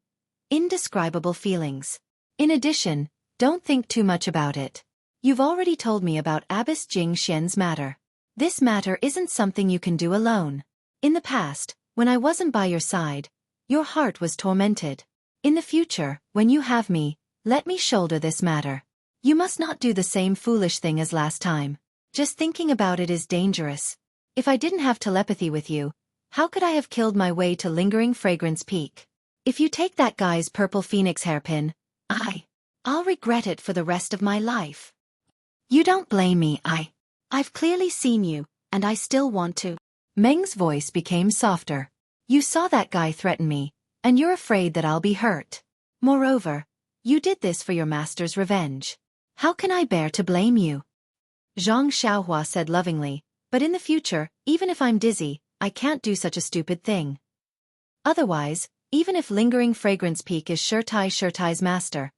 indescribable feelings. In addition, don't think too much about it. You've already told me about Abbess Jing Xian's matter. This matter isn't something you can do alone. In the past, when I wasn't by your side, your heart was tormented. In the future, when you have me, let me shoulder this matter. You must not do the same foolish thing as last time. Just thinking about it is dangerous. If I didn't have telepathy with you, how could I have killed my way to Lingering Fragrance Peak? If you take that guy's purple phoenix hairpin, I'll regret it for the rest of my life. You don't blame me, I've clearly seen you, and I still want to. Meng's voice became softer. You saw that guy threaten me, and you're afraid that I'll be hurt. Moreover, you did this for your master's revenge. How can I bear to blame you? Zhang Xiaohua said lovingly, but in the future, even if I'm dizzy, I can't do such a stupid thing. Otherwise, even if Lingering Fragrance Peak is Shirtai's master,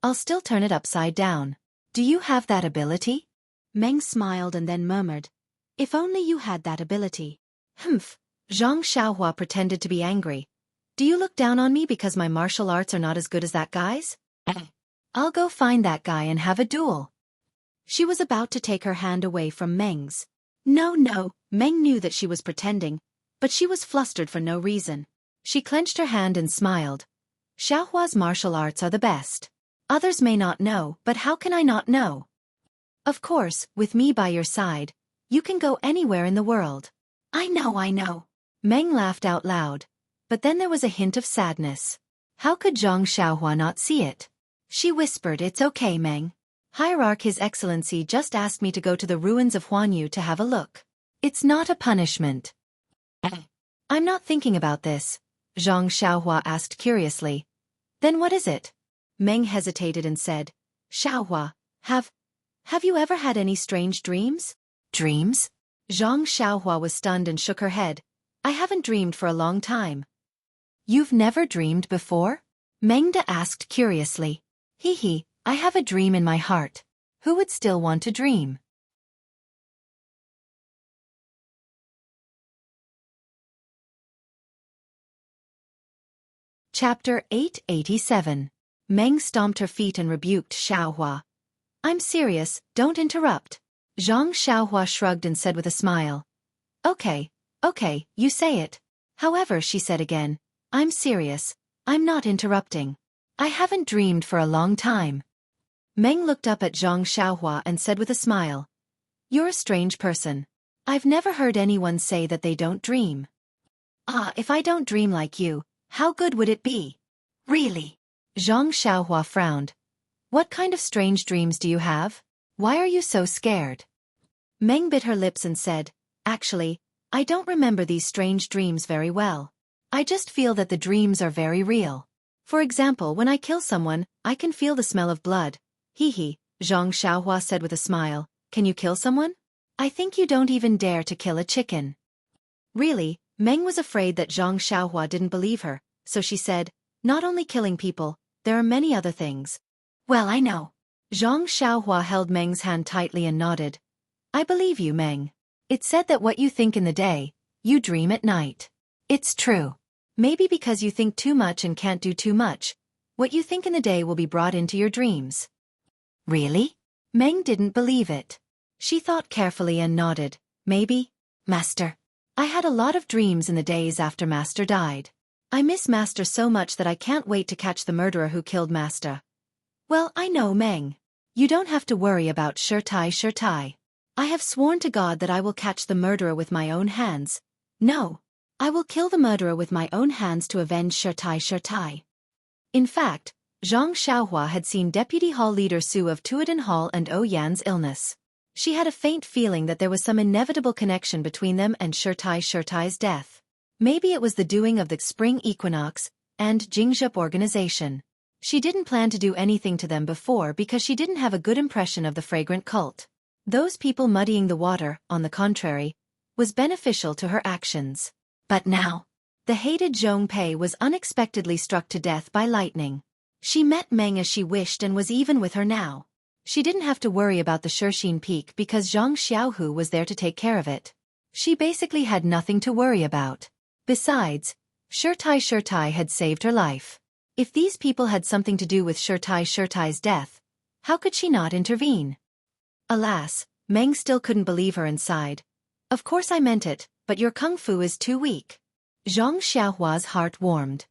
I'll still turn it upside down. Do you have that ability? Meng smiled and then murmured, if only you had that ability. Humph. Zhang Xiaohua pretended to be angry. Do you look down on me because my martial arts are not as good as that guy's? I'll go find that guy and have a duel. She was about to take her hand away from Meng's. No, Meng knew that she was pretending, but she was flustered for no reason. She clenched her hand and smiled. Xiaohua's martial arts are the best. Others may not know, but how can I not know? Of course, with me by your side, you can go anywhere in the world. I know. Meng laughed out loud, but then there was a hint of sadness. How could Zhang Xiaohua not see it? She whispered, it's okay, Meng. Hierarch His Excellency just asked me to go to the ruins of Huanyu to have a look. It's not a punishment. I'm not thinking about this, Zhang Xiaohua asked curiously. Then what is it? Meng hesitated and said, Xiaohua, have you ever had any strange dreams? Dreams? Zhang Xiaohua was stunned and shook her head. I haven't dreamed for a long time. You've never dreamed before? Mengda asked curiously. I have a dream in my heart. Who would still want to dream? Chapter 887. Meng stomped her feet and rebuked Xiaohua. I'm serious, don't interrupt. Zhang Xiaohua shrugged and said with a smile. Okay, you say it. However, she said again, I'm serious, I'm not interrupting. I haven't dreamed for a long time. Meng looked up at Zhang Xiaohua and said with a smile. You're a strange person. I've never heard anyone say that they don't dream. If I don't dream like you, how good would it be? Really? Zhang Xiaohua frowned. What kind of strange dreams do you have? Why are you so scared? Meng bit her lips and said, actually, I don't remember these strange dreams very well. I just feel that the dreams are very real. For example, when I kill someone, I can feel the smell of blood. Zhang Xiaohua said with a smile. Can you kill someone? I think you don't even dare to kill a chicken. Really, Meng was afraid that Zhang Xiaohua didn't believe her, so she said, not only killing people, there are many other things. Well, I know. Zhang Xiaohua held Meng's hand tightly and nodded. I believe you, Meng. It's said that what you think in the day, you dream at night. It's true. Maybe because you think too much and can't do too much, what you think in the day will be brought into your dreams. Really? Meng didn't believe it. She thought carefully and nodded. Maybe. Master. I had a lot of dreams in the days after Master died. I miss Master so much that I can't wait to catch the murderer who killed Master. Well, I know, Meng. You don't have to worry about Shirtai. I have sworn to God that I will catch the murderer with my own hands. No. I will kill the murderer with my own hands to avenge Xueqi. In fact, Zhang Xiaohua had seen Deputy Hall Leader Su of Tuadan Hall and Oyan's illness. She had a faint feeling that there was some inevitable connection between them and Xueqi's death. Maybe it was the doing of the spring equinox and Jingzhup organization. She didn't plan to do anything to them before because she didn't have a good impression of the fragrant cult. Those people muddying the water, on the contrary, was beneficial to her actions. But now, the hated Zhong Pei was unexpectedly struck to death by lightning. She met Meng as she wished and was even with her now. She didn't have to worry about the Shixin Peak because Zhang Xiaohu was there to take care of it. She basically had nothing to worry about. Besides, Xueqi had saved her life. If these people had something to do with Xueqi's death, how could she not intervene? Alas, Meng still couldn't believe her and sighed. Of course I meant it, but your kung fu is too weak. Zhang Xiaohua's heart warmed.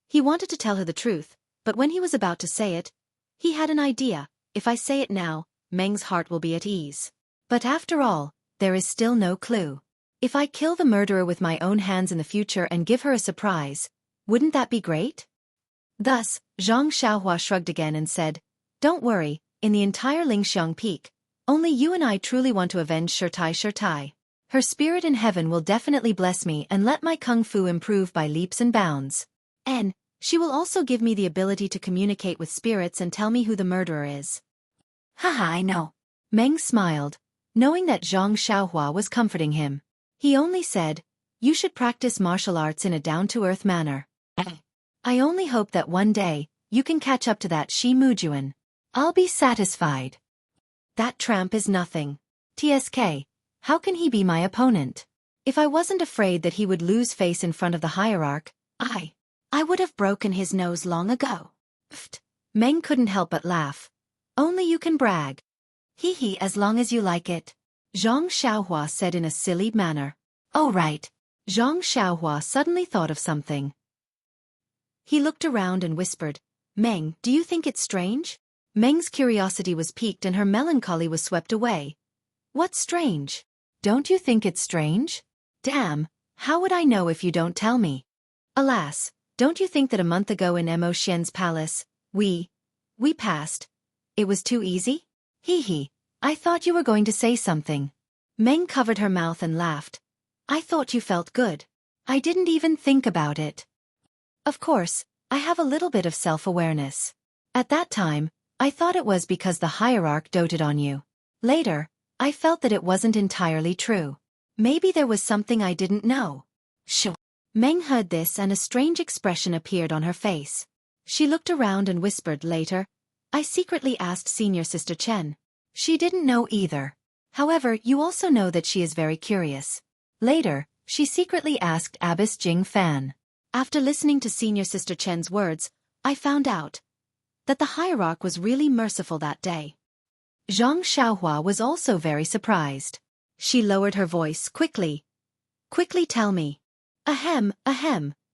He wanted to tell her the truth, but when he was about to say it, he had an idea. If I say it now, Meng's heart will be at ease. But after all, there is still no clue. If I kill the murderer with my own hands in the future and give her a surprise, wouldn't that be great? Thus, Zhang Xiaohua shrugged again and said, Don't worry, in the entire Lingxiang Peak, only you and I truly want to avenge Xueqi. Her spirit in heaven will definitely bless me and let my kung fu improve by leaps and bounds. And she will also give me the ability to communicate with spirits and tell me who the murderer is. Haha, I know. Meng smiled, knowing that Zhang Xiaohua was comforting him. He only said, You should practice martial arts in a down-to-earth manner. I only hope that one day, you can catch up to that Shi Mujuan. I'll be satisfied. That tramp is nothing. TSK, how can he be my opponent? If I wasn't afraid that he would lose face in front of the hierarch, I would have broken his nose long ago. Pfft. Meng couldn't help but laugh. Only you can brag. Hee, as long as you like it. Zhang Xiaohua said in a silly manner. Oh right. Zhang Xiaohua suddenly thought of something. He looked around and whispered, Meng, do you think it's strange? Meng's curiosity was piqued and her melancholy was swept away. What's strange? Don't you think it's strange? Damn, how would I know if you don't tell me? Alas, don't you think that a month ago in Mo Xian's palace, we passed? It was too easy? Hee, I thought you were going to say something. Meng covered her mouth and laughed. I thought you felt good. I didn't even think about it. Of course, I have a little bit of self-awareness. At that time, I thought it was because the hierarch doted on you. Later, I felt that it wasn't entirely true. Maybe there was something I didn't know. Sure. Meng heard this and a strange expression appeared on her face. She looked around and whispered later, I secretly asked Senior Sister Chen. She didn't know either. However, you also know that she is very curious. Later, she secretly asked Abbess Jing Fan. After listening to Senior Sister Chen's words, I found out that the hierarch was really merciful that day. Zhang Xiaohua was also very surprised. She lowered her voice quickly. Quickly tell me. Ahem.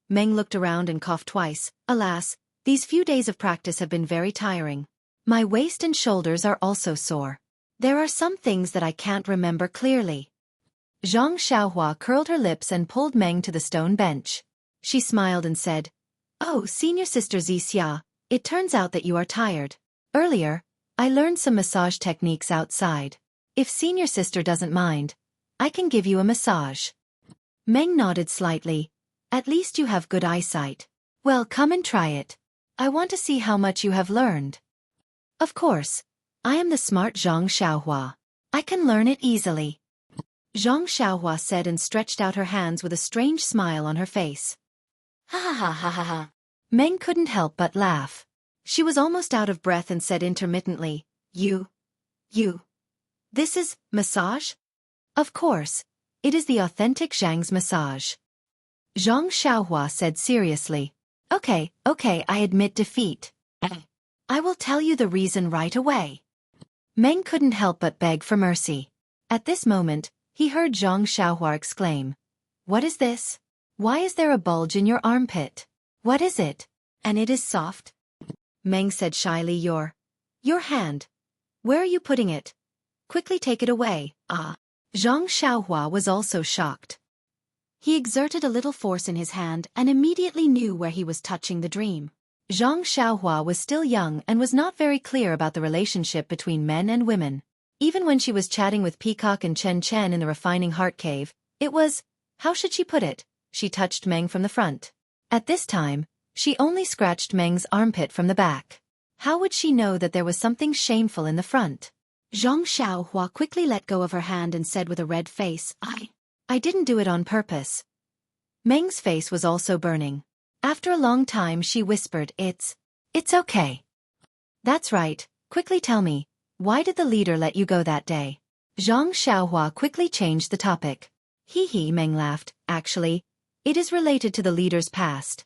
Meng looked around and coughed twice. Alas, these few days of practice have been very tiring. My waist and shoulders are also sore. There are some things that I can't remember clearly. Zhang Xiaohua curled her lips and pulled Meng to the stone bench. She smiled and said, Oh, Senior Sister Zixia, it turns out that you are tired. Earlier, I learned some massage techniques outside. If Senior Sister doesn't mind, I can give you a massage. Meng nodded slightly. At least you have good eyesight. Well, come and try it. I want to see how much you have learned. Of course. I am the smart Zhang Xiaohua. I can learn it easily. Zhang Xiaohua said and stretched out her hands with a strange smile on her face. Ha. Meng couldn't help but laugh. She was almost out of breath and said intermittently, You. This is massage? Of course. It is the authentic Zhang's massage. Zhang Xiaohua said seriously. Okay, I admit defeat. I will tell you the reason right away. Meng couldn't help but beg for mercy. At this moment, he heard Zhang Xiaohua exclaim. What is this? Why is there a bulge in your armpit? What is it? And it is soft? Meng said shyly, Your hand. Where are you putting it? Quickly take it away. Zhang Xiaohua was also shocked. He exerted a little force in his hand and immediately knew where he was touching the dream. Zhang Xiaohua was still young and was not very clear about the relationship between men and women. Even when she was chatting with Peacock and Chen Chen in the refining heart cave, it was, how should she put it, she touched Meng from the front. At this time, she only scratched Meng's armpit from the back. How would she know that there was something shameful in the front? Zhang Xiaohua quickly let go of her hand and said with a red face, I didn't do it on purpose. Meng's face was also burning. After a long time she whispered, It's okay. That's right, quickly tell me, why did the leader let you go that day? Zhang Xiaohua quickly changed the topic. Hee, Meng laughed, actually, it is related to the leader's past.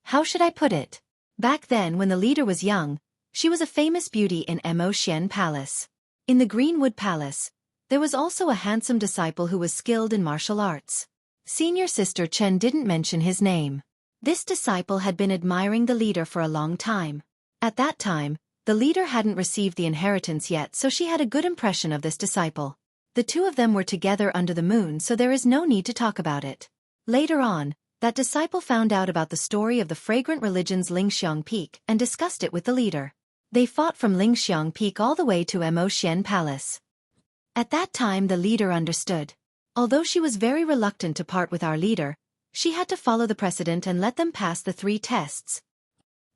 How should I put it? Back then when the leader was young, she was a famous beauty in Mo Xian Palace. In the Greenwood Palace, there was also a handsome disciple who was skilled in martial arts. Senior sister Chen didn't mention his name. This disciple had been admiring the leader for a long time. At that time, the leader hadn't received the inheritance yet, so she had a good impression of this disciple. The two of them were together under the moon, so there is no need to talk about it. Later on, that disciple found out about the story of the fragrant religion's Lingxiang Peak and discussed it with the leader. They fought from Lingxiang Peak all the way to Mo Xian Palace. At that time the leader understood. Although she was very reluctant to part with our leader, she had to follow the precedent and let them pass the 3 tests.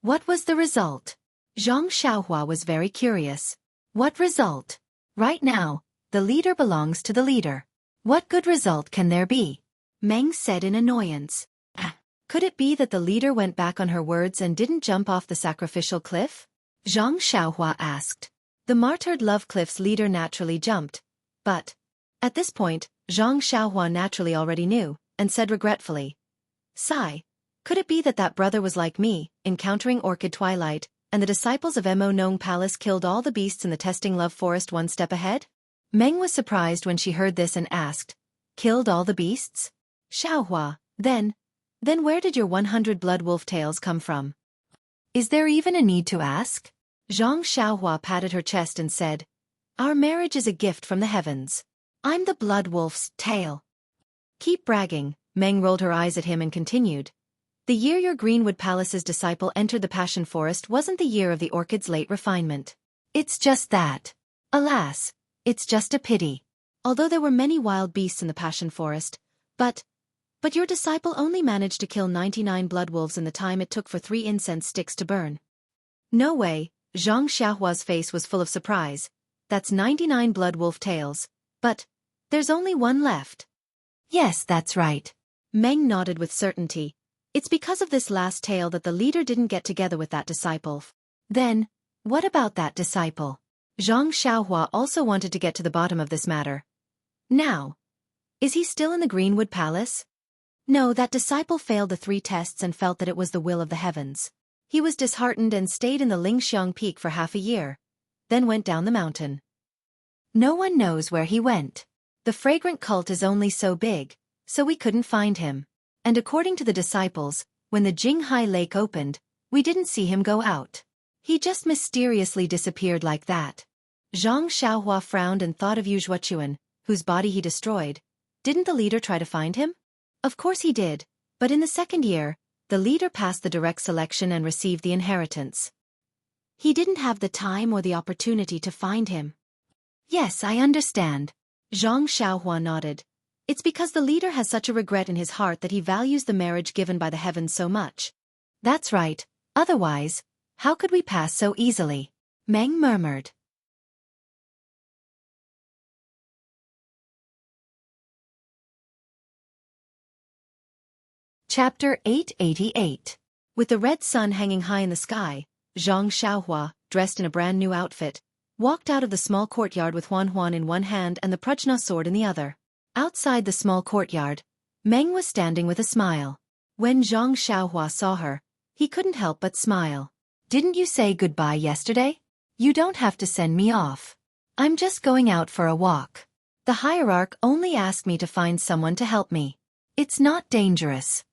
What was the result? Zhang Xiaohua was very curious. What result? Right now, the leader belongs to the leader. What good result can there be? Meng said in annoyance. Could it be that the leader went back on her words and didn't jump off the sacrificial cliff? Zhang Xiaohua asked. The martyred love cliff's leader naturally jumped. But, at this point, Zhang Xiaohua naturally already knew, and said regretfully, Sigh, could it be that that brother was like me, encountering Orchid Twilight, and the disciples of Mo Nong Palace killed all the beasts in the testing love forest one step ahead? Meng was surprised when she heard this and asked, Killed all the beasts? Xiaohua, then where did your 100 blood wolf tails come from? Is there even a need to ask? Zhang Xiaohua patted her chest and said, Our marriage is a gift from the heavens. I'm the blood wolf's tail. Keep bragging, Meng rolled her eyes at him and continued. The year your Greenwood Palace's disciple entered the Passion Forest wasn't the year of the orchid's late refinement. It's just that. Alas, it's just a pity. Although there were many wild beasts in the Passion Forest, but your disciple only managed to kill 99 blood wolves in the time it took for 3 incense sticks to burn. No way, Zhang Xiaohua's face was full of surprise. That's 99 blood wolf tails. But there's only one left. Yes, that's right. Meng nodded with certainty. It's because of this last tale that the leader didn't get together with that disciple. Then, what about that disciple? Zhang Xiaohua also wanted to get to the bottom of this matter. Now, is he still in the Greenwood Palace? No, that disciple failed the 3 tests and felt that it was the will of the heavens. He was disheartened and stayed in the Lingxiang Peak for half a year, then went down the mountain. No one knows where he went. The fragrant cult is only so big, so we couldn't find him. And according to the disciples, when the Jinghai Lake opened, we didn't see him go out. He just mysteriously disappeared like that. Zhang Xiaohua frowned and thought of Xueqi, whose body he destroyed. Didn't the leader try to find him? Of course he did, but in the 2nd year, the leader passed the direct selection and received the inheritance. He didn't have the time or the opportunity to find him. Yes, I understand. Zhang Xiaohua nodded. It's because the leader has such a regret in his heart that he values the marriage given by the heavens so much. That's right, otherwise, how could we pass so easily? Meng murmured. Chapter 888. With the red sun hanging high in the sky, Zhang Xiaohua, dressed in a brand new outfit, walked out of the small courtyard with Huan in one hand and the Prajna sword in the other. Outside the small courtyard, Meng was standing with a smile. When Zhang Xiaohua saw her, he couldn't help but smile. Didn't you say goodbye yesterday? You don't have to send me off. I'm just going out for a walk. The hierarch only asked me to find someone to help me. It's not dangerous.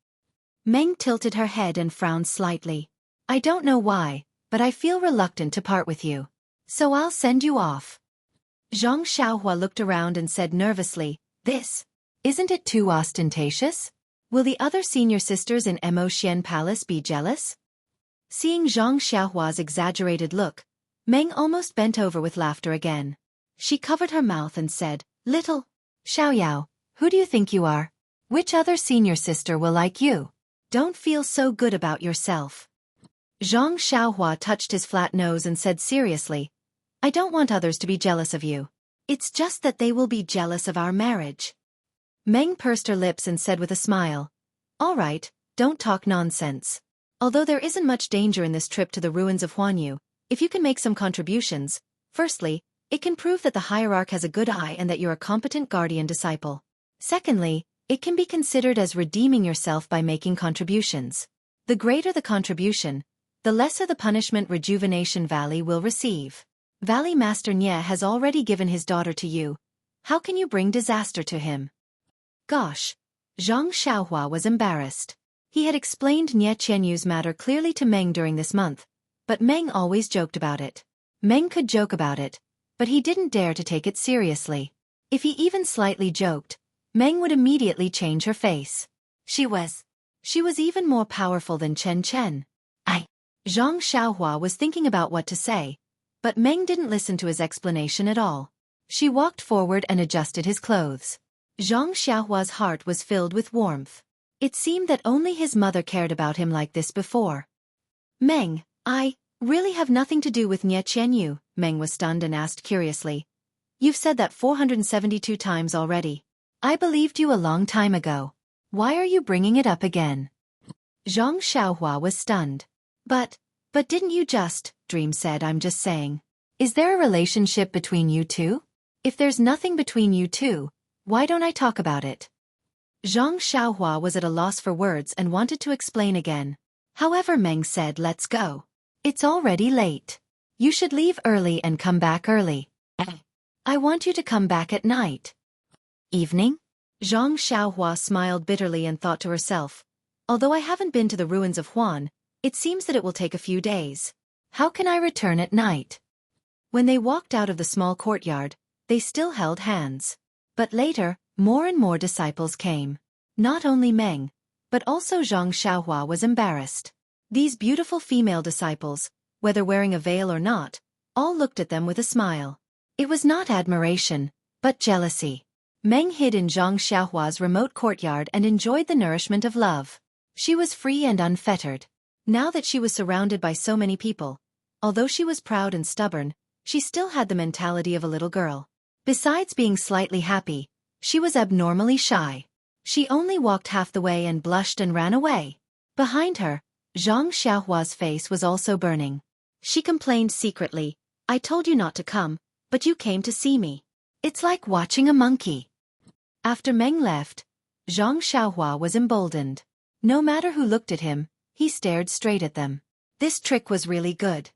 Meng tilted her head and frowned slightly. I don't know why, but I feel reluctant to part with you. So I'll send you off. Zhang Xiaohua looked around and said nervously, This Isn't it too ostentatious? Will the other senior sisters in Mo Xian Palace be jealous? Seeing Zhang Xiaohua's exaggerated look, Meng almost bent over with laughter again. She covered her mouth and said, "Little Xiaoyao, who do you think you are? Which other senior sister will like you? Don't feel so good about yourself." Zhang Xiaohua touched his flat nose and said seriously, "I don't want others to be jealous of you. It's just that they will be jealous of our marriage." Meng pursed her lips and said with a smile, "All right, don't talk nonsense. Although there isn't much danger in this trip to the ruins of Huanyu, if you can make some contributions, firstly, it can prove that the hierarch has a good eye and that you're a competent guardian disciple. Secondly, it can be considered as redeeming yourself by making contributions. The greater the contribution, the lesser the punishment Rejuvenation Valley will receive. Valley Master Nye has already given his daughter to you. How can you bring disaster to him?" Gosh. Zhang Xiaohua was embarrassed. He had explained Nye Qianyu's matter clearly to Meng during this month, but Meng always joked about it. Meng could joke about it, but he didn't dare to take it seriously. If he even slightly joked, Meng would immediately change her face. She was even more powerful than Chen Chen. Zhang Xiaohua was thinking about what to say, but Meng didn't listen to his explanation at all. She walked forward and adjusted his clothes. Zhang Xiaohua's heart was filled with warmth. It seemed that only his mother cared about him like this before. "Meng, I really have nothing to do with Nye Qianyu," Meng was stunned and asked curiously. "You've said that 472 times already. I believed you a long time ago. Why are you bringing it up again?" Zhang Xiaohua was stunned. But didn't you just," Dream said. "I'm just saying. Is there a relationship between you two? If there's nothing between you two, why don't I talk about it?" Zhang Xiaohua was at a loss for words and wanted to explain again. However, Meng said, "Let's go. It's already late. You should leave early and come back early. I want you to come back at night." "Evening?" Zhang Xiaohua smiled bitterly and thought to herself, "Although I haven't been to the ruins of Huan, it seems that it will take a few days. How can I return at night?" When they walked out of the small courtyard, they still held hands. But later, more and more disciples came. Not only Meng, but also Zhang Xiaohua was embarrassed. These beautiful female disciples, whether wearing a veil or not, all looked at them with a smile. It was not admiration, but jealousy. Meng hid in Zhang Xiaohua's remote courtyard and enjoyed the nourishment of love. She was free and unfettered. Now that she was surrounded by so many people, although she was proud and stubborn, she still had the mentality of a little girl. Besides being slightly happy, she was abnormally shy. She only walked half the way and blushed and ran away. Behind her, Zhang Xiaohua's face was also burning. She complained secretly, "I told you not to come, but you came to see me. It's like watching a monkey." After Meng left, Zhang Xiaohua was emboldened. No matter who looked at him, he stared straight at them. This trick was really good.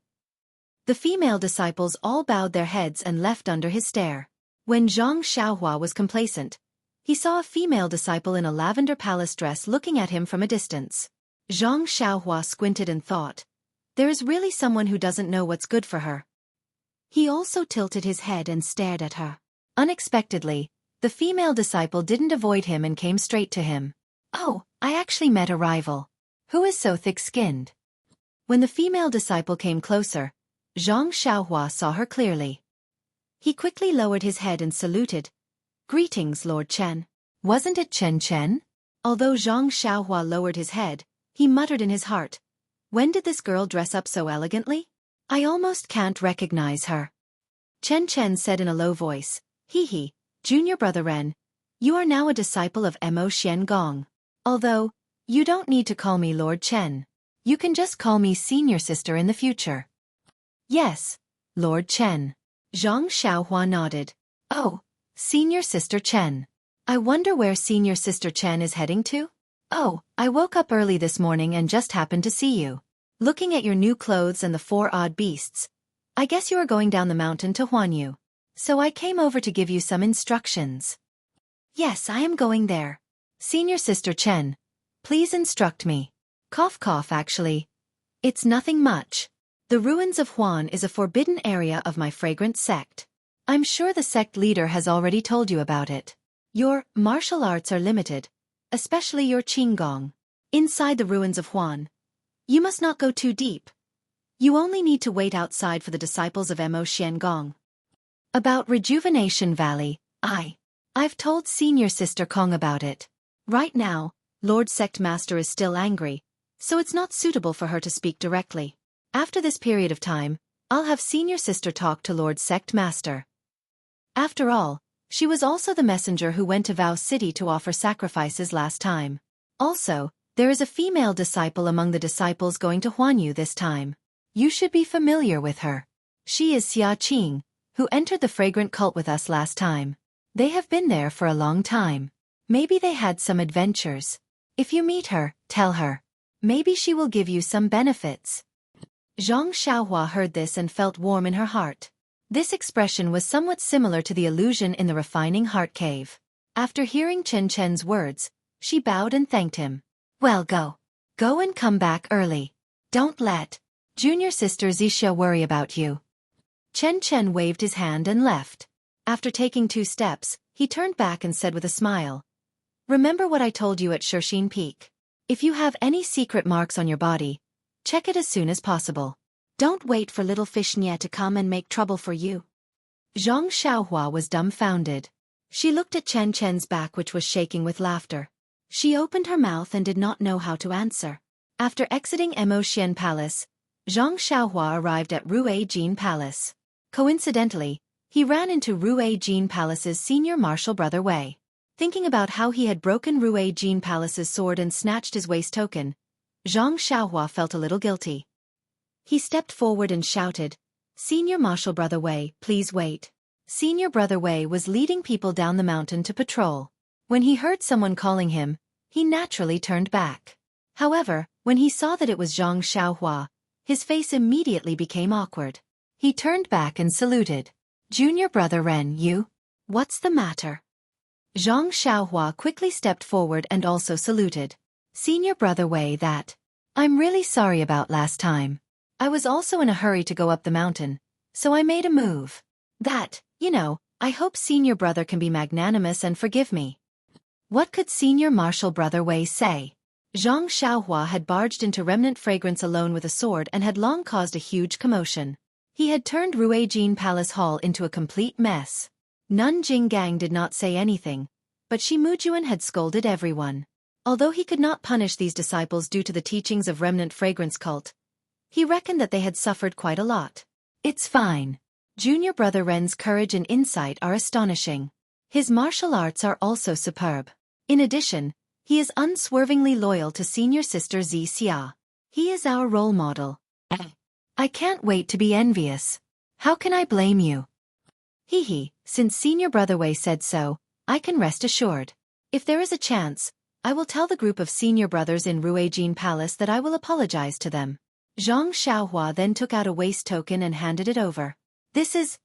The female disciples all bowed their heads and left under his stare. When Zhang Xiaohua was complacent, he saw a female disciple in a lavender palace dress looking at him from a distance. Zhang Xiaohua squinted and thought, "There is really someone who doesn't know what's good for her." He also tilted his head and stared at her. Unexpectedly, the female disciple didn't avoid him and came straight to him. "Oh, I actually met a rival. Who is so thick-skinned?" When the female disciple came closer, Zhang Xiaohua saw her clearly. He quickly lowered his head and saluted. "Greetings, Lord Chen." Wasn't it Chen Chen? Although Zhang Xiaohua lowered his head, he muttered in his heart, "When did this girl dress up so elegantly? I almost can't recognize her." Chen Chen said in a low voice, "Hee, Junior Brother Ren, you are now a disciple of Mo Xian Gong. Although, you don't need to call me Lord Chen. You can just call me Senior Sister in the future." "Yes, Lord Chen." Zhang Xiaohua nodded. "Oh, Senior Sister Chen. I wonder where Senior Sister Chen is heading to? Oh, I woke up early this morning and just happened to see you. Looking at your new clothes and the 4 odd beasts. I guess you are going down the mountain to Huanyu. So I came over to give you some instructions." "Yes, I am going there. Senior Sister Chen, please instruct me." Cough cough. Actually, it's nothing much. The ruins of Huan is a forbidden area of my fragrant sect. I'm sure the sect leader has already told you about it. Your martial arts are limited, especially your qinggong. Inside the ruins of Huan, you must not go too deep. You only need to wait outside for the disciples of Mo Xiangong. About Rejuvenation Valley, I've told Senior Sister Kong about it. Right now, Lord Sect Master is still angry, so it's not suitable for her to speak directly. After this period of time, I'll have Senior Sister talk to Lord Sect Master. After all, she was also the messenger who went to Vow City to offer sacrifices last time. Also, there is a female disciple among the disciples going to Huanyu this time. You should be familiar with her. She is Xia Qing, who entered the fragrant cult with us last time. They have been there for a long time. Maybe they had some adventures. If you meet her, tell her. Maybe she will give you some benefits. Zhang Xiaohua heard this and felt warm in her heart. This expression was somewhat similar to the illusion in the refining heart cave. After hearing Chen Chen's words, she bowed and thanked him. Well, go. Go and come back early. Don't let Junior Sister Zixia worry about you. Chen Chen waved his hand and left. After taking 2 steps, he turned back and said with a smile. Remember what I told you at Shixin Peak. If you have any secret marks on your body, check it as soon as possible. Don't wait for little fish Nye to come and make trouble for you. Zhang Xiaohua was dumbfounded. She looked at Chen Chen's back, which was shaking with laughter. She opened her mouth and did not know how to answer. After exiting Mo Xian Palace, Zhang Xiaohua arrived at Rue Jin Palace. Coincidentally, he ran into Rue Jin Palace's senior martial brother Wei. Thinking about how he had broken Rue Jin Palace's sword and snatched his waist token, Zhang Xiaohua felt a little guilty. He stepped forward and shouted, Senior Martial Brother Wei, please wait. Senior Brother Wei was leading people down the mountain to patrol. When he heard someone calling him, he naturally turned back. However, when he saw that it was Zhang Xiaohua, his face immediately became awkward. He turned back and saluted. Junior Brother Ren, you? What's the matter? Zhang Xiaohua quickly stepped forward and also saluted. Senior Brother Wei, I'm really sorry about last time. I was also in a hurry to go up the mountain, so I made a move. I hope Senior Brother can be magnanimous and forgive me. What could Senior Martial Brother Wei say? Zhang Xiaohua had barged into Remnant Fragrance alone with a sword and had long caused a huge commotion. He had turned Rue Jin Palace Hall into a complete mess. Nun Jinggang did not say anything, but Shi Mujuan had scolded everyone. Although he could not punish these disciples due to the teachings of Remnant Fragrance cult, he reckoned that they had suffered quite a lot. It's fine. Junior Brother Ren's courage and insight are astonishing. His martial arts are also superb. In addition, he is unswervingly loyal to Senior Sister Xia. He is our role model. I can't wait to be envious. How can I blame you? Since Senior Brother Wei said so, I can rest assured. If there is a chance, I will tell the group of senior brothers in Rue Jin Palace that I will apologize to them. Zhang Xiaohua then took out a waist token and handed it over. This is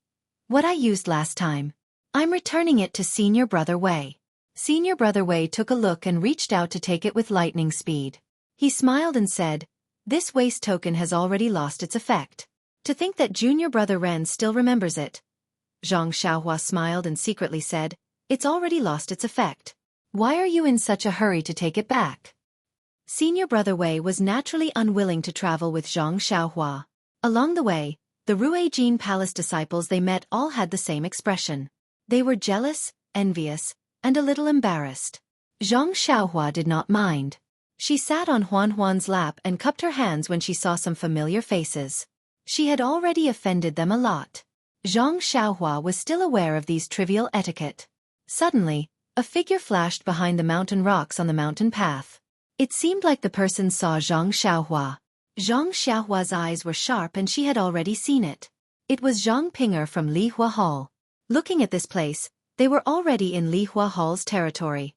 what I used last time. I'm returning it to Senior Brother Wei. Senior Brother Wei took a look and reached out to take it with lightning speed. He smiled and said, this waist token has already lost its effect. To think that Junior Brother Ren still remembers it. Zhang Xiaohua smiled and secretly said, it's already lost its effect. Why are you in such a hurry to take it back? Senior Brother Wei was naturally unwilling to travel with Zhang Xiaohua. Along the way, the Rue Jin Palace disciples they met all had the same expression. They were jealous, envious, and a little embarrassed. Zhang Xiaohua did not mind. She sat on Huan's lap and cupped her hands when she saw some familiar faces. She had already offended them a lot. Zhang Xiaohua was still aware of these trivial etiquette. Suddenly, a figure flashed behind the mountain rocks on the mountain path. It seemed like the person saw Zhang Xiaohua. Zhang Xiaohua's eyes were sharp and she had already seen it. It was Zhang Pinger from Lihua Hall. Looking at this place, they were already in Lihua Hall's territory.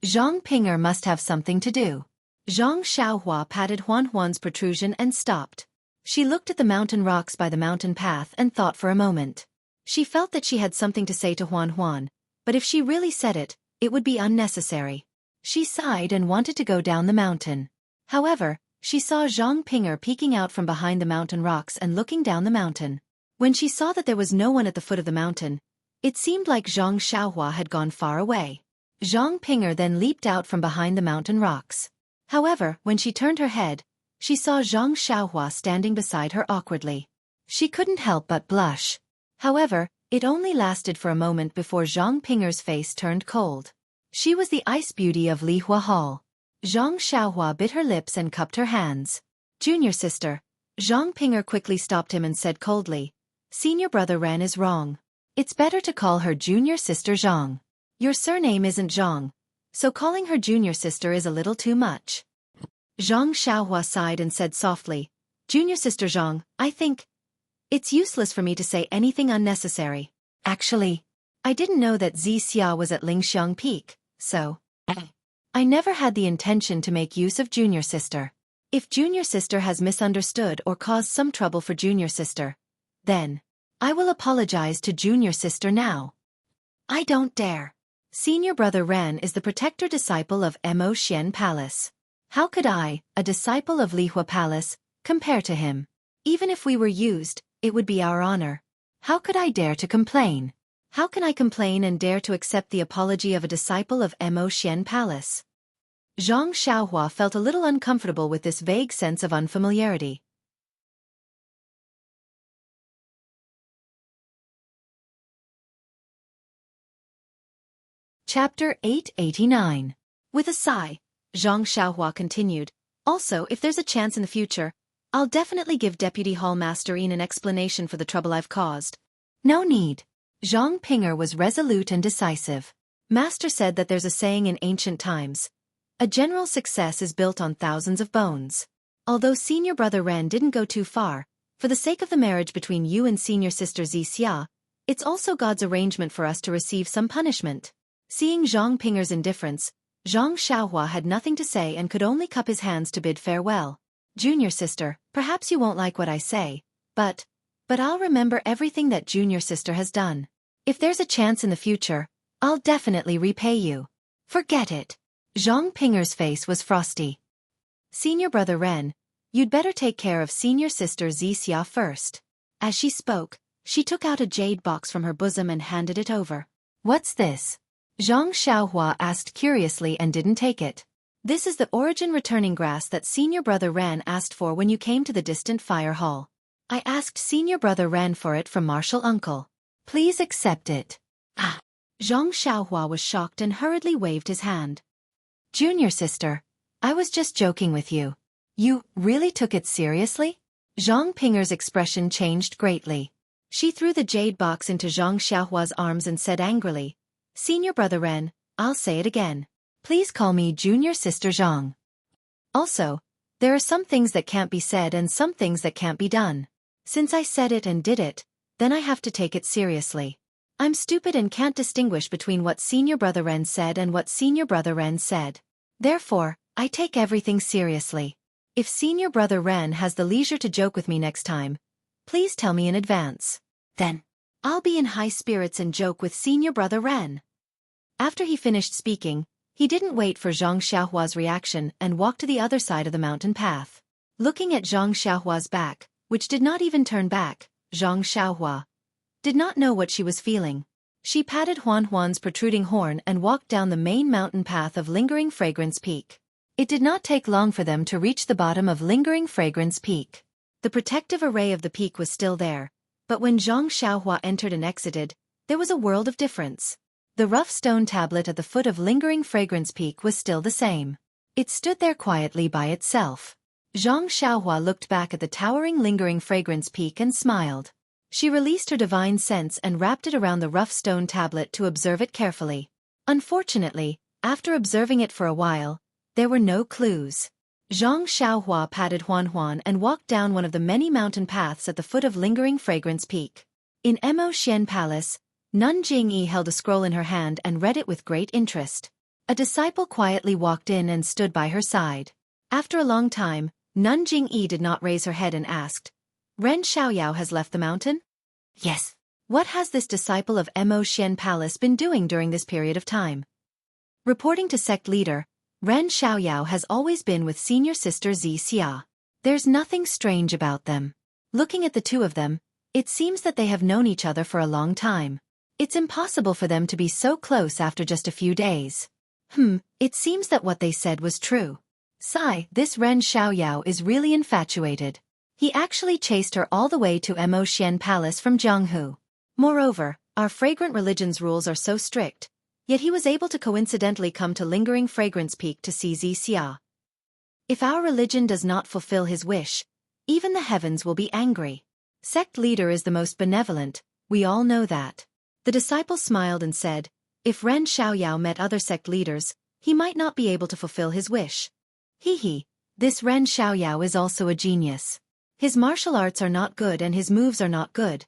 Zhang Pinger must have something to do. Zhang Xiaohua patted Huan's protrusion and stopped. She looked at the mountain rocks by the mountain path and thought for a moment. She felt that she had something to say to Huan, but if she really said it, it would be unnecessary. She sighed and wanted to go down the mountain. However, she saw Zhang Pinger peeking out from behind the mountain rocks and looking down the mountain. When she saw that there was no one at the foot of the mountain, It seemed like Zhang Xiaohua had gone far away. Zhang Ping'er then leaped out from behind the mountain rocks. However, when she turned her head, she saw Zhang Xiaohua standing beside her awkwardly. She couldn't help but blush. However, it only lasted for a moment before Zhang Ping'er's face turned cold. She was the ice beauty of Lihua Hall. Zhang Xiaohua bit her lips and cupped her hands. Junior sister. Zhang Ping'er quickly stopped him and said coldly, Senior brother Ren is wrong. It's better to call her junior sister Zhang. Your surname isn't Zhang, so calling her junior sister is a little too much. Zhang Xiaohua sighed and said softly, Junior sister Zhang, I think it's useless for me to say anything unnecessary. Actually, I didn't know that Xia was at Lingxiang Peak, so I never had the intention to make use of junior sister. If junior sister has misunderstood or caused some trouble for junior sister, then I will apologize to junior sister now. I don't dare. Senior brother Ren is the protector disciple of Mo Xian Palace. How could I, a disciple of Lihua Palace, compare to him? Even if we were used, it would be our honor. How could I dare to complain? How can I complain and dare to accept the apology of a disciple of Mo Xian Palace? Zhang Xiaohua felt a little uncomfortable with this vague sense of unfamiliarity. Chapter 889. With a sigh, Zhang Xiaohua continued, Also, if there's a chance in the future, I'll definitely give Deputy Hall Master Yin an explanation for the trouble I've caused. No need. Zhang Ping'er was resolute and decisive. Master said that there's a saying in ancient times. A general success is built on thousands of bones. Although senior brother Ren didn't go too far, for the sake of the marriage between you and senior sister Xia, it's also God's arrangement for us to receive some punishment. Seeing Zhang Ping'er's indifference, Zhang Xiaohua had nothing to say and could only cup his hands to bid farewell. Junior sister, perhaps you won't like what I say, but I'll remember everything that junior sister has done. If there's a chance in the future, I'll definitely repay you. Forget it. Zhang Ping'er's face was frosty. Senior brother Ren, you'd better take care of senior sister Xia first. As she spoke, she took out a jade box from her bosom and handed it over. What's this? Zhang Xiaohua asked curiously and didn't take it. This is the origin returning grass that senior brother Ren asked for when you came to the distant fire hall. I asked senior brother Ren for it from martial uncle. Please accept it. Ah. Zhang Xiaohua was shocked and hurriedly waved his hand. Junior sister, I was just joking with you. You really took it seriously? Zhang Ping'er's expression changed greatly. She threw the jade box into Zhang Xiaohua's arms and said angrily, Senior brother Ren, I'll say it again. Please call me junior sister Zhang. Also, there are some things that can't be said and some things that can't be done. Since I said it and did it, then I have to take it seriously. I'm stupid and can't distinguish between what senior brother Ren said and what senior brother Ren said. Therefore, I take everything seriously. If senior brother Ren has the leisure to joke with me next time, please tell me in advance. Then, I'll be in high spirits and joke with senior brother Ren. After he finished speaking, he didn't wait for Zhang Xiaohua's reaction and walked to the other side of the mountain path. Looking at Zhang Xiaohua's back, which did not even turn back, Zhang Xiaohua did not know what she was feeling. She patted Huan Huan's protruding horn and walked down the main mountain path of Lingering Fragrance Peak. It did not take long for them to reach the bottom of Lingering Fragrance Peak. The protective array of the peak was still there, but when Zhang Xiaohua entered and exited, there was a world of difference. The rough stone tablet at the foot of Lingering Fragrance Peak was still the same. It stood there quietly by itself. Zhang Xiaohua looked back at the towering Lingering Fragrance Peak and smiled. She released her divine sense and wrapped it around the rough stone tablet to observe it carefully. Unfortunately, after observing it for a while, there were no clues. Zhang Xiaohua patted Huan Huan and walked down one of the many mountain paths at the foot of Lingering Fragrance Peak. In Mo Xian Palace, Nun Jingyi held a scroll in her hand and read it with great interest. A disciple quietly walked in and stood by her side. After a long time, Nun Jingyi did not raise her head and asked, Ren Xiaoyao has left the mountain? Yes. What has this disciple of Mo Xian Palace been doing during this period of time? Reporting to sect leader, Ren Xiaoyao has always been with senior sister Xia. There's nothing strange about them. Looking at the two of them, it seems that they have known each other for a long time. It's impossible for them to be so close after just a few days. It seems that what they said was true. Sigh, this Ren Xiaoyao is really infatuated. He actually chased her all the way to Mo Xian Palace from Jianghu. Moreover, our fragrant religion's rules are so strict, yet he was able to coincidentally come to Lingering Fragrance Peak to see Xia. If our religion does not fulfill his wish, even the heavens will be angry. Sect leader is the most benevolent, we all know that. The disciple smiled and said, if Ren Xiaoyao met other sect leaders, he might not be able to fulfill his wish. This Ren Xiaoyao is also a genius. His martial arts are not good and his moves are not good,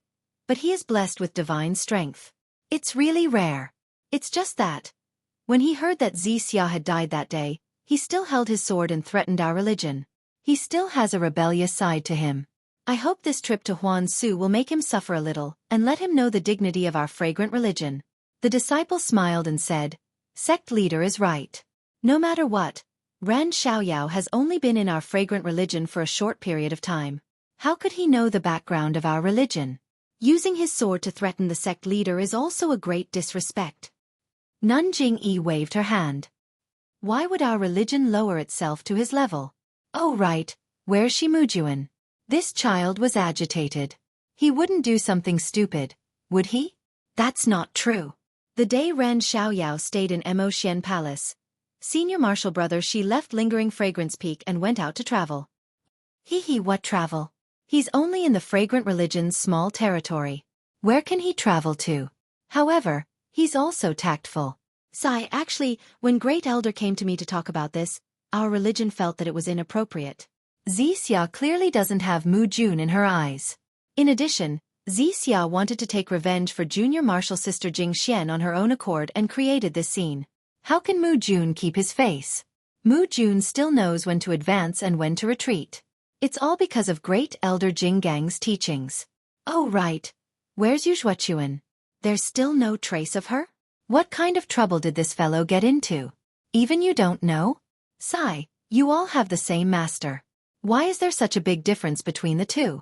but he is blessed with divine strength. It's really rare. It's just that. When he heard that Xia had died that day, he still held his sword and threatened our religion. He still has a rebellious side to him. I hope this trip to Huansu will make him suffer a little, and let him know the dignity of our fragrant religion. The disciple smiled and said, sect leader is right. No matter what, Ren Xiaoyao has only been in our fragrant religion for a short period of time. How could he know the background of our religion? Using his sword to threaten the sect leader is also a great disrespect. Nanjing-yi waved her hand. Why would our religion lower itself to his level? Oh right, where's Shimujuan? This child was agitated. He wouldn't do something stupid, would he? That's not true. The day Ren Xiaoyao stayed in Mo Xian Palace, senior martial brother Shi left Lingering Fragrance Peak and went out to travel. What travel? He's only in the fragrant religion's small territory. Where can he travel to? However, he's also tactful. Sigh, actually, when Great Elder came to me to talk about this, our religion felt that it was inappropriate. Xia clearly doesn't have Mu Jun in her eyes. In addition, Xia wanted to take revenge for junior martial sister Jing Xian on her own accord and created this scene. How can Mu Jun keep his face? Mu Jun still knows when to advance and when to retreat. It's all because of Great Elder Jing Gang's teachings. Oh right. Where's Xueqi? There's still no trace of her? What kind of trouble did this fellow get into? Even you don't know? Sigh, you all have the same master. Why is there such a big difference between the two?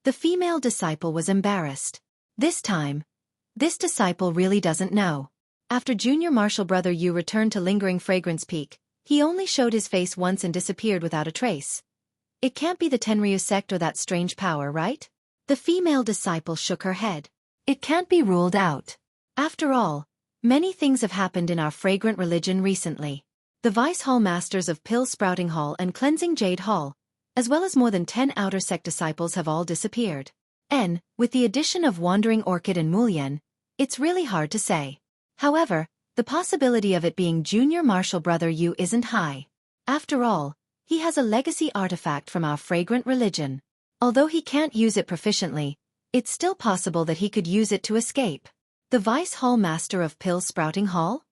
The female disciple was embarrassed. This time, this disciple really doesn't know. After junior martial brother Yu returned to Lingering Fragrance Peak, he only showed his face once and disappeared without a trace. It can't be the Tenryu sect or that strange power, right? The female disciple shook her head. It can't be ruled out. After all, many things have happened in our fragrant religion recently. The Vice Hall Masters of Pill Sprouting Hall and Cleansing Jade Hall, as well as more than 10 outer sect disciples have all disappeared. And, with the addition of Wandering Orchid and Mulyen, it's really hard to say. However, the possibility of it being junior martial brother Yu isn't high. After all, he has a legacy artifact from our fragrant religion. Although he can't use it proficiently, it's still possible that he could use it to escape. The Vice Hall Master of Pill Sprouting Hall?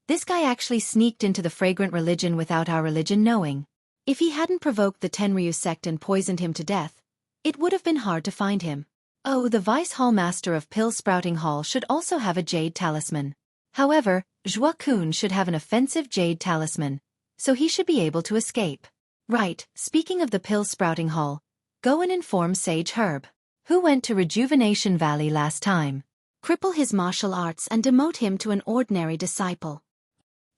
This guy actually sneaked into the fragrant religion without our religion knowing. If he hadn't provoked the Tenryu sect and poisoned him to death, it would have been hard to find him. Oh, the Vice Hall Master of Pill Sprouting Hall should also have a jade talisman. However, Xueqi should have an offensive jade talisman, so he should be able to escape. Right, speaking of the Pill Sprouting Hall, go and inform Sage Herb, who went to Rejuvenation Valley last time. Cripple his martial arts and demote him to an ordinary disciple.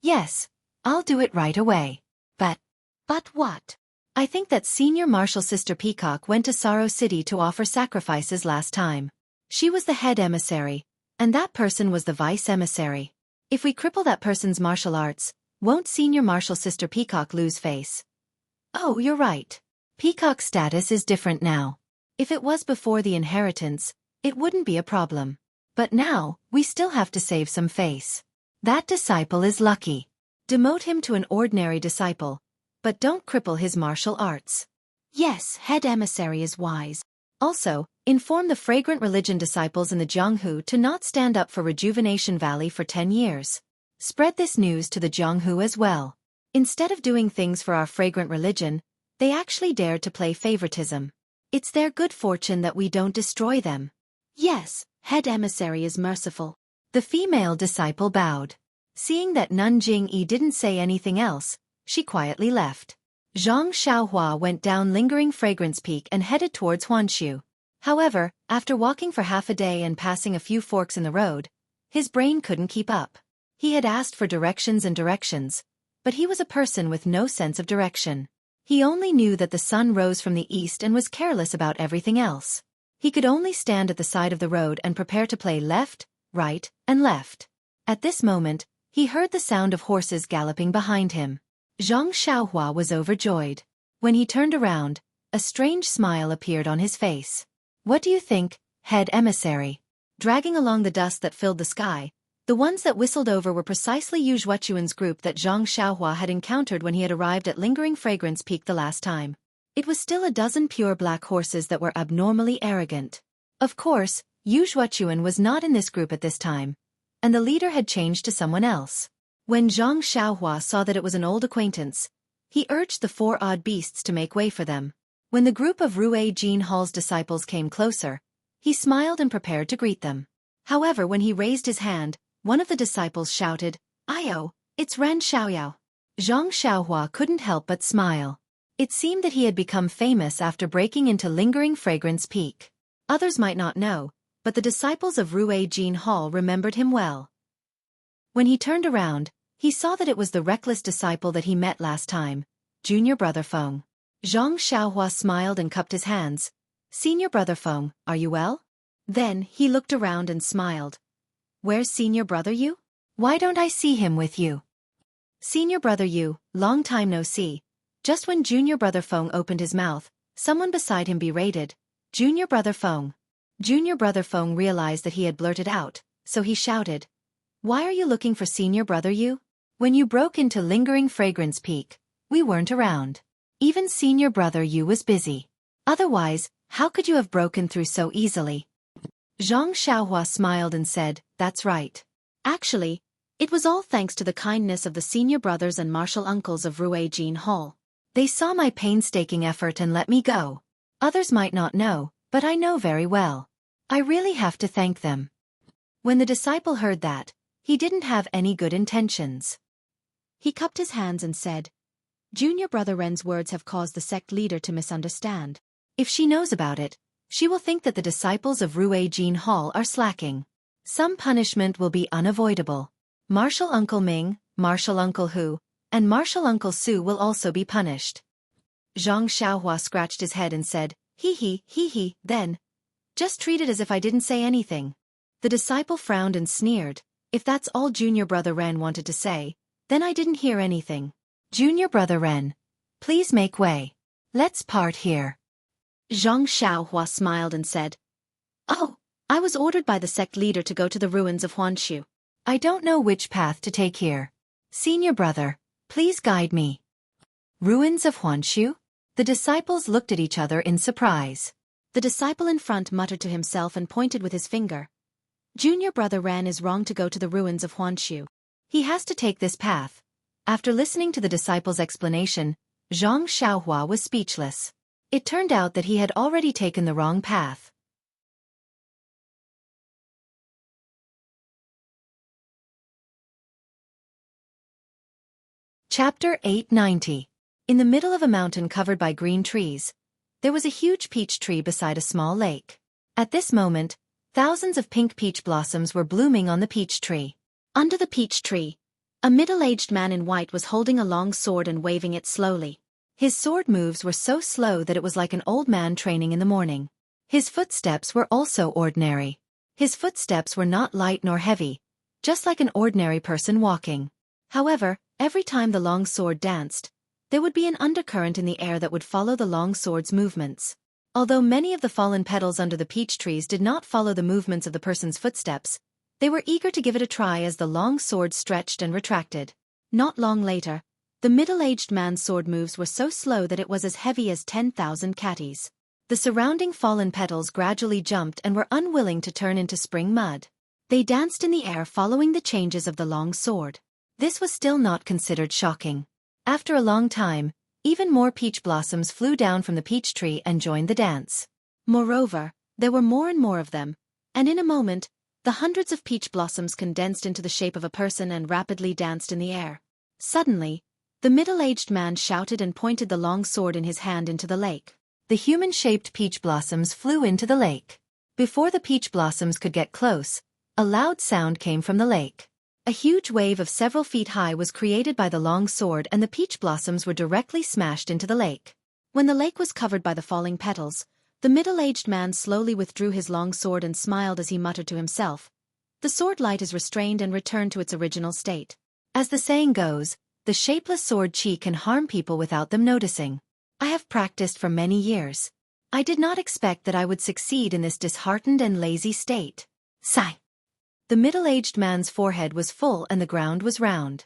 Yes, I'll do it right away. But what? I think that senior martial sister Peacock went to Sorrow City to offer sacrifices last time. She was the head emissary, and that person was the vice emissary. If we cripple that person's martial arts, won't senior martial sister Peacock lose face? Oh, you're right. Peacock's status is different now. If it was before the inheritance, it wouldn't be a problem. But now, we still have to save some face. That disciple is lucky. Demote him to an ordinary disciple, but don't cripple his martial arts. Yes, head emissary is wise. Also, inform the fragrant religion disciples in the Jianghu to not stand up for Rejuvenation Valley for 10 years. Spread this news to the Jianghu as well. Instead of doing things for our fragrant religion, they actually dared to play favoritism. It's their good fortune that we don't destroy them. Yes, head emissary is merciful. The female disciple bowed. Seeing that Nanjing-yi didn't say anything else, she quietly left. Zhang Xiaohua went down Lingering Fragrance Peak and headed towards Huanshu. However, after walking for half a day and passing a few forks in the road, his brain couldn't keep up. He had asked for directions, but he was a person with no sense of direction. He only knew that the sun rose from the east and was careless about everything else. He could only stand at the side of the road and prepare to play left, right, and left. At this moment, he heard the sound of horses galloping behind him. Zhang Xiaohua was overjoyed. When he turned around, a strange smile appeared on his face. "What do you think, head emissary?" Dragging along the dust that filled the sky, the ones that whistled over were precisely Xueqi's group that Zhang Xiaohua had encountered when he had arrived at Lingering Fragrance Peak the last time. It was still a dozen pure black horses that were abnormally arrogant. Of course, Xueqi was not in this group at this time, and the leader had changed to someone else. When Zhang Xiaohua saw that it was an old acquaintance, he urged the four odd beasts to make way for them. When the group of Rue Jean Hall's disciples came closer, he smiled and prepared to greet them. However, when he raised his hand, one of the disciples shouted, "Ayo, it's Ren Xiaoyao." Zhang Xiaohua couldn't help but smile. It seemed that he had become famous after breaking into Lingering Fragrance Peak. Others might not know, but the disciples of Rue Jean Hall remembered him well. When he turned around, he saw that it was the reckless disciple that he met last time, Junior Brother Feng. Zhang Xiaohua smiled and cupped his hands. "Senior Brother Feng, are you well?" Then he looked around and smiled. "Where's Senior Brother Yu? Why don't I see him with you?" "Senior Brother Yu, long time no see." Just when Junior Brother Feng opened his mouth, someone beside him berated, "Junior Brother Feng." Junior Brother Feng realized that he had blurted out, so he shouted, "Why are you looking for Senior Brother Yu? When you broke into Lingering Fragrance Peak, we weren't around. Even Senior Brother Yu was busy. Otherwise, how could you have broken through so easily?" Zhang Xiaohua smiled and said, "That's right. Actually, it was all thanks to the kindness of the senior brothers and martial uncles of Rue Jean Hall. They saw my painstaking effort and let me go. Others might not know, but I know very well. I really have to thank them." When the disciple heard that, he didn't have any good intentions. He cupped his hands and said, "Junior Brother Ren's words have caused the sect leader to misunderstand. If she knows about it, she will think that the disciples of Rue Jean Hall are slacking. Some punishment will be unavoidable. Martial Uncle Ming, Martial Uncle Hu, and Martial Uncle Su will also be punished." Zhang Xiaohua scratched his head and said, Hee hee, then. Just treat it as if I didn't say anything." The disciple frowned and sneered. "If that's all Junior Brother Ren wanted to say, then I didn't hear anything. Junior Brother Ren, please make way. Let's part here." Zhang Xiaohua smiled and said, "Oh, I was ordered by the sect leader to go to the ruins of Huanshu. I don't know which path to take here. Senior Brother, please guide me." "Ruins of Huanshu?" The disciples looked at each other in surprise. The disciple in front muttered to himself and pointed with his finger. "Junior Brother Ren is wrong to go to the ruins of Huanshu. He has to take this path." After listening to the disciple's explanation, Zhang Xiaohua was speechless. It turned out that he had already taken the wrong path. Chapter 890. In the middle of a mountain covered by green trees, there was a huge peach tree beside a small lake. At this moment, thousands of pink peach blossoms were blooming on the peach tree. Under the peach tree, a middle-aged man in white was holding a long sword and waving it slowly. His sword moves were so slow that it was like an old man training in the morning. His footsteps were also ordinary. His footsteps were not light nor heavy, just like an ordinary person walking. However, every time the long sword danced, there would be an undercurrent in the air that would follow the long sword's movements. Although many of the fallen petals under the peach trees did not follow the movements of the person's footsteps, they were eager to give it a try as the long sword stretched and retracted. Not long later, the middle-aged man's sword moves were so slow that it was as heavy as 10,000 catties. The surrounding fallen petals gradually jumped and were unwilling to turn into spring mud. They danced in the air following the changes of the long sword. This was still not considered shocking. After a long time, even more peach blossoms flew down from the peach tree and joined the dance. Moreover, there were more and more of them, and in a moment, the hundreds of peach blossoms condensed into the shape of a person and rapidly danced in the air. Suddenly, the middle-aged man shouted and pointed the long sword in his hand into the lake. the human-shaped peach blossoms flew into the lake. Before the peach blossoms could get close, a loud sound came from the lake. A huge wave of several feet high was created by the long sword, and the peach blossoms were directly smashed into the lake. When the lake was covered by the falling petals, the middle-aged man slowly withdrew his long sword and smiled as he muttered to himself. The sword light is restrained and returned to its original state. As the saying goes, the shapeless sword chi can harm people without them noticing. I have practiced for many years. I did not expect that I would succeed in this disheartened and lazy state. Sigh. The middle-aged man's forehead was full and the ground was round.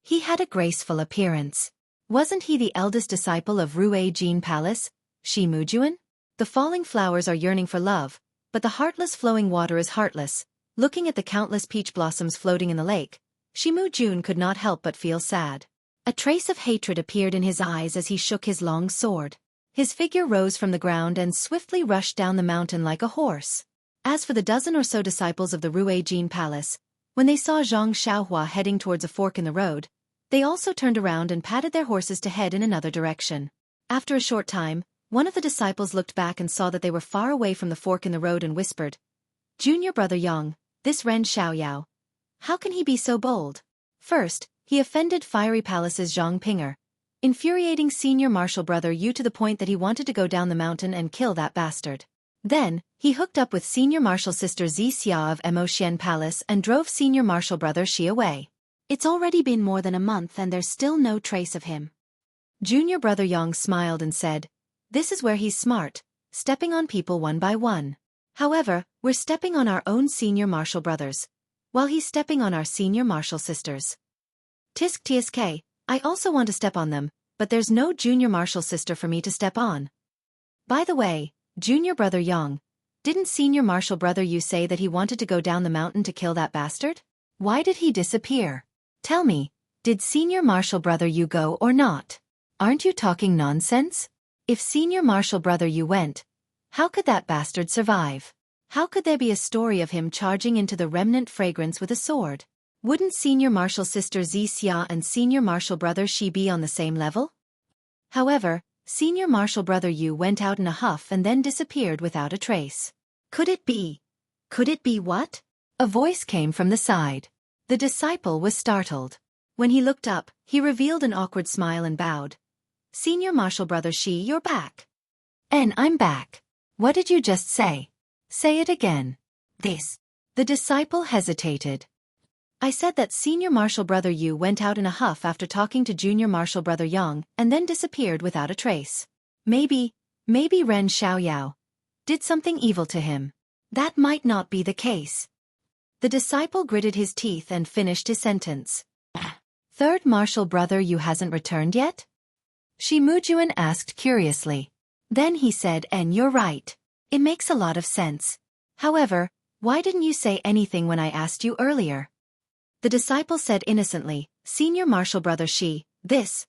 He had a graceful appearance. Wasn't he the eldest disciple of Ruei-jin Palace, Shi Mujuan? The falling flowers are yearning for love, but the heartless flowing water is heartless. Looking at the countless peach blossoms floating in the lake, Shi Mujun could not help but feel sad. A trace of hatred appeared in his eyes as he shook his long sword. His figure rose from the ground and swiftly rushed down the mountain like a horse. As for the dozen or so disciples of the Ruei-jin Palace, when they saw Zhang Xiaohua heading towards a fork in the road, they also turned around and patted their horses to head in another direction. After a short time, one of the disciples looked back and saw that they were far away from the fork in the road and whispered, "Junior brother Yang, this Ren Xiaoyao. How can he be so bold? First, he offended Fiery Palace's Zhang Pinger, infuriating senior marshal brother Yu to the point that he wanted to go down the mountain and kill that bastard. Then, he hooked up with senior marshal sister Zi Xia of Emotian Palace and drove senior marshal brother Xi away. It's already been more than a month and there's still no trace of him." Junior brother Yang smiled and said, "This is where he's smart, stepping on people one by one. However, we're stepping on our own senior marshal brothers, while he's stepping on our senior marshal sisters. Tisk tsk, I also want to step on them, but there's no junior marshal sister for me to step on. By the way, junior brother Yang, didn't senior marshal brother Yu say that he wanted to go down the mountain to kill that bastard? Why did he disappear? Tell me, did senior marshal brother Yu go or not? Aren't you talking nonsense? If senior marshal brother Yu went, how could that bastard survive? How could there be a story of him charging into the remnant fragrance with a sword? Wouldn't senior marshal sister Zi Xia and senior marshal brother Shi be on the same level? However, senior marshal brother Yu went out in a huff and then disappeared without a trace. Could it be? Could it be what? A voice came from the side. The disciple was startled. When he looked up, he revealed an awkward smile and bowed. "Senior marshal brother Shi, you're back." "And I'm back. What did you just say? Say it again." "This." The disciple hesitated. "I said that senior marshal brother Yu went out in a huff after talking to junior marshal brother Yang and then disappeared without a trace. Maybe Ren Xiaoyao did something evil to him. That might not be the case." The disciple gritted his teeth and finished his sentence. "Third marshal brother Yu hasn't returned yet?" Shi Mujuan asked curiously. Then he said, "And you're right. It makes a lot of sense. However, why didn't you say anything when I asked you earlier?" The disciple said innocently, "Senior marshal brother Shi, this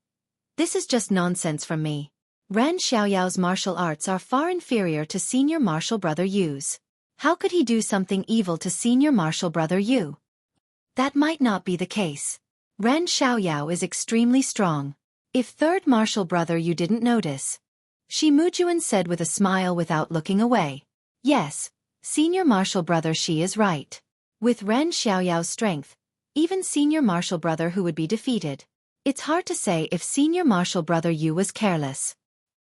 is just nonsense from me. Ren Xiaoyao's martial arts are far inferior to senior marshal brother Yu's. How could he do something evil to senior marshal brother Yu? That might not be the case. Ren Xiaoyao is extremely strong. If third marshal brother Yu didn't notice." Shi Mujuan said with a smile without looking away. "Yes, senior marshal brother Shi is right. With Ren Xiaoyao's strength, even senior marshal brother Hu would be defeated. It's hard to say if senior marshal brother Yu was careless."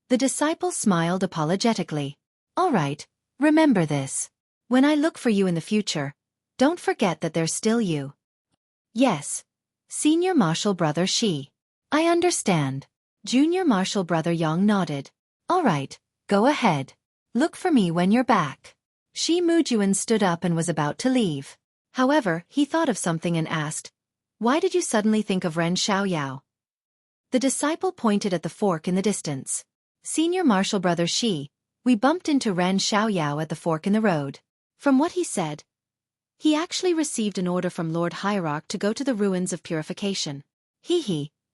The disciple smiled apologetically. "All right, remember this. When I look for you in the future, don't forget that there's still you." "Yes, senior marshal brother Shi. I understand." Junior marshal brother Yang nodded. "All right, go ahead. Look for me when you're back." Shi Mujuan stood up and was about to leave. However, he thought of something and asked, "Why did you suddenly think of Ren Xiaoyao?" The disciple pointed at the fork in the distance. "Senior marshal brother Shi, we bumped into Ren Xiaoyao at the fork in the road. From what he said, he actually received an order from Lord Hierarch to go to the ruins of purification.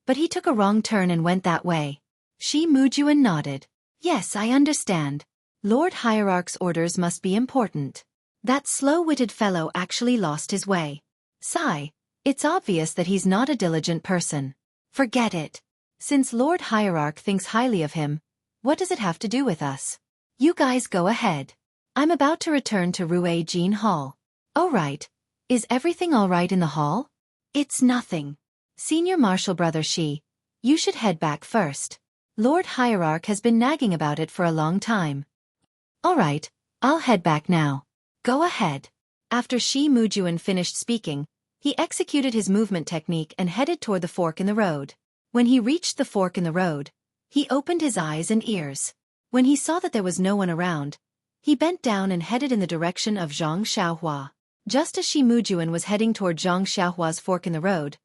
But he took a wrong turn and went that way." Shi Mujuan nodded. "Yes, I understand. Lord Hierarch's orders must be important. That slow-witted fellow actually lost his way. Sigh, it's obvious that he's not a diligent person. Forget it. Since Lord Hierarch thinks highly of him, What does it have to do with us? You guys go ahead. I'm about to return to Rue Jean Hall. Oh right. Is everything all right in the hall? It's nothing. Senior Marshal Brother Shi, you should head back first. Lord Hierarch has been nagging about it for a long time. All right, I'll head back now. Go ahead. After Shi Mujuan finished speaking, he executed his movement technique and headed toward the fork in the road. When he reached the fork in the road, he opened his eyes and ears. When he saw that there was no one around, he bent down and headed in the direction of Zhang Xiaohua. Just as Shi Mujuan was heading toward Zhang Xiaohua's fork in the road,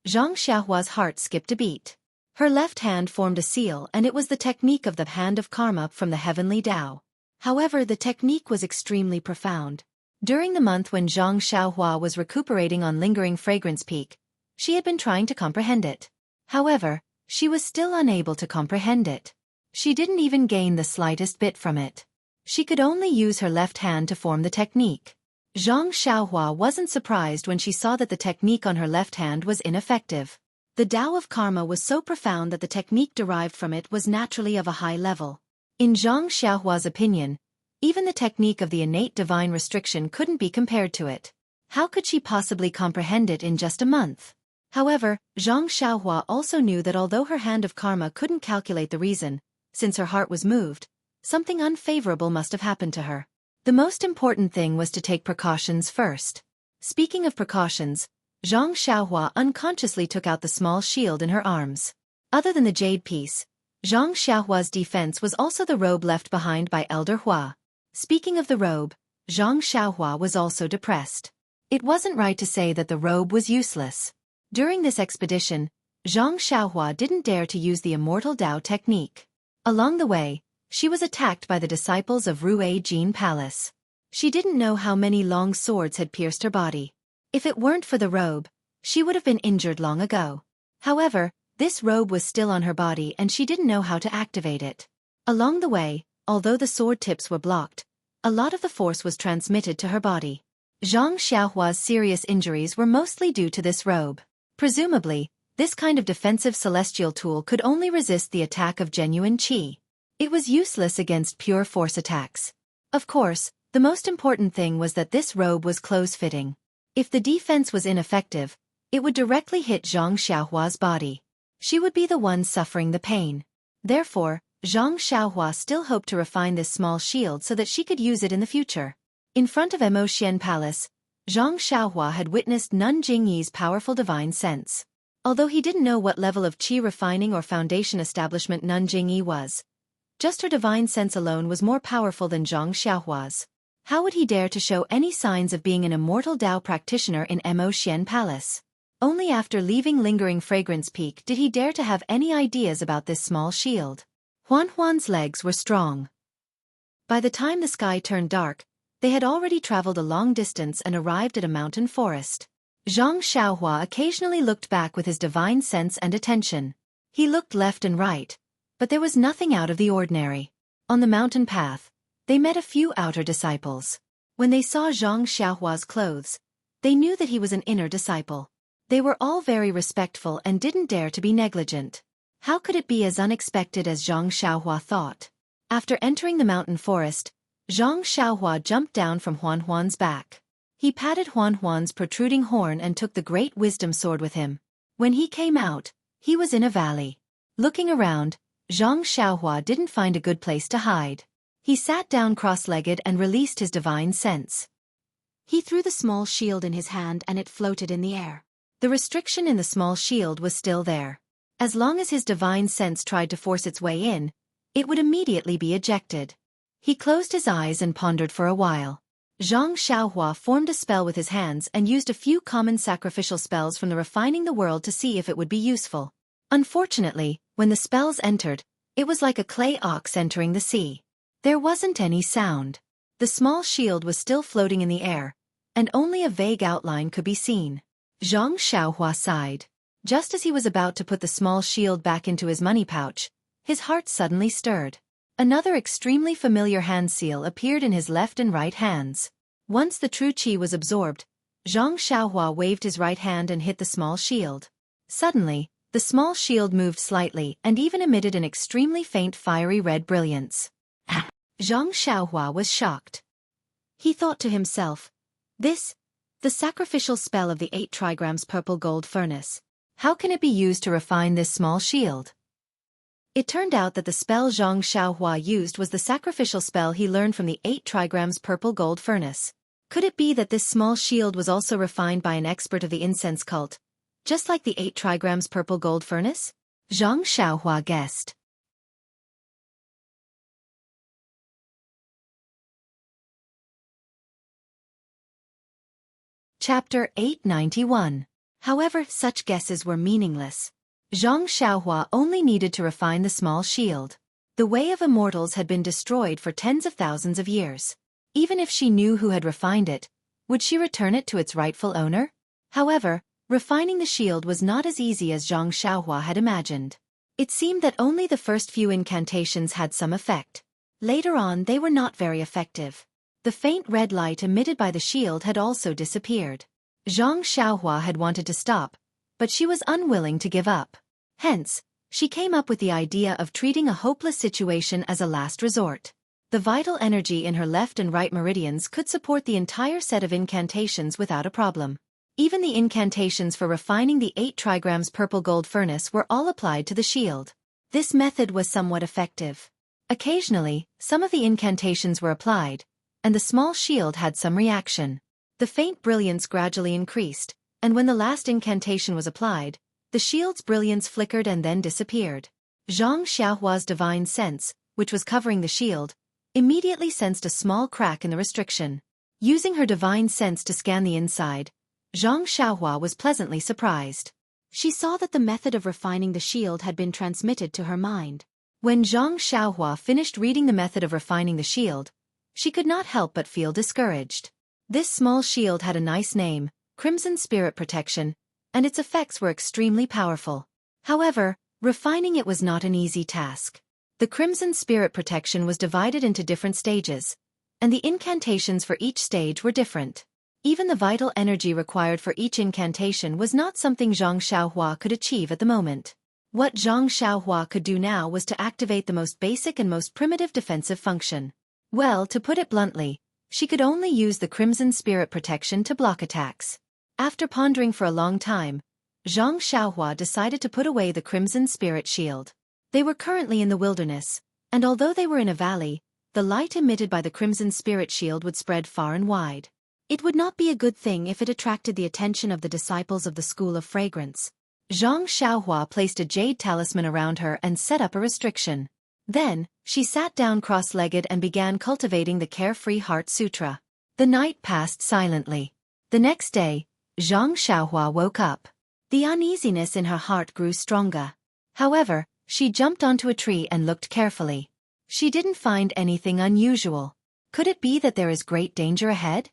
Zhang Xiaohua's heart skipped a beat. Her left hand formed a seal, and it was the technique of the Hand of Karma from the Heavenly Tao. However, the technique was extremely profound. During the month when Zhang Xiaohua was recuperating on Lingering Fragrance Peak, she had been trying to comprehend it. However, she was still unable to comprehend it. She didn't even gain the slightest bit from it. She could only use her left hand to form the technique. Zhang Xiaohua wasn't surprised when she saw that the technique on her left hand was ineffective. The Tao of Karma was so profound that the technique derived from it was naturally of a high level. In Zhang Xiaohua's opinion, even the technique of the innate divine restriction couldn't be compared to it. How could she possibly comprehend it in just a month? However, Zhang Xiaohua also knew that although her Hand of Karma couldn't calculate the reason, since her heart was moved, something unfavorable must have happened to her. The most important thing was to take precautions first. Speaking of precautions, Zhang Xiaohua unconsciously took out the small shield in her arms. Other than the jade piece, Zhang Xiaohua's defense was also the robe left behind by Elder Hua. Speaking of the robe, Zhang Xiaohua was also depressed. It wasn't right to say that the robe was useless. During this expedition, Zhang Xiaohua didn't dare to use the Immortal Tao technique. Along the way, she was attacked by the disciples of Rue Jean Palace. She didn't know how many long swords had pierced her body. If it weren't for the robe, she would have been injured long ago. However, this robe was still on her body and she didn't know how to activate it. Along the way, although the sword tips were blocked, a lot of the force was transmitted to her body. Zhang Xiaohua's serious injuries were mostly due to this robe. Presumably, this kind of defensive celestial tool could only resist the attack of genuine qi. It was useless against pure force attacks. Of course, the most important thing was that this robe was close-fitting. If the defense was ineffective, it would directly hit Zhang Xiaohua's body. She would be the one suffering the pain. Therefore, Zhang Xiaohua still hoped to refine this small shield so that she could use it in the future. In front of Emotian Palace, Zhang Xiaohua had witnessed Nun Jingyi's powerful divine sense. Although he didn't know what level of qi refining or foundation establishment Nun Jingyi was, just her divine sense alone was more powerful than Zhang Xiaohua's. How would he dare to show any signs of being an immortal Tao practitioner in Emotian Palace? Only after leaving Lingering Fragrance Peak did he dare to have any ideas about this small shield. Huan's legs were strong. By the time the sky turned dark, they had already traveled a long distance and arrived at a mountain forest. Zhang Xiaohua occasionally looked back with his divine sense and attention. He looked left and right, but there was nothing out of the ordinary. On the mountain path, they met a few outer disciples. When they saw Zhang Xiaohua's clothes, they knew that he was an inner disciple. They were all very respectful and didn't dare to be negligent. How could it be as unexpected as Zhang Xiaohua thought? After entering the mountain forest, Zhang Xiaohua jumped down from Huan's back. He patted Huan's protruding horn and took the great wisdom sword with him. When he came out, he was in a valley. Looking around, Zhang Xiaohua didn't find a good place to hide. He sat down cross-legged and released his divine sense. He threw the small shield in his hand and it floated in the air. The restriction in the small shield was still there. As long as his divine sense tried to force its way in, it would immediately be ejected. He closed his eyes and pondered for a while. Zhang Xiaohua formed a spell with his hands and used a few common sacrificial spells from the Refining the World to see if it would be useful. Unfortunately, when the spells entered, it was like a clay ox entering the sea. There wasn't any sound. The small shield was still floating in the air, and only a vague outline could be seen. Zhang Xiaohua sighed. Just as he was about to put the small shield back into his money pouch, his heart suddenly stirred. Another extremely familiar hand seal appeared in his left and right hands. Once the true qi was absorbed, Zhang Xiaohua waved his right hand and hit the small shield. Suddenly, The small shield moved slightly and even emitted an extremely faint fiery red brilliance. Zhang Xiaohua was shocked. He thought to himself, the sacrificial spell of the 8 trigrams purple gold furnace. How can it be used to refine this small shield? It turned out that the spell Zhang Xiaohua used was the sacrificial spell he learned from the 8 trigrams purple gold furnace. Could it be that this small shield was also refined by an expert of the incense cult, just like the 8 trigrams purple gold furnace? Zhang Xiaohua guessed. Chapter 891. However, such guesses were meaningless. Zhang Xiaohua only needed to refine the small shield. The way of immortals had been destroyed for tens of thousands of years. Even if she knew who had refined it, would she return it to its rightful owner? However, refining the shield was not as easy as Zhang Xiaohua had imagined. It seemed that only the first few incantations had some effect. Later on, they were not very effective. The faint red light emitted by the shield had also disappeared. Zhang Xiaohua had wanted to stop, but she was unwilling to give up. Hence, she came up with the idea of treating a hopeless situation as a last resort. The vital energy in her left and right meridians could support the entire set of incantations without a problem. Even the incantations for refining the 8 trigrams purple gold furnace were all applied to the shield. This method was somewhat effective. Occasionally, some of the incantations were applied, and the small shield had some reaction. The faint brilliance gradually increased, and when the last incantation was applied, the shield's brilliance flickered and then disappeared. Zhang Xiaohua's divine sense, which was covering the shield, immediately sensed a small crack in the restriction. Using her divine sense to scan the inside, Zhang Xiaohua was pleasantly surprised. She saw that the method of refining the shield had been transmitted to her mind. When Zhang Xiaohua finished reading the method of refining the shield, she could not help but feel discouraged. This small shield had a nice name, Crimson Spirit Protection, and its effects were extremely powerful. However, refining it was not an easy task. The Crimson Spirit Protection was divided into different stages, and the incantations for each stage were different. Even the vital energy required for each incantation was not something Zhang Xiaohua could achieve at the moment. What Zhang Xiaohua could do now was to activate the most basic and most primitive defensive function. Well, to put it bluntly, she could only use the Crimson Spirit Protection to block attacks. After pondering for a long time, Zhang Xiaohua decided to put away the Crimson Spirit Shield. They were currently in the wilderness, and although they were in a valley, the light emitted by the Crimson Spirit Shield would spread far and wide. It would not be a good thing if it attracted the attention of the disciples of the School of Fragrance. Zhang Xiaohua placed a jade talisman around her and set up a restriction. Then, she sat down cross-legged and began cultivating the Carefree Heart Sutra. The night passed silently. The next day, Zhang Xiaohua woke up. The uneasiness in her heart grew stronger. However, she jumped onto a tree and looked carefully. She didn't find anything unusual. Could it be that there is great danger ahead?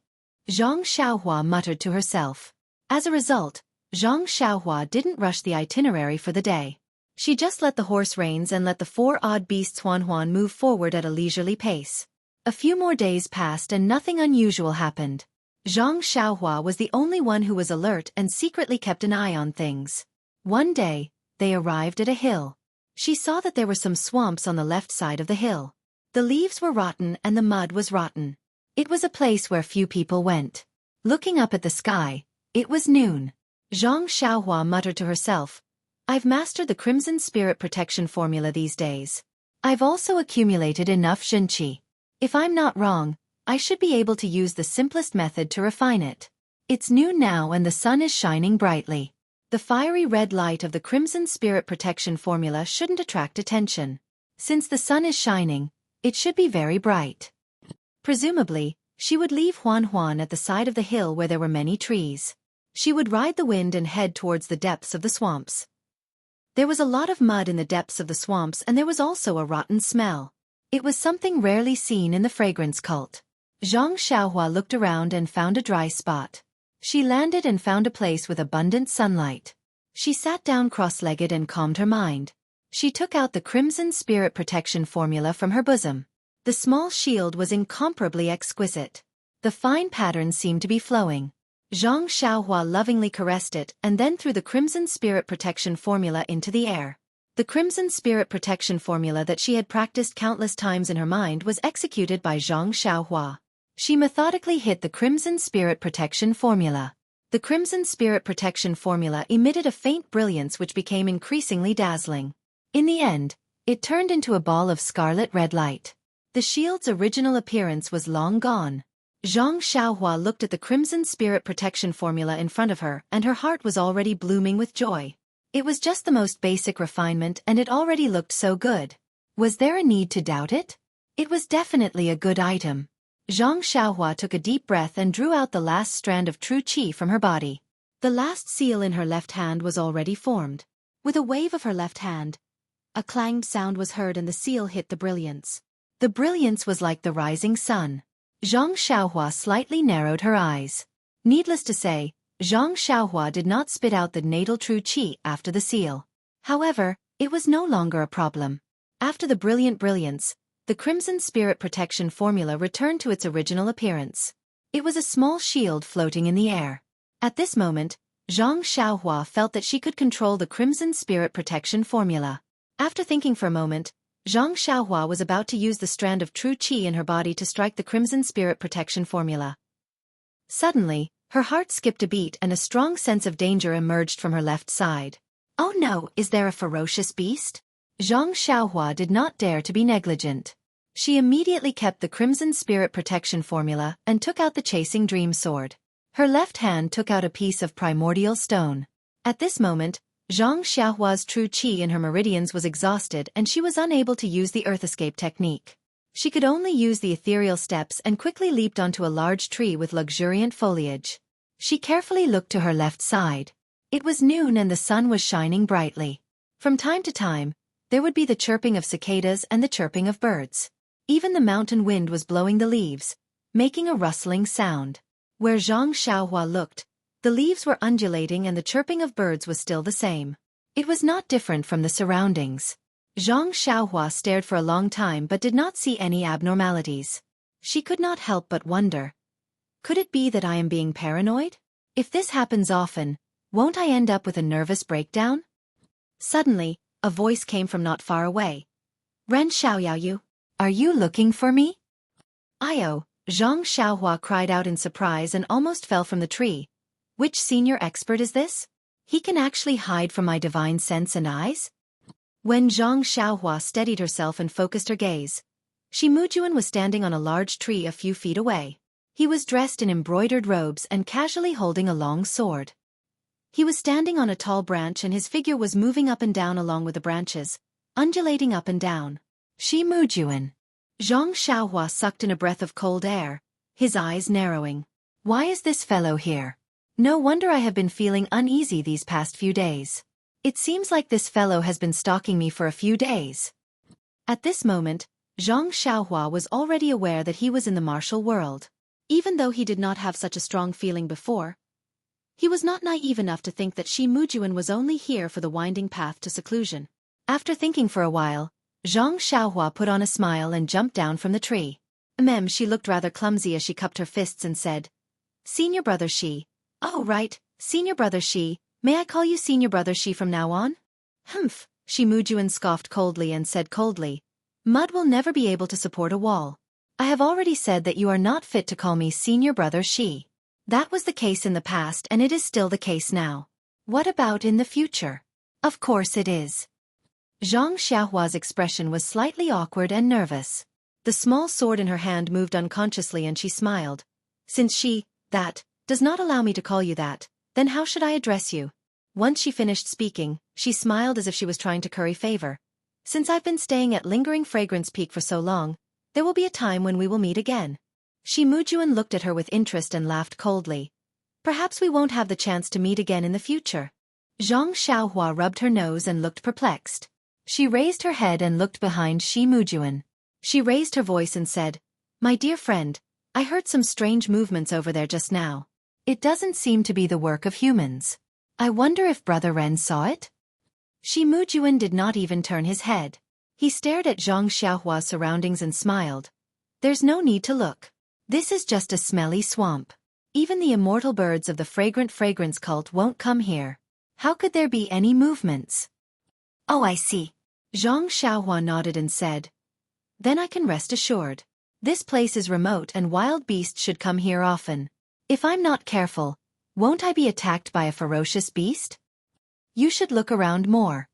Zhang Xiaohua muttered to herself. As a result, Zhang Xiaohua didn't rush the itinerary for the day. She just let the horse reins and let the 4 odd beasts Huan move forward at a leisurely pace. A few more days passed and nothing unusual happened. Zhang Xiaohua was the only one who was alert and secretly kept an eye on things. One day, they arrived at a hill. She saw that there were some swamps on the left side of the hill. The leaves were rotten and the mud was rotten. It was a place where few people went. Looking up at the sky, it was noon. Zhang Xiaohua muttered to herself, "I've mastered the Crimson Spirit Protection formula these days. I've also accumulated enough Xueqi. If I'm not wrong, I should be able to use the simplest method to refine it." It's noon now and the sun is shining brightly. The fiery red light of the Crimson Spirit Protection formula shouldn't attract attention. Since the sun is shining, it should be very bright. Presumably, she would leave Huan at the side of the hill where there were many trees. She would ride the wind and head towards the depths of the swamps. There was a lot of mud in the depths of the swamps and there was also a rotten smell. It was something rarely seen in the fragrance cult. Zhang Xiaohua looked around and found a dry spot. She landed and found a place with abundant sunlight. She sat down cross-legged and calmed her mind. She took out the Crimson Spirit Protection formula from her bosom. The small shield was incomparably exquisite. The fine patterns seemed to be flowing. Zhang Xiaohua lovingly caressed it and then threw the Crimson Spirit Protection formula into the air. The Crimson Spirit Protection formula that she had practiced countless times in her mind was executed by Zhang Xiaohua. She methodically hit the Crimson Spirit Protection formula. The Crimson Spirit Protection formula emitted a faint brilliance which became increasingly dazzling. In the end, it turned into a ball of scarlet red light. The shield's original appearance was long gone. Zhang Xiaohua looked at the Crimson Spirit Protection formula in front of her and her heart was already blooming with joy. It was just the most basic refinement and it already looked so good. Was there a need to doubt it? It was definitely a good item. Zhang Xiaohua took a deep breath and drew out the last strand of true qi from her body. The last seal in her left hand was already formed. With a wave of her left hand, a clanged sound was heard and the seal hit the brilliance. The brilliance was like the rising sun. Zhang Xiaohua slightly narrowed her eyes. Needless to say, Zhang Xiaohua did not spit out the natal true qi after the seal. However, it was no longer a problem. After the brilliant brilliance, the Crimson Spirit Protection formula returned to its original appearance. It was a small shield floating in the air. At this moment, Zhang Xiaohua felt that she could control the Crimson Spirit Protection formula. After thinking for a moment, Zhang Xiaohua was about to use the strand of true qi in her body to strike the Crimson Spirit Protection formula. Suddenly, her heart skipped a beat and a strong sense of danger emerged from her left side. Oh no, is there a ferocious beast? Zhang Xiaohua did not dare to be negligent. She immediately kept the Crimson Spirit Protection formula and took out the Chasing Dream sword. Her left hand took out a piece of primordial stone. At this moment, Zhang Xiaohua's true qi in her meridians was exhausted and she was unable to use the Earth Escape technique. She could only use the ethereal steps and quickly leaped onto a large tree with luxuriant foliage. She carefully looked to her left side. It was noon and the sun was shining brightly. From time to time, there would be the chirping of cicadas and the chirping of birds. Even the mountain wind was blowing the leaves, making a rustling sound. Where Zhang Xiaohua looked, the leaves were undulating and the chirping of birds was still the same. It was not different from the surroundings. Zhang Xiaohua stared for a long time but did not see any abnormalities. She could not help but wonder. Could it be that I am being paranoid? If this happens often, won't I end up with a nervous breakdown? Suddenly, a voice came from not far away. Ren Xiaoyaoyu, are you looking for me? Io, Zhang Xiaohua cried out in surprise and almost fell from the tree. Which senior expert is this? He can actually hide from my divine sense and eyes? When Zhang Xiaohua steadied herself and focused her gaze, Shi Mujuan was standing on a large tree a few feet away. He was dressed in embroidered robes and casually holding a long sword. He was standing on a tall branch and his figure was moving up and down along with the branches, undulating up and down. Shi Mujuan. Zhang Xiaohua sucked in a breath of cold air, his eyes narrowing. Why is this fellow here? No wonder I have been feeling uneasy these past few days. It seems like this fellow has been stalking me for a few days. At this moment, Zhang Xiaohua was already aware that he was in the martial world. Even though he did not have such a strong feeling before, he was not naive enough to think that Shi Mujuan was only here for the winding path to seclusion. After thinking for a while, Zhang Xiaohua put on a smile and jumped down from the tree. She looked rather clumsy as she cupped her fists and said, Senior Brother Shi. Oh right, Senior Brother Shi, may I call you Senior Brother Shi from now on? Humph, Shi Mujuan scoffed coldly and said coldly, Mud will never be able to support a wall. I have already said that you are not fit to call me Senior Brother Shi. That was the case in the past and it is still the case now. What about in the future? Of course it is. Zhang Xiaohua's expression was slightly awkward and nervous. The small sword in her hand moved unconsciously and she smiled. Since that, does not allow me to call you that, then how should I address you? Once she finished speaking, she smiled as if she was trying to curry favor. Since I've been staying at Lingering Fragrance Peak for so long, there will be a time when we will meet again. Shi Mujuan looked at her with interest and laughed coldly. Perhaps we won't have the chance to meet again in the future. Zhang Xiaohua rubbed her nose and looked perplexed. She raised her head and looked behind Shi Mujuan. She raised her voice and said, My dear friend, I heard some strange movements over there just now. It doesn't seem to be the work of humans. I wonder if Brother Ren saw it? Shi Mujuan did not even turn his head. He stared at Zhang Xiaohua's surroundings and smiled. There's no need to look. This is just a smelly swamp. Even the immortal birds of the fragrant fragrance cult won't come here. How could there be any movements? Oh, I see. Zhang Xiaohua nodded and said. Then I can rest assured. This place is remote and wild beasts should come here often. If I'm not careful, won't I be attacked by a ferocious beast? You should look around more.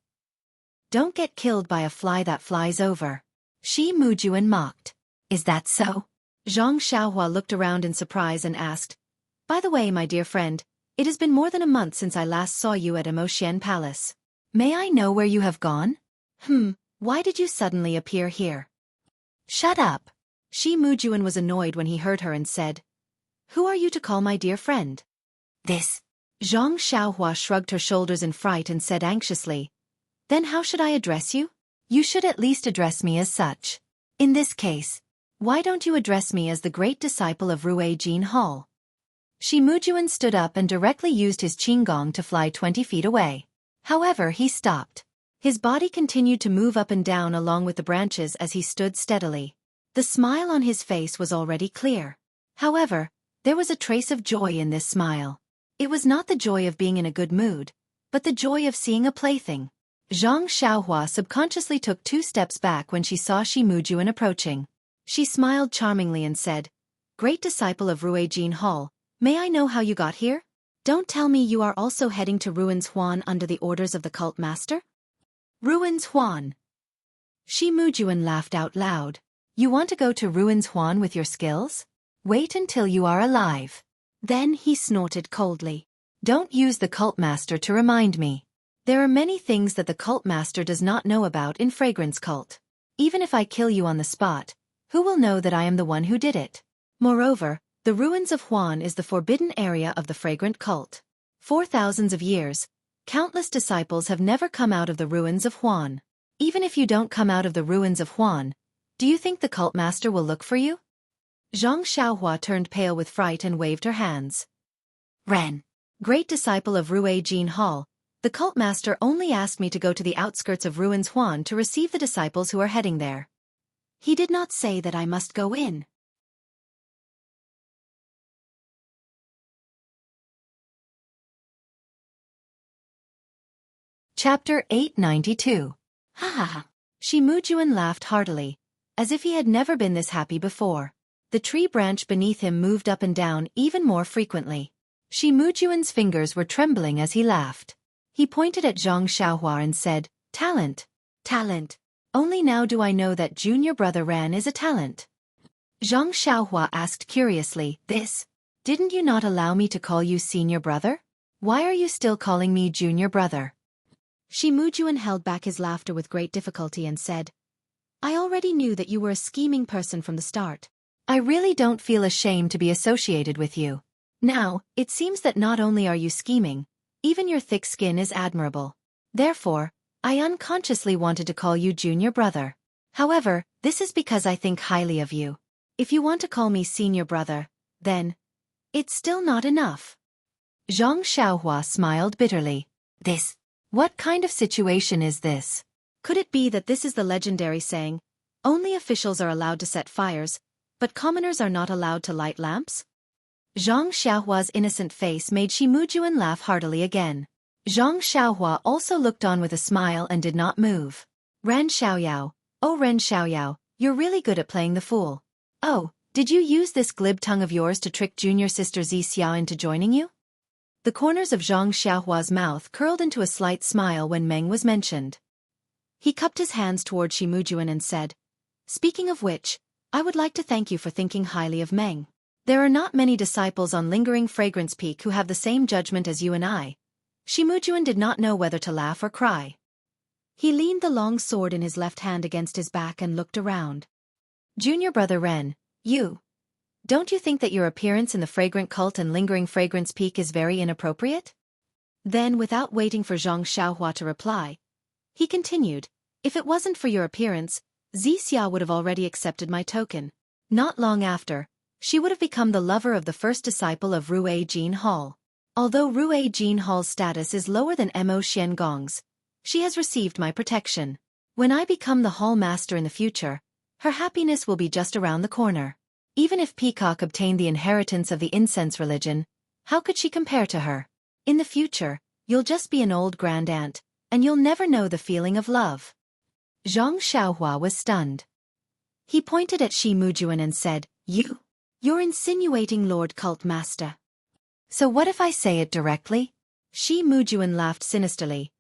Don't get killed by a fly that flies over. Shi Mujuan mocked. Is that so? Zhang Xiaohua looked around in surprise and asked, By the way, my dear friend, it has been more than a month since I last saw you at Emotian Palace. May I know where you have gone? Why did you suddenly appear here? Shut up. Shi Mujuan was annoyed when he heard her and said, Who are you to call my dear friend? This. Zhang Xiaohua shrugged her shoulders in fright and said anxiously, Then how should I address you? You should at least address me as such. In this case, why don't you address me as the great disciple of Rue Jin Hall? Shi Mujuan stood up and directly used his qinggong to fly 20 feet away. However, he stopped. His body continued to move up and down along with the branches as he stood steadily. The smile on his face was already clear. However, there was a trace of joy in this smile. It was not the joy of being in a good mood, but the joy of seeing a plaything. Zhang Xiaohua subconsciously took 2 steps back when she saw Shi Mujuan approaching. She smiled charmingly and said, Great disciple of Rue Jin Hall, may I know how you got here? Don't tell me you are also heading to Ruins Huan under the orders of the cult master? Ruins Huan. Shi Mujuan laughed out loud. You want to go to Ruins Huan with your skills? Wait until you are alive. Then he snorted coldly. Don't use the cult master to remind me. There are many things that the cult master does not know about in Fragrance Cult. Even if I kill you on the spot, who will know that I am the one who did it? Moreover, the ruins of Huan is the forbidden area of the Fragrant Cult. For thousands of years, countless disciples have never come out of the ruins of Huan. Even if you don't come out of the ruins of Huan, do you think the cult master will look for you? Zhang Xiaohua turned pale with fright and waved her hands. Ren, great disciple of Rue Jin Hall, the cult master only asked me to go to the outskirts of Ruins Huan to receive the disciples who are heading there. He did not say that I must go in. Chapter 892. Ha ha ha. Shi Mujuan laughed heartily, as if he had never been this happy before. The tree branch beneath him moved up and down even more frequently. Shi Mujuan's fingers were trembling as he laughed. He pointed at Zhang Xiaohua and said, Talent. Talent. Only now do I know that junior brother Ran is a talent. Zhang Xiaohua asked curiously, This? Didn't you not allow me to call you senior brother? Why are you still calling me junior brother? Shi Mujuan held back his laughter with great difficulty and said, I already knew that you were a scheming person from the start. I really don't feel ashamed to be associated with you. Now, it seems that not only are you scheming, even your thick skin is admirable. Therefore, I unconsciously wanted to call you junior brother. However, this is because I think highly of you. If you want to call me senior brother, then it's still not enough. Zhang Xiaohua smiled bitterly. What kind of situation is this? Could it be that this is the legendary saying, only officials are allowed to set fires, but commoners are not allowed to light lamps? Zhang Xiaohua's innocent face made Shi Mujuan laugh heartily again. Zhang Xiaohua also looked on with a smile and did not move. Ren Xiaoyao, oh Ren Xiaoyao, you're really good at playing the fool. Oh, did you use this glib tongue of yours to trick junior sister Zi Xiao into joining you? The corners of Zhang Xiaohua's mouth curled into a slight smile when Meng was mentioned. He cupped his hands toward Shi Mujuan and said, Speaking of which, I would like to thank you for thinking highly of Meng. There are not many disciples on Lingering Fragrance Peak who have the same judgment as you and I. Shi Mujuan did not know whether to laugh or cry. He leaned the long sword in his left hand against his back and looked around. Junior brother Ren, don't you think that your appearance in the Fragrant Cult and Lingering Fragrance Peak is very inappropriate? Then, without waiting for Zhang Xiaohua to reply, he continued, If it wasn't for your appearance, Zi Xia would have already accepted my token. Not long after, she would have become the lover of the first disciple of Rue Jin Hall. Although Rue Jin Hall's status is lower than Mo Xiangong's, she has received my protection. When I become the hall master in the future, her happiness will be just around the corner. Even if Peacock obtained the inheritance of the incense religion, how could she compare to her? In the future, you'll just be an old grand-aunt, and you'll never know the feeling of love. Zhang Xiaohua was stunned. He pointed at Shi Mujuan and said, You're insinuating Lord Cult Master. So what if I say it directly? Shi Mujuan laughed sinisterly.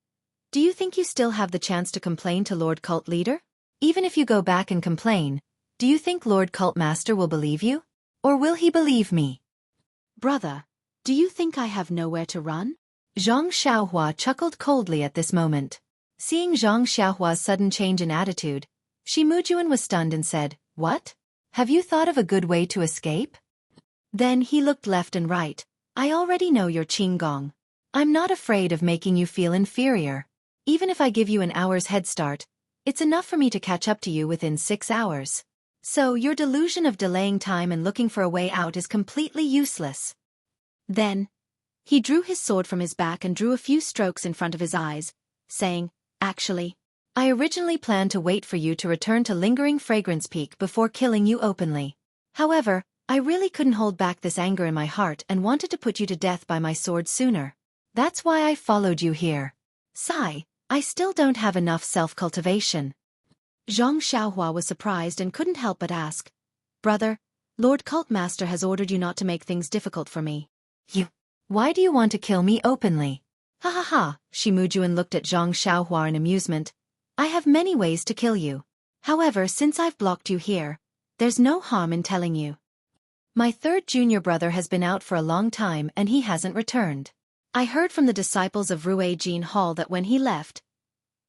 Do you think you still have the chance to complain to Lord Cult Leader? Even if you go back and complain, do you think Lord Cult Master will believe you? Or will he believe me? Brother, do you think I have nowhere to run? Zhang Xiaohua chuckled coldly at this moment. Seeing Zhang Xiaohua's sudden change in attitude, Shi Mujuan was stunned and said, What? Have you thought of a good way to escape? Then he looked left and right. I already know your Qinggong. I'm not afraid of making you feel inferior. Even if I give you an hour's head start, it's enough for me to catch up to you within 6 hours. So your delusion of delaying time and looking for a way out is completely useless. Then, he drew his sword from his back and drew a few strokes in front of his eyes, saying, Actually, I originally planned to wait for you to return to Lingering Fragrance Peak before killing you openly. However, I really couldn't hold back this anger in my heart and wanted to put you to death by my sword sooner. That's why I followed you here. Sigh, I still don't have enough self-cultivation. Zhang Xiaohua was surprised and couldn't help but ask, Brother, Lord Cult Master has ordered you not to make things difficult for me. Why do you want to kill me openly? Ha ha ha, Shi Mujuan looked at Zhang Xiaohua in amusement. I have many ways to kill you. However, since I've blocked you here, there's no harm in telling you. My third junior brother has been out for a long time and he hasn't returned. I heard from the disciples of Rue Jin Hall that when he left,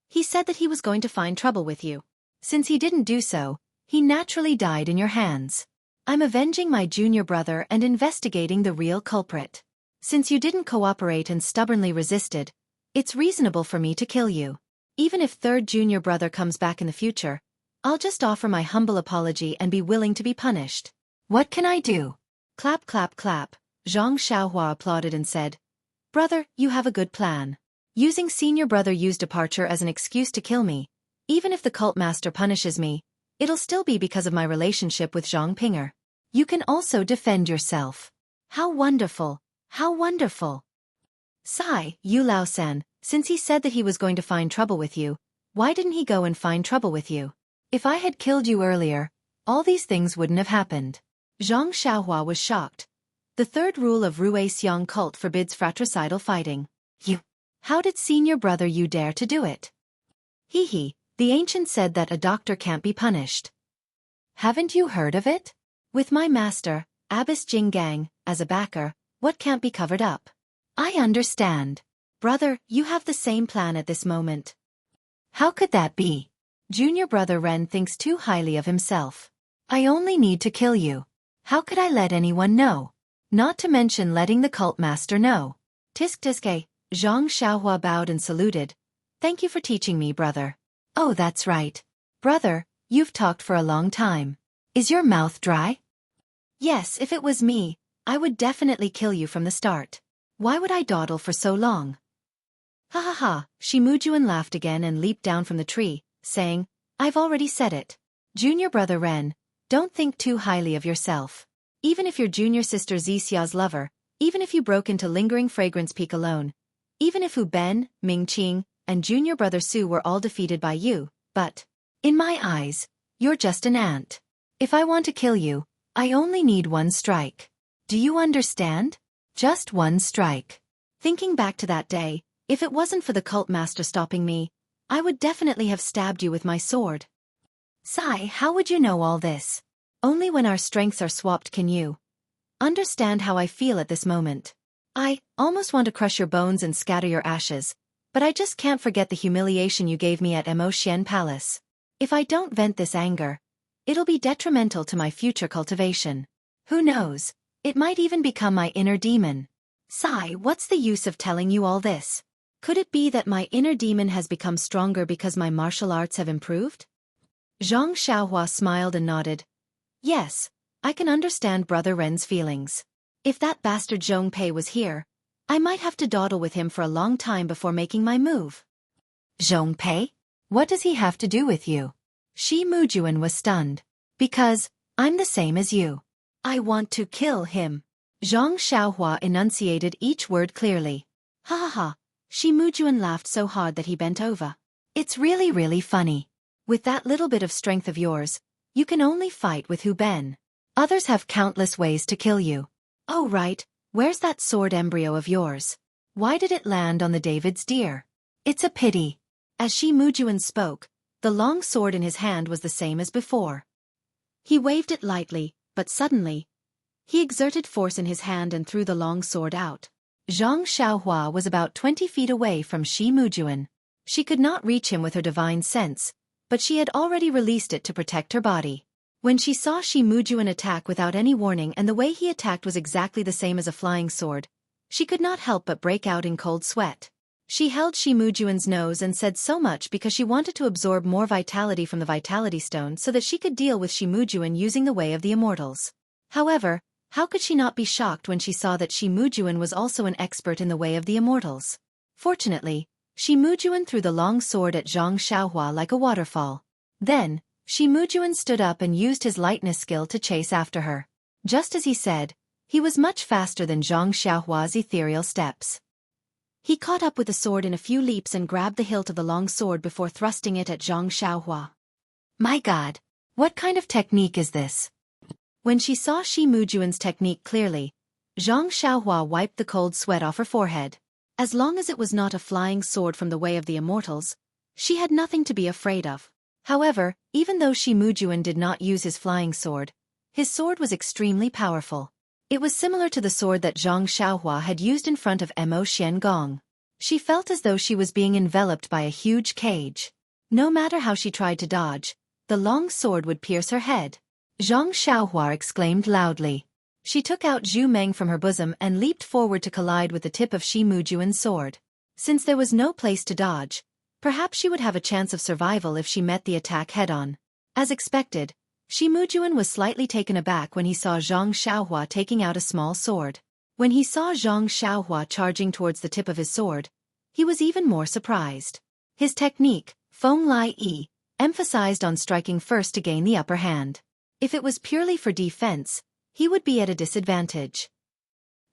he said that he was going to find trouble with you. Since he didn't do so, he naturally died in your hands. I'm avenging my junior brother and investigating the real culprit. Since you didn't cooperate and stubbornly resisted, it's reasonable for me to kill you. Even if third junior brother comes back in the future, I'll just offer my humble apology and be willing to be punished. What can I do? Clap clap clap, Zhang Xiaohua applauded and said, Brother, you have a good plan. Using senior brother Yu's departure as an excuse to kill me, even if the cult master punishes me, it'll still be because of my relationship with Zhang Pinger. You can also defend yourself. How wonderful, how wonderful. Sigh, Yu Lao-san, since he said that he was going to find trouble with you, why didn't he go and find trouble with you? If I had killed you earlier, all these things wouldn't have happened. Zhang Xiaohua was shocked. The third rule of Rue Xiang cult forbids fratricidal fighting. How did senior brother Yu dare to do it? Hee, the ancient said that a doctor can't be punished. Haven't you heard of it? With my master, Abbess Jinggang, as a backer, what can't be covered up? I understand. Brother, you have the same plan at this moment. How could that be? Junior brother Ren thinks too highly of himself. I only need to kill you. How could I let anyone know? Not to mention letting the cult master know. Tisk tiske, Zhang Xiaohua bowed and saluted. Thank you for teaching me, brother. Oh, that's right. Brother, you've talked for a long time. Is your mouth dry? Yes, if it was me, I would definitely kill you from the start. Why would I dawdle for so long? Ha ha ha, Shi Mujuan laughed again and leaped down from the tree, saying, I've already said it. Junior brother Ren, don't think too highly of yourself. Even if your junior sister Zixia's lover, even if you broke into Lingering Fragrance Peak alone, even if Hu Ben, Ming Qing, and junior brother Su were all defeated by you, but, in my eyes, you're just an ant. If I want to kill you, I only need one strike. Do you understand? Just one strike. Thinking back to that day, if it wasn't for the cult master stopping me, I would definitely have stabbed you with my sword. Sigh, how would you know all this? Only when our strengths are swapped can you understand how I feel at this moment. I almost want to crush your bones and scatter your ashes, but I just can't forget the humiliation you gave me at Mo Xian Palace. If I don't vent this anger, it'll be detrimental to my future cultivation. Who knows, it might even become my inner demon. Sigh, what's the use of telling you all this? Could it be that my inner demon has become stronger because my martial arts have improved? Zhang Xiaohua smiled and nodded. Yes, I can understand Brother Ren's feelings. If that bastard Zhong Pei was here, I might have to dawdle with him for a long time before making my move. Zhong Pei? What does he have to do with you? Shi Mujuan was stunned. Because, I'm the same as you. I want to kill him. Zhang Xiaohua enunciated each word clearly. Ha ha ha, Shi Mujuan laughed so hard that he bent over. It's really funny. With that little bit of strength of yours, you can only fight with Hu Ben. Others have countless ways to kill you. Oh right, where's that sword embryo of yours? Why did it land on the David's deer? It's a pity. As Shi Mujuan spoke, the long sword in his hand was the same as before. He waved it lightly, but suddenly, he exerted force in his hand and threw the long sword out. Zhang Xiaohua was about 20 feet away from Shi Mujuan. She could not reach him with her divine sense, but she had already released it to protect her body. When she saw Shi Mujuan attack without any warning and the way he attacked was exactly the same as a flying sword, she could not help but break out in cold sweat. She held Shi Mujuan's nose and said so much because she wanted to absorb more vitality from the Vitality Stone so that she could deal with Shi Mujuan using the Way of the Immortals. However, how could she not be shocked when she saw that Shi Mujuan was also an expert in the Way of the Immortals? Fortunately, Shi Mujuan threw the long sword at Zhang Xiaohua like a waterfall. Then, Shi Mujuan stood up and used his lightness skill to chase after her. Just as he said, he was much faster than Zhang Xiaohua's ethereal steps. He caught up with the sword in a few leaps and grabbed the hilt of the long sword before thrusting it at Zhang Xiaohua. My God! What kind of technique is this? When she saw Shi Mujuan's technique clearly, Zhang Xiaohua wiped the cold sweat off her forehead. As long as it was not a flying sword from the Way of the Immortals, she had nothing to be afraid of. However, even though Shi Mujuan did not use his flying sword, his sword was extremely powerful. It was similar to the sword that Zhang Xiaohua had used in front of Mo Xiangong. She felt as though she was being enveloped by a huge cage. No matter how she tried to dodge, the long sword would pierce her head. Zhang Xiaohua exclaimed loudly. She took out Zhu Meng from her bosom and leaped forward to collide with the tip of Shi Mujuan's sword. Since there was no place to dodge, perhaps she would have a chance of survival if she met the attack head-on. As expected, Shi Mujuan was slightly taken aback when he saw Zhang Xiaohua taking out a small sword. When he saw Zhang Xiaohua charging towards the tip of his sword, he was even more surprised. His technique, Feng Lai Yi, emphasized on striking first to gain the upper hand. If it was purely for defense, he would be at a disadvantage.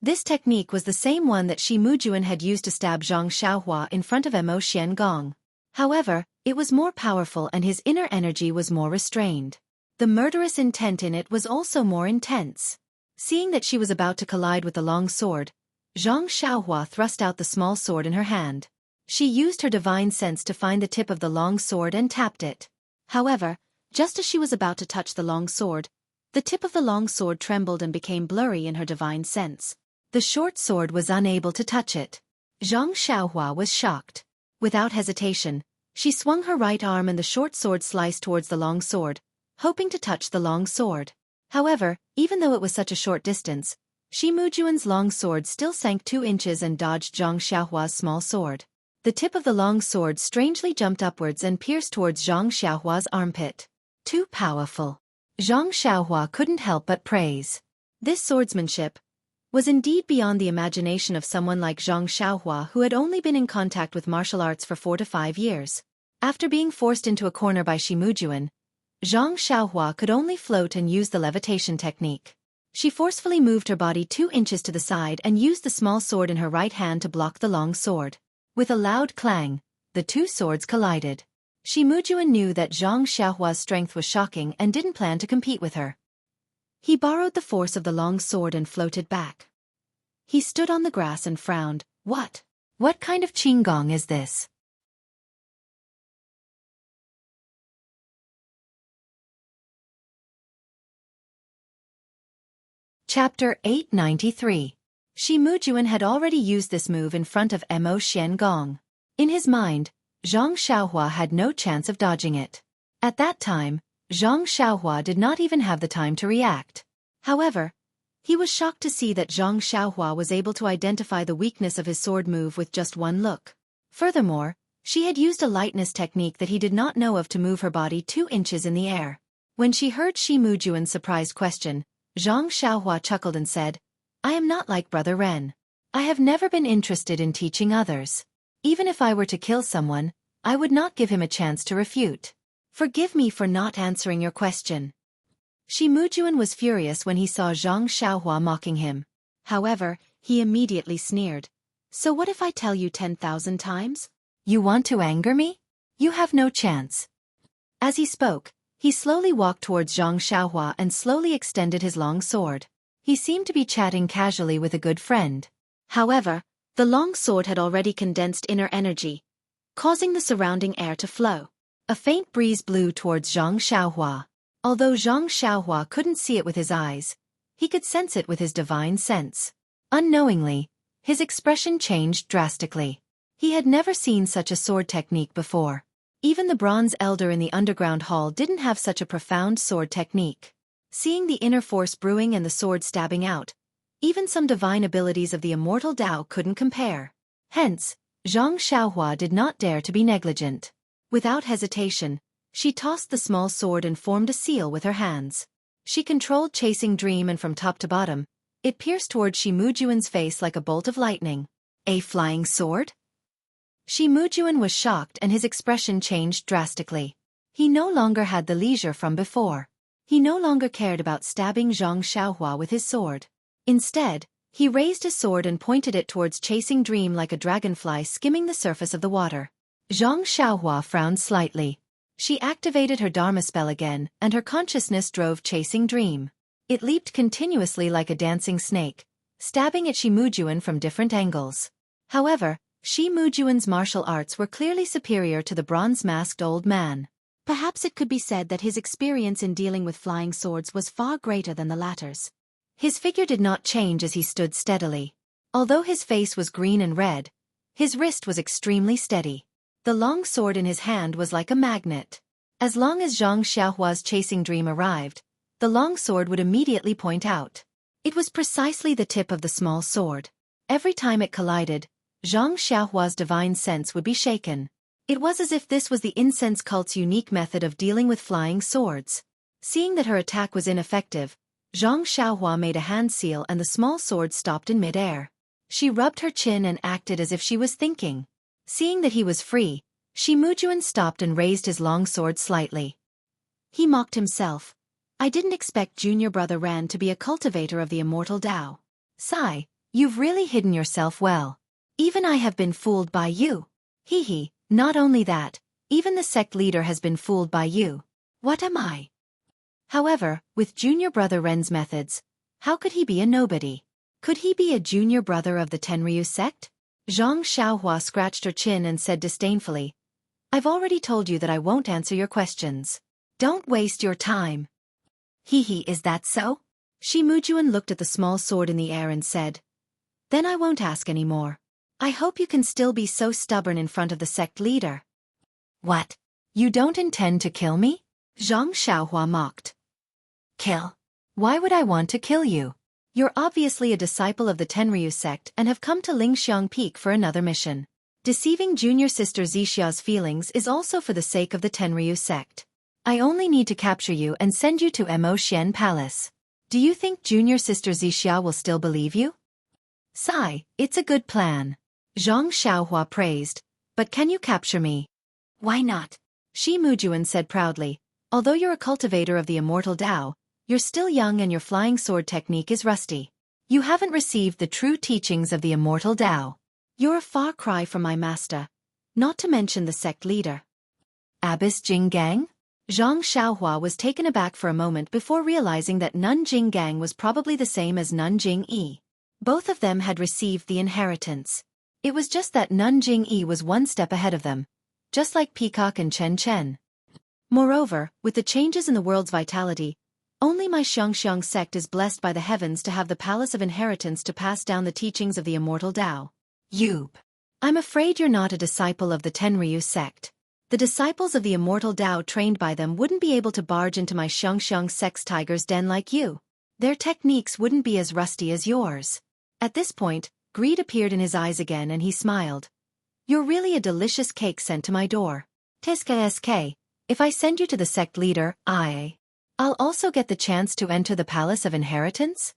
This technique was the same one that Shi Mujuan had used to stab Zhang Xiaohua in front of Mo Xiangong. However, it was more powerful and his inner energy was more restrained. The murderous intent in it was also more intense. Seeing that she was about to collide with the long sword, Zhang Xiaohua thrust out the small sword in her hand. She used her divine sense to find the tip of the long sword and tapped it. However, just as she was about to touch the long sword, the tip of the long sword trembled and became blurry in her divine sense. The short sword was unable to touch it. Zhang Xiaohua was shocked. Without hesitation, she swung her right arm and the short sword sliced towards the long sword, hoping to touch the long sword. However, even though it was such a short distance, Shi Mujuan's long sword still sank 2 inches and dodged Zhang Xiaohua's small sword. The tip of the long sword strangely jumped upwards and pierced towards Zhang Xiaohua's armpit. Too powerful. Zhang Xiaohua couldn't help but praise. This swordsmanship was indeed beyond the imagination of someone like Zhang Xiaohua who had only been in contact with martial arts for 4 to 5 years. After being forced into a corner by Shi Mujuan, Zhang Xiaohua could only float and use the levitation technique. She forcefully moved her body 2 inches to the side and used the small sword in her right hand to block the long sword. With a loud clang, the 2 swords collided. Shi Mujuan knew that Zhang Xiaohua's strength was shocking and didn't plan to compete with her. He borrowed the force of the long sword and floated back. He stood on the grass and frowned. What? What kind of qinggong is this? Chapter 893. Shi Mujuan had already used this move in front of Mo Xiangong. In his mind, Zhang Xiaohua had no chance of dodging it. At that time, Zhang Xiaohua did not even have the time to react. However, he was shocked to see that Zhang Xiaohua was able to identify the weakness of his sword move with just one look. Furthermore, she had used a lightness technique that he did not know of to move her body 2 inches in the air. When she heard Shi Mujuan's surprised question, Zhang Xiaohua chuckled and said, I am not like Brother Ren. I have never been interested in teaching others. Even if I were to kill someone, I would not give him a chance to refute. Forgive me for not answering your question. Shi Mujuan was furious when he saw Zhang Xiaohua mocking him. However, he immediately sneered. So what if I tell you 10,000 times? You want to anger me? You have no chance. As he spoke, he slowly walked towards Zhang Xiaohua and slowly extended his long sword. He seemed to be chatting casually with a good friend. However, the long sword had already condensed inner energy, causing the surrounding air to flow. A faint breeze blew towards Zhang Xiaohua. Although Zhang Xiaohua couldn't see it with his eyes, he could sense it with his divine sense. Unknowingly, his expression changed drastically. He had never seen such a sword technique before. Even the bronze elder in the underground hall didn't have such a profound sword technique. Seeing the inner force brewing and the sword stabbing out, even some divine abilities of the immortal Tao couldn't compare. Hence, Zhang Xiaohua did not dare to be negligent. Without hesitation, she tossed the small sword and formed a seal with her hands. She controlled Chasing Dream and from top to bottom, it pierced towards Shi Mujuan's face like a bolt of lightning. A flying sword? Shi Mujuan was shocked and his expression changed drastically. He no longer had the leisure from before. He no longer cared about stabbing Zhang Xiaohua with his sword. Instead, he raised his sword and pointed it towards Chasing Dream like a dragonfly skimming the surface of the water. Zhang Xiaohua frowned slightly. She activated her Dharma spell again, and her consciousness drove Chasing Dream. It leaped continuously like a dancing snake, stabbing at Shi Mujuan from different angles. However, Shi Mujuan's martial arts were clearly superior to the bronze-masked old man. Perhaps it could be said that his experience in dealing with flying swords was far greater than the latter's. His figure did not change as he stood steadily. Although his face was green and red, his wrist was extremely steady. The long sword in his hand was like a magnet. As long as Zhang Xiaohua's Chasing Dream arrived, the long sword would immediately point out. It was precisely the tip of the small sword. Every time it collided, Zhang Xiaohua's divine sense would be shaken. It was as if this was the incense cult's unique method of dealing with flying swords. Seeing that her attack was ineffective, Zhang Xiaohua made a hand seal and the small sword stopped in mid-air. She rubbed her chin and acted as if she was thinking. Seeing that he was free, Shi Mujuan stopped and raised his long sword slightly. He mocked himself. I didn't expect junior brother Ran to be a cultivator of the immortal Tao. Sigh, you've really hidden yourself well. Even I have been fooled by you. Hee. Not only that, even the sect leader has been fooled by you. What am I? However, with junior brother Ren's methods, how could he be a nobody? Could he be a junior brother of the Tenryu sect? Zhang Xiaohua scratched her chin and said disdainfully, I've already told you that I won't answer your questions. Don't waste your time. Hee, is that so? Shi Mujuan looked at the small sword in the air and said, Then I won't ask any more. I hope you can still be so stubborn in front of the sect leader. What? You don't intend to kill me? Zhang Xiaohua mocked. Kill? Why would I want to kill you? You're obviously a disciple of the Tenryu sect and have come to Lingxiang Peak for another mission. Deceiving junior sister Zixia's feelings is also for the sake of the Tenryu sect. I only need to capture you and send you to Mo Xian Palace. Do you think junior sister Zixia will still believe you? Sigh, it's a good plan. Zhang Xiaohua praised, but can you capture me? Why not? Shi Mujuan said proudly, although you're a cultivator of the immortal Tao, you're still young and your flying sword technique is rusty. You haven't received the true teachings of the immortal Tao. You're a far cry from my master, not to mention the sect leader. Abbess Jinggang? Zhang Xiaohua was taken aback for a moment before realizing that Nun Jinggang was probably the same as Nun Jingyi. Both of them had received the inheritance. It was just that Nun Jingyi was one step ahead of them, just like Peacock and Chen Chen. Moreover, with the changes in the world's vitality, only my Xiangxiang sect is blessed by the heavens to have the palace of inheritance to pass down the teachings of the immortal Tao. I'm afraid you're not a disciple of the Tenryu sect. The disciples of the immortal Tao trained by them wouldn't be able to barge into my Xiangxiang sect's tiger's den like you. Their techniques wouldn't be as rusty as yours. At this point, greed appeared in his eyes again and he smiled. You're really a delicious cake sent to my door. Sk, if I send you to the sect leader, I'll also get the chance to enter the palace of inheritance?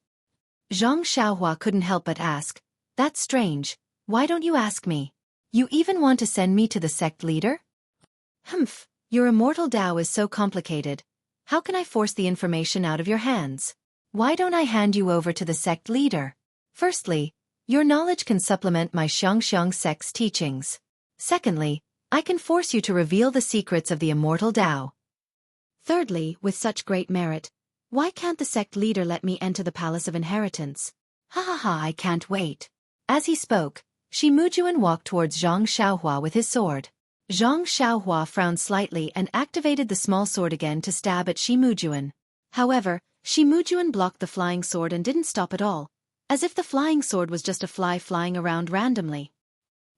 Zhang Xiaohua couldn't help but ask, That's strange, why don't you ask me? You even want to send me to the sect leader? Your immortal Tao is so complicated. How can I force the information out of your hands? Why don't I hand you over to the sect leader? Firstly, your knowledge can supplement my Xiangxiang sect's teachings. Secondly, I can force you to reveal the secrets of the immortal Tao. Thirdly, with such great merit, why can't the sect leader let me enter the Palace of Inheritance? Ha ha ha, I can't wait. As he spoke, Shi Mujuan walked towards Zhang Xiaohua with his sword. Zhang Xiaohua frowned slightly and activated the small sword again to stab at Shi Mujuan. However, Shi Mujuan blocked the flying sword and didn't stop at all, as if the flying sword was just a fly flying around randomly.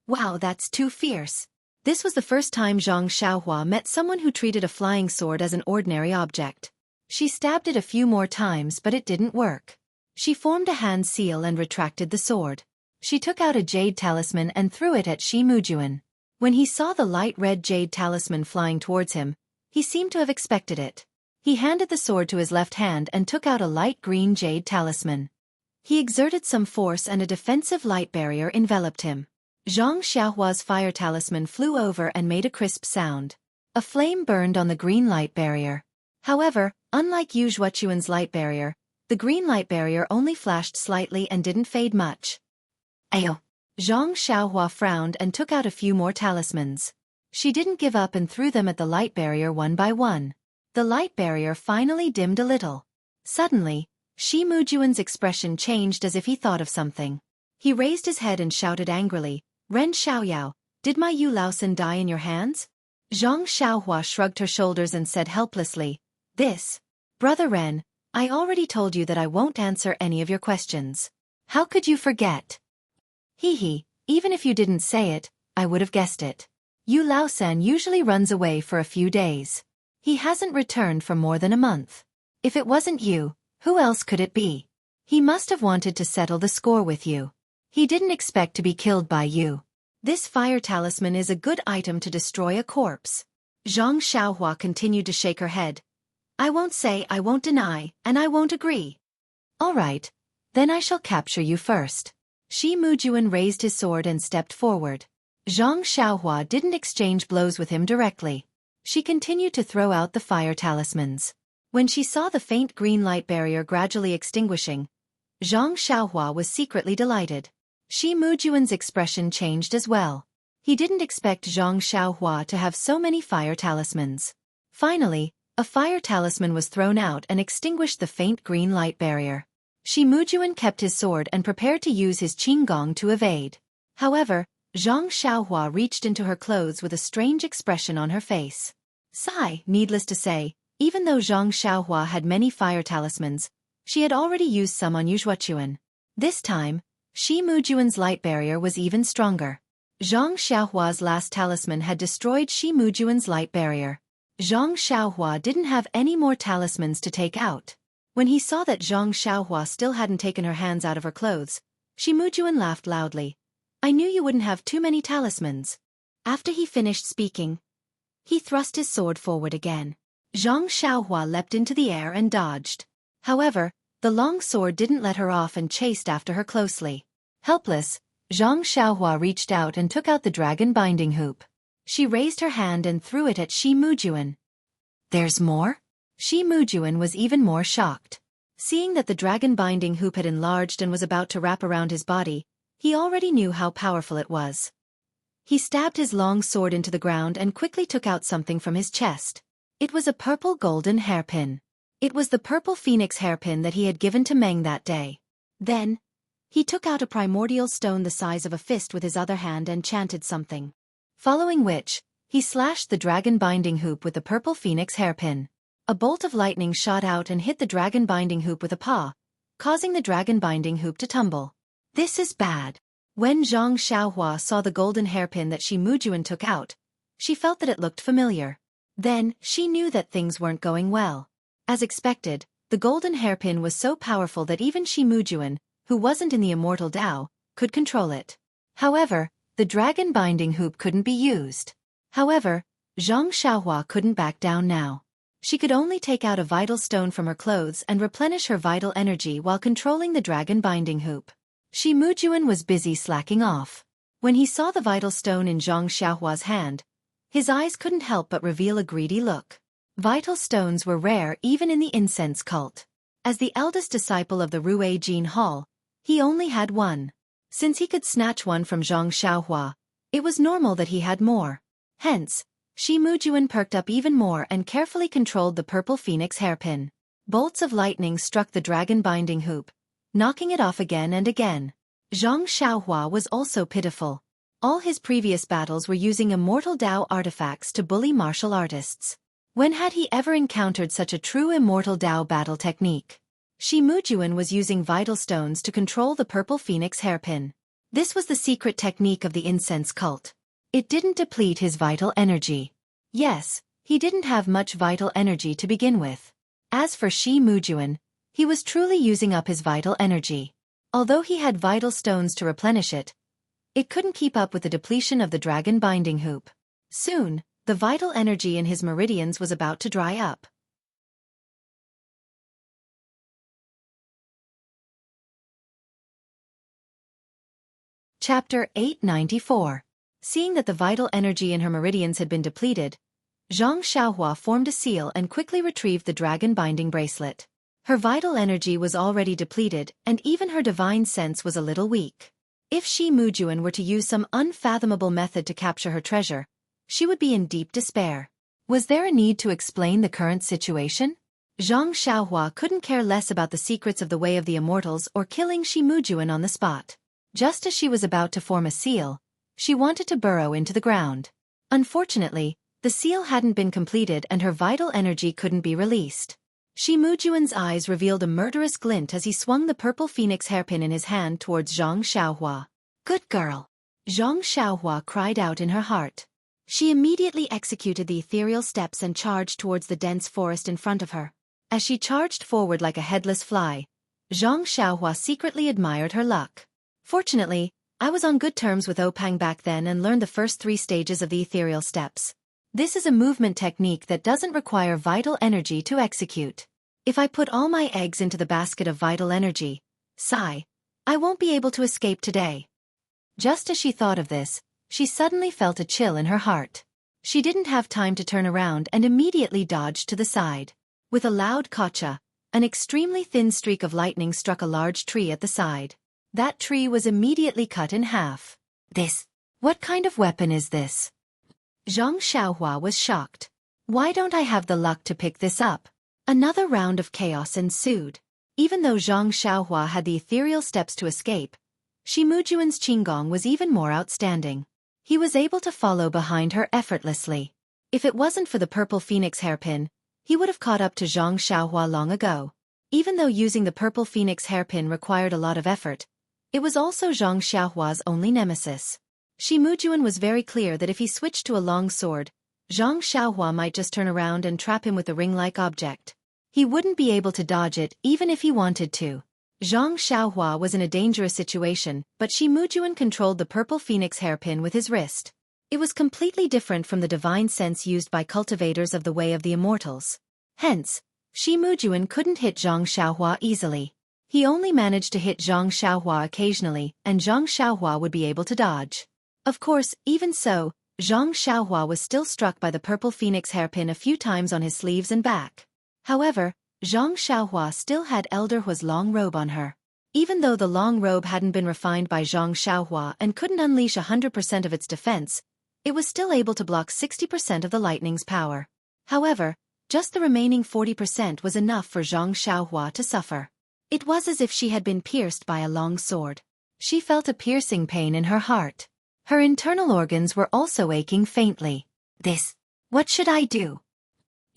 Wow, that's too fierce. This was the first time Zhang Xiaohua met someone who treated a flying sword as an ordinary object. She stabbed it a few more times but it didn't work. She formed a hand seal and retracted the sword. She took out a jade talisman and threw it at Shi Mujuan. When he saw the light red jade talisman flying towards him, he seemed to have expected it. He handed the sword to his left hand and took out a light green jade talisman. He exerted some force and a defensive light barrier enveloped him. Zhang Xiaohua's fire talisman flew over and made a crisp sound. A flame burned on the green light barrier. However, unlike Yu Zhuochuan's light barrier, the green light barrier only flashed slightly and didn't fade much. Ayo! Zhang Xiaohua frowned and took out a few more talismans. She didn't give up and threw them at the light barrier one by one. The light barrier finally dimmed a little. Suddenly, Shi Mujuan's expression changed as if he thought of something. He raised his head and shouted angrily, "Ren Xiaoyao, did my Yu Laosan die in your hands?" Zhang Xiaohua shrugged her shoulders and said helplessly, Brother Ren, I already told you that I won't answer any of your questions. How could you forget? Hee, even if you didn't say it, I would have guessed it. Yu Laosan usually runs away for a few days. He hasn't returned for more than a month. If it wasn't you, who else could it be? He must have wanted to settle the score with you. He didn't expect to be killed by you. This fire talisman is a good item to destroy a corpse. Zhang Xiaohua continued to shake her head. I won't say, I won't deny, and I won't agree. All right, then I shall capture you first. Shi Mujuan raised his sword and stepped forward. Zhang Xiaohua didn't exchange blows with him directly. She continued to throw out the fire talismans. When she saw the faint green light barrier gradually extinguishing, Zhang Xiaohua was secretly delighted. Shi Mujuan's expression changed as well. He didn't expect Zhang Xiaohua to have so many fire talismans. Finally, a fire talisman was thrown out and extinguished the faint green light barrier. Shi Mujuan kept his sword and prepared to use his qinggong to evade. However, Zhang Xiaohua reached into her clothes with a strange expression on her face. Sigh, needless to say, even though Zhang Xiaohua had many fire talismans, she had already used some on Yu Zhuochuan. This time, Shi Mujuan's light barrier was even stronger. Zhang Xiaohua's last talisman had destroyed Shi Mujuan's light barrier. Zhang Xiaohua didn't have any more talismans to take out. When he saw that Zhang Xiaohua still hadn't taken her hands out of her clothes, Shi Mujuan laughed loudly. I knew you wouldn't have too many talismans. After he finished speaking, he thrust his sword forward again. Zhang Xiaohua leapt into the air and dodged. However, the long sword didn't let her off and chased after her closely. Helpless, Zhang Xiaohua reached out and took out the dragon binding hoop. She raised her hand and threw it at Shi Mujuan. There's more? Shi Mujuan was even more shocked. Seeing that the dragon binding hoop had enlarged and was about to wrap around his body, he already knew how powerful it was. He stabbed his long sword into the ground and quickly took out something from his chest. It was a purple golden hairpin. It was the purple phoenix hairpin that he had given to Meng that day. Then, he took out a primordial stone the size of a fist with his other hand and chanted something. Following which, he slashed the dragon binding hoop with the purple phoenix hairpin. A bolt of lightning shot out and hit the dragon binding hoop with a paw, causing the dragon binding hoop to tumble. This is bad. When Zhang Xiaohua saw the golden hairpin that Shi Mujuan took out, she felt that it looked familiar. Then, she knew that things weren't going well. As expected, the golden hairpin was so powerful that even Shi Mujuan, who wasn't in the immortal Tao, could control it. However, the dragon binding hoop couldn't be used. However, Zhang Xiaohua couldn't back down now. She could only take out a vital stone from her clothes and replenish her vital energy while controlling the dragon binding hoop. Shi Mujuan was busy slacking off. When he saw the vital stone in Zhang Xiaohua's hand, his eyes couldn't help but reveal a greedy look. Vital stones were rare even in the incense cult. As the eldest disciple of the Rue Jin Hall, he only had one. Since he could snatch one from Zhang Xiaohua, it was normal that he had more. Hence, Shi Mujuan perked up even more and carefully controlled the purple phoenix hairpin. Bolts of lightning struck the dragon binding hoop, knocking it off again and again. Zhang Xiaohua was also pitiful. All his previous battles were using immortal Dao artifacts to bully martial artists. When had he ever encountered such a true immortal Dao battle technique? Shi Mujuan was using vital stones to control the purple phoenix hairpin. This was the secret technique of the incense cult. It didn't deplete his vital energy. Yes, he didn't have much vital energy to begin with. As for Shi Mujuan, he was truly using up his vital energy. Although he had vital stones to replenish it, it couldn't keep up with the depletion of the dragon binding hoop. Soon, the vital energy in his meridians was about to dry up. Chapter 894. Seeing that the vital energy in her meridians had been depleted, Zhang Xiaohua formed a seal and quickly retrieved the dragon binding bracelet. Her vital energy was already depleted, and even her divine sense was a little weak. If Shi Mujuan were to use some unfathomable method to capture her treasure, she would be in deep despair. Was there a need to explain the current situation? Zhang Xiaohua couldn't care less about the secrets of the Way of the Immortals or killing Shi Mujuan on the spot. Just as she was about to form a seal, she wanted to burrow into the ground. Unfortunately, the seal hadn't been completed and her vital energy couldn't be released. Shi Mujuan's eyes revealed a murderous glint as he swung the purple phoenix hairpin in his hand towards Zhang Xiaohua. "Good girl!" Zhang Xiaohua cried out in her heart. She immediately executed the ethereal steps and charged towards the dense forest in front of her. As she charged forward like a headless fly, Zhang Xiaohua secretly admired her luck. Fortunately, I was on good terms with Opang back then and learned the first 3 stages of the ethereal steps. This is a movement technique that doesn't require vital energy to execute. If I put all my eggs into the basket of vital energy, sigh, I won't be able to escape today. Just as she thought of this, she suddenly felt a chill in her heart. She didn't have time to turn around and immediately dodged to the side. With a loud kacha, an extremely thin streak of lightning struck a large tree at the side. That tree was immediately cut in half. What kind of weapon is this? Zhang Xiaohua was shocked. Why don't I have the luck to pick this up? Another round of chaos ensued. Even though Zhang Xiaohua had the ethereal steps to escape, Shi Mujuan's qinggong was even more outstanding. He was able to follow behind her effortlessly. If it wasn't for the purple phoenix hairpin, he would have caught up to Zhang Xiaohua long ago. Even though using the purple phoenix hairpin required a lot of effort, it was also Zhang Xiaohua's only nemesis. Shi Mujuan was very clear that if he switched to a long sword, Zhang Xiaohua might just turn around and trap him with a ring-like object. He wouldn't be able to dodge it even if he wanted to. Zhang Xiaohua was in a dangerous situation, but Shi Mujuan controlled the purple phoenix hairpin with his wrist. It was completely different from the divine sense used by cultivators of the Way of the Immortals. Hence, Shi Mujuan couldn't hit Zhang Xiaohua easily. He only managed to hit Zhang Xiaohua occasionally, and Zhang Xiaohua would be able to dodge. Of course, even so, Zhang Xiaohua was still struck by the purple phoenix hairpin a few times on his sleeves and back. However, Zhang Xiaohua still had Elder Hua's long robe on her. Even though the long robe hadn't been refined by Zhang Xiaohua and couldn't unleash 100% of its defense, it was still able to block 60% of the lightning's power. However, just the remaining 40% was enough for Zhang Xiaohua to suffer. It was as if she had been pierced by a long sword. She felt a piercing pain in her heart. Her internal organs were also aching faintly. What should I do?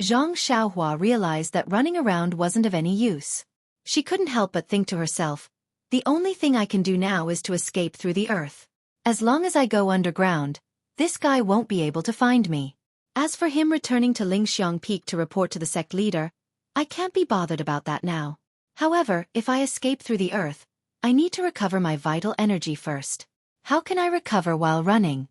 Zhang Xiaohua realized that running around wasn't of any use. She couldn't help but think to herself, the only thing I can do now is to escape through the earth. As long as I go underground, this guy won't be able to find me. As for him returning to Lingxiang Peak to report to the sect leader, I can't be bothered about that now. However, if I escape through the earth, I need to recover my vital energy first. How can I recover while running?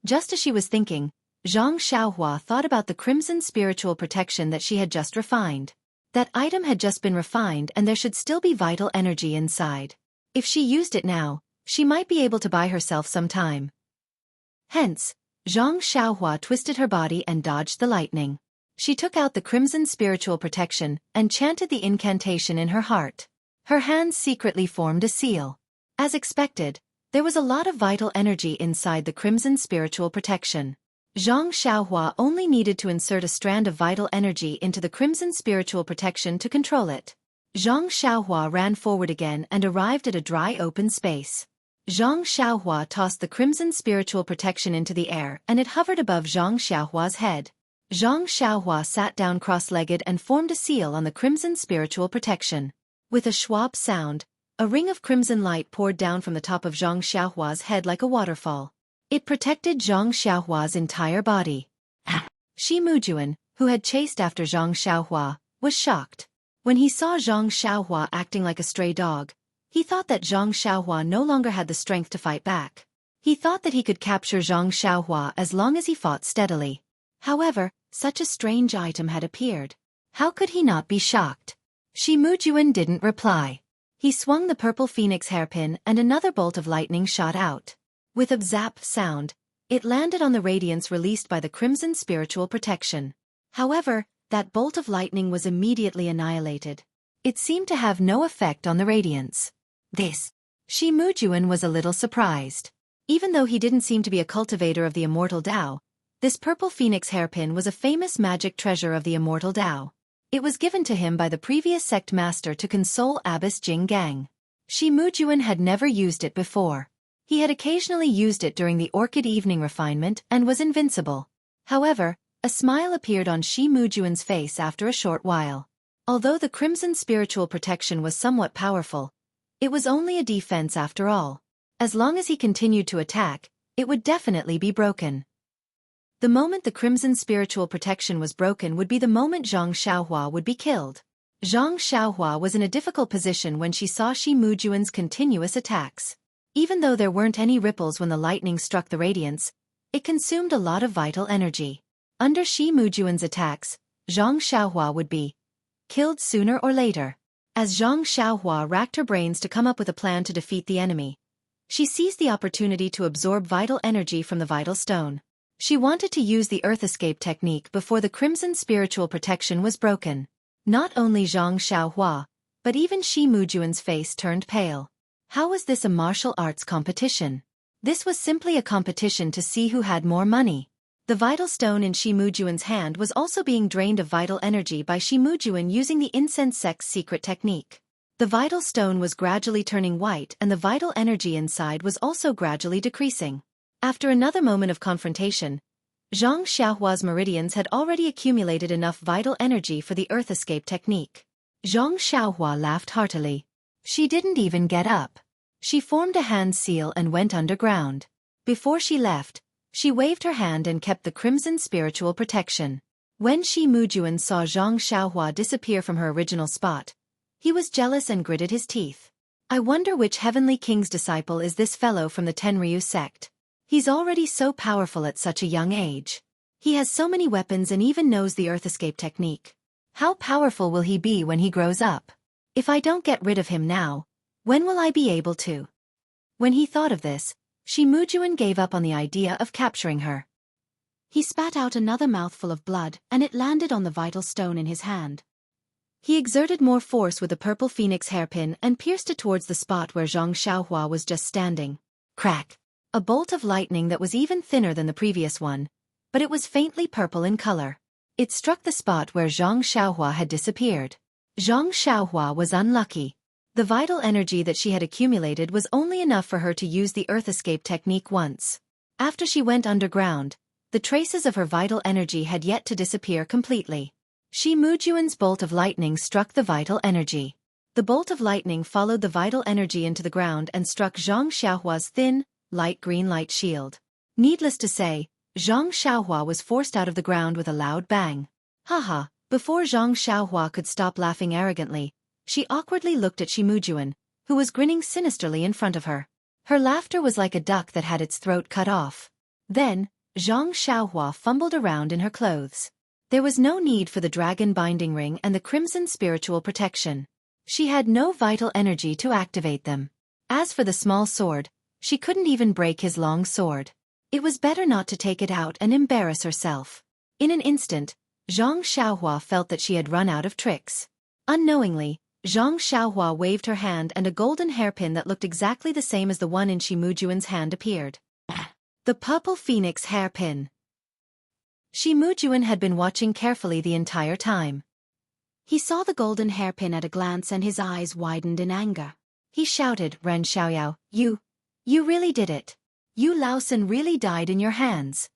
Just as she was thinking, Zhang Xiaohua thought about the crimson spiritual protection that she had just refined. That item had just been refined and there should still be vital energy inside. If she used it now, she might be able to buy herself some time. Hence, Zhang Xiaohua twisted her body and dodged the lightning. She took out the crimson spiritual protection and chanted the incantation in her heart. Her hands secretly formed a seal. As expected, there was a lot of vital energy inside the crimson spiritual protection. Zhang Xiaohua only needed to insert a strand of vital energy into the crimson spiritual protection to control it. Zhang Xiaohua ran forward again and arrived at a dry open space. Zhang Xiaohua tossed the crimson spiritual protection into the air and it hovered above Zhang Xiaohua's head. Zhang Xiaohua sat down cross-legged and formed a seal on the crimson spiritual protection. With a schwab sound, a ring of crimson light poured down from the top of Zhang Xiaohua's head like a waterfall. It protected Zhang Xiaohua's entire body. Shi Mujuan, who had chased after Zhang Xiaohua, was shocked. When he saw Zhang Xiaohua acting like a stray dog, he thought that Zhang Xiaohua no longer had the strength to fight back. He thought that he could capture Zhang Xiaohua as long as he fought steadily. However, such a strange item had appeared. How could he not be shocked? Shi Mujuan didn't reply. He swung the purple phoenix hairpin and another bolt of lightning shot out. With a zap sound, it landed on the radiance released by the crimson spiritual protection. However, that bolt of lightning was immediately annihilated. It seemed to have no effect on the radiance. Shi Mujuan was a little surprised. Even though he didn't seem to be a cultivator of the immortal Tao, this purple phoenix hairpin was a famous magic treasure of the immortal Tao. It was given to him by the previous sect master to console Abbess Jing Gang. Shi Mujuan had never used it before. He had occasionally used it during the Orchid Evening refinement and was invincible. However, a smile appeared on Shi Mujuan's face after a short while. Although the crimson spiritual protection was somewhat powerful, it was only a defense after all. As long as he continued to attack, it would definitely be broken. The moment the crimson spiritual protection was broken would be the moment Zhang Xiaohua would be killed. Zhang Xiaohua was in a difficult position when she saw Shi Mujuan's continuous attacks. Even though there weren't any ripples when the lightning struck the radiance, it consumed a lot of vital energy. Under Shi Mujuan's attacks, Zhang Xiaohua would be killed sooner or later. As Zhang Xiaohua racked her brains to come up with a plan to defeat the enemy, she seized the opportunity to absorb vital energy from the vital stone. She wanted to use the earth escape technique before the crimson spiritual protection was broken. Not only Zhang Xiaohua, but even Shi Mujuan's face turned pale. How was this a martial arts competition? This was simply a competition to see who had more money. The vital stone in Shi Mujuan's hand was also being drained of vital energy by Shi Mujuan using the incense sect's secret technique. The vital stone was gradually turning white and the vital energy inside was also gradually decreasing. After another moment of confrontation, Zhang Xiaohua's meridians had already accumulated enough vital energy for the earth escape technique. Zhang Xiaohua laughed heartily. She didn't even get up. She formed a hand seal and went underground. Before she left, she waved her hand and kept the crimson spiritual protection. When Shi Mujuan saw Zhang Xiaohua disappear from her original spot, he was jealous and gritted his teeth. I wonder which Heavenly King's disciple is this fellow from the Tenryu sect. He's already so powerful at such a young age. He has so many weapons and even knows the earth escape technique. How powerful will he be when he grows up? If I don't get rid of him now, when will I be able to? When he thought of this, Shi Mujuan gave up on the idea of capturing her. He spat out another mouthful of blood and it landed on the vital stone in his hand. He exerted more force with the purple phoenix hairpin and pierced it towards the spot where Zhang Xiaohua was just standing. Crack! A bolt of lightning that was even thinner than the previous one, but it was faintly purple in color. It struck the spot where Zhang Xiaohua had disappeared. Zhang Xiaohua was unlucky. The vital energy that she had accumulated was only enough for her to use the earth escape technique once. After she went underground, the traces of her vital energy had yet to disappear completely. Shi Mujuan's bolt of lightning struck the vital energy. The bolt of lightning followed the vital energy into the ground and struck Zhang Xiaohua's thin, light green light shield. Needless to say, Zhang Xiaohua was forced out of the ground with a loud bang. Haha, before Zhang Xiaohua could stop laughing arrogantly, she awkwardly looked at Shi Mujuan, who was grinning sinisterly in front of her. Her laughter was like a duck that had its throat cut off. Then, Zhang Xiaohua fumbled around in her clothes. There was no need for the dragon binding ring and the crimson spiritual protection. She had no vital energy to activate them. As for the small sword, she couldn't even break his long sword. It was better not to take it out and embarrass herself. In an instant, Zhang Xiaohua felt that she had run out of tricks. Unknowingly, Zhang Xiaohua waved her hand and a golden hairpin that looked exactly the same as the one in Shi Mujuan's hand appeared. The purple phoenix hairpin. Shi Mujuan had been watching carefully the entire time. He saw the golden hairpin at a glance and his eyes widened in anger. He shouted, "Ren Xiaoyao, you really did it. You Laosan really died in your hands."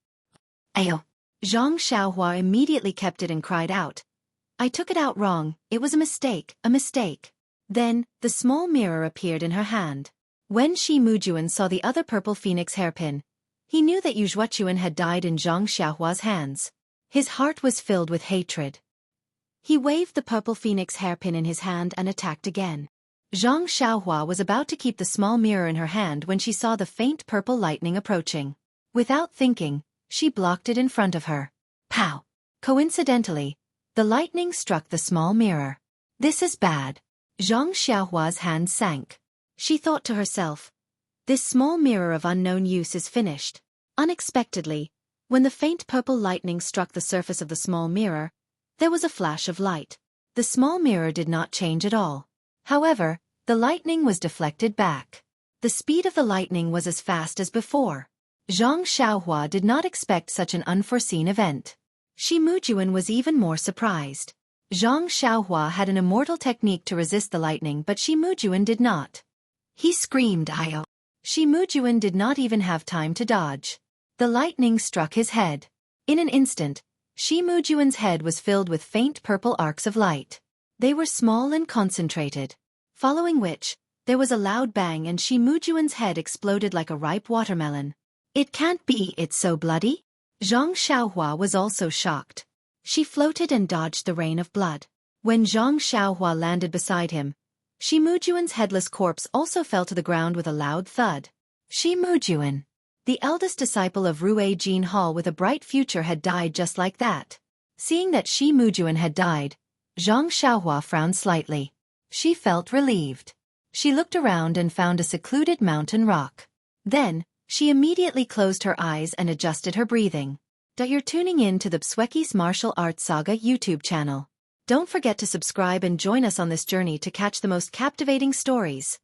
Ayo. Zhang Xiaohua immediately kept it and cried out, "I took it out wrong, it was a mistake, a mistake." Then, the small mirror appeared in her hand. When Shi Mujuan saw the other purple phoenix hairpin, he knew that Xueqi had died in Zhang Xiaohua's hands. His heart was filled with hatred. He waved the purple phoenix hairpin in his hand and attacked again. Zhang Xiaohua was about to keep the small mirror in her hand when she saw the faint purple lightning approaching. Without thinking, she blocked it in front of her. Pow! Coincidentally, the lightning struck the small mirror. This is bad. Zhang Xiaohua's hand sank. She thought to herself, this small mirror of unknown use is finished. Unexpectedly, when the faint purple lightning struck the surface of the small mirror, there was a flash of light. The small mirror did not change at all. However, the lightning was deflected back. The speed of the lightning was as fast as before. Zhang Xiaohua did not expect such an unforeseen event. Shi Mujuan was even more surprised. Zhang Xiaohua had an immortal technique to resist the lightning, but Shi Mujuan did not. He screamed, "Ayo!" Shi Mujuan did not even have time to dodge. The lightning struck his head. In an instant, Shi Mujuan's head was filled with faint purple arcs of light. They were small and concentrated. Following which, there was a loud bang and Shi Mujuan's head exploded like a ripe watermelon. "It can't be, it's so bloody?" Zhang Xiaohua was also shocked. She floated and dodged the rain of blood. When Zhang Xiaohua landed beside him, Shi Mujuan's headless corpse also fell to the ground with a loud thud. Shi Mujuan, the eldest disciple of Rue Jin Hall with a bright future, had died just like that. Seeing that Shi Mujuan had died, Zhang Xiaohua frowned slightly. She felt relieved. She looked around and found a secluded mountain rock. Then, she immediately closed her eyes and adjusted her breathing. You're tuning in to the Xueqi's Martial Arts Saga YouTube channel. Don't forget to subscribe and join us on this journey to catch the most captivating stories.